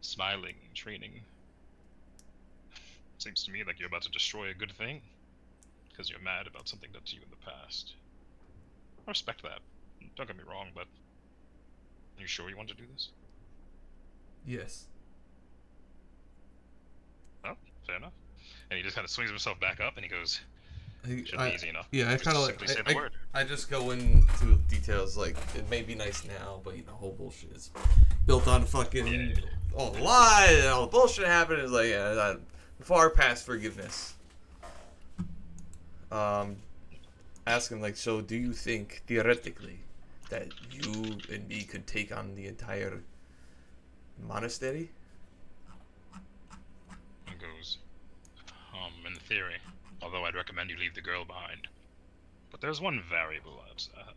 smiling, training. Seems to me like you're about to destroy a good thing, because you're mad about something done to you in the past. I respect that. Don't get me wrong, but are you sure you want to do this?" Yes. Oh, fair enough. And he just kind of swings himself back up and he goes, Should be easy enough. Yeah, I Just kind of simply say the word. I just go into details like it may be nice now, but whole bullshit is built on fucking all the lies and all the bullshit happened. It's like far past forgiveness. Ask him like, so do you think theoretically that you and me could take on the entire monastery? It goes, in theory, although I'd recommend you leave the girl behind. But there's one variable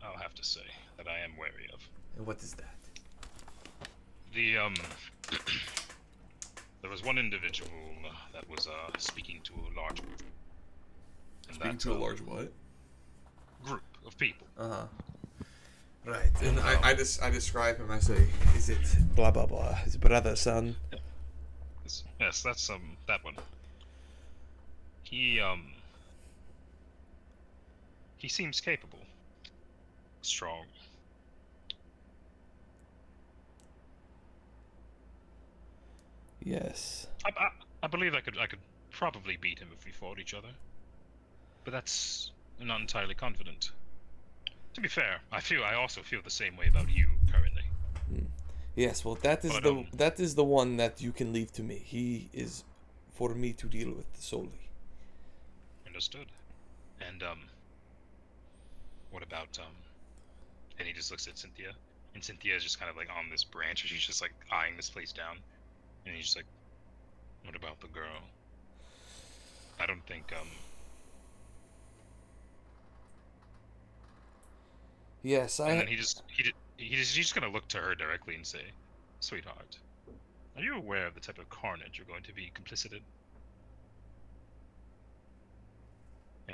I'll have to say that I am wary of. And what is that? There was one individual that was speaking to a large group. Speaking to a large what? Group of people. Right, and I describe him. I say, is it blah blah blah? His brother, son. Yes, that's that one. He seems capable, strong. Yes. I believe I could probably beat him if we fought each other. But I'm not entirely confident. To be fair, I also feel the same way about you currently. Yes, well that is the one that you can leave to me. He is for me to deal with solely. Understood. And what about and he just looks at Cynthia, and Cynthia is just kind of like on this branch, and she's just like eyeing this place down, and he's just like, what about the girl? I don't think Yes, and then he's just gonna look to her directly and say, sweetheart, are you aware of the type of carnage you're going to be complicit in?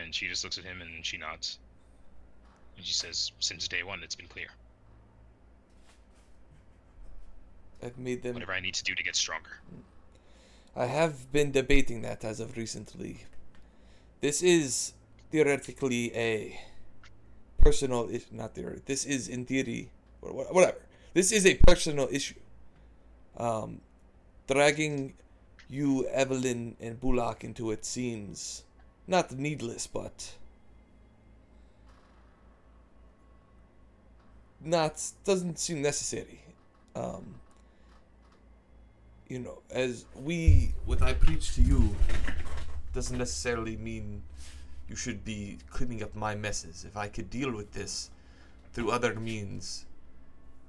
And she just looks at him and she nods. And she says, since day one, it's been clear. I've made them. Whatever I need to do to get stronger. I have been debating that as of recently. This is theoretically a personal issue. Not theoretically. This is in theory, or whatever. This is a personal issue. Dragging you, Evelyn, and Bulak into it seems not needless, but doesn't seem necessary. As what I preach to you doesn't necessarily mean you should be cleaning up my messes. If I could deal with this through other means,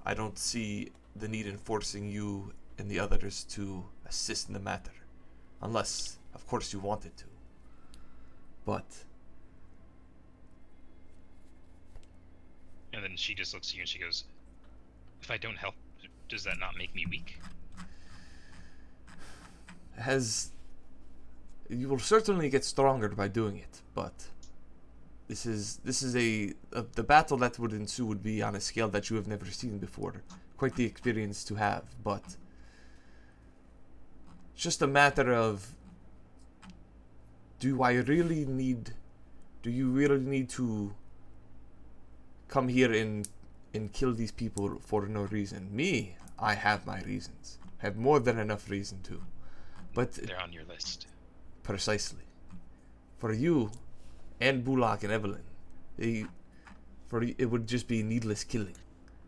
I don't see the need in forcing you and the others to assist in the matter. Unless, of course, you wanted to. But... And then she just looks at you and she goes, if I don't help, does that not make me weak? You will certainly get stronger by doing it, but this is the battle that would ensue would be on a scale that you have never seen before. Quite the experience to have, but it's just a matter of do you really need to come here and kill these people for no reason? Me, I have my reasons. I have more than enough reason to. But they're on your list. Precisely. For you and Bulak and Evelyn, it would just be needless killing,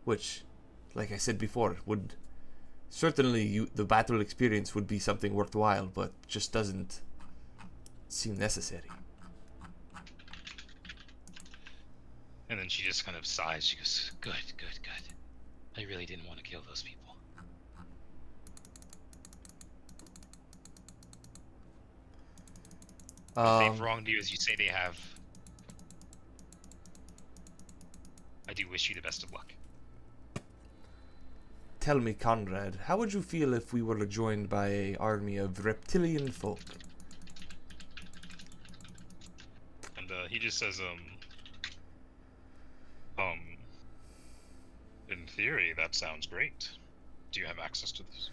which, like I said before, would certainly the battle experience would be something worthwhile, but just doesn't seem necessary. And then she just kind of sighs. She goes, good. I really didn't want to kill those people. If they've wronged you as you say they have, I do wish you the best of luck. Tell me, Conrad, how would you feel if we were joined by an army of reptilian folk? And he just says, in theory, that sounds great. Do you have access to this?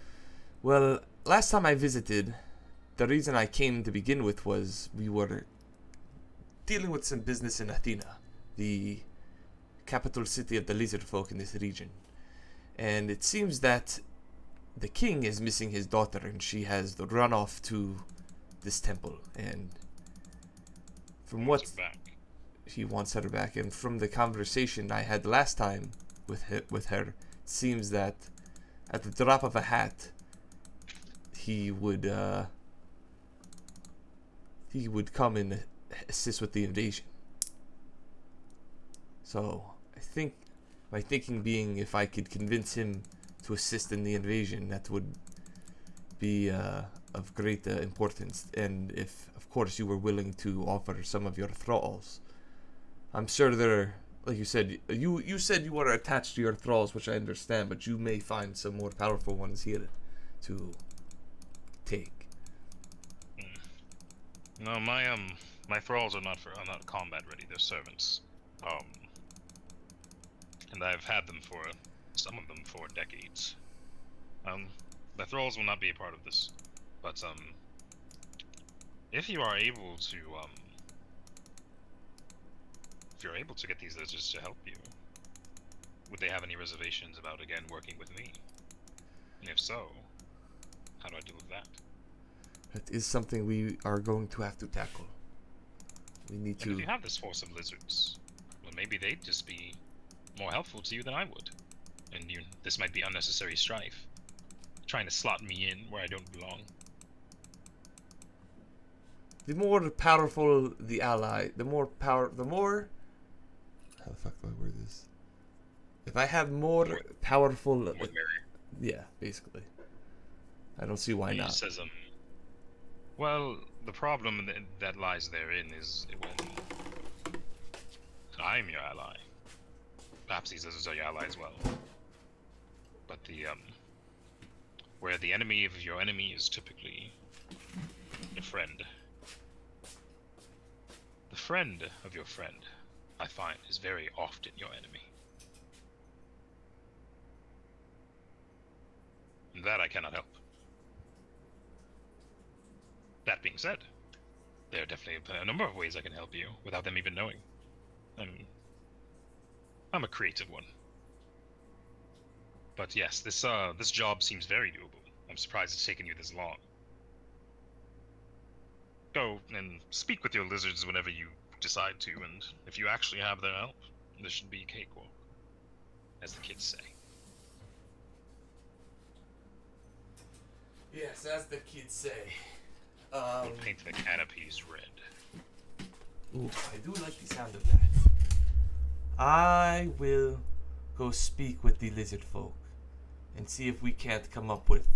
Well, last time I visited, the reason I came to begin with was we were dealing with some business in Athena, the capital city of the lizard folk in this region. And it seems that the king is missing his daughter, and she has run off to this temple. And From Wants what her back. he wants her back, and from the conversation I had last time with her, it seems that at the drop of a hat, he would come and assist with the invasion. So I think my thinking being, if I could convince him to assist in the invasion, that would be of great importance. And if, of course, you were willing to offer some of your thralls, I'm sure there, like you said, you said you were attached to your thralls, which I understand, but you may find some more powerful ones here to take. No, my thralls are not combat ready. They're servants. And I've had them for some of them for decades. The thralls will not be a part of this, but if you are able to get these lizards to help you, would they have any reservations about again working with me? And if so, how do I deal with that? That is something we are going to have to tackle. We need And to. if you have this force of lizards, well, maybe they'd just be more helpful to you than I would, and this might be unnecessary strife, trying to slot me in where I don't belong. The more powerful the ally, the more. How the fuck do I word this? If I have more powerful. More the merrier. Yeah, basically. I don't see why He not. says, well, the problem that lies therein is when I'm your ally. Perhaps these lizards are your ally as well. But where the enemy of your enemy is typically your friend. The friend of your friend, I find, is very often your enemy. And that I cannot help. That being said, there are definitely a number of ways I can help you without them even knowing. I'm a creative one. But yes, this job seems very doable. I'm surprised it's taken you this long. Go and speak with your lizards whenever you decide to, and if you actually have their help, this should be a cakewalk, as the kids say. Yes, as the kids say. We'll paint the canopies red. Ooh, I do like the sound of that. I will go speak with the lizard folk and see if we can't come up with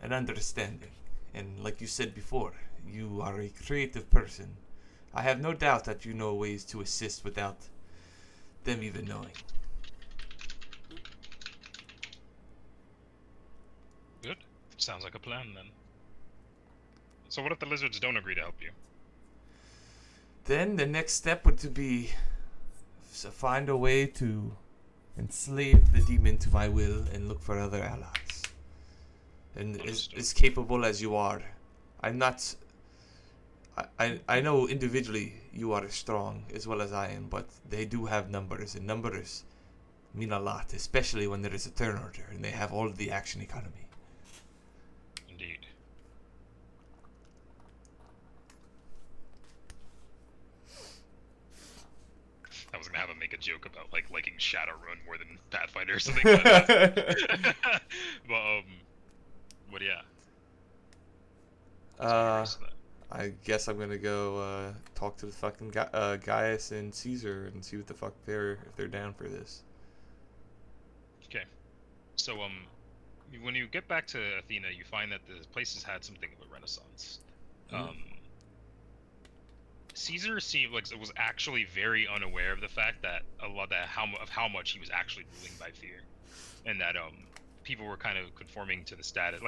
an understanding. And like you said before, you are a creative person. I have no doubt that you know ways to assist without them even knowing. Good. Sounds like a plan then. So what if the lizards don't agree to help you? Then the next step would be to find a way to enslave the demon to my will and look for other allies. And as capable as you are, I'm not. I know individually you are strong as well as I am, but they do have numbers, and numbers mean a lot, especially when there is a turn order and they have all of the action economy. Indeed. I was gonna have him make a joke about liking Shadowrun more than Pathfinder or something, but yeah. I guess I'm gonna go talk to the fucking Gaius and Caesar and see what the fuck if they're down for this. Okay. So when you get back to Athena, you find that the place has had something of a renaissance. Caesar was actually very unaware of the fact that how much he was actually ruling by fear, and that people were kind of conforming to the status.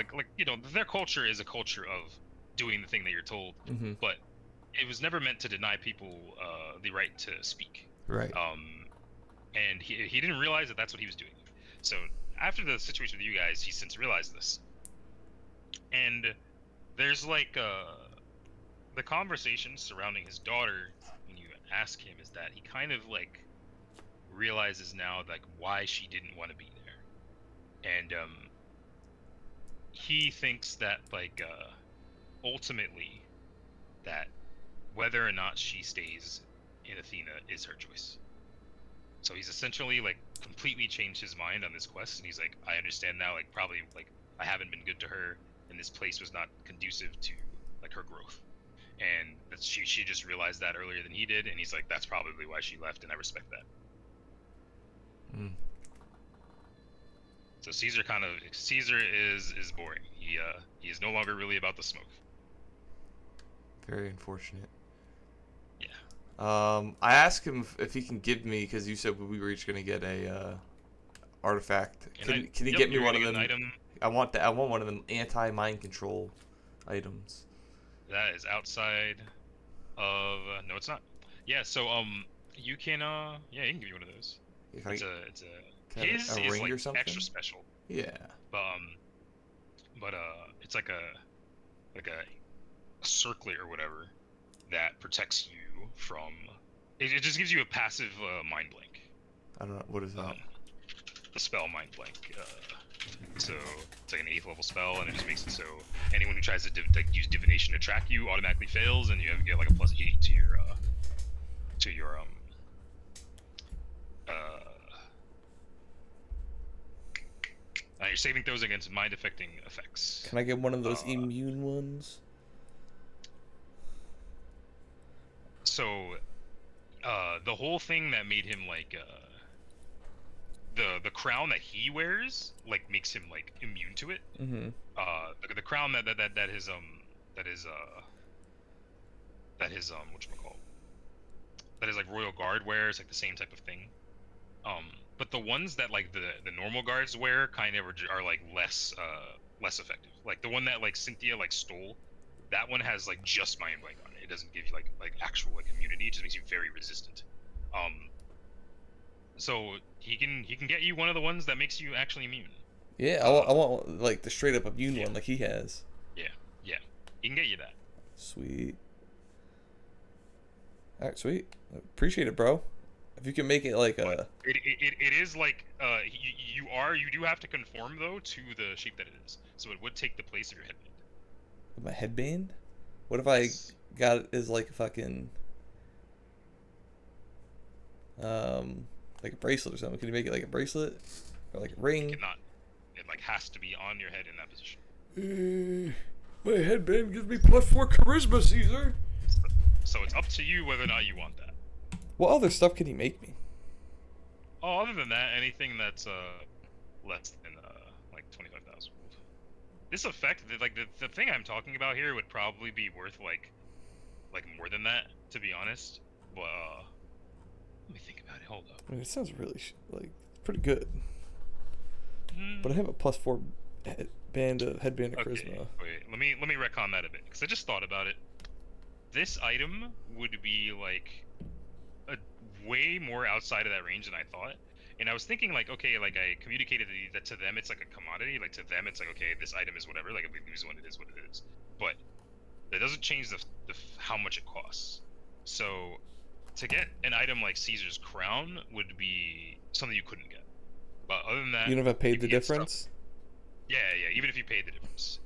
Their culture is a culture of doing the thing that you're told, but it was never meant to deny people the right to speak. Right. And he didn't realize that that's what he was doing. So after the situation with you guys, he's since realized this. And there's the conversation surrounding his daughter, when you ask him, is that he kind of realizes now why she didn't want to be there. And he thinks that ultimately that whether or not she stays in Athena is her choice. So he's essentially like completely changed his mind on this quest, and he's like, I understand now. Like probably like I haven't been good to her, and this place was not conducive to like her growth. And that she just realized that earlier than he did, and he's like, that's probably why she left, and I respect that. So Caesar is boring. He is no longer really about the smoke. Very unfortunate. Yeah. I asked him if he can give me, because you said we were each gonna get a artifact. Can he get me one of them? Item. I want one of them anti-mind control items. That is outside of no, it's not. Yeah, so you can yeah, he can give you one of those. It's a his a is ring like or something? extra special. Yeah. But it's like a circlet or whatever that protects you from. It just gives you a passive mind blank. I don't know what is that. The spell mind blank. So it's like an 8th level spell, and it just makes it so anyone who tries to use divination to track you automatically fails, and you get like a +8 to your your saving throws against mind affecting effects. Can I get one of those immune ones? So the whole thing that made him like the crown that he wears like makes him like immune to it. Mm-hmm. The crown that his whatchamacallit, that his like royal guard wears, like the same type of thing. But the ones that like the normal guards wear kind of are like less effective. Like the one that like Cynthia like stole, that one has like just mind blank on it. It doesn't give you like actual like immunity. It just makes you very resistant. So he can get you one of the ones that makes you actually immune. Yeah, I want like the straight up immune one like he has. Yeah, he can get you that. Sweet. All right, sweet. Appreciate it, bro. If you can make it like a. It is like you do have to conform though to the shape that it is. So it would take the place of your headband. My headband? What if I got it as like a fucking like a bracelet or something? Can you make it like a bracelet or like a ring? It cannot. It like has to be on your head in that position. My headband gives me +4 charisma, Caesar. So it's up to you whether or not you want that. What other stuff can he make me? Oh, other than that, anything that's less than like 25,000 gold. This effect, like the thing I'm talking about here, would probably be worth like more than that, to be honest. But let me think about it. Hold up. I mean, it sounds really like pretty good. But I have a +4 headband of charisma. Wait, let me retcon that a bit, because I just thought about it. This item would be like a way more outside of that range than I thought. And I was thinking like, okay, like I communicated that to them it's like a commodity. Like to them it's like, okay, this item is whatever. Like if we lose one, it is what it is. But that doesn't change the how much it costs. So to get an item like Caesar's crown would be something you couldn't get. But other than that, You never paid the difference? Stuff. Yeah, even if you paid the difference.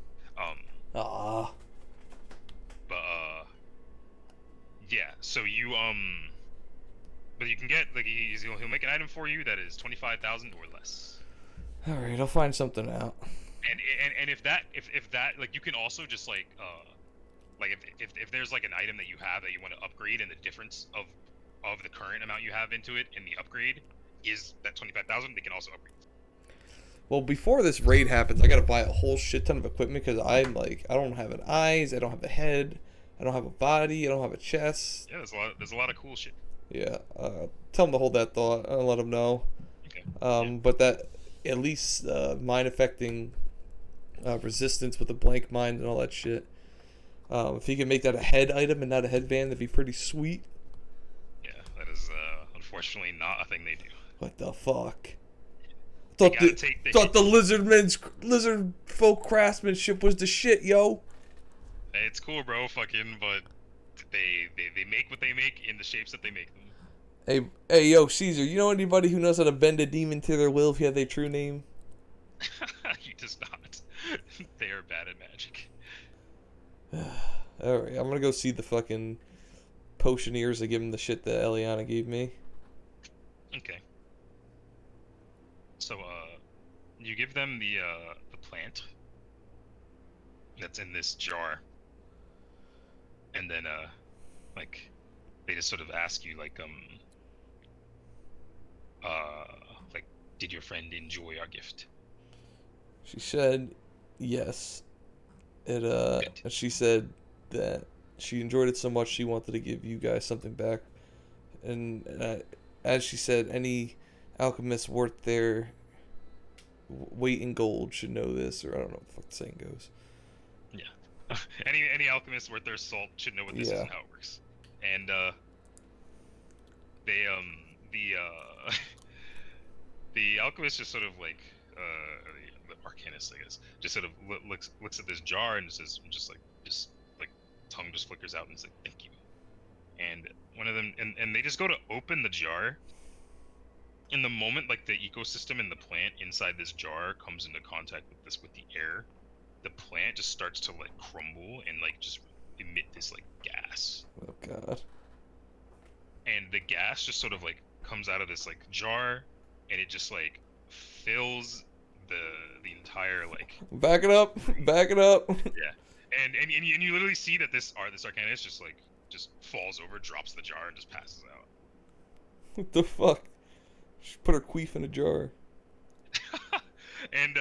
Yeah, so you but you can get like he'll make an item for you that is 25,000 or less. All right, I'll find something out. And if that like you can also just like if there's like an item that you have that you want to upgrade and the difference of the current amount you have into it and the upgrade is that 25,000, they can also upgrade. Well, before this raid happens, I gotta buy a whole shit ton of equipment because I'm like, I don't have an eyes, I don't have a head, I don't have a body, I don't have a chest. Yeah, there's a lot of cool shit. Yeah, tell him to hold that thought. I'll let him know. Okay. But that at least mind affecting resistance with a blank mind and all that shit. If he can make that a head item and not a headband, that'd be pretty sweet. Yeah, that is unfortunately not a thing they do. What the fuck? Thought the lizard folk craftsmanship was the shit, yo. Hey, it's cool, bro. Fucking, but they make what they make in the shapes that they make them. Hey, yo, Caesar. You know anybody who knows how to bend a demon to their will if you had their true name? He does not. They are bad at magic. All right, I'm gonna go see the fucking potioneers. I give them the shit that Eliana gave me. Okay. So, you give them the plant that's in this jar, and then, like, they just sort of ask you, like, like, did your friend enjoy our gift? She said yes. And she said that she enjoyed it so much she wanted to give you guys something back. And as she said, any alchemist worth their weight in gold should know this, or I don't know what the fuck the saying goes. Yeah. any alchemist worth their salt should know what this is and how it works. And they the alchemist just sort of like the arcanist, I guess, just sort of looks at this jar and says, just like tongue just flickers out and says, "Thank you." And one of them, and they just go to open the jar. In the moment, like, the ecosystem in the plant inside this jar comes into contact with the air, the plant just starts to like crumble and like just emit this like gas. Oh god. And the gas just sort of like comes out of this like jar, and it just like fills the entire like. Back it up. Back it up. Yeah. And you literally see that this arcanist just falls over, drops the jar, and just passes out. What the fuck? She put her queef in a jar. And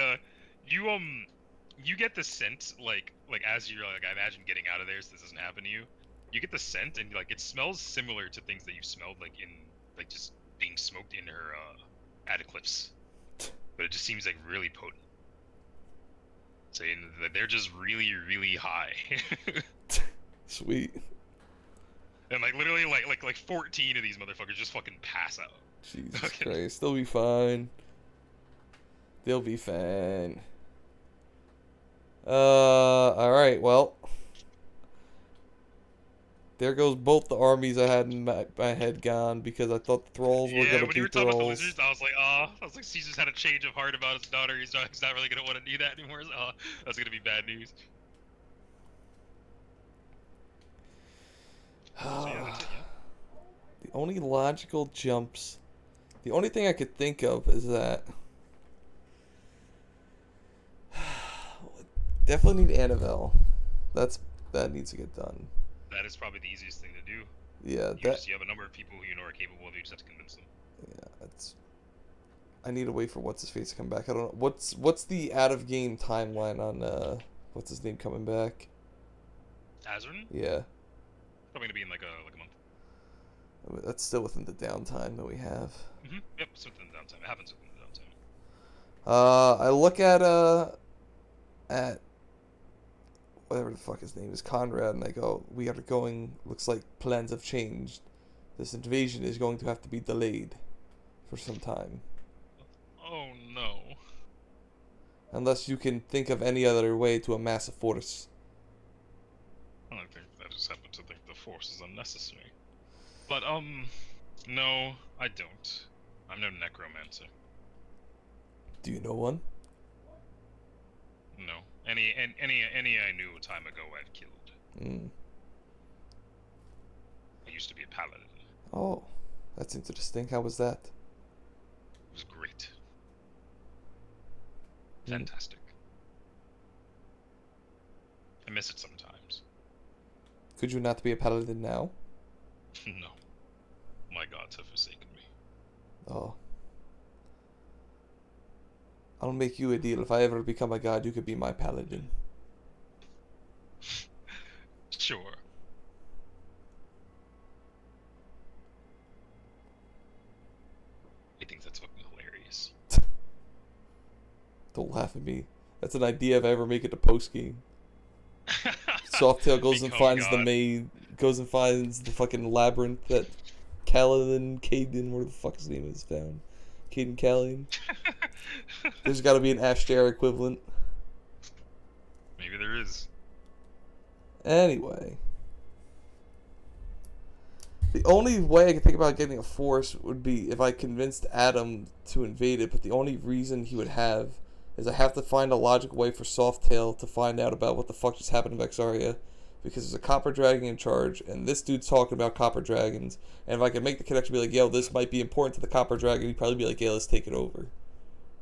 you get the scent like as you're like, I imagine, getting out of there so this doesn't happen to you. You get the scent, and like it smells similar to things that you smelled like in like just being smoked in her Atticliffs, but it just seems like really potent. Saying that they're just really, really high. Sweet. And like literally like 14 of these motherfuckers just fucking pass out. Jesus Christ, they'll be fine. They'll be fine. Alright, well. There goes both the armies I had in my head gone, because I thought the thralls were gonna when you were beat talking about the thralls. lizards, I was like, Caesar's had a change of heart about his daughter. He's not really gonna want to do that anymore. So, that's gonna be bad news. So, yeah, that's it, yeah. The only logical jumps. The only thing I could think of is that. Definitely need Annabelle. That needs to get done. That is probably the easiest thing to do. Yeah, You have a number of people who you know are capable of it. You just have to convince them. Yeah, that's. I need to wait for what's his face to come back. I don't know what's the out of game timeline on what's his name coming back. Azrin? Yeah. Probably gonna be in like a month. I mean, that's still within the downtime that we have. Yep, it's within the downtime. It happens within the downtime. I look at whatever the fuck his name is, Conrad, and I go, we are going, looks like plans have changed. This invasion is going to have to be delayed for some time. Oh no. Unless you can think of any other way to amass a force. I think I just happen to think the force is unnecessary. But, no, I don't. I'm no necromancer. Do you know one? No. Any I knew a time ago I've killed. I used to be a paladin. Oh, that's interesting. How was that? It was great. Fantastic. I miss it sometimes. Could you not be a paladin now? No. My gods have forsaken me. Oh. I'll make you a deal. If I ever become a god, you could be my paladin. Sure. I think that's fucking hilarious. Don't laugh at me. That's an idea if I ever make it to post game. Softail goes and finds the maid, goes and finds the fucking labyrinth that Caledon, where the fuck his name is, found. Caden Callian. There's got to be an Ashterra equivalent. Maybe there is. Anyway. The only way I could think about getting a force would be if I convinced Adam to invade it, but the only reason he would have is I have to find a logical way for Softail to find out about what the fuck just happened to Vexaria, because there's a copper dragon in charge, and this dude's talking about copper dragons. And if I could make the connection, be like, yo, this might be important to the copper dragon, he'd probably be like, yeah, let's take it over.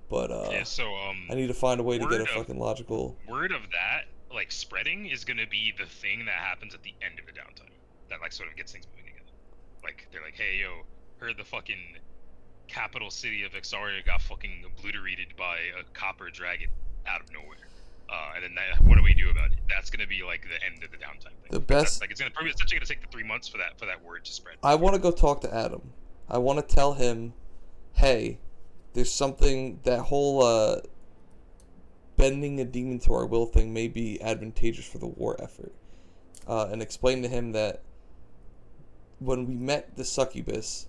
But Yeah, so I need to find a way to get a word of- fucking logical. word of that, like spreading, is gonna be the thing that happens at the end of the downtime. That like sort of gets things moving again. Like they're like, hey yo, heard the fucking capital city of Exaria got fucking obliterated by a copper dragon out of nowhere. And then what do we do about it? That's gonna be like the end of the downtime thing. The best. Like it's essentially gonna take the 3 months for that word to spread. I want to go talk to Adam. I want to tell him, hey, there's something, that whole bending a demon to our will thing may be advantageous for the war effort. And explain to him that when we met the succubus,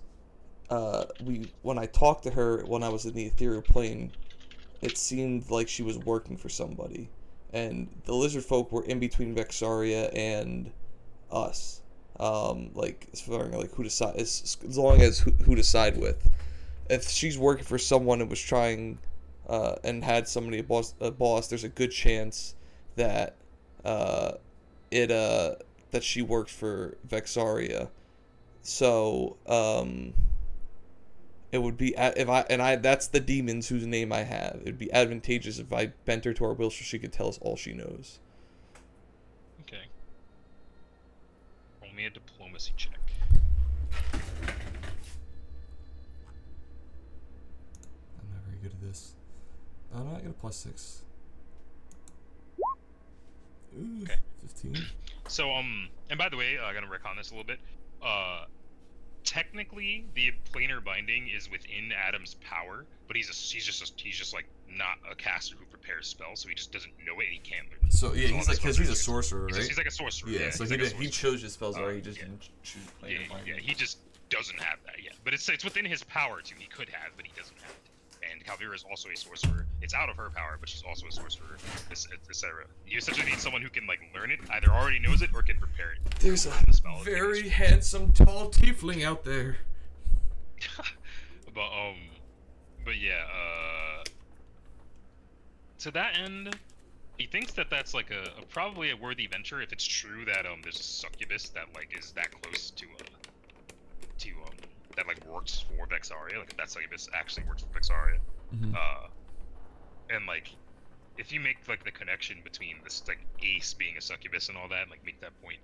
when I talked to her when I was in the ethereal plane, it seemed like she was working for somebody, and the lizard folk were in between Vexaria and us. Like as far as like who to side, as long as who to side with. If she's working for someone and was trying, and had somebody a boss, there's a good chance that that she works for Vexaria. So it would be that's the demons whose name I have. It would be advantageous if I bent her to our will so she could tell us all she knows. Okay. Roll me a diplomacy check. I'm not very good at this. Oh no, I got a +6. Ooh, Okay. 15. So and by the way, I gotta recon this a little bit. Technically, the planar binding is within Adam's power, but he's just like not a caster who prepares spells, so he just doesn't know it. And he can't learn it. So yeah, So all he's the like, because spells he's a are- sorcerer, right? He's like a sorcerer. Yeah, so he's he like a he sorcerer. chose his spells already. He just yeah. didn't choose Yeah, planar binding. he just doesn't have that yet. But it's within his power to. He could have, but he doesn't have it. And Calvira is also a sorcerer. It's out of her power, but she's also a sorcerer, etc. You essentially need someone who can like learn it, either already knows it or can prepare it. There's a The spell very handsome, tall tiefling out there. but yeah, to that end, he thinks that that's like a probably a worthy venture if it's true that there's a succubus that like is that close to that like works for Vexaria, like if that succubus actually works for Vexaria. Mhm. And like if you make like the connection between this like Ace being a succubus and all that, and like make that point,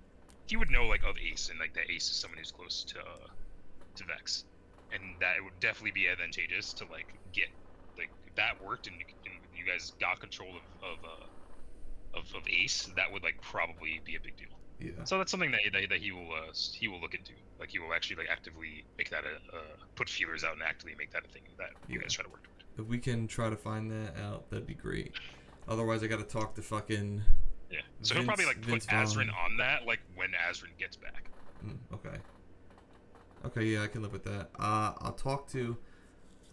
he would know like of Ace, and like that Ace is someone who's close to Vex, and that it would definitely be advantageous to like get like if that worked and you guys got control of Ace, that would like probably be a big deal. Yeah. So that's something that he will look into. Like he will actually like actively make that put feelers out and actively make that a thing that you guys try to work toward. If we can try to find that out, that'd be great. Otherwise, I gotta talk to fucking. Yeah. So he'll probably like put Vince Azrin Vaughn. on that like when Azrin gets back. Okay. Okay, yeah, I can live with that. I'll talk to.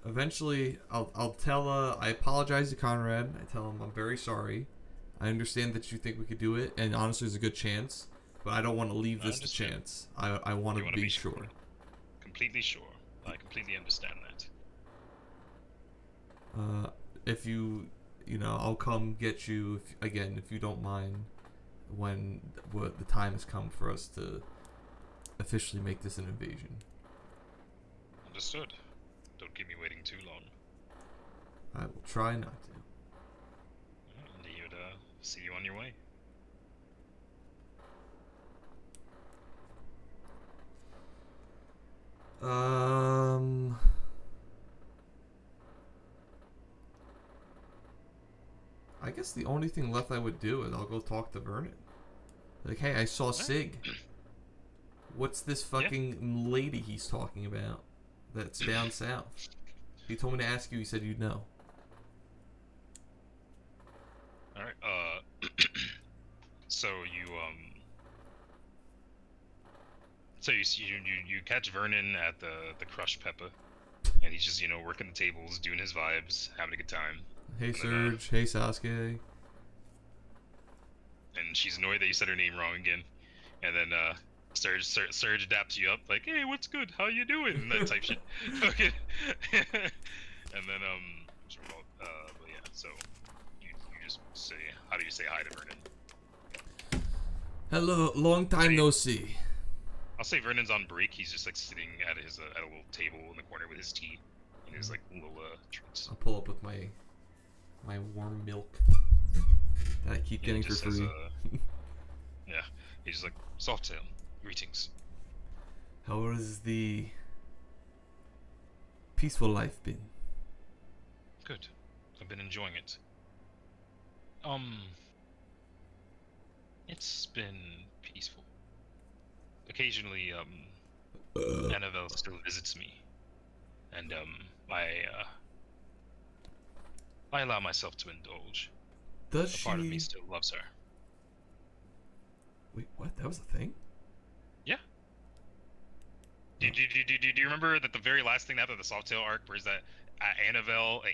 Eventually, I'll tell. I apologize to Conrad. I tell him I'm very sorry. I understand that you think we could do it, and honestly, there's a good chance. But I don't want to leave this to chance. I want You to wanna be be sure. Completely sure. I completely understand that. If you know, I'll come get you if you don't mind, when the time has come for us to officially make this an invasion. Understood. Don't keep me waiting too long. I will try not to. And he would see you on your way. I guess the only thing left I would do is I'll go talk to Vernon. Like, hey, I saw Sig. What's this fucking lady he's talking about that's down south? He told me to ask you, he said you'd know. Alright, so you catch Vernon at the Crush Peppa, and he's just, working the tables, doing his vibes, having a good time. Hey And then, Serge, hey Sasuke. and she's annoyed that you said her name wrong again. And then Serge daps you up like, "Hey, what's good? How you doing?" And that type shit. Okay. And then but yeah. So you just say, how do you say hi to Vernon? Hello, long time no see. I'll say Vernon's on break. He's just like sitting at his at a little table in the corner with his tea and his like little treats. I'll pull up with my warm milk that I keep Yeah, getting he for just says, free. yeah, he's just like, Softail, greetings. How has the peaceful life been? Good. I've been enjoying it. It's been peaceful. Occasionally, Annabelle still visits me, and I allow myself to indulge. Does A she? part of me still loves her. Wait, what? That was a thing? Yeah. Do you remember that the very last thing after the Softail arc, where's that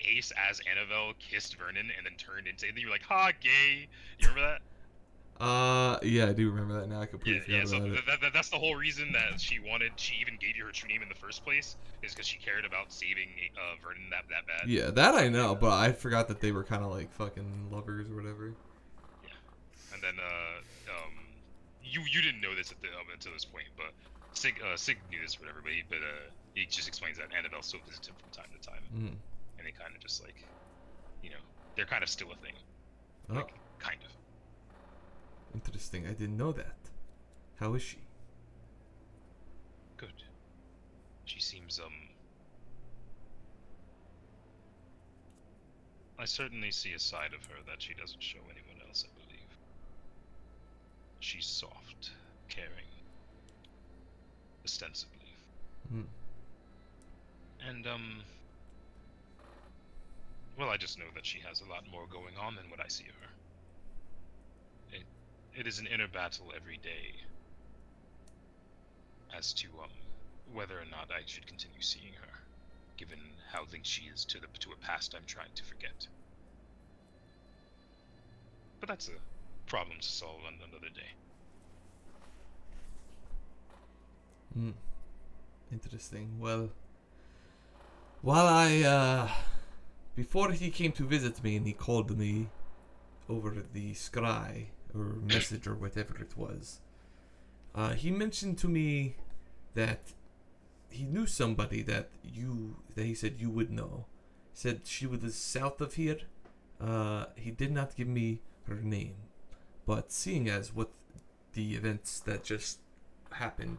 Ace as Annabelle kissed Vernon and then turned into, and you were like, ha, gay. You remember that? Yeah, I do remember that now. I completely Yeah. forgot So about it. that's the whole reason that she even gave you her true name in the first place, is because she cared about saving Vernon that bad. Yeah, that I know, but I forgot that they were kind of like fucking lovers or whatever. Yeah. And then you didn't know this until this point, but Sig knew this or whatever, but he just explains that Annabelle still visits him from time to time, and they kind of just like, they're kind of still a thing. Oh, Like, kind of. interesting. I didn't know that. How is she? Good. She seems I certainly see a side of her that she doesn't show anyone else, I believe. She's soft, caring, ostensibly. And well, I just know that she has a lot more going on than what I see of her. It is an inner battle every day as to whether or not I should continue seeing her, given how linked she is to a past I'm trying to forget. But that's a problem to solve on another day. Interesting. Well, while I before he came to visit me and he called me over the scry or message or whatever it was, he mentioned to me that he knew somebody that he said you would know. He said she was south of here. He did not give me her name, but seeing as what the events that just happened,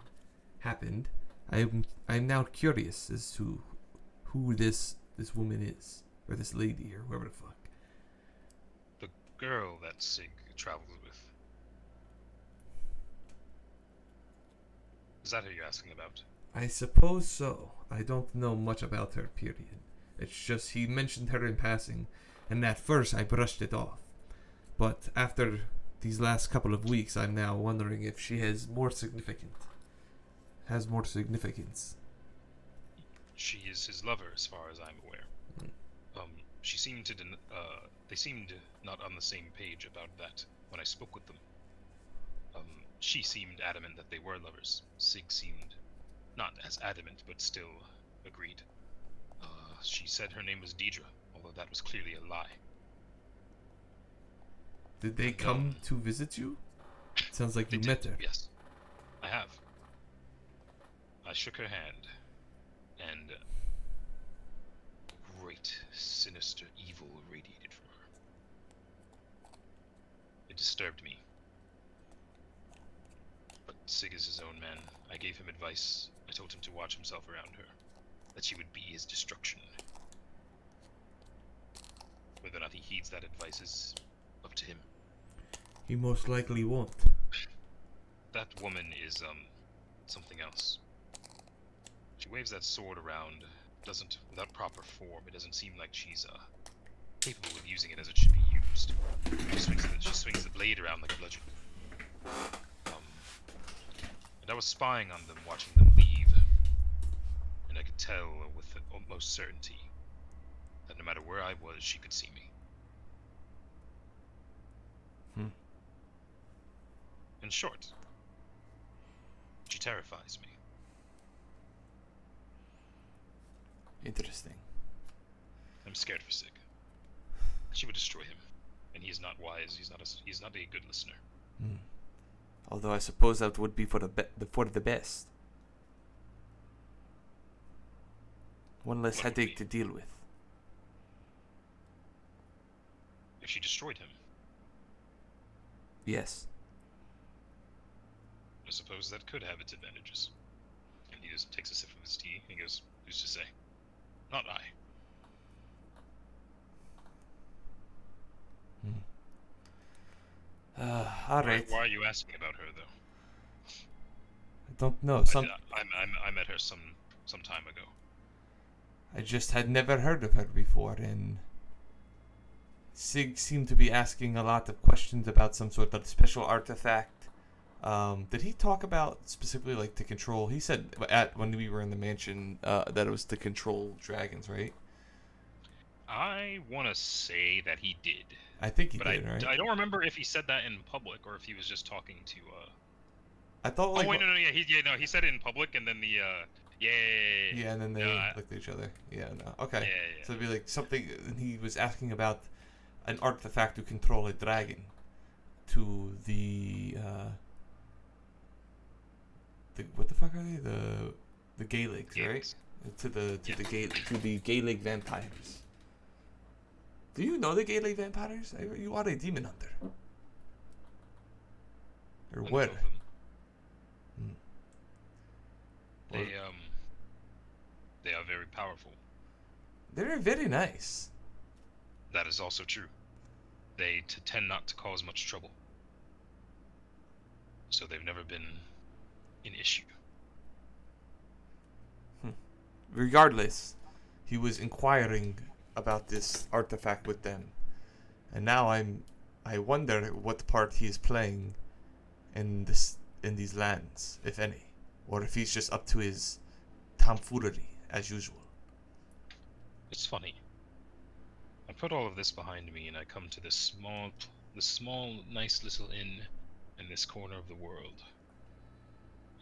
I'm now curious as to who this woman is, or this lady, or whoever the fuck. The girl that Sig travels with. Is that who you're asking about? I suppose so. I don't know much about her, period. It's just he mentioned her in passing, and at first I brushed it off. But after these last couple of weeks, I'm now wondering if she has more significance. She is his lover, as far as I'm aware. She seemed to they seemed not on the same page about that when I spoke with them. She seemed adamant that they were lovers. Sig seemed not as adamant, but still agreed. She said her name was Deidre, although that was clearly a lie. Did they come to visit you? It sounds like you met her. Yes, I have. I shook her hand, and great, sinister evil radiated from her. It disturbed me. But Sig is his own man. I gave him advice. I told him to watch himself around her, that she would be his destruction. Whether or not he heeds that advice is up to him. He most likely won't. That woman is, something else. She waves that sword around, without proper form. It doesn't seem like she's, capable of using it as it should be used. She swings the blade around like a bludgeon. And I was spying on them, watching them leave. And I could tell with utmost certainty that no matter where I was, she could see me. In short, she terrifies me. Interesting. I'm scared for Sig. She would destroy him, and he is not wise. He's not a good listener. Although I suppose that would be for the best. One less What would headache be? to deal with. If she destroyed him, Yes. I suppose that could have its advantages. And he just takes a sip of his tea and he goes, "Who's to say? Not I." All right. Why are you asking about her, though? I don't know. I met her some time ago. I just had never heard of her before, and Sig seemed to be asking a lot of questions about some sort of special artifact. Did he talk about specifically like to control? He said when we were in the mansion that it was to control dragons, right? I want to say that he did. I think he but did, right? I don't remember if he said that in public or if he was just talking to. I thought. Like, oh wait, no, he said it in public, and then the Yeah, and then they looked at each other. Yeah, no, okay. Yeah. So it'd be like something. And he was asking about an artifact to control a dragon, to the what the fuck are they? The Gaelics, right? To the Gaelic vampires. Do you know the Gaelic vampires? You are a demon hunter. Or what? They are very powerful. They're very nice. That is also true. They tend not to cause much trouble. So they've never been an issue. Regardless, he was inquiring about this artifact with them. And now I wonder what part he is playing in these lands, if any. Or if he's just up to his tomfoolery, as usual. It's funny. I put all of this behind me and I come to this small, nice little inn in this corner of the world.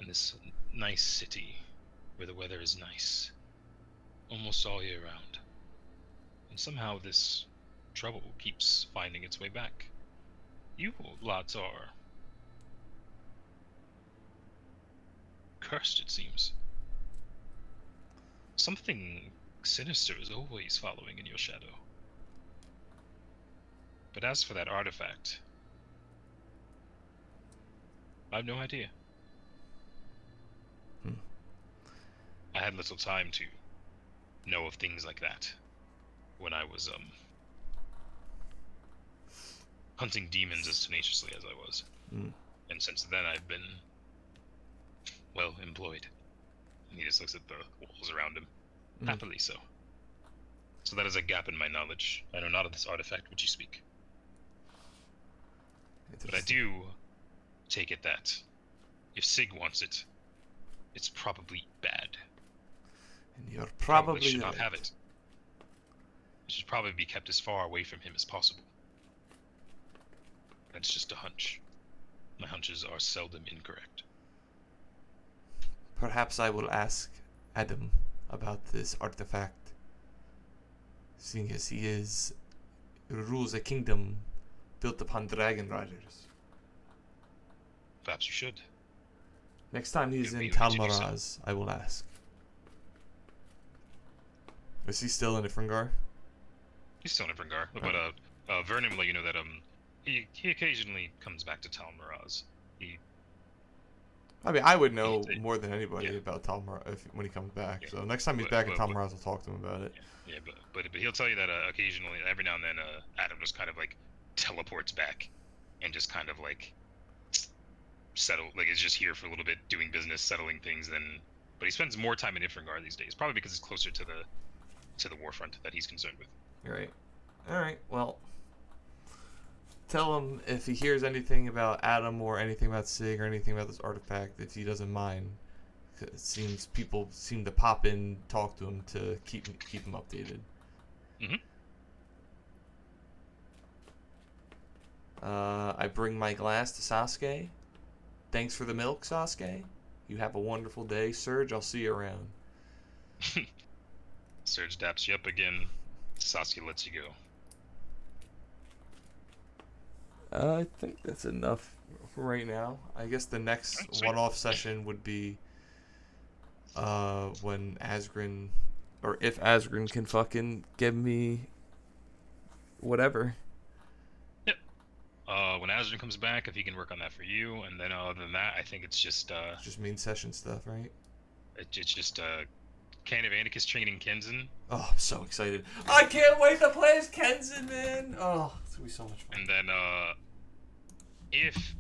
In this nice city where the weather is nice. Almost all year round. And somehow this trouble keeps finding its way back. You lots are cursed, it seems. Something sinister is always following in your shadow. But as for that artifact, I have no idea. I had little time to know of things like that when I was hunting demons as tenaciously as I was. And since then I've been well employed. And he just looks at the walls around him. Happily so. So that is a gap in my knowledge. I know not of this artifact which you speak. But I do take it that if Sig wants it, it's probably bad. And you're probably should not have it. It should probably be kept as far away from him as possible. That's just a hunch. My hunches are seldom incorrect. Perhaps I will ask Adam about this artifact, seeing as he rules a kingdom built upon dragon riders. Perhaps you should. Next time he's in Maybe we should do Talmaraz, I will ask. Is he still in Ifringar? He's still in Ifringar, but Vernon will let you know that he occasionally comes back to Talmaraz. I mean, I would know more than anybody about Talmaraz when he comes back. So next time he's back in Talmaraz, I'll talk to him about it. Yeah, but he'll tell you that occasionally, every now and then, Adam just kind of like teleports back, and just kind of like is just here for a little bit, doing business, settling things. But he spends more time in Ifringar these days, probably because it's closer to the warfront that he's concerned with. Right. All right. Well, tell him if he hears anything about Adam or anything about Sig or anything about this artifact, if he doesn't mind. It seems people seem to pop in, talk to him to keep him updated. I bring my glass to Sasuke. Thanks for the milk, Sasuke. You have a wonderful day, Serge. I'll see you around. Serge daps you up again. Sasuke lets you go. I think that's enough right now. I guess the next Oh, sweet. one-off session would be when Asgrin, or if Asgrin can fucking give me whatever. Yep. When Azrin comes back, if he can work on that for you, and then other than that, I think it's just Just main session stuff, right? it's just Can of Anarchist training Kenzen, Oh, I'm so excited. I can't wait to play as Kenzen, man. Oh, it's gonna be so much fun. and then if